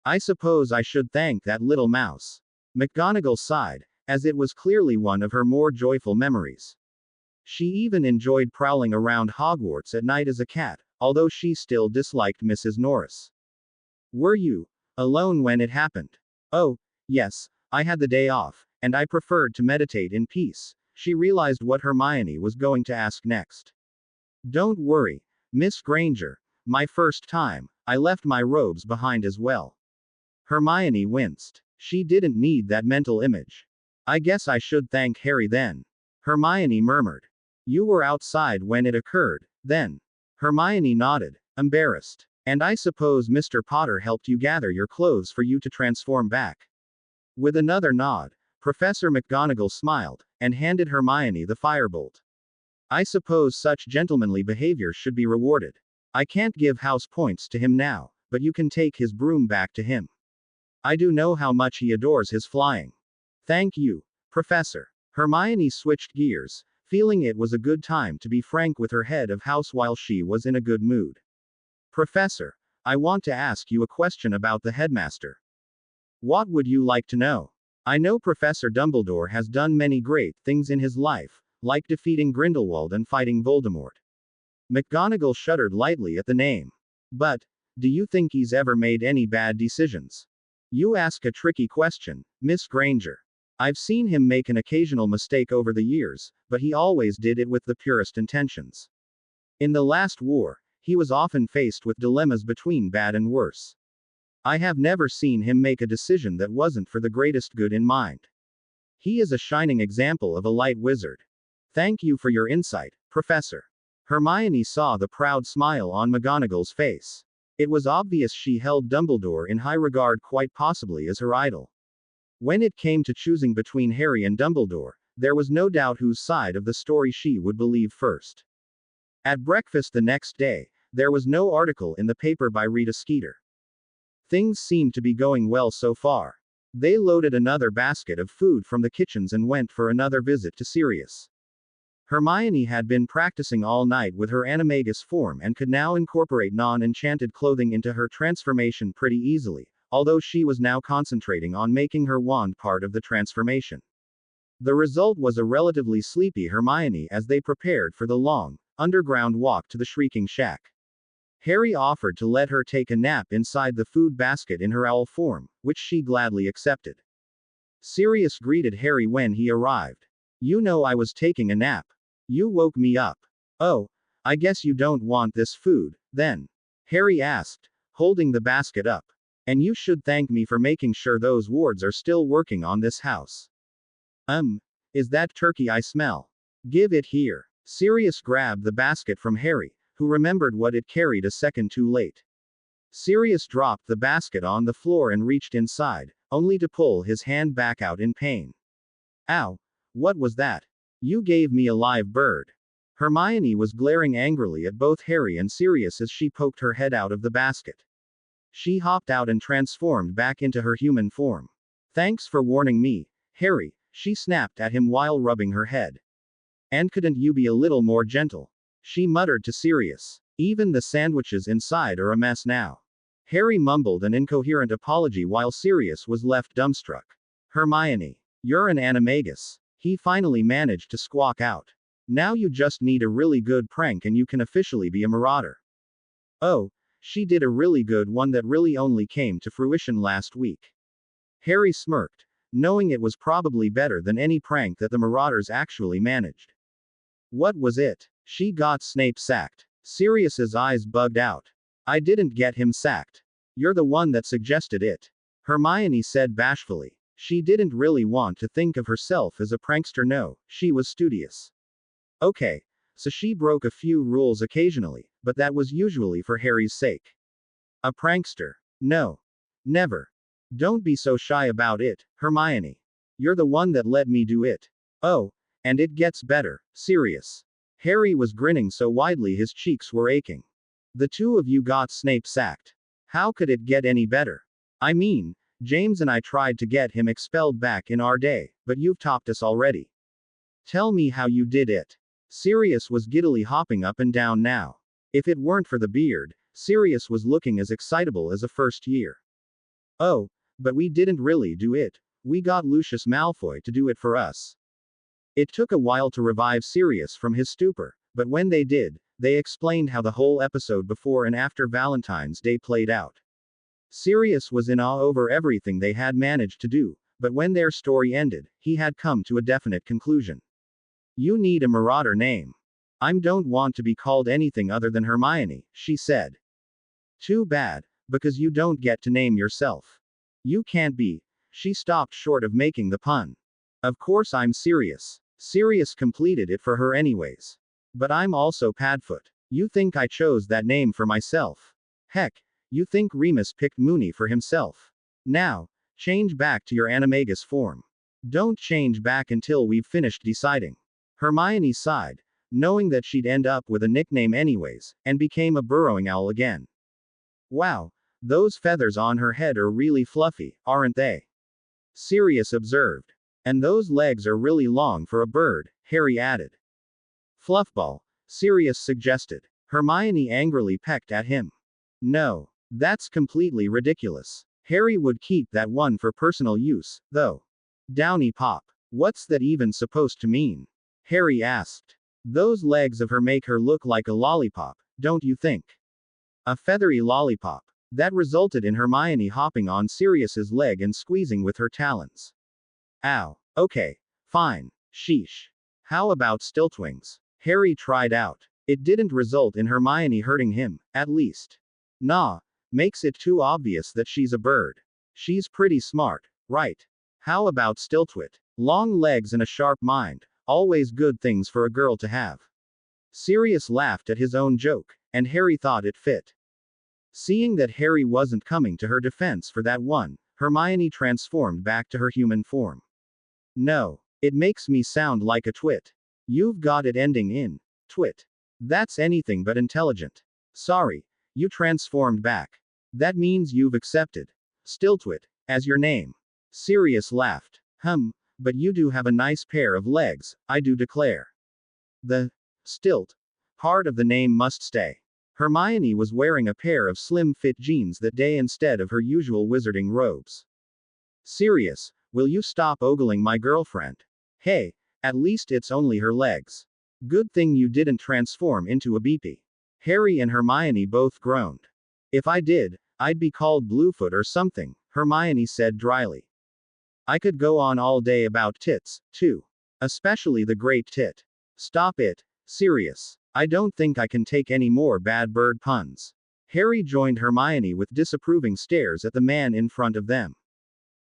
I suppose I should thank that little mouse. McGonagall sighed, as it was clearly one of her more joyful memories. She even enjoyed prowling around Hogwarts at night as a cat, although she still disliked Mrs. Norris. Were you alone when it happened? Oh, Yes, I had the day off, and I preferred to meditate in peace. She realized what Hermione was going to ask next. Don't worry, Miss Granger. My first time, I left my robes behind as well. Hermione winced. She didn't need that mental image. I guess I should thank Harry then. Hermione murmured. You were outside when it occurred, then. Hermione nodded, embarrassed. And I suppose Mr. Potter helped you gather your clothes for you to transform back. With another nod, Professor McGonagall smiled, and handed Hermione the firebolt. I suppose such gentlemanly behavior should be rewarded. I can't give house points to him now, but you can take his broom back to him. I do know how much he adores his flying. Thank you, Professor. Hermione switched gears, feeling it was a good time to be frank with her head of house while she was in a good mood. Professor, I want to ask you a question about the headmaster. What would you like to know? I know Professor Dumbledore has done many great things in his life, like defeating Grindelwald and fighting Voldemort. McGonagall shuddered lightly at the name. But, do you think he's ever made any bad decisions? You ask a tricky question, Miss Granger. I've seen him make an occasional mistake over the years, but he always did it with the purest intentions. In the last war, he was often faced with dilemmas between bad and worse. I have never seen him make a decision that wasn't for the greatest good in mind. He is a shining example of a light wizard. Thank you for your insight, Professor. Hermione saw the proud smile on McGonagall's face. It was obvious she held Dumbledore in high regard, quite possibly as her idol. When it came to choosing between Harry and Dumbledore, there was no doubt whose side of the story she would believe first. At breakfast the next day, there was no article in the paper by Rita Skeeter. Things seemed to be going well so far. They loaded another basket of food from the kitchens and went for another visit to Sirius. Hermione had been practicing all night with her animagus form and could now incorporate non-enchanted clothing into her transformation pretty easily, although she was now concentrating on making her wand part of the transformation. The result was a relatively sleepy Hermione as they prepared for the long, underground walk to the Shrieking Shack. Harry offered to let her take a nap inside the food basket in her owl form, which she gladly accepted. Sirius greeted Harry when he arrived. You know I was taking a nap. You woke me up. Oh, I guess you don't want this food, then? Harry asked, holding the basket up. And you should thank me for making sure those wards are still working on this house. Is that turkey I smell? Give it here. Sirius grabbed the basket from Harry, who remembered what it carried a second too late. Sirius dropped the basket on the floor and reached inside, only to pull his hand back out in pain. Ow! What was that? You gave me a live bird. Hermione was glaring angrily at both Harry and Sirius as she poked her head out of the basket. She hopped out and transformed back into her human form. Thanks for warning me, Harry, she snapped at him while rubbing her head. And couldn't you be a little more gentle? She muttered to Sirius. Even the sandwiches inside are a mess now. Harry mumbled an incoherent apology while Sirius was left dumbstruck. Hermione, you're an animagus. He finally managed to squawk out. Now you just need a really good prank and you can officially be a marauder. Oh, she did a really good one that really only came to fruition last week. Harry smirked, knowing it was probably better than any prank that the marauders actually managed. What was it? She got Snape sacked. Sirius's eyes bugged out. I didn't get him sacked. You're the one that suggested it. Hermione said bashfully. She didn't really want to think of herself as a prankster. No, she was studious. Okay, so she broke a few rules occasionally, but that was usually for Harry's sake. A prankster? No. Never. Don't be so shy about it, Hermione. You're the one that let me do it. Oh, and it gets better, Sirius. Harry was grinning so widely his cheeks were aching. The two of you got Snape sacked. How could it get any better? I mean, James and I tried to get him expelled back in our day, but you've topped us already. Tell me how you did it. Sirius was giddily hopping up and down now. If it weren't for the beard, Sirius was looking as excitable as a first year. Oh, but we didn't really do it. We got Lucius Malfoy to do it for us. It took a while to revive Sirius from his stupor, but when they did, they explained how the whole episode before and after Valentine's Day played out. Sirius was in awe over everything they had managed to do, but when their story ended, he had come to a definite conclusion. You need a marauder name. I don't want to be called anything other than Hermione, she said. Too bad, because you don't get to name yourself. You can't be. She stopped short of making the pun. Of course I'm Sirius. Sirius completed it for her anyways. But I'm also Padfoot. You think I chose that name for myself? Heck, you think Remus picked Moony for himself? Now, change back to your animagus form. Don't change back until we've finished deciding. Hermione sighed, knowing that she'd end up with a nickname anyways, and became a burrowing owl again. Wow, those feathers on her head are really fluffy, aren't they? Sirius observed. And those legs are really long for a bird, Harry added. Fluffball, Sirius suggested. Hermione angrily pecked at him. No, that's completely ridiculous. Harry would keep that one for personal use, though. Downy Pop. What's that even supposed to mean? Harry asked. Those legs of her make her look like a lollipop, don't you think? A feathery lollipop. That resulted in Hermione hopping on Sirius's leg and squeezing with her talons. Ow. Okay. Fine. Sheesh. How about Stiltwings? Harry tried out. It didn't result in Hermione hurting him, at least. Nah. Makes it too obvious that she's a bird. She's pretty smart, right? How about Stiltwit? Long legs and a sharp mind. Always good things for a girl to have. Sirius laughed at his own joke, and Harry thought it fit. Seeing that Harry wasn't coming to her defense for that one, Hermione transformed back to her human form. No, it makes me sound like a twit. You've got it ending in twit. That's anything but intelligent. Sorry, you transformed back. That means you've accepted Stiltwit as your name. Sirius laughed. But you do have a nice pair of legs, I do declare. The stilt part of the name must stay. Hermione was wearing a pair of slim-fit jeans that day instead of her usual wizarding robes. Sirius, will you stop ogling my girlfriend? Hey, at least it's only her legs. Good thing you didn't transform into a beepy. Harry and Hermione both groaned. If I did, I'd be called Bluefoot or something, Hermione said dryly. I could go on all day about tits, too. Especially the great tit. Stop it, Sirius. I don't think I can take any more bad bird puns. Harry joined Hermione with disapproving stares at the man in front of them.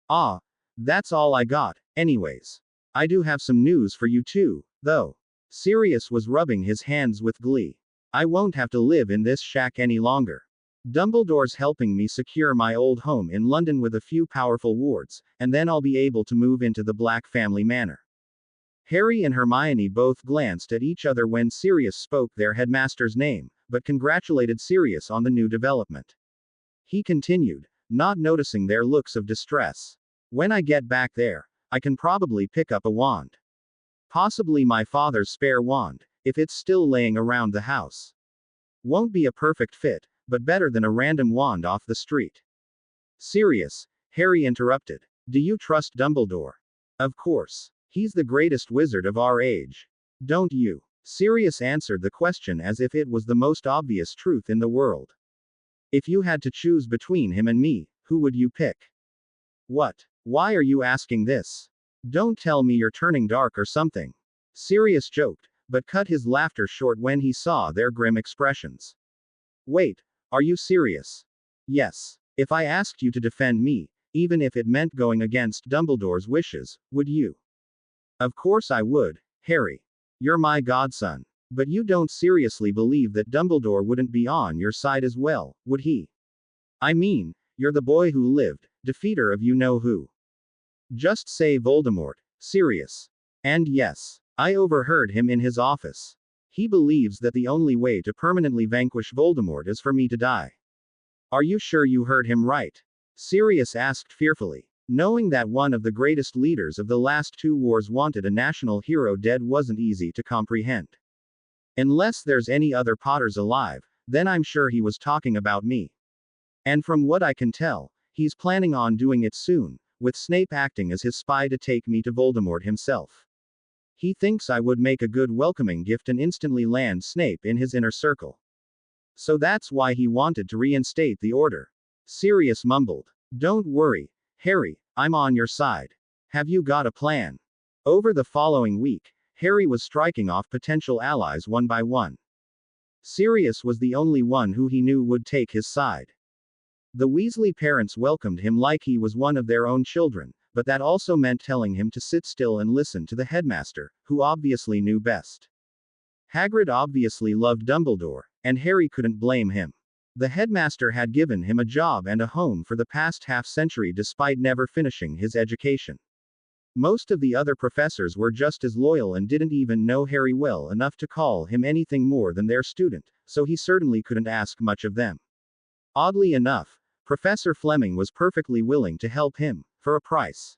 Ah, that's all I got, anyways. I do have some news for you too, though. Sirius was rubbing his hands with glee. I won't have to live in this shack any longer. Dumbledore's helping me secure my old home in London with a few powerful wards, and then I'll be able to move into the Black family manor. Harry and Hermione both glanced at each other when Sirius spoke their headmaster's name, but congratulated Sirius on the new development. He continued, not noticing their looks of distress. When I get back there, I can probably pick up a wand. Possibly my father's spare wand, if it's still laying around the house. Won't be a perfect fit, but better than a random wand off the street. Sirius, Harry interrupted. Do you trust Dumbledore? Of course. He's the greatest wizard of our age. Don't you? Sirius answered the question as if it was the most obvious truth in the world. If you had to choose between him and me, who would you pick? What? Why are you asking this? Don't tell me you're turning dark or something. Sirius joked, but cut his laughter short when he saw their grim expressions. Wait, are you serious? Yes. If I asked you to defend me, even if it meant going against Dumbledore's wishes, would you? Of course I would, Harry. You're my godson. But you don't seriously believe that Dumbledore wouldn't be on your side as well, would he? I mean, you're the boy who lived, defeater of you-know-who. Just say Voldemort, Sirius. And yes, I overheard him in his office. He believes that the only way to permanently vanquish Voldemort is for me to die. Are you sure you heard him right? Sirius asked fearfully. Knowing that one of the greatest leaders of the last two wars wanted a national hero dead wasn't easy to comprehend. Unless there's any other Potters alive, then I'm sure he was talking about me. And from what I can tell, he's planning on doing it soon, with Snape acting as his spy to take me to Voldemort himself. He thinks I would make a good welcoming gift and instantly land Snape in his inner circle. So that's why he wanted to reinstate the order. Sirius mumbled. Don't worry, Harry, I'm on your side. Have you got a plan? Over the following week, Harry was striking off potential allies one by one. Sirius was the only one who he knew would take his side. The Weasley parents welcomed him like he was one of their own children, but that also meant telling him to sit still and listen to the headmaster, who obviously knew best. Hagrid obviously loved Dumbledore, and Harry couldn't blame him. The headmaster had given him a job and a home for the past half-century despite never finishing his education. Most of the other professors were just as loyal and didn't even know Harry well enough to call him anything more than their student, so he certainly couldn't ask much of them. Oddly enough, Professor Fleming was perfectly willing to help him, for a price.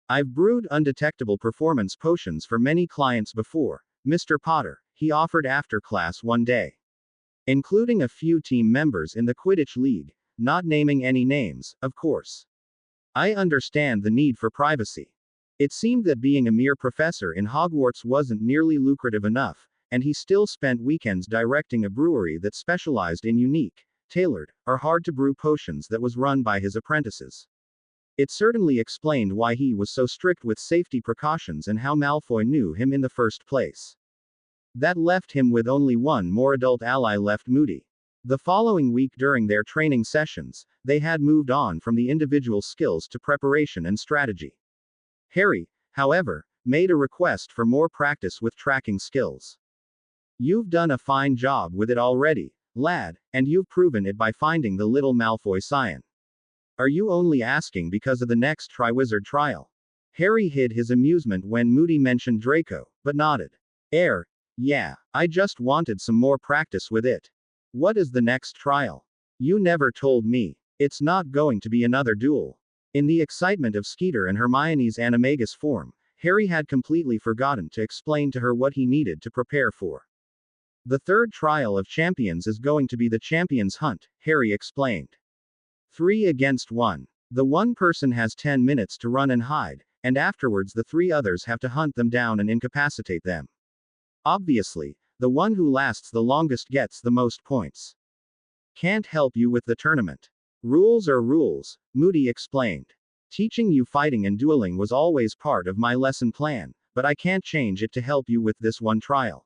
I've brewed undetectable performance potions for many clients before, Mr. Potter, he offered after class one day. Including a few team members in the Quidditch League, not naming any names, of course. I understand the need for privacy. It seemed that being a mere professor in Hogwarts wasn't nearly lucrative enough, and he still spent weekends directing a brewery that specialized in unique, tailored, or hard-to-brew potions that was run by his apprentices. It certainly explained why he was so strict with safety precautions and how Malfoy knew him in the first place. That left him with only one more adult ally left, Moody. The following week during their training sessions, they had moved on from the individual skills to preparation and strategy. Harry, however, made a request for more practice with tracking skills. You've done a fine job with it already, lad, and you've proven it by finding the little Malfoy scion. Are you only asking because of the next Triwizard trial? Harry hid his amusement when Moody mentioned Draco, but nodded. Yeah, I just wanted some more practice with it. What is the next trial? You never told me. It's not going to be another duel. In the excitement of Skeeter and Hermione's animagus form, Harry had completely forgotten to explain to her what he needed to prepare for. The third trial of champions is going to be the Champions Hunt, Harry explained. 3 against 1. The one person has 10 minutes to run and hide, and afterwards the 3 others have to hunt them down and incapacitate them. Obviously, the one who lasts the longest gets the most points. Can't help you with the tournament. Rules are rules, Moody explained. Teaching you fighting and dueling was always part of my lesson plan, but I can't change it to help you with this one trial.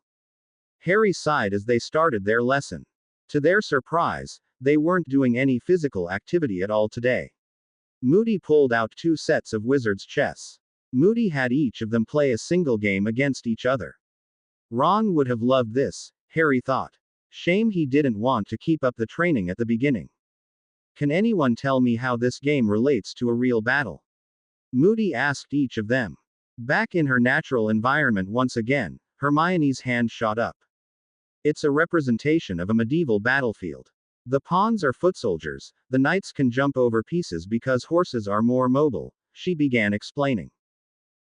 Harry sighed as they started their lesson. To their surprise, they weren't doing any physical activity at all today. Moody pulled out 2 sets of wizard's chess. Moody had each of them play a single game against each other. Ron would have loved this, Harry thought. Shame he didn't want to keep up the training at the beginning. Can anyone tell me how this game relates to a real battle? Moody asked each of them. Back in her natural environment once again, Hermione's hand shot up. It's a representation of a medieval battlefield. The pawns are foot soldiers, the knights can jump over pieces because horses are more mobile, she began explaining.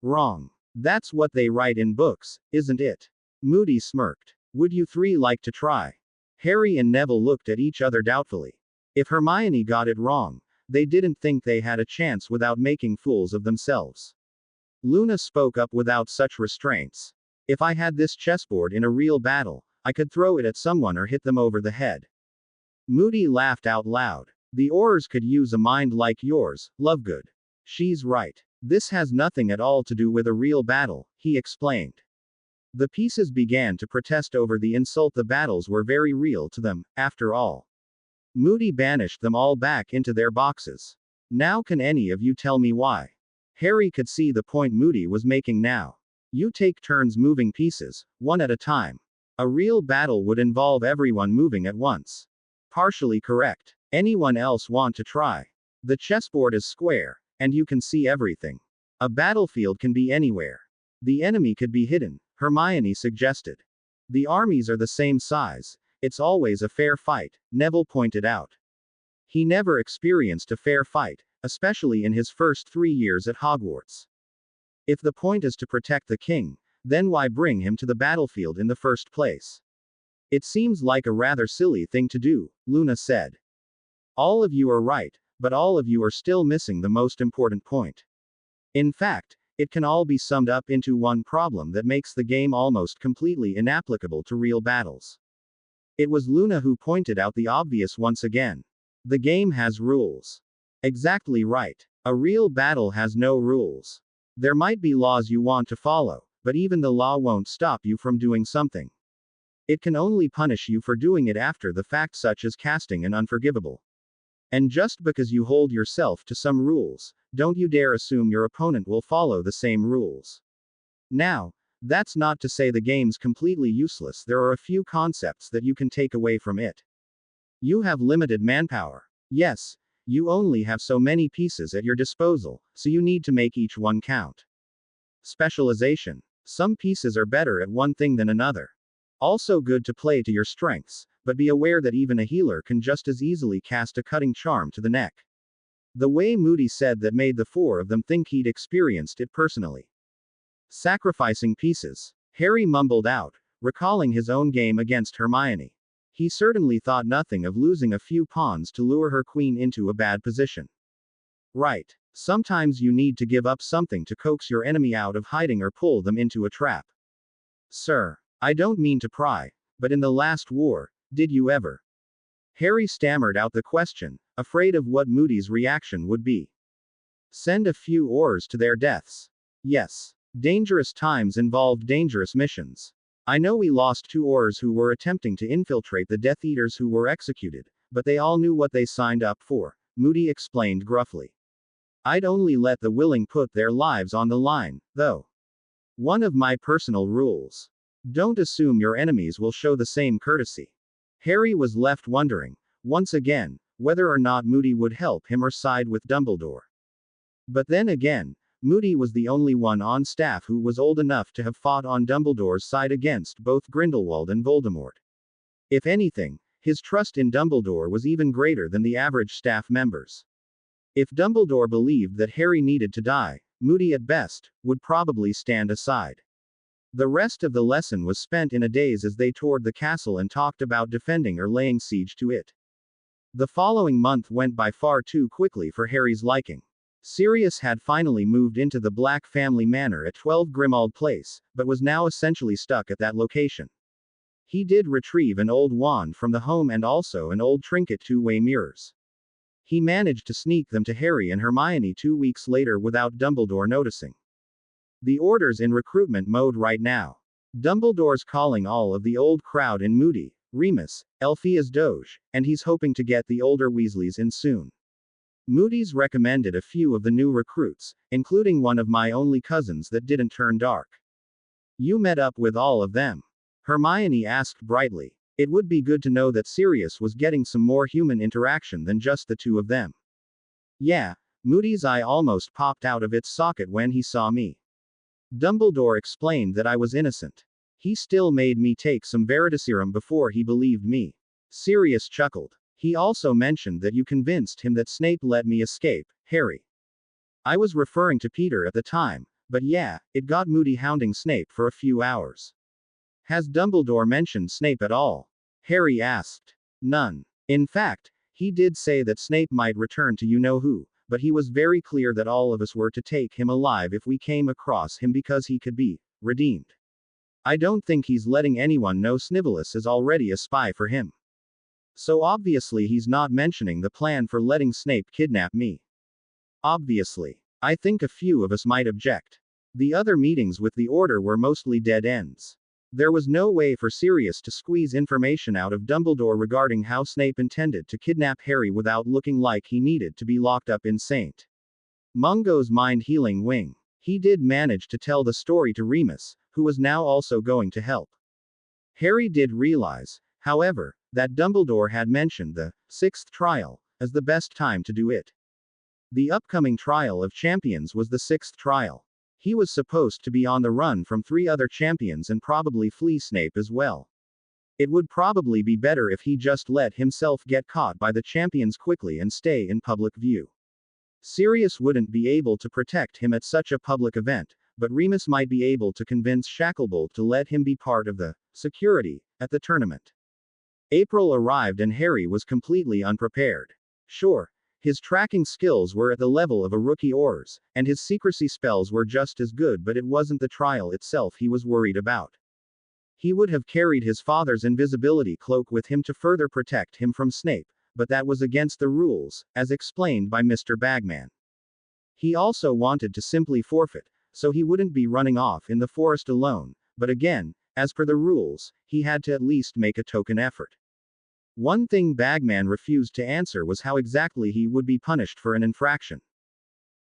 Wrong. That's what they write in books, isn't it? Moody smirked. Would you 3 like to try? Harry and Neville looked at each other doubtfully. If Hermione got it wrong, they didn't think they had a chance without making fools of themselves. Luna spoke up without such restraints. If I had this chessboard in a real battle, I could throw it at someone or hit them over the head. Moody laughed out loud. The Aurors could use a mind like yours, Lovegood. She's right. This has nothing at all to do with a real battle, he explained. The pieces began to protest over the insult. The battles were very real to them, after all. Moody banished them all back into their boxes. Now can any of you tell me why? Harry could see the point Moody was making now. You take turns moving pieces, one at a time. A real battle would involve everyone moving at once. Partially correct. Anyone else want to try? The chessboard is square, and you can see everything. A battlefield can be anywhere. The enemy could be hidden, Hermione suggested. The armies are the same size. It's always a fair fight, Neville pointed out. He never experienced a fair fight, especially in his first 3 years at Hogwarts. If the point is to protect the king, then why bring him to the battlefield in the first place? It seems like a rather silly thing to do, Luna said. All of you are right, but all of you are still missing the most important point. In fact, it can all be summed up into one problem that makes the game almost completely inapplicable to real battles. It was Luna who pointed out the obvious once again. The game has rules. Exactly right. A real battle has no rules. There might be laws you want to follow, but even the law won't stop you from doing something. It can only punish you for doing it after the fact, such as casting an unforgivable. And just because you hold yourself to some rules, don't you dare assume your opponent will follow the same rules. Now, that's not to say the game's completely useless, there are a few concepts that you can take away from it. You have limited manpower. Yes, you only have so many pieces at your disposal, so you need to make each one count. Specialization. Some pieces are better at one thing than another. Also good to play to your strengths, but be aware that even a healer can just as easily cast a cutting charm to the neck. The way Moody said that made the four of them think he'd experienced it personally. Sacrificing pieces. Harry mumbled out, recalling his own game against Hermione. He certainly thought nothing of losing a few pawns to lure her queen into a bad position. Right. Sometimes you need to give up something to coax your enemy out of hiding or pull them into a trap. Sir, I don't mean to pry, but in the last war, did you ever? Harry stammered out the question, afraid of what Moody's reaction would be. Send a few oars to their deaths. Yes. Dangerous times involved dangerous missions. I know we lost 2 oars who were attempting to infiltrate the Death Eaters who were executed, but they all knew what they signed up for, Moody explained gruffly. I'd only let the willing put their lives on the line, though. One of my personal rules. Don't assume your enemies will show the same courtesy. Harry was left wondering, once again, whether or not Moody would help him or side with Dumbledore. But then again, Moody was the only one on staff who was old enough to have fought on Dumbledore's side against both Grindelwald and Voldemort. If anything, his trust in Dumbledore was even greater than the average staff members. If Dumbledore believed that Harry needed to die, Moody at best would probably stand aside. The rest of the lesson was spent in a daze as they toured the castle and talked about defending or laying siege to it. The following month went by far too quickly for Harry's liking. Sirius had finally moved into the Black family manor at 12 Grimmauld Place, but was now essentially stuck at that location. He did retrieve an old wand from the home and also an old trinket two-way mirrors. He managed to sneak them to Harry and Hermione 2 weeks later without Dumbledore noticing. The order's in recruitment mode right now. Dumbledore's calling all of the old crowd in Moody, Remus, Elphia's Doge, and he's hoping to get the older Weasleys in soon. Moody's recommended a few of the new recruits, including one of my only cousins that didn't turn dark. You met up with all of them? Hermione asked brightly. It would be good to know that Sirius was getting some more human interaction than just the 2 of them. Yeah, Moody's eye almost popped out of its socket when he saw me. Dumbledore explained that I was innocent. He still made me take some Veritaserum before he believed me. Sirius chuckled. He also mentioned that you convinced him that Snape let me escape, Harry. I was referring to Peter at the time, but yeah, it got Moody hounding Snape for a few hours. Has Dumbledore mentioned Snape at all? Harry asked. None. In fact, he did say that Snape might return to you-know-who, but he was very clear that all of us were to take him alive if we came across him because he could be redeemed. I don't think he's letting anyone know Snivellus is already a spy for him. So obviously he's not mentioning the plan for letting Snape kidnap me. Obviously. I think a few of us might object. The other meetings with the Order were mostly dead ends. There was no way for Sirius to squeeze information out of Dumbledore regarding how Snape intended to kidnap Harry without looking like he needed to be locked up in St. Mungo's mind-healing wing. He did manage to tell the story to Remus, who was now also going to help. Harry did realize, however, that Dumbledore had mentioned the 6th trial as the best time to do it. The upcoming trial of champions was the 6th trial. He was supposed to be on the run from 3 other champions and probably flee Snape as well. It would probably be better if he just let himself get caught by the champions quickly and stay in public view. Sirius wouldn't be able to protect him at such a public event, but Remus might be able to convince Shacklebolt to let him be part of the security at the tournament. April arrived and Harry was completely unprepared. Sure, his tracking skills were at the level of a rookie Auror's, and his secrecy spells were just as good, but it wasn't the trial itself he was worried about. He would have carried his father's invisibility cloak with him to further protect him from Snape, but that was against the rules, as explained by Mr. Bagman. He also wanted to simply forfeit, so he wouldn't be running off in the forest alone, but again, as per the rules, he had to at least make a token effort. One thing Bagman refused to answer was how exactly he would be punished for an infraction.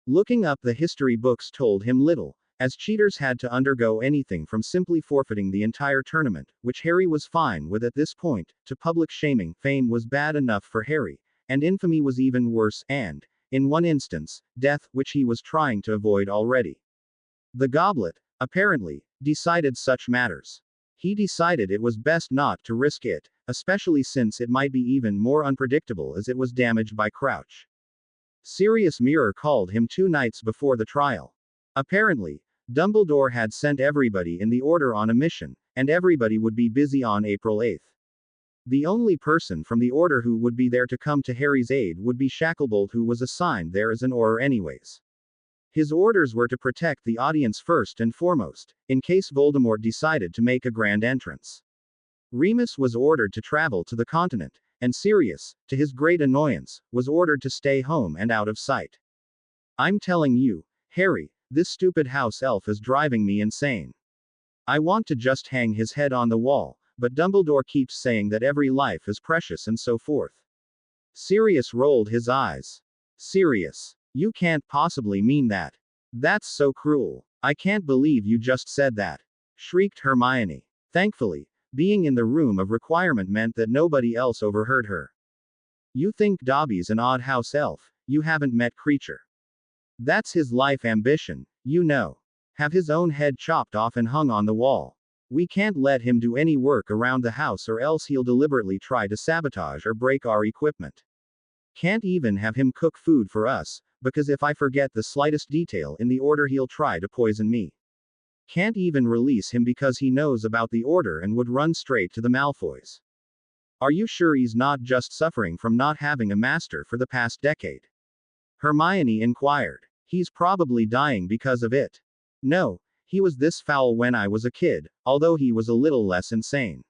Looking up the history books told him little, as cheaters had to undergo anything from simply forfeiting the entire tournament, which Harry was fine with at this point, to public shaming. Fame was bad enough for Harry, and infamy was even worse, and, in one instance, death, which he was trying to avoid already. The goblet, apparently, decided such matters. He decided it was best not to risk it, especially since it might be even more unpredictable as it was damaged by Crouch. Sirius Mirror called him 2 nights before the trial. Apparently, Dumbledore had sent everybody in the Order on a mission, and everybody would be busy on April 8th. The only person from the Order who would be there to come to Harry's aid would be Shacklebolt, who was assigned there as an Auror anyways. His orders were to protect the audience first and foremost, in case Voldemort decided to make a grand entrance. Remus was ordered to travel to the continent, and Sirius, to his great annoyance, was ordered to stay home and out of sight. I'm telling you, Harry, this stupid house elf is driving me insane. I want to just hang his head on the wall, but Dumbledore keeps saying that every life is precious and so forth. Sirius rolled his eyes. Sirius, you can't possibly mean that. That's so cruel. I can't believe you just said that, shrieked Hermione. Thankfully, being in the room of requirement meant that nobody else overheard her. You think Dobby's an odd house elf, you haven't met Creature. That's his life ambition, you know. Have his own head chopped off and hung on the wall. We can't let him do any work around the house or else he'll deliberately try to sabotage or break our equipment. Can't even have him cook food for us, because if I forget the slightest detail in the Order he'll try to poison me. Can't even release him because he knows about the Order and would run straight to the Malfoys. Are you sure he's not just suffering from not having a master for the past decade? Hermione inquired. He's probably dying because of it. No, he was this foul when I was a kid, although he was a little less insane.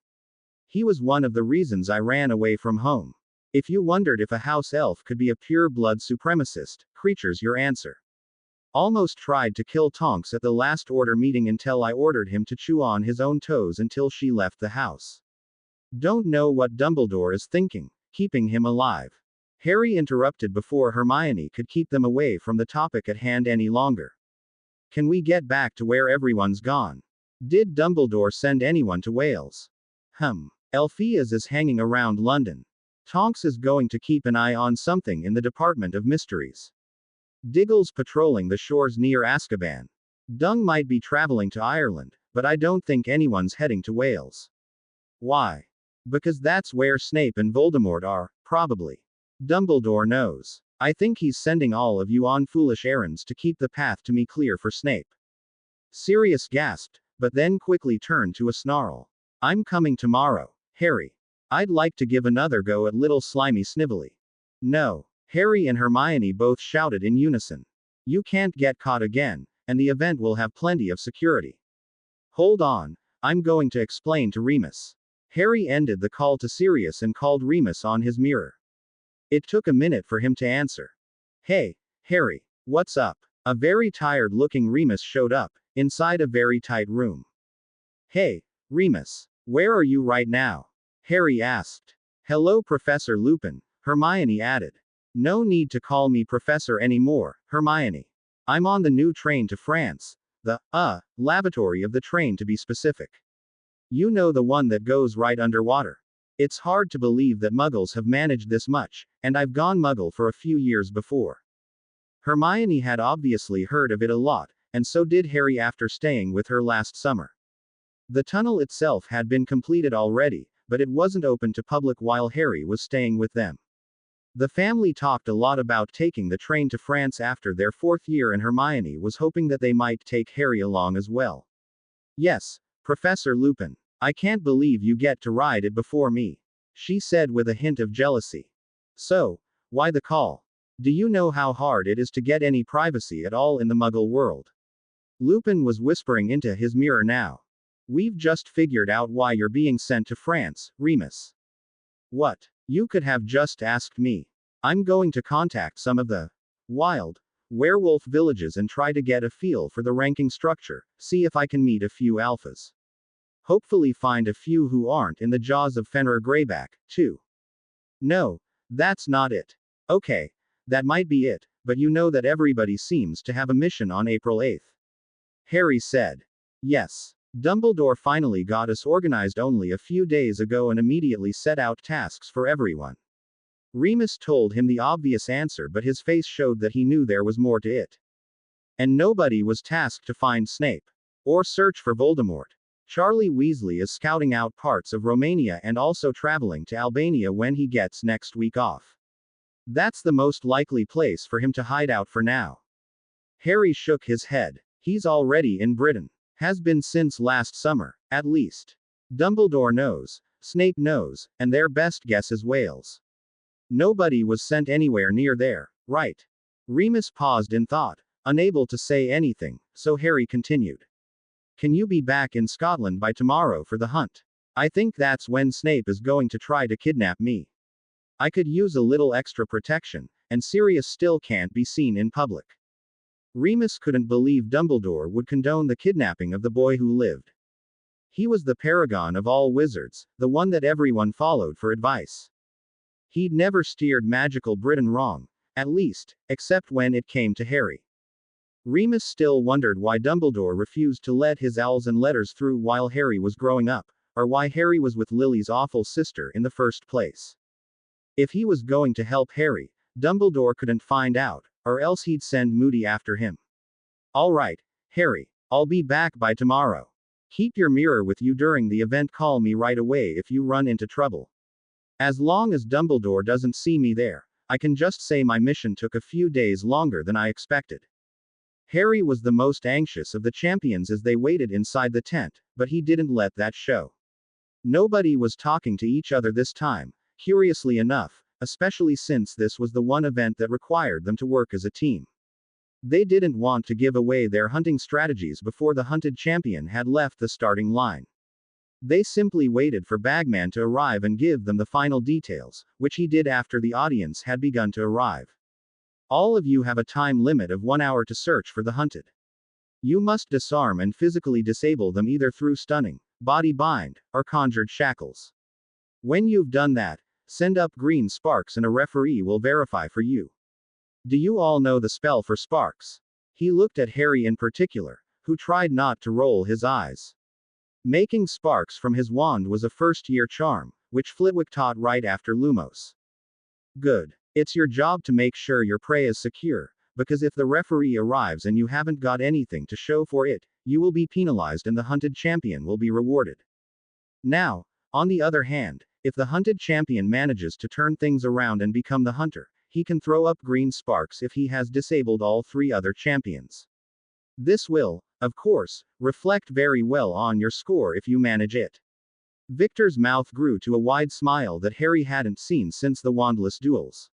He was one of the reasons I ran away from home. If you wondered if a house elf could be a pure-blood supremacist, Creature's your answer. Almost tried to kill Tonks at the last Order meeting until I ordered him to chew on his own toes until she left the house. Don't know what Dumbledore is thinking, keeping him alive. Harry interrupted before Hermione could keep them away from the topic at hand any longer. Can we get back to where everyone's gone? Did Dumbledore send anyone to Wales? Elphias is hanging around London. Tonks is going to keep an eye on something in the Department of Mysteries. Diggle's patrolling the shores near Azkaban. Dung might be traveling to Ireland, but I don't think anyone's heading to Wales. Why? Because that's where Snape and Voldemort are, probably. Dumbledore knows. I think he's sending all of you on foolish errands to keep the path to me clear for Snape. Sirius gasped, but then quickly turned to a snarl. I'm coming tomorrow, Harry. I'd like to give another go at little slimy Snively. No. Harry and Hermione both shouted in unison. You can't get caught again, and the event will have plenty of security. Hold on, I'm going to explain to Remus. Harry ended the call to Sirius and called Remus on his mirror. It took a minute for him to answer. Hey, Harry, what's up? A very tired-looking Remus showed up, inside a very tight room. Hey, Remus, where are you right now? Harry asked. Hello, Professor Lupin, Hermione added. No need to call me Professor anymore, Hermione. I'm on the new train to France. The, lavatory of the train to be specific. You know, the one that goes right underwater. It's hard to believe that Muggles have managed this much, and I've gone Muggle for a few years before. Hermione had obviously heard of it a lot, and so did Harry after staying with her last summer. The tunnel itself had been completed already, but it wasn't open to public while Harry was staying with them. The family talked a lot about taking the train to France after their 4th year, and Hermione was hoping that they might take Harry along as well. Yes, Professor Lupin. I can't believe you get to ride it before me, she said with a hint of jealousy. So, why the call? Do you know how hard it is to get any privacy at all in the Muggle world? Lupin was whispering into his mirror now. We've just figured out why you're being sent to France, Remus. What? You could have just asked me. I'm going to contact some of the wild werewolf villages and try to get a feel for the ranking structure, see if I can meet a few alphas. Hopefully find a few who aren't in the jaws of Fenrir Greyback, too. No, that's not it. Okay, that might be it, but you know that everybody seems to have a mission on April 8th. Harry said. Yes. Dumbledore finally got us organized only a few days ago and immediately set out tasks for everyone. Remus told him the obvious answer, but his face showed that he knew there was more to it. And nobody was tasked to find Snape. Or search for Voldemort. Charlie Weasley is scouting out parts of Romania and also traveling to Albania when he gets next week off. That's the most likely place for him to hide out for now. Harry shook his head. He's already in Britain. Has been since last summer, at least. Dumbledore knows, Snape knows, and their best guess is Wales. Nobody was sent anywhere near there, right? Remus paused in thought, unable to say anything, so Harry continued. Can you be back in Scotland by tomorrow for the hunt? I think that's when Snape is going to try to kidnap me. I could use a little extra protection, and Sirius still can't be seen in public. Remus couldn't believe Dumbledore would condone the kidnapping of the boy who lived. He was the paragon of all wizards, the one that everyone followed for advice. He'd never steered magical Britain wrong, at least, except when it came to Harry. Remus still wondered why Dumbledore refused to let his owls and letters through while Harry was growing up, or why Harry was with Lily's awful sister in the first place. If he was going to help Harry, Dumbledore couldn't find out, or else he'd send Moody after him. All right, Harry, I'll be back by tomorrow. Keep your mirror with you during the event. Call me right away if you run into trouble. As long as Dumbledore doesn't see me there, I can just say my mission took a few days longer than I expected. Harry was the most anxious of the champions as they waited inside the tent, but he didn't let that show. Nobody was talking to each other this time, curiously enough, especially since this was the one event that required them to work as a team. They didn't want to give away their hunting strategies before the hunted champion had left the starting line. They simply waited for Bagman to arrive and give them the final details, which he did after the audience had begun to arrive. All of you have a time limit of 1 hour to search for the hunted. You must disarm and physically disable them either through stunning, body bind, or conjured shackles. When you've done that, send up green sparks and a referee will verify for you. Do you all know the spell for sparks? He looked at Harry in particular, who tried not to roll his eyes. Making sparks from his wand was a first-year charm, which Flitwick taught right after Lumos. Good. It's your job to make sure your prey is secure, because if the referee arrives and you haven't got anything to show for it, you will be penalized and the hunted champion will be rewarded. Now, on the other hand, if the hunted champion manages to turn things around and become the hunter, he can throw up green sparks if he has disabled all 3 other champions. This will, of course, reflect very well on your score if you manage it. Victor's mouth grew to a wide smile that Harry hadn't seen since the wandless duels.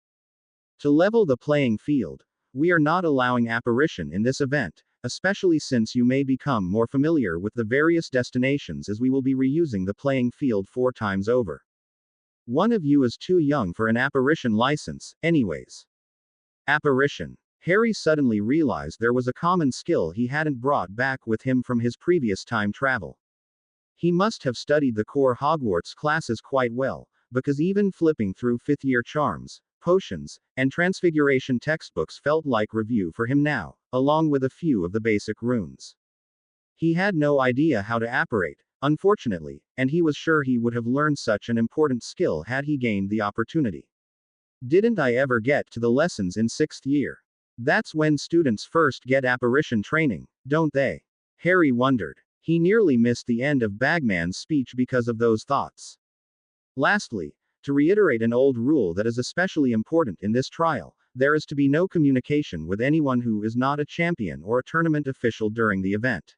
To level the playing field, we are not allowing apparition in this event, especially since you may become more familiar with the various destinations as we will be reusing the playing field 4 times over. One of you is too young for an apparition license, anyways. Apparition. Harry suddenly realized there was a common skill he hadn't brought back with him from his previous time travel. He must have studied the core Hogwarts classes quite well, because even flipping through 5th-year charms, potions, and transfiguration textbooks felt like review for him now, along with a few of the basic runes. He had no idea how to apparate, unfortunately, and he was sure he would have learned such an important skill had he gained the opportunity. Didn't I ever get to the lessons in 6th year? That's when students first get apparition training, don't they? Harry wondered. He nearly missed the end of Bagman's speech because of those thoughts. Lastly, to reiterate an old rule that is especially important in this trial, there is to be no communication with anyone who is not a champion or a tournament official during the event.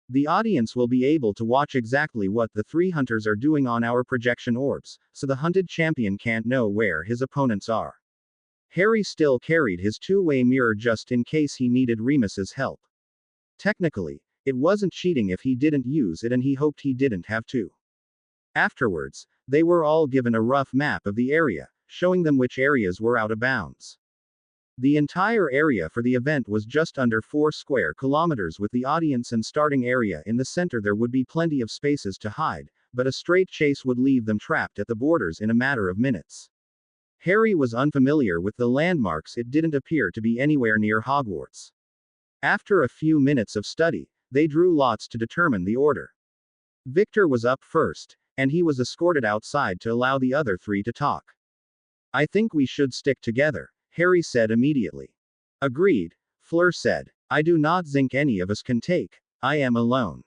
The audience will be able to watch exactly what the 3 hunters are doing on our projection orbs, so the hunted champion can't know where his opponents are. Harry still carried his 2-way mirror just in case he needed Remus's help. Technically, it wasn't cheating if he didn't use it and he hoped he didn't have to. Afterwards, they were all given a rough map of the area, showing them which areas were out of bounds. The entire area for the event was just under 4 square kilometers, with the audience and starting area in the center. There would be plenty of spaces to hide, but a straight chase would leave them trapped at the borders in a matter of minutes. Harry was unfamiliar with the landmarks. It didn't appear to be anywhere near Hogwarts. After a few minutes of study, they drew lots to determine the order. Victor was up first, and he was escorted outside to allow the other 3 to talk. "I think we should stick together," Harry said immediately. "Agreed," Fleur said. "I do not think any of us can take. I am alone.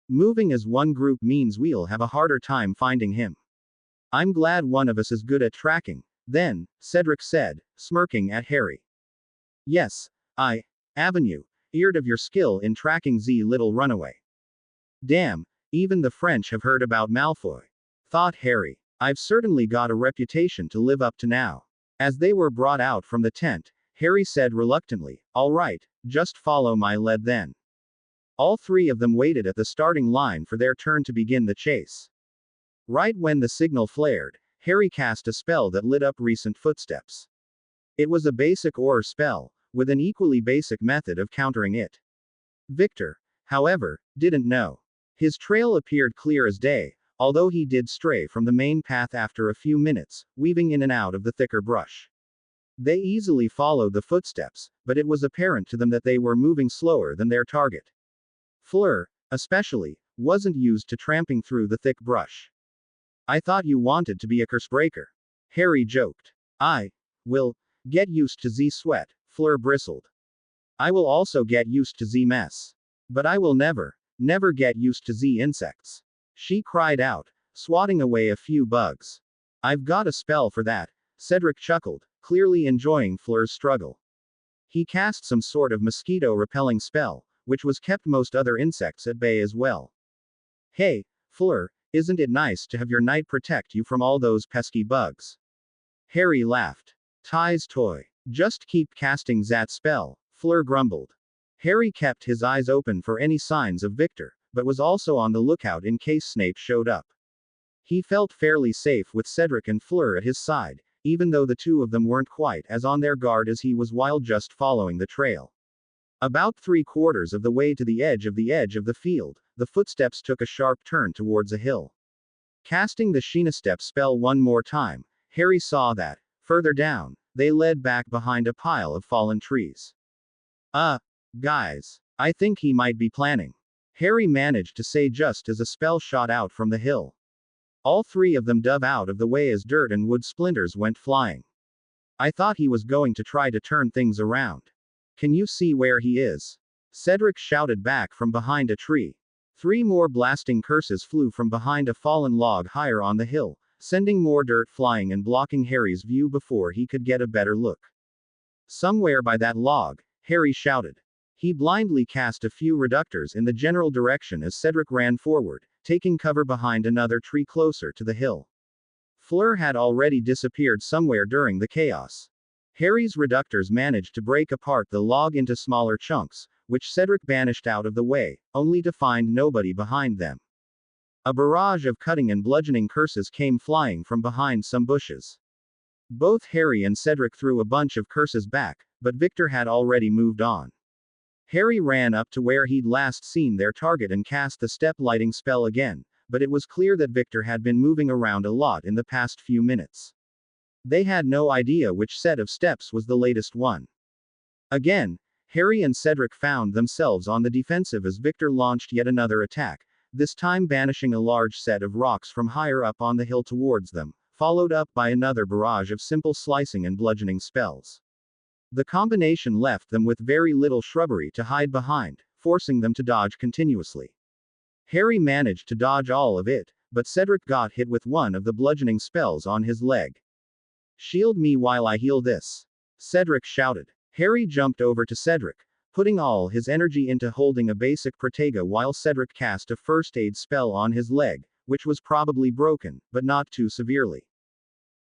Moving as one group means we'll have a harder time finding him. I'm glad one of us is good at tracking, then," Cedric said, smirking at Harry. "Yes, Avenue, heard of your skill in tracking the little runaway. Damn, even the French have heard about Malfoy," thought Harry. "I've certainly got a reputation to live up to now." As they were brought out from the tent, Harry said reluctantly, "All right, just follow my lead then." All 3 of them waited at the starting line for their turn to begin the chase. Right when the signal flared, Harry cast a spell that lit up recent footsteps. It was a basic aura spell, with an equally basic method of countering it. Victor, however, didn't know. His trail appeared clear as day, although he did stray from the main path after a few minutes, weaving in and out of the thicker brush. They easily followed the footsteps, but it was apparent to them that they were moving slower than their target. Fleur, especially, wasn't used to tramping through the thick brush. "I thought you wanted to be a cursebreaker," Harry joked. "I will get used to the sweat," Fleur bristled. "I will also get used to the mess. But I will never get used to the insects," she cried out, swatting away a few bugs. "I've got a spell for that," Cedric chuckled, clearly enjoying Fleur's struggle. He cast some sort of mosquito-repelling spell, which was kept most other insects at bay as well. "Hey, Fleur, isn't it nice to have your knight protect you from all those pesky bugs?" Harry laughed. "Ty's toy. Just keep casting that spell," Fleur grumbled. Harry kept his eyes open for any signs of Victor, but was also on the lookout in case Snape showed up. He felt fairly safe with Cedric and Fleur at his side, even though the 2 of them weren't quite as on their guard as he was while just following the trail. About 3/4 of the way to the edge of the field, the footsteps took a sharp turn towards a hill. Casting the Sheenastep spell one more time, Harry saw that, further down, they led back behind a pile of fallen trees. Guys, I think he might be planning," Harry managed to say just as a spell shot out from the hill. All 3 of them dove out of the way as dirt and wood splinters went flying. "I thought he was going to try to turn things around. Can you see where he is?" Cedric shouted back from behind a tree. 3 more blasting curses flew from behind a fallen log higher on the hill, sending more dirt flying and blocking Harry's view before he could get a better look. "Somewhere by that log," Harry shouted. He blindly cast a few reductors in the general direction as Cedric ran forward, taking cover behind another tree closer to the hill. Fleur had already disappeared somewhere during the chaos. Harry's reductors managed to break apart the log into smaller chunks, which Cedric banished out of the way, only to find nobody behind them. A barrage of cutting and bludgeoning curses came flying from behind some bushes. Both Harry and Cedric threw a bunch of curses back, but Victor had already moved on. Harry ran up to where he'd last seen their target and cast the step lighting spell again, but it was clear that Victor had been moving around a lot in the past few minutes. They had no idea which set of steps was the latest one. Again, Harry and Cedric found themselves on the defensive as Victor launched yet another attack, this time banishing a large set of rocks from higher up on the hill towards them, followed up by another barrage of simple slicing and bludgeoning spells. The combination left them with very little shrubbery to hide behind, forcing them to dodge continuously. Harry managed to dodge all of it, but Cedric got hit with one of the bludgeoning spells on his leg. "Shield me while I heal this," Cedric shouted. Harry jumped over to Cedric, putting all his energy into holding a basic Protega while Cedric cast a first aid spell on his leg, which was probably broken, but not too severely.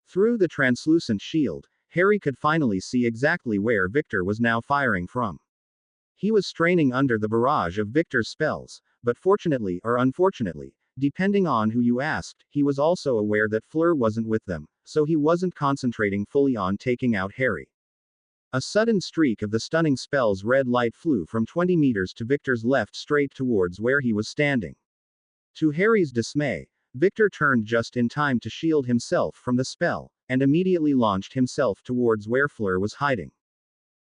Through the translucent shield, Harry could finally see exactly where Victor was now firing from. He was straining under the barrage of Victor's spells, but fortunately or unfortunately, Depending on who you asked, he was also aware that Fleur wasn't with them, so he wasn't concentrating fully on taking out Harry. A sudden streak of the stunning spell's red light flew from 20 meters to Victor's left straight towards where he was standing. To Harry's dismay, Victor turned just in time to shield himself from the spell, and immediately launched himself towards where Fleur was hiding.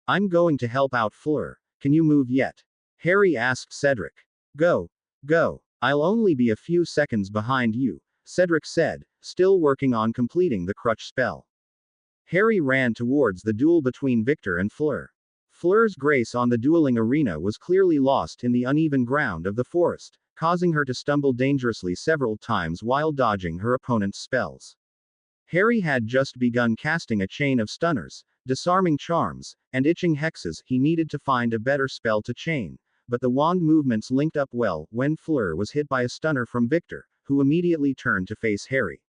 I'm going to help out Fleur. Can you move yet? Harry asked Cedric. Go. Go. I'll only be a few seconds behind you, Cedric said, still working on completing the crutch spell. Harry ran towards the duel between Victor and Fleur. Fleur's grace on the dueling arena was clearly lost in the uneven ground of the forest, causing her to stumble dangerously several times while dodging her opponent's spells. Harry had just begun casting a chain of stunners, disarming charms, and itching hexes. He needed to find a better spell to chain, but the wand movements linked up well when Fleur was hit by a stunner from Victor, who immediately turned to face Harry.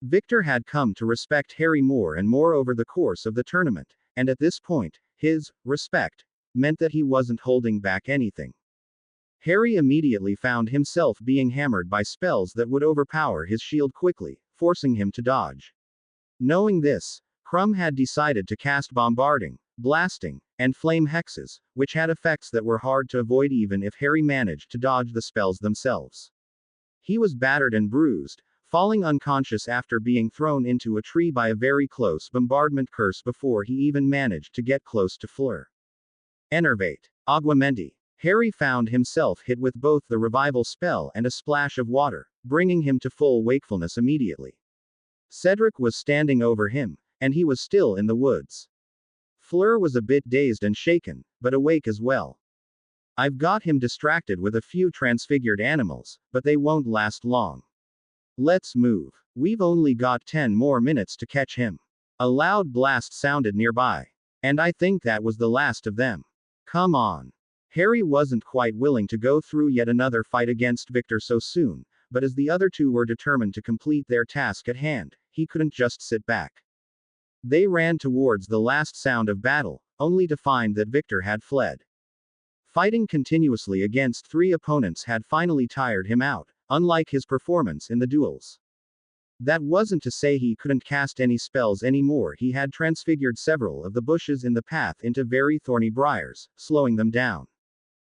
Victor had come to respect Harry more and more over the course of the tournament, and at this point, his respect meant that he wasn't holding back anything. Harry immediately found himself being hammered by spells that would overpower his shield quickly, forcing him to dodge. Knowing this, Crumb had decided to cast bombarding, blasting, and flame hexes, which had effects that were hard to avoid even if Harry managed to dodge the spells themselves. He was battered and bruised, falling unconscious after being thrown into a tree by a very close bombardment curse before he even managed to get close to Fleur. Enervate. Aguamenti. Harry found himself hit with both the revival spell and a splash of water, bringing him to full wakefulness immediately. Cedric was standing over him, and he was still in the woods. Fleur was a bit dazed and shaken, but awake as well. I've got him distracted with a few transfigured animals, but they won't last long. Let's move. We've only got 10 more minutes to catch him. A loud blast sounded nearby. And I think that was the last of them. Come on. Harry wasn't quite willing to go through yet another fight against Victor so soon, but as the other two were determined to complete their task at hand, he couldn't just sit back. They ran towards the last sound of battle, only to find that Victor had fled. Fighting continuously against 3 opponents had finally tired him out, unlike his performance in the duels. That wasn't to say he couldn't cast any spells anymore. He had transfigured several of the bushes in the path into very thorny briars, slowing them down.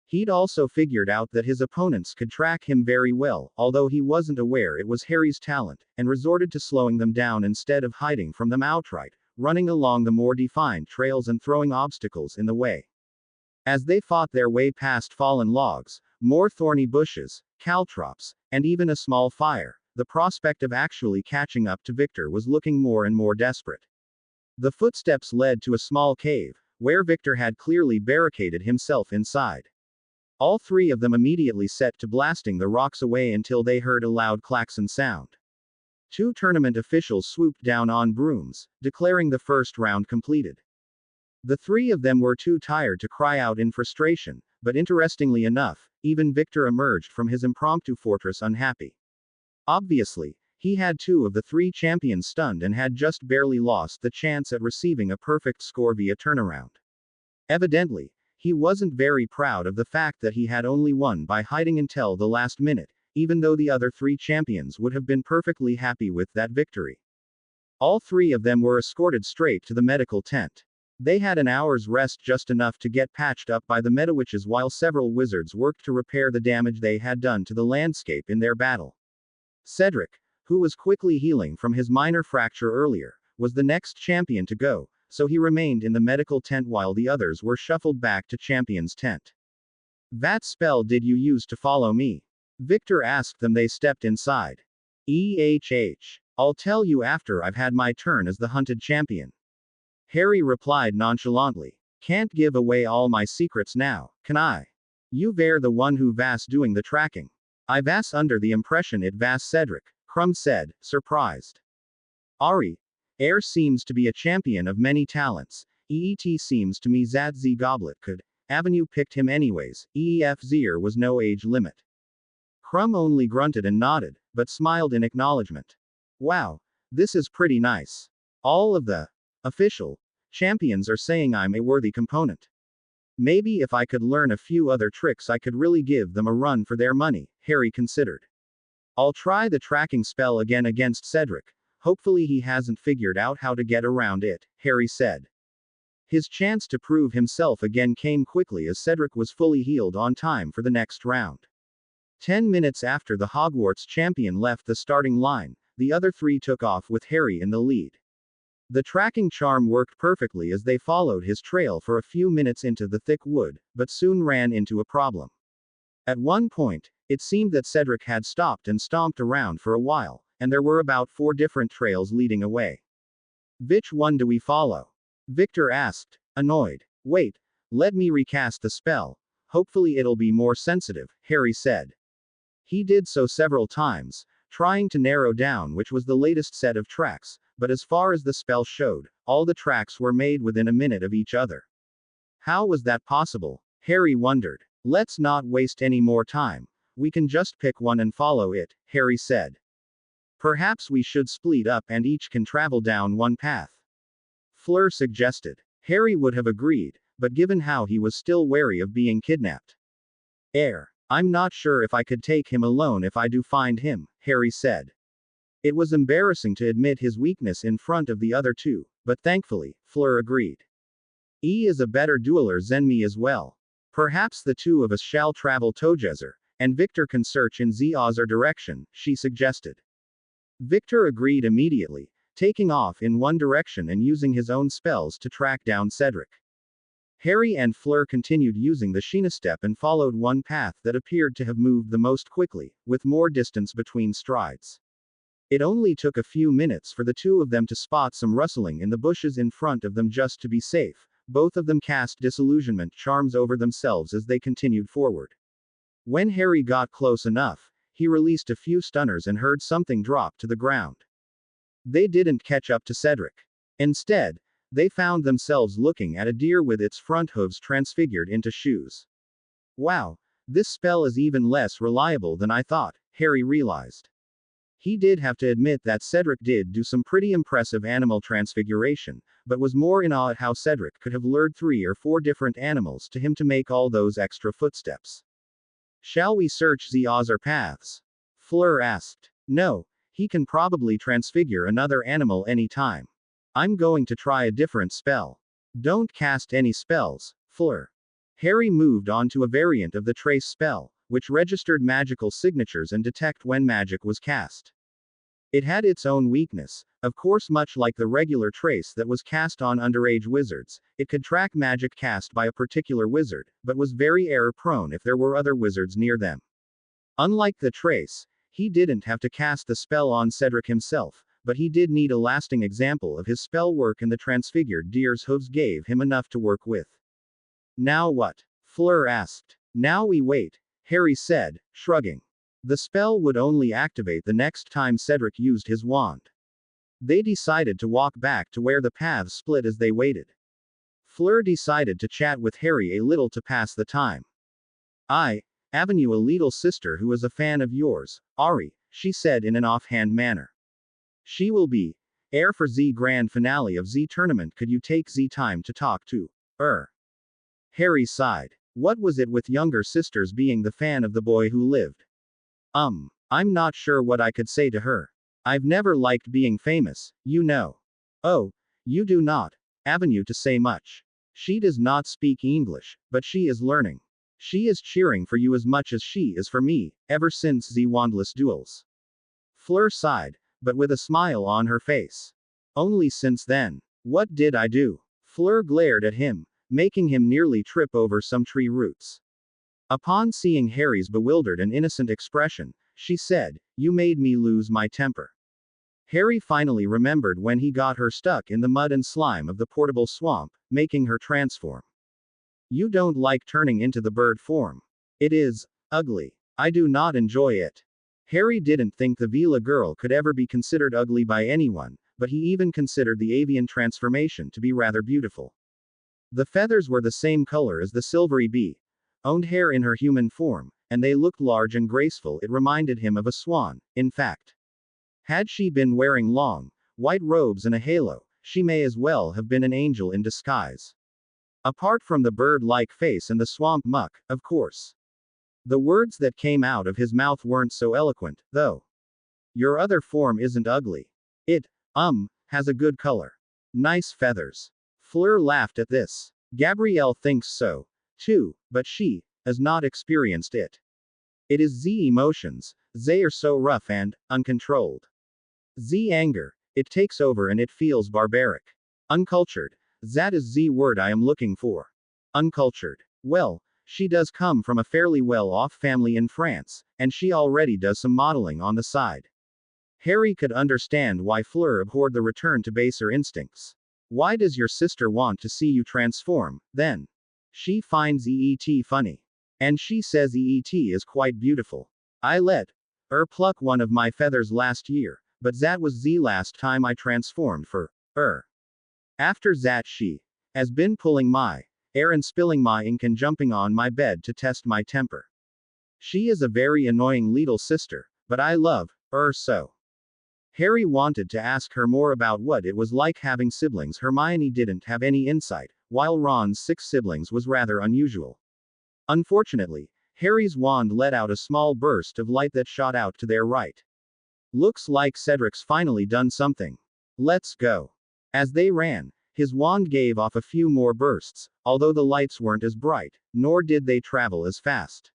He'd also figured out that his opponents could track him very well, although he wasn't aware it was Harry's talent, and resorted to slowing them down instead of hiding from them outright, running along the more defined trails and throwing obstacles in the way. As they fought their way past fallen logs, more thorny bushes, caltrops, and even a small fire, the prospect of actually catching up to Victor was looking more and more desperate. The footsteps led to a small cave, where Victor had clearly barricaded himself inside. All 3 of them immediately set to blasting the rocks away until they heard a loud klaxon sound. 2 tournament officials swooped down on brooms, declaring the first round completed. The 3 of them were too tired to cry out in frustration, but interestingly enough, even Victor emerged from his impromptu fortress unhappy. Obviously, he had 2 of the 3 champions stunned and had just barely lost the chance at receiving a perfect score via turnaround. Evidently, he wasn't very proud of the fact that he had only won by hiding until the last minute, even though the other 3 champions would have been perfectly happy with that victory. All 3 of them were escorted straight to the medical tent. They had an hour's rest, just enough to get patched up by the Medawitches while several wizards worked to repair the damage they had done to the landscape in their battle. Cedric, who was quickly healing from his minor fracture earlier, was the next champion to go, so he remained in the medical tent while the others were shuffled back to champion's tent. "What spell did you use to follow me?" Victor asked them. They stepped inside. I'll tell you after I've had my turn as the hunted champion," Harry replied nonchalantly. "Can't give away all my secrets now, can I? You were the one who was doing the tracking." "I was under the impression it was Cedric," Crumb said, surprised. "Ari, Air seems to be a champion of many talents. EET seems to me that the goblet could. Avenue picked him anyways. There was no age limit." Crumb only grunted and nodded, but smiled in acknowledgement. "Wow, this is pretty nice. All of the official champions are saying I'm a worthy component. Maybe if I could learn a few other tricks I could really give them a run for their money," Harry considered. I'll try the tracking spell again against Cedric. Hopefully he hasn't figured out how to get around it, Harry said. His chance to prove himself again came quickly as Cedric was fully healed on time for the next round. 10 minutes after the Hogwarts champion left the starting line, the other three took off with Harry in the lead. The tracking charm worked perfectly as they followed his trail for a few minutes into the thick wood, but soon ran into a problem. At one point, it seemed that Cedric had stopped and stomped around for a while, and there were about 4 different trails leading away. Which one do we follow? Victor asked, annoyed. Wait, let me recast the spell. Hopefully it'll be more sensitive, Harry said. He did so several times, trying to narrow down which was the latest set of tracks, but as far as the spell showed, all the tracks were made within a minute of each other. How was that possible? Harry wondered. Let's not waste any more time. We can just pick one and follow it, Harry said. Perhaps we should split up and each can travel down one path. Fleur suggested. Harry would have agreed, but given how he was still wary of being kidnapped. I'm not sure if I could take him alone if I do find him, Harry said. It was embarrassing to admit his weakness in front of the other two, but thankfully, Fleur agreed. He is a better dueler than me as well. Perhaps the two of us shall travel together, and Victor can search in the other direction, she suggested. Victor agreed immediately, taking off in one direction and using his own spells to track down Cedric. Harry and Fleur continued using the Sheena step and followed one path that appeared to have moved the most quickly, with more distance between strides. It only took a few minutes for the two of them to spot some rustling in the bushes in front of them just to be safe. Both of them cast disillusionment charms over themselves as they continued forward. When Harry got close enough, he released a few stunners and heard something drop to the ground. They didn't catch up to Cedric. Instead, they found themselves looking at a deer with its front hooves transfigured into shoes. Wow, this spell is even less reliable than I thought, Harry realized. He did have to admit that Cedric did do some pretty impressive animal transfiguration, but was more in awe at how Cedric could have lured 3 or 4 different animals to him to make all those extra footsteps. Shall we search the other paths? Fleur asked. No, he can probably transfigure another animal any time. I'm going to try a different spell. Don't cast any spells, Fleur. Harry moved on to a variant of the trace spell, which registered magical signatures and detect when magic was cast. It had its own weakness, of course, much like the regular trace that was cast on underage wizards. It could track magic cast by a particular wizard, but was very error-prone if there were other wizards near them. Unlike the trace, he didn't have to cast the spell on Cedric himself, but he did need a lasting example of his spell work, and the transfigured deer's hooves gave him enough to work with. Now what? Fleur asked. Now we wait, Harry said, shrugging. The spell would only activate the next time Cedric used his wand. They decided to walk back to where the paths split as they waited. Fleur decided to chat with Harry a little to pass the time. Avenue, a little sister who is a fan of yours, Ari, she said in an offhand manner. She will be here for the grand finale of the tournament. Could you take the time to talk to her? Harry sighed. What was it with younger sisters being the fan of the boy who lived? I'm not sure what I could say to her. I've never liked being famous, you know. Oh, you do not, Avenue, to say much. She does not speak English, but she is learning. She is cheering for you as much as she is for me, ever since the wandless duels. Fleur sighed, but with a smile on her face. Only since then. What did I do? Fleur glared at him, making him nearly trip over some tree roots. Upon seeing Harry's bewildered and innocent expression, she said, "You made me lose my temper." Harry finally remembered when he got her stuck in the mud and slime of the portable swamp, making her transform. You don't like turning into the bird form. It is ugly. I do not enjoy it. Harry didn't think the Vila girl could ever be considered ugly by anyone, but he even considered the avian transformation to be rather beautiful. The feathers were the same color as the silvery bee, owned hair in her human form, and they looked large and graceful. It reminded him of a swan, in fact. Had she been wearing long, white robes and a halo, she may as well have been an angel in disguise. Apart from the bird-like face and the swamp muck, of course. The words that came out of his mouth weren't so eloquent, though. Your other form isn't ugly. It, has a good color. Nice feathers. Fleur laughed at this. Gabrielle thinks so, too, but she has not experienced it. It is Z emotions, they are so rough and uncontrolled. Z anger, it takes over and it feels barbaric. Uncultured, that is Z word I am looking for. Uncultured. Well, she does come from a fairly well-off family in France, and she already does some modeling on the side. Harry could understand why Fleur abhorred the return to baser instincts. Why does your sister want to see you transform, then? She finds EET funny. And she says EET is quite beautiful. I let her pluck one of my feathers last year, but that was the last time I transformed for her. After that she has been pulling my hair and spilling my ink and jumping on my bed to test my temper. She is a very annoying little sister, but I love her so. Harry wanted to ask her more about what it was like having siblings. Hermione didn't have any insight, while Ron's 6 siblings was rather unusual. Unfortunately, Harry's wand let out a small burst of light that shot out to their right. Looks like Cedric's finally done something. Let's go. As they ran, his wand gave off a few more bursts, although the lights weren't as bright, nor did they travel as fast.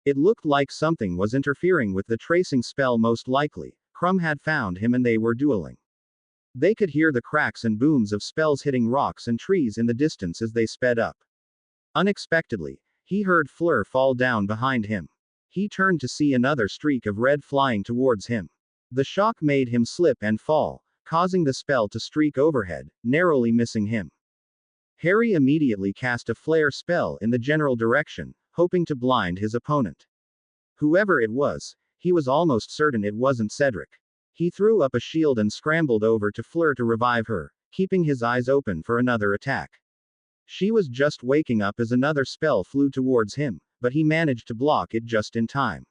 It looked like something was interfering with the tracing spell. Most likely, Krum had found him and they were dueling. They could hear the cracks and booms of spells hitting rocks and trees in the distance as they sped up. Unexpectedly, he heard Fleur fall down behind him. He turned to see another streak of red flying towards him. The shock made him slip and fall, causing the spell to streak overhead, narrowly missing him. Harry immediately cast a flare spell in the general direction, hoping to blind his opponent. Whoever it was, he was almost certain it wasn't Cedric. He threw up a shield and scrambled over to Fleur to revive her, keeping his eyes open for another attack. She was just waking up as another spell flew towards him, but he managed to block it just in time.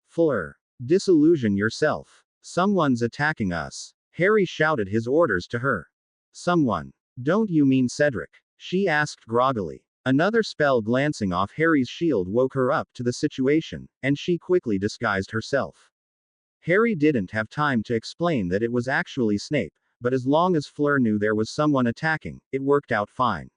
Fleur, disillusion yourself. Someone's attacking us. Harry shouted his orders to her. Someone. Don't you mean Cedric? She asked groggily. Another spell glancing off Harry's shield woke her up to the situation, and she quickly disguised herself. Harry didn't have time to explain that it was actually Snape, but as long as Fleur knew there was someone attacking, it worked out fine.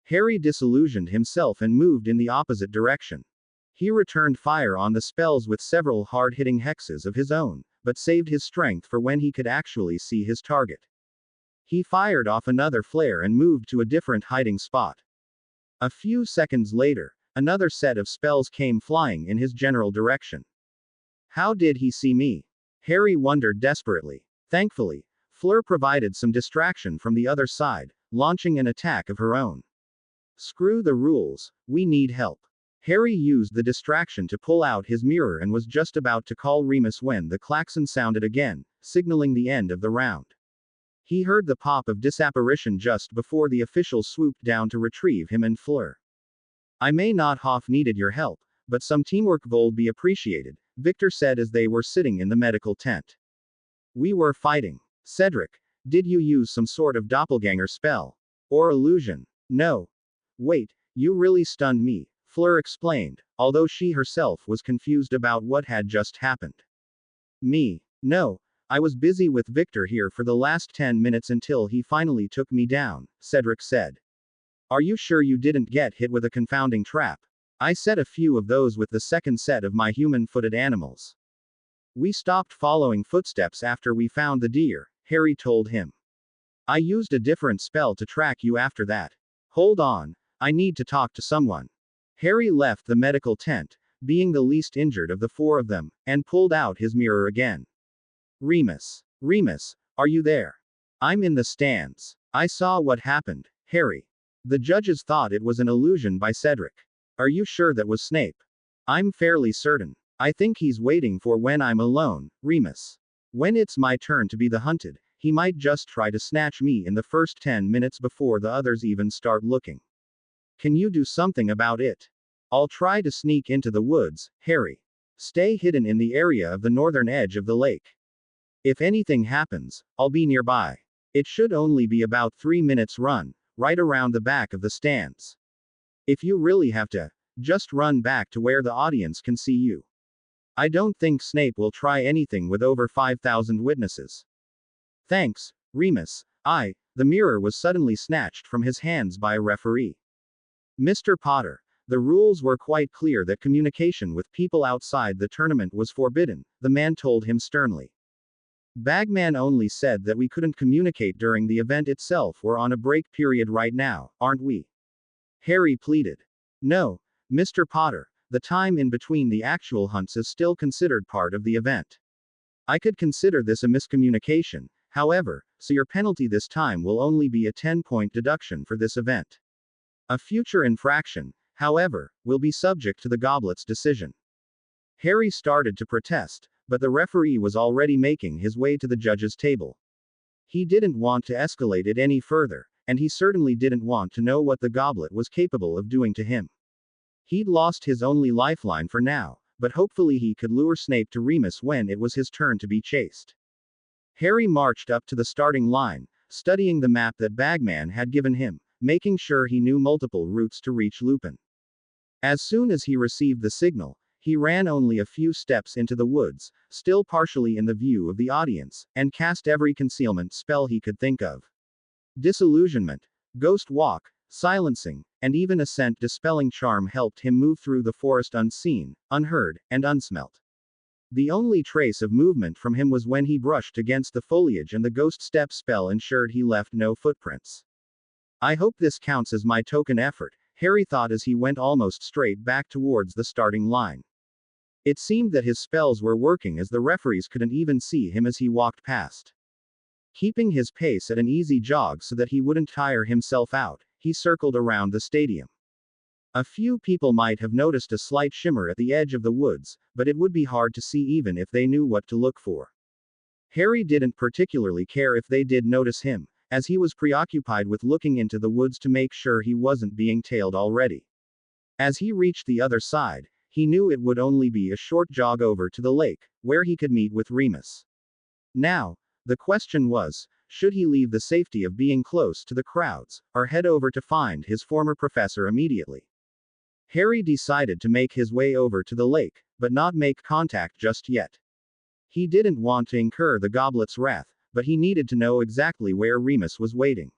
Harry disillusioned himself and moved in the opposite direction. He returned fire on the spells with several hard-hitting hexes of his own, but saved his strength for when he could actually see his target. He fired off another flare and moved to a different hiding spot. A few seconds later, another set of spells came flying in his general direction. How did he see me? Harry wondered desperately. Thankfully, Fleur provided some distraction from the other side, launching an attack of her own. Screw the rules, we need help. Harry used the distraction to pull out his mirror and was just about to call Remus when the klaxon sounded again, signaling the end of the round. He heard the pop of disapparition just before the officials swooped down to retrieve him and Fleur. I may not have needed your help, but some teamwork would be appreciated, Victor said as they were sitting in the medical tent. We were fighting. Cedric, did you use some sort of doppelganger spell? Or illusion? No. Wait, you really stunned me, Fleur explained, although she herself was confused about what had just happened. Me? No. I was busy with Victor here for the last 10 minutes until he finally took me down, Cedric said. Are you sure you didn't get hit with a confounding trap? I set a few of those with the second set of my human-footed animals. We stopped following footsteps after we found the deer, Harry told him. I used a different spell to track you after that. Hold on, I need to talk to someone. Harry left the medical tent, being the least injured of the 4 of them, and pulled out his mirror again. Remus, are you there? I'm in the stands. I saw what happened, Harry. The judges thought it was an illusion by Cedric. Are you sure that was Snape? I'm fairly certain. I think he's waiting for when I'm alone, Remus. When it's my turn to be the hunted, he might just try to snatch me in the first 10 minutes before the others even start looking. Can you do something about it? I'll try to sneak into the woods, Harry. Stay hidden in the area of the northern edge of the lake. If anything happens, I'll be nearby. It should only be about 3 minutes run, right around the back of the stands. If you really have to, just run back to where the audience can see you. I don't think Snape will try anything with over 5,000 witnesses. Thanks, Remus. The mirror was suddenly snatched from his hands by a referee. Mr. Potter, the rules were quite clear that communication with people outside the tournament was forbidden, the man told him sternly. Bagman only said that we couldn't communicate during the event itself. We're on a break period right now, aren't we? Harry pleaded. No, Mr. Potter, the time in between the actual hunts is still considered part of the event. I could consider this a miscommunication, however, so your penalty this time will only be a 10-point deduction for this event. A future infraction, however, will be subject to the Goblet's decision. Harry started to protest, but the referee was already making his way to the judge's table. He didn't want to escalate it any further, and he certainly didn't want to know what the Goblet was capable of doing to him. He'd lost his only lifeline for now, but hopefully he could lure Snape to Remus when it was his turn to be chased. Harry marched up to the starting line, studying the map that Bagman had given him, making sure he knew multiple routes to reach Lupin. As soon as he received the signal, he ran only a few steps into the woods, still partially in the view of the audience, and cast every concealment spell he could think of. Disillusionment, Ghost Walk, Silencing, and even a scent dispelling charm helped him move through the forest unseen, unheard, and unsmelt. The only trace of movement from him was when he brushed against the foliage, and the ghost step spell ensured he left no footprints. I hope this counts as my token effort, Harry thought as he went almost straight back towards the starting line. It seemed that his spells were working, as the referees couldn't even see him as he walked past. Keeping his pace at an easy jog so that he wouldn't tire himself out, he circled around the stadium. A few people might have noticed a slight shimmer at the edge of the woods, but it would be hard to see even if they knew what to look for. Harry didn't particularly care if they did notice him, as he was preoccupied with looking into the woods to make sure he wasn't being tailed already. As he reached the other side, he knew it would only be a short jog over to the lake, where he could meet with Remus. Now, the question was, should he leave the safety of being close to the crowds, or head over to find his former professor immediately? Harry decided to make his way over to the lake, but not make contact just yet. He didn't want to incur the Goblet's wrath, but he needed to know exactly where Remus was waiting.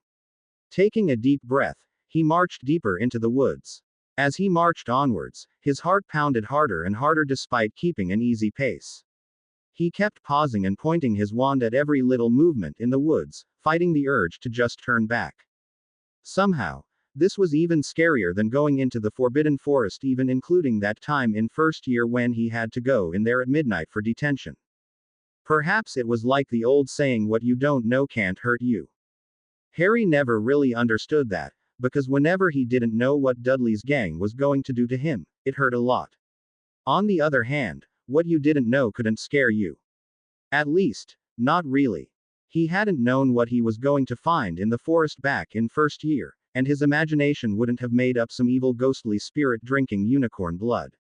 Taking a deep breath, he marched deeper into the woods. As he marched onwards, his heart pounded harder and harder despite keeping an easy pace. He kept pausing and pointing his wand at every little movement in the woods, fighting the urge to just turn back. Somehow, this was even scarier than going into the Forbidden Forest, even including that time in first year when he had to go in there at midnight for detention. Perhaps it was like the old saying, what you don't know can't hurt you. Harry never really understood that, because whenever he didn't know what Dudley's gang was going to do to him, it hurt a lot. On the other hand, what you didn't know couldn't scare you. At least, not really. He hadn't known what he was going to find in the forest back in first year, and his imagination wouldn't have made up some evil ghostly spirit drinking unicorn blood.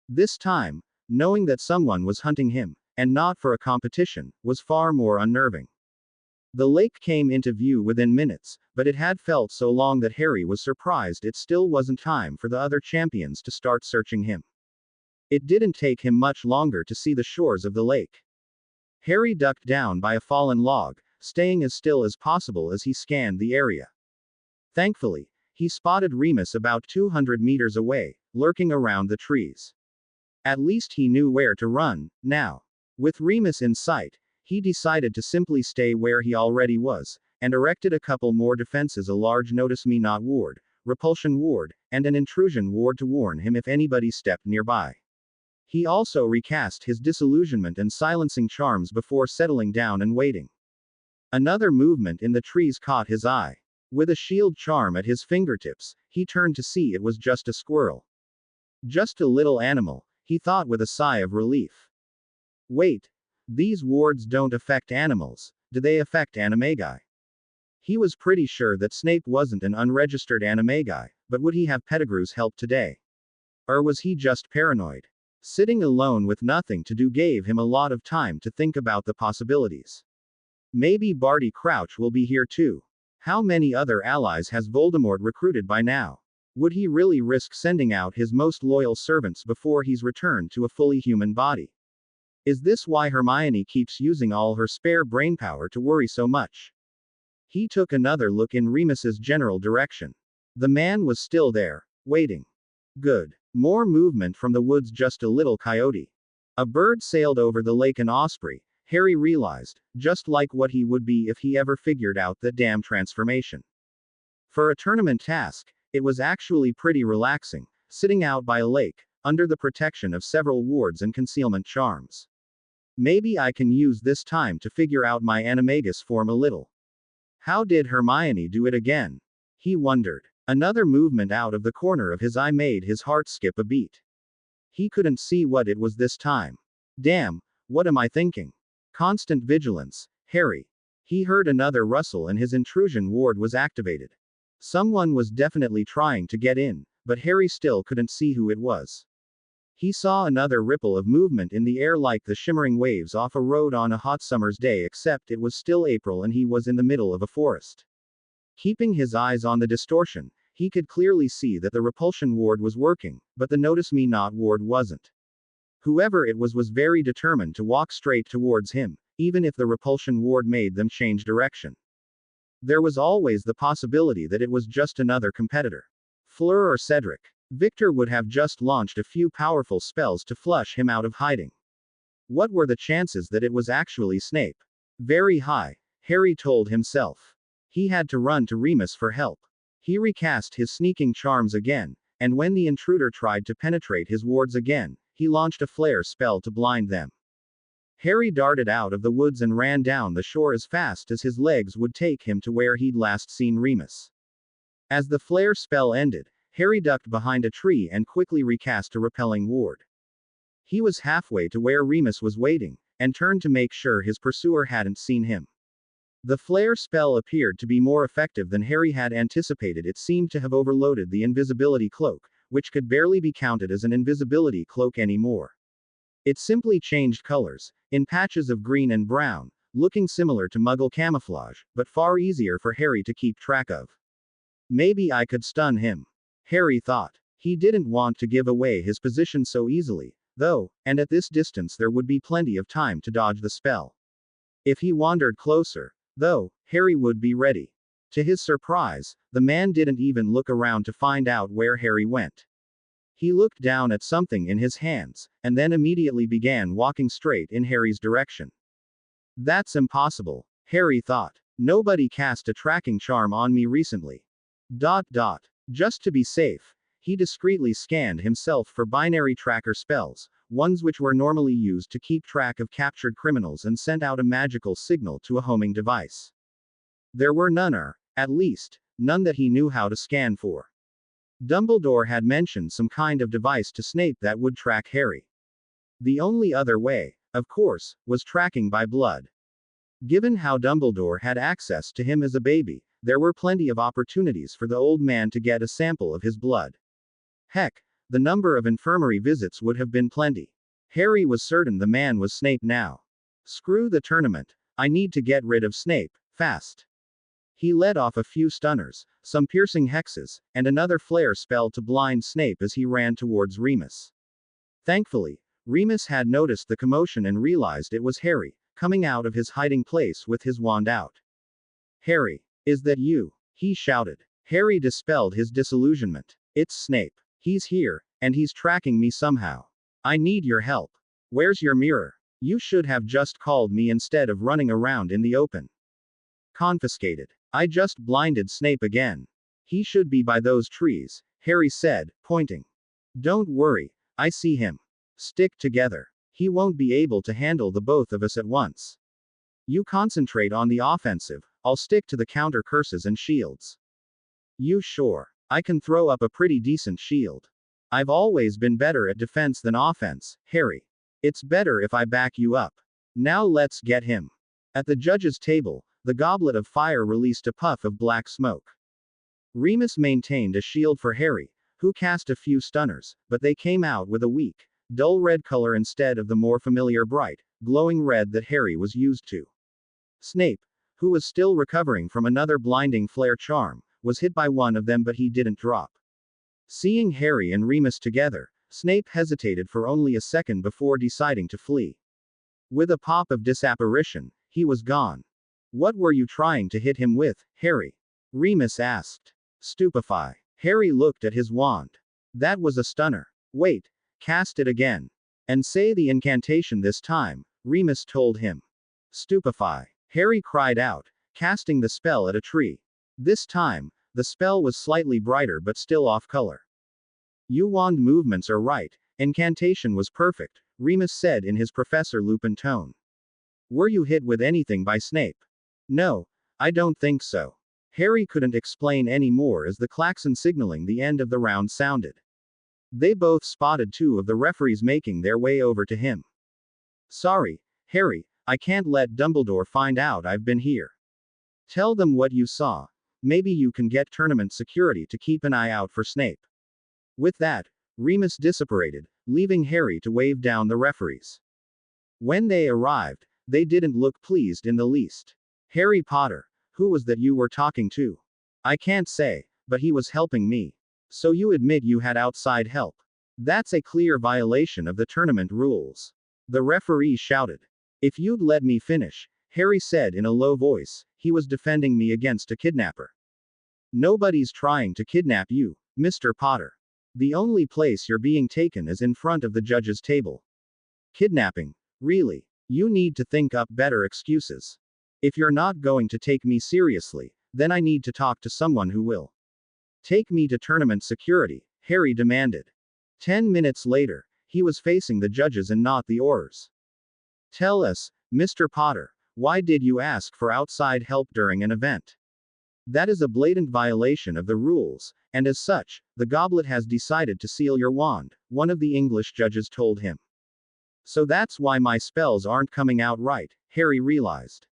This time, knowing that someone was hunting him, and not for a competition, was far more unnerving. The lake came into view within minutes, but it had felt so long that Harry was surprised it still wasn't time for the other champions to start searching him. It didn't take him much longer to see the shores of the lake. Harry ducked down by a fallen log, staying as still as possible as he scanned the area. Thankfully, he spotted Remus about 200 meters away, lurking around the trees. At least he knew where to run, now. With Remus in sight, he decided to simply stay where he already was, and erected a couple more defenses: a large Notice Me Not ward, Repulsion ward, and an Intrusion ward to warn him if anybody stepped nearby. He also recast his Disillusionment and Silencing charms before settling down and waiting. Another movement in the trees caught his eye. With a shield charm at his fingertips, he turned to see it was just a squirrel. Just a little animal, he thought with a sigh of relief. Wait. These wards don't affect animals, do they affect animagi? He was pretty sure that Snape wasn't an unregistered animagi, but would he have Pettigrew's help today? Or was he just paranoid? Sitting alone with nothing to do gave him a lot of time to think about the possibilities. Maybe Barty Crouch will be here too. How many other allies has Voldemort recruited by now? Would he really risk sending out his most loyal servants before he's returned to a fully human body? Is this why Hermione keeps using all her spare brainpower to worry so much? He took another look in Remus's general direction. The man was still there, waiting. Good. More movement from the woods, just a little coyote. A bird sailed over the lake, an osprey, Harry realized, just like what he would be if he ever figured out that damn transformation. For a tournament task, it was actually pretty relaxing, sitting out by a lake, under the protection of several wards and concealment charms. Maybe I can use this time to figure out my animagus form a little. How did Hermione do it again? He wondered. Another movement out of the corner of his eye made his heart skip a beat. He couldn't see what it was this time. Damn, what am I thinking? Constant vigilance, Harry. He heard another rustle and his intrusion ward was activated. Someone was definitely trying to get in, but Harry still couldn't see who it was. He saw another ripple of movement in the air like the shimmering waves off a road on a hot summer's day, except it was still April and he was in the middle of a forest. Keeping his eyes on the distortion, he could clearly see that the repulsion ward was working, but the notice me not ward wasn't. Whoever it was very determined to walk straight towards him, even if the repulsion ward made them change direction. There was always the possibility that it was just another competitor. Fleur or Cedric. Victor would have just launched a few powerful spells to flush him out of hiding. What were the chances that it was actually Snape? Very high, Harry told himself. He had to run to Remus for help. He recast his sneaking charms again, and when the intruder tried to penetrate his wards again, he launched a flare spell to blind them. Harry darted out of the woods and ran down the shore as fast as his legs would take him to where he'd last seen Remus. As the flare spell ended, Harry ducked behind a tree and quickly recast a repelling ward. He was halfway to where Remus was waiting, and turned to make sure his pursuer hadn't seen him. The flare spell appeared to be more effective than Harry had anticipated. It seemed to have overloaded the invisibility cloak, which could barely be counted as an invisibility cloak anymore. It simply changed colors, in patches of green and brown, looking similar to Muggle camouflage, but far easier for Harry to keep track of. Maybe I could stun him, Harry thought. He didn't want to give away his position so easily, though, and at this distance there would be plenty of time to dodge the spell. If he wandered closer, though, Harry would be ready. To his surprise, the man didn't even look around to find out where Harry went. He looked down at something in his hands, and then immediately began walking straight in Harry's direction. That's impossible, Harry thought. Nobody cast a tracking charm on me recently. Just to be safe, he discreetly scanned himself for binary tracker spells, ones which were normally used to keep track of captured criminals, and sent out a magical signal to a homing device. There were none, or, at least, none that he knew how to scan for. Dumbledore had mentioned some kind of device to Snape that would track Harry. The only other way, of course, was tracking by blood. Given how Dumbledore had access to him as a baby, there were plenty of opportunities for the old man to get a sample of his blood. Heck, the number of infirmary visits would have been plenty. Harry was certain the man was Snape now. Screw the tournament. I need to get rid of Snape, fast. He let off a few stunners, some piercing hexes, and another flare spell to blind Snape as he ran towards Remus. Thankfully, Remus had noticed the commotion and realized it was Harry, coming out of his hiding place with his wand out. Harry, is that you? He shouted. Harry dispelled his disillusionment. It's Snape. He's here, and he's tracking me somehow. I need your help. Where's your mirror? You should have just called me instead of running around in the open. Confiscated. I just blinded Snape again. He should be by those trees, Harry said, pointing. Don't worry, I see him. Stick together. He won't be able to handle the both of us at once. You concentrate on the offensive, I'll stick to the counter curses and shields. You sure? I can throw up a pretty decent shield. I've always been better at defense than offense, Harry. It's better if I back you up. Now let's get him. At the judge's table, the goblet of fire released a puff of black smoke. Remus maintained a shield for Harry, who cast a few stunners, but they came out with a weak, dull red color instead of the more familiar bright, glowing red that Harry was used to. Snape, who was still recovering from another blinding flare charm, was hit by one of them, but he didn't drop. Seeing Harry and Remus together, Snape hesitated for only a second before deciding to flee. With a pop of disapparition, he was gone. What were you trying to hit him with, Harry? Remus asked. Stupefy. Harry looked at his wand. That was a stunner. Wait, cast it again. And say the incantation this time, Remus told him. Stupefy. Harry cried out, casting the spell at a tree. This time, the spell was slightly brighter but still off color. Your wand movements are right, incantation was perfect, Remus said in his Professor Lupin tone. Were you hit with anything by Snape? No, I don't think so. Harry couldn't explain any more as the klaxon signaling the end of the round sounded. They both spotted two of the referees making their way over to him. Sorry, Harry, I can't let Dumbledore find out I've been here. Tell them what you saw. Maybe you can get tournament security to keep an eye out for Snape. With that, Remus disapparated, leaving Harry to wave down the referees. When they arrived, they didn't look pleased in the least. Harry Potter, who was that you were talking to? I can't say, but he was helping me. So you admit you had outside help. That's a clear violation of the tournament rules. The referee shouted. If you'd let me finish, Harry said in a low voice, he was defending me against a kidnapper. Nobody's trying to kidnap you, Mr. Potter. The only place you're being taken is in front of the judge's table. Kidnapping? Really? You need to think up better excuses. If you're not going to take me seriously, then I need to talk to someone who will. Take me to tournament security, Harry demanded. 10 minutes later, he was facing the judges and not the Aurors. Tell us, Mr. Potter, why did you ask for outside help during an event? That is a blatant violation of the rules, and as such, the goblet has decided to seal your wand, one of the English judges told him. So that's why my spells aren't coming out right, Harry realized.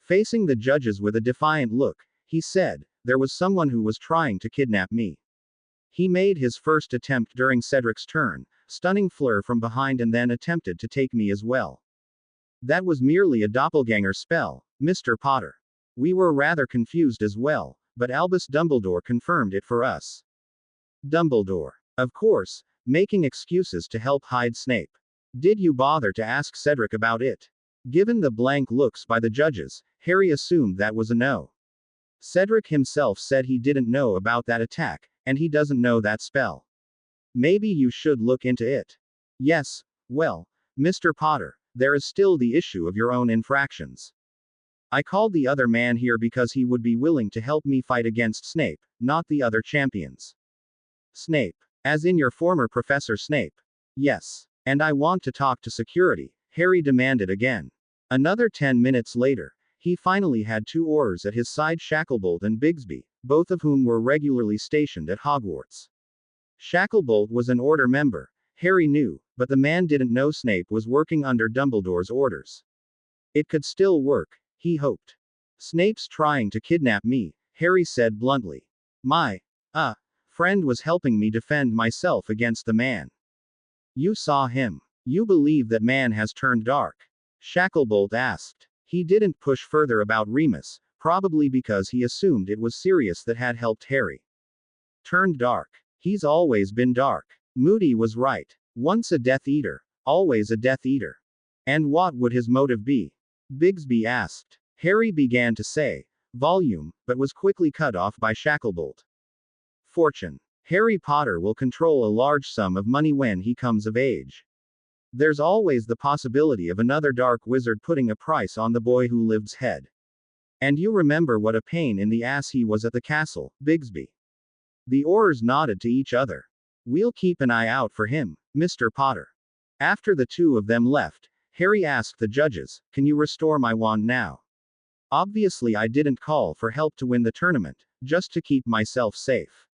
Facing the judges with a defiant look, he said, there was someone who was trying to kidnap me. He made his first attempt during Cedric's turn, stunning Fleur from behind and then attempted to take me as well. That was merely a doppelganger spell, Mr. Potter. We were rather confused as well, but Albus Dumbledore confirmed it for us. Dumbledore. Of course, making excuses to help hide Snape. Did you bother to ask Cedric about it? Given the blank looks by the judges, Harry assumed that was a no. Cedric himself said he didn't know about that attack, and he doesn't know that spell. Maybe you should look into it. Yes, well, Mr. Potter, there is still the issue of your own infractions. I called the other man here because he would be willing to help me fight against Snape, not the other champions. Snape. As in your former Professor Snape. Yes. And I want to talk to security, Harry demanded again. Another 10 minutes later, he finally had two Aurors at his side, Shacklebolt and Bigsby, both of whom were regularly stationed at Hogwarts. Shacklebolt was an Order member, Harry knew, but the man didn't know Snape was working under Dumbledore's orders. It could still work, he hoped. Snape's trying to kidnap me, Harry said bluntly. My friend was helping me defend myself against the man. You saw him. You believe that man has turned dark? Shacklebolt asked. He didn't push further about Remus, probably because he assumed it was Sirius that had helped Harry. Turned dark. He's always been dark. Moody was right. Once a Death Eater, always a Death Eater. And what would his motive be? Bigsby asked. Harry began to say, volume, but was quickly cut off by Shacklebolt. Fortune. Harry Potter will control a large sum of money when he comes of age. There's always the possibility of another dark wizard putting a price on the boy who lived's head. And you remember what a pain in the ass he was at the castle, Bigsby. The Aurors nodded to each other. We'll keep an eye out for him, Mr. Potter. After the two of them left, Harry asked the judges, can you restore my wand now? Obviously I didn't call for help to win the tournament, just to keep myself safe.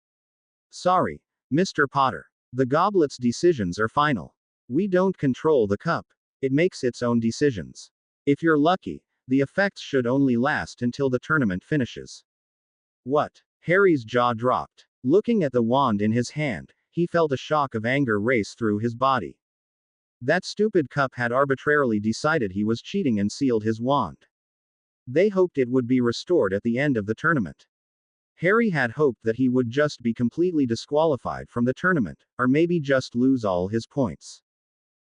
Sorry, Mr. Potter. The goblet's decisions are final. We don't control the cup. It makes its own decisions. If you're lucky, the effects should only last until the tournament finishes. What? Harry's jaw dropped. Looking at the wand in his hand, he felt a shock of anger race through his body. That stupid cup had arbitrarily decided he was cheating and sealed his wand. They hoped it would be restored at the end of the tournament. Harry had hoped that he would just be completely disqualified from the tournament, or maybe just lose all his points.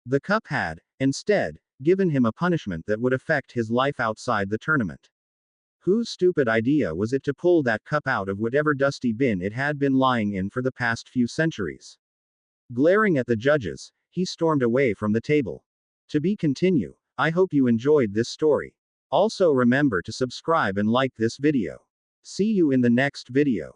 The cup had, instead, given him a punishment that would affect his life outside the tournament. Whose stupid idea was it to pull that cup out of whatever dusty bin it had been lying in for the past few centuries? Glaring at the judges, he stormed away from the table. To be continued. I hope you enjoyed this story. Also remember to subscribe and like this video. See you in the next video.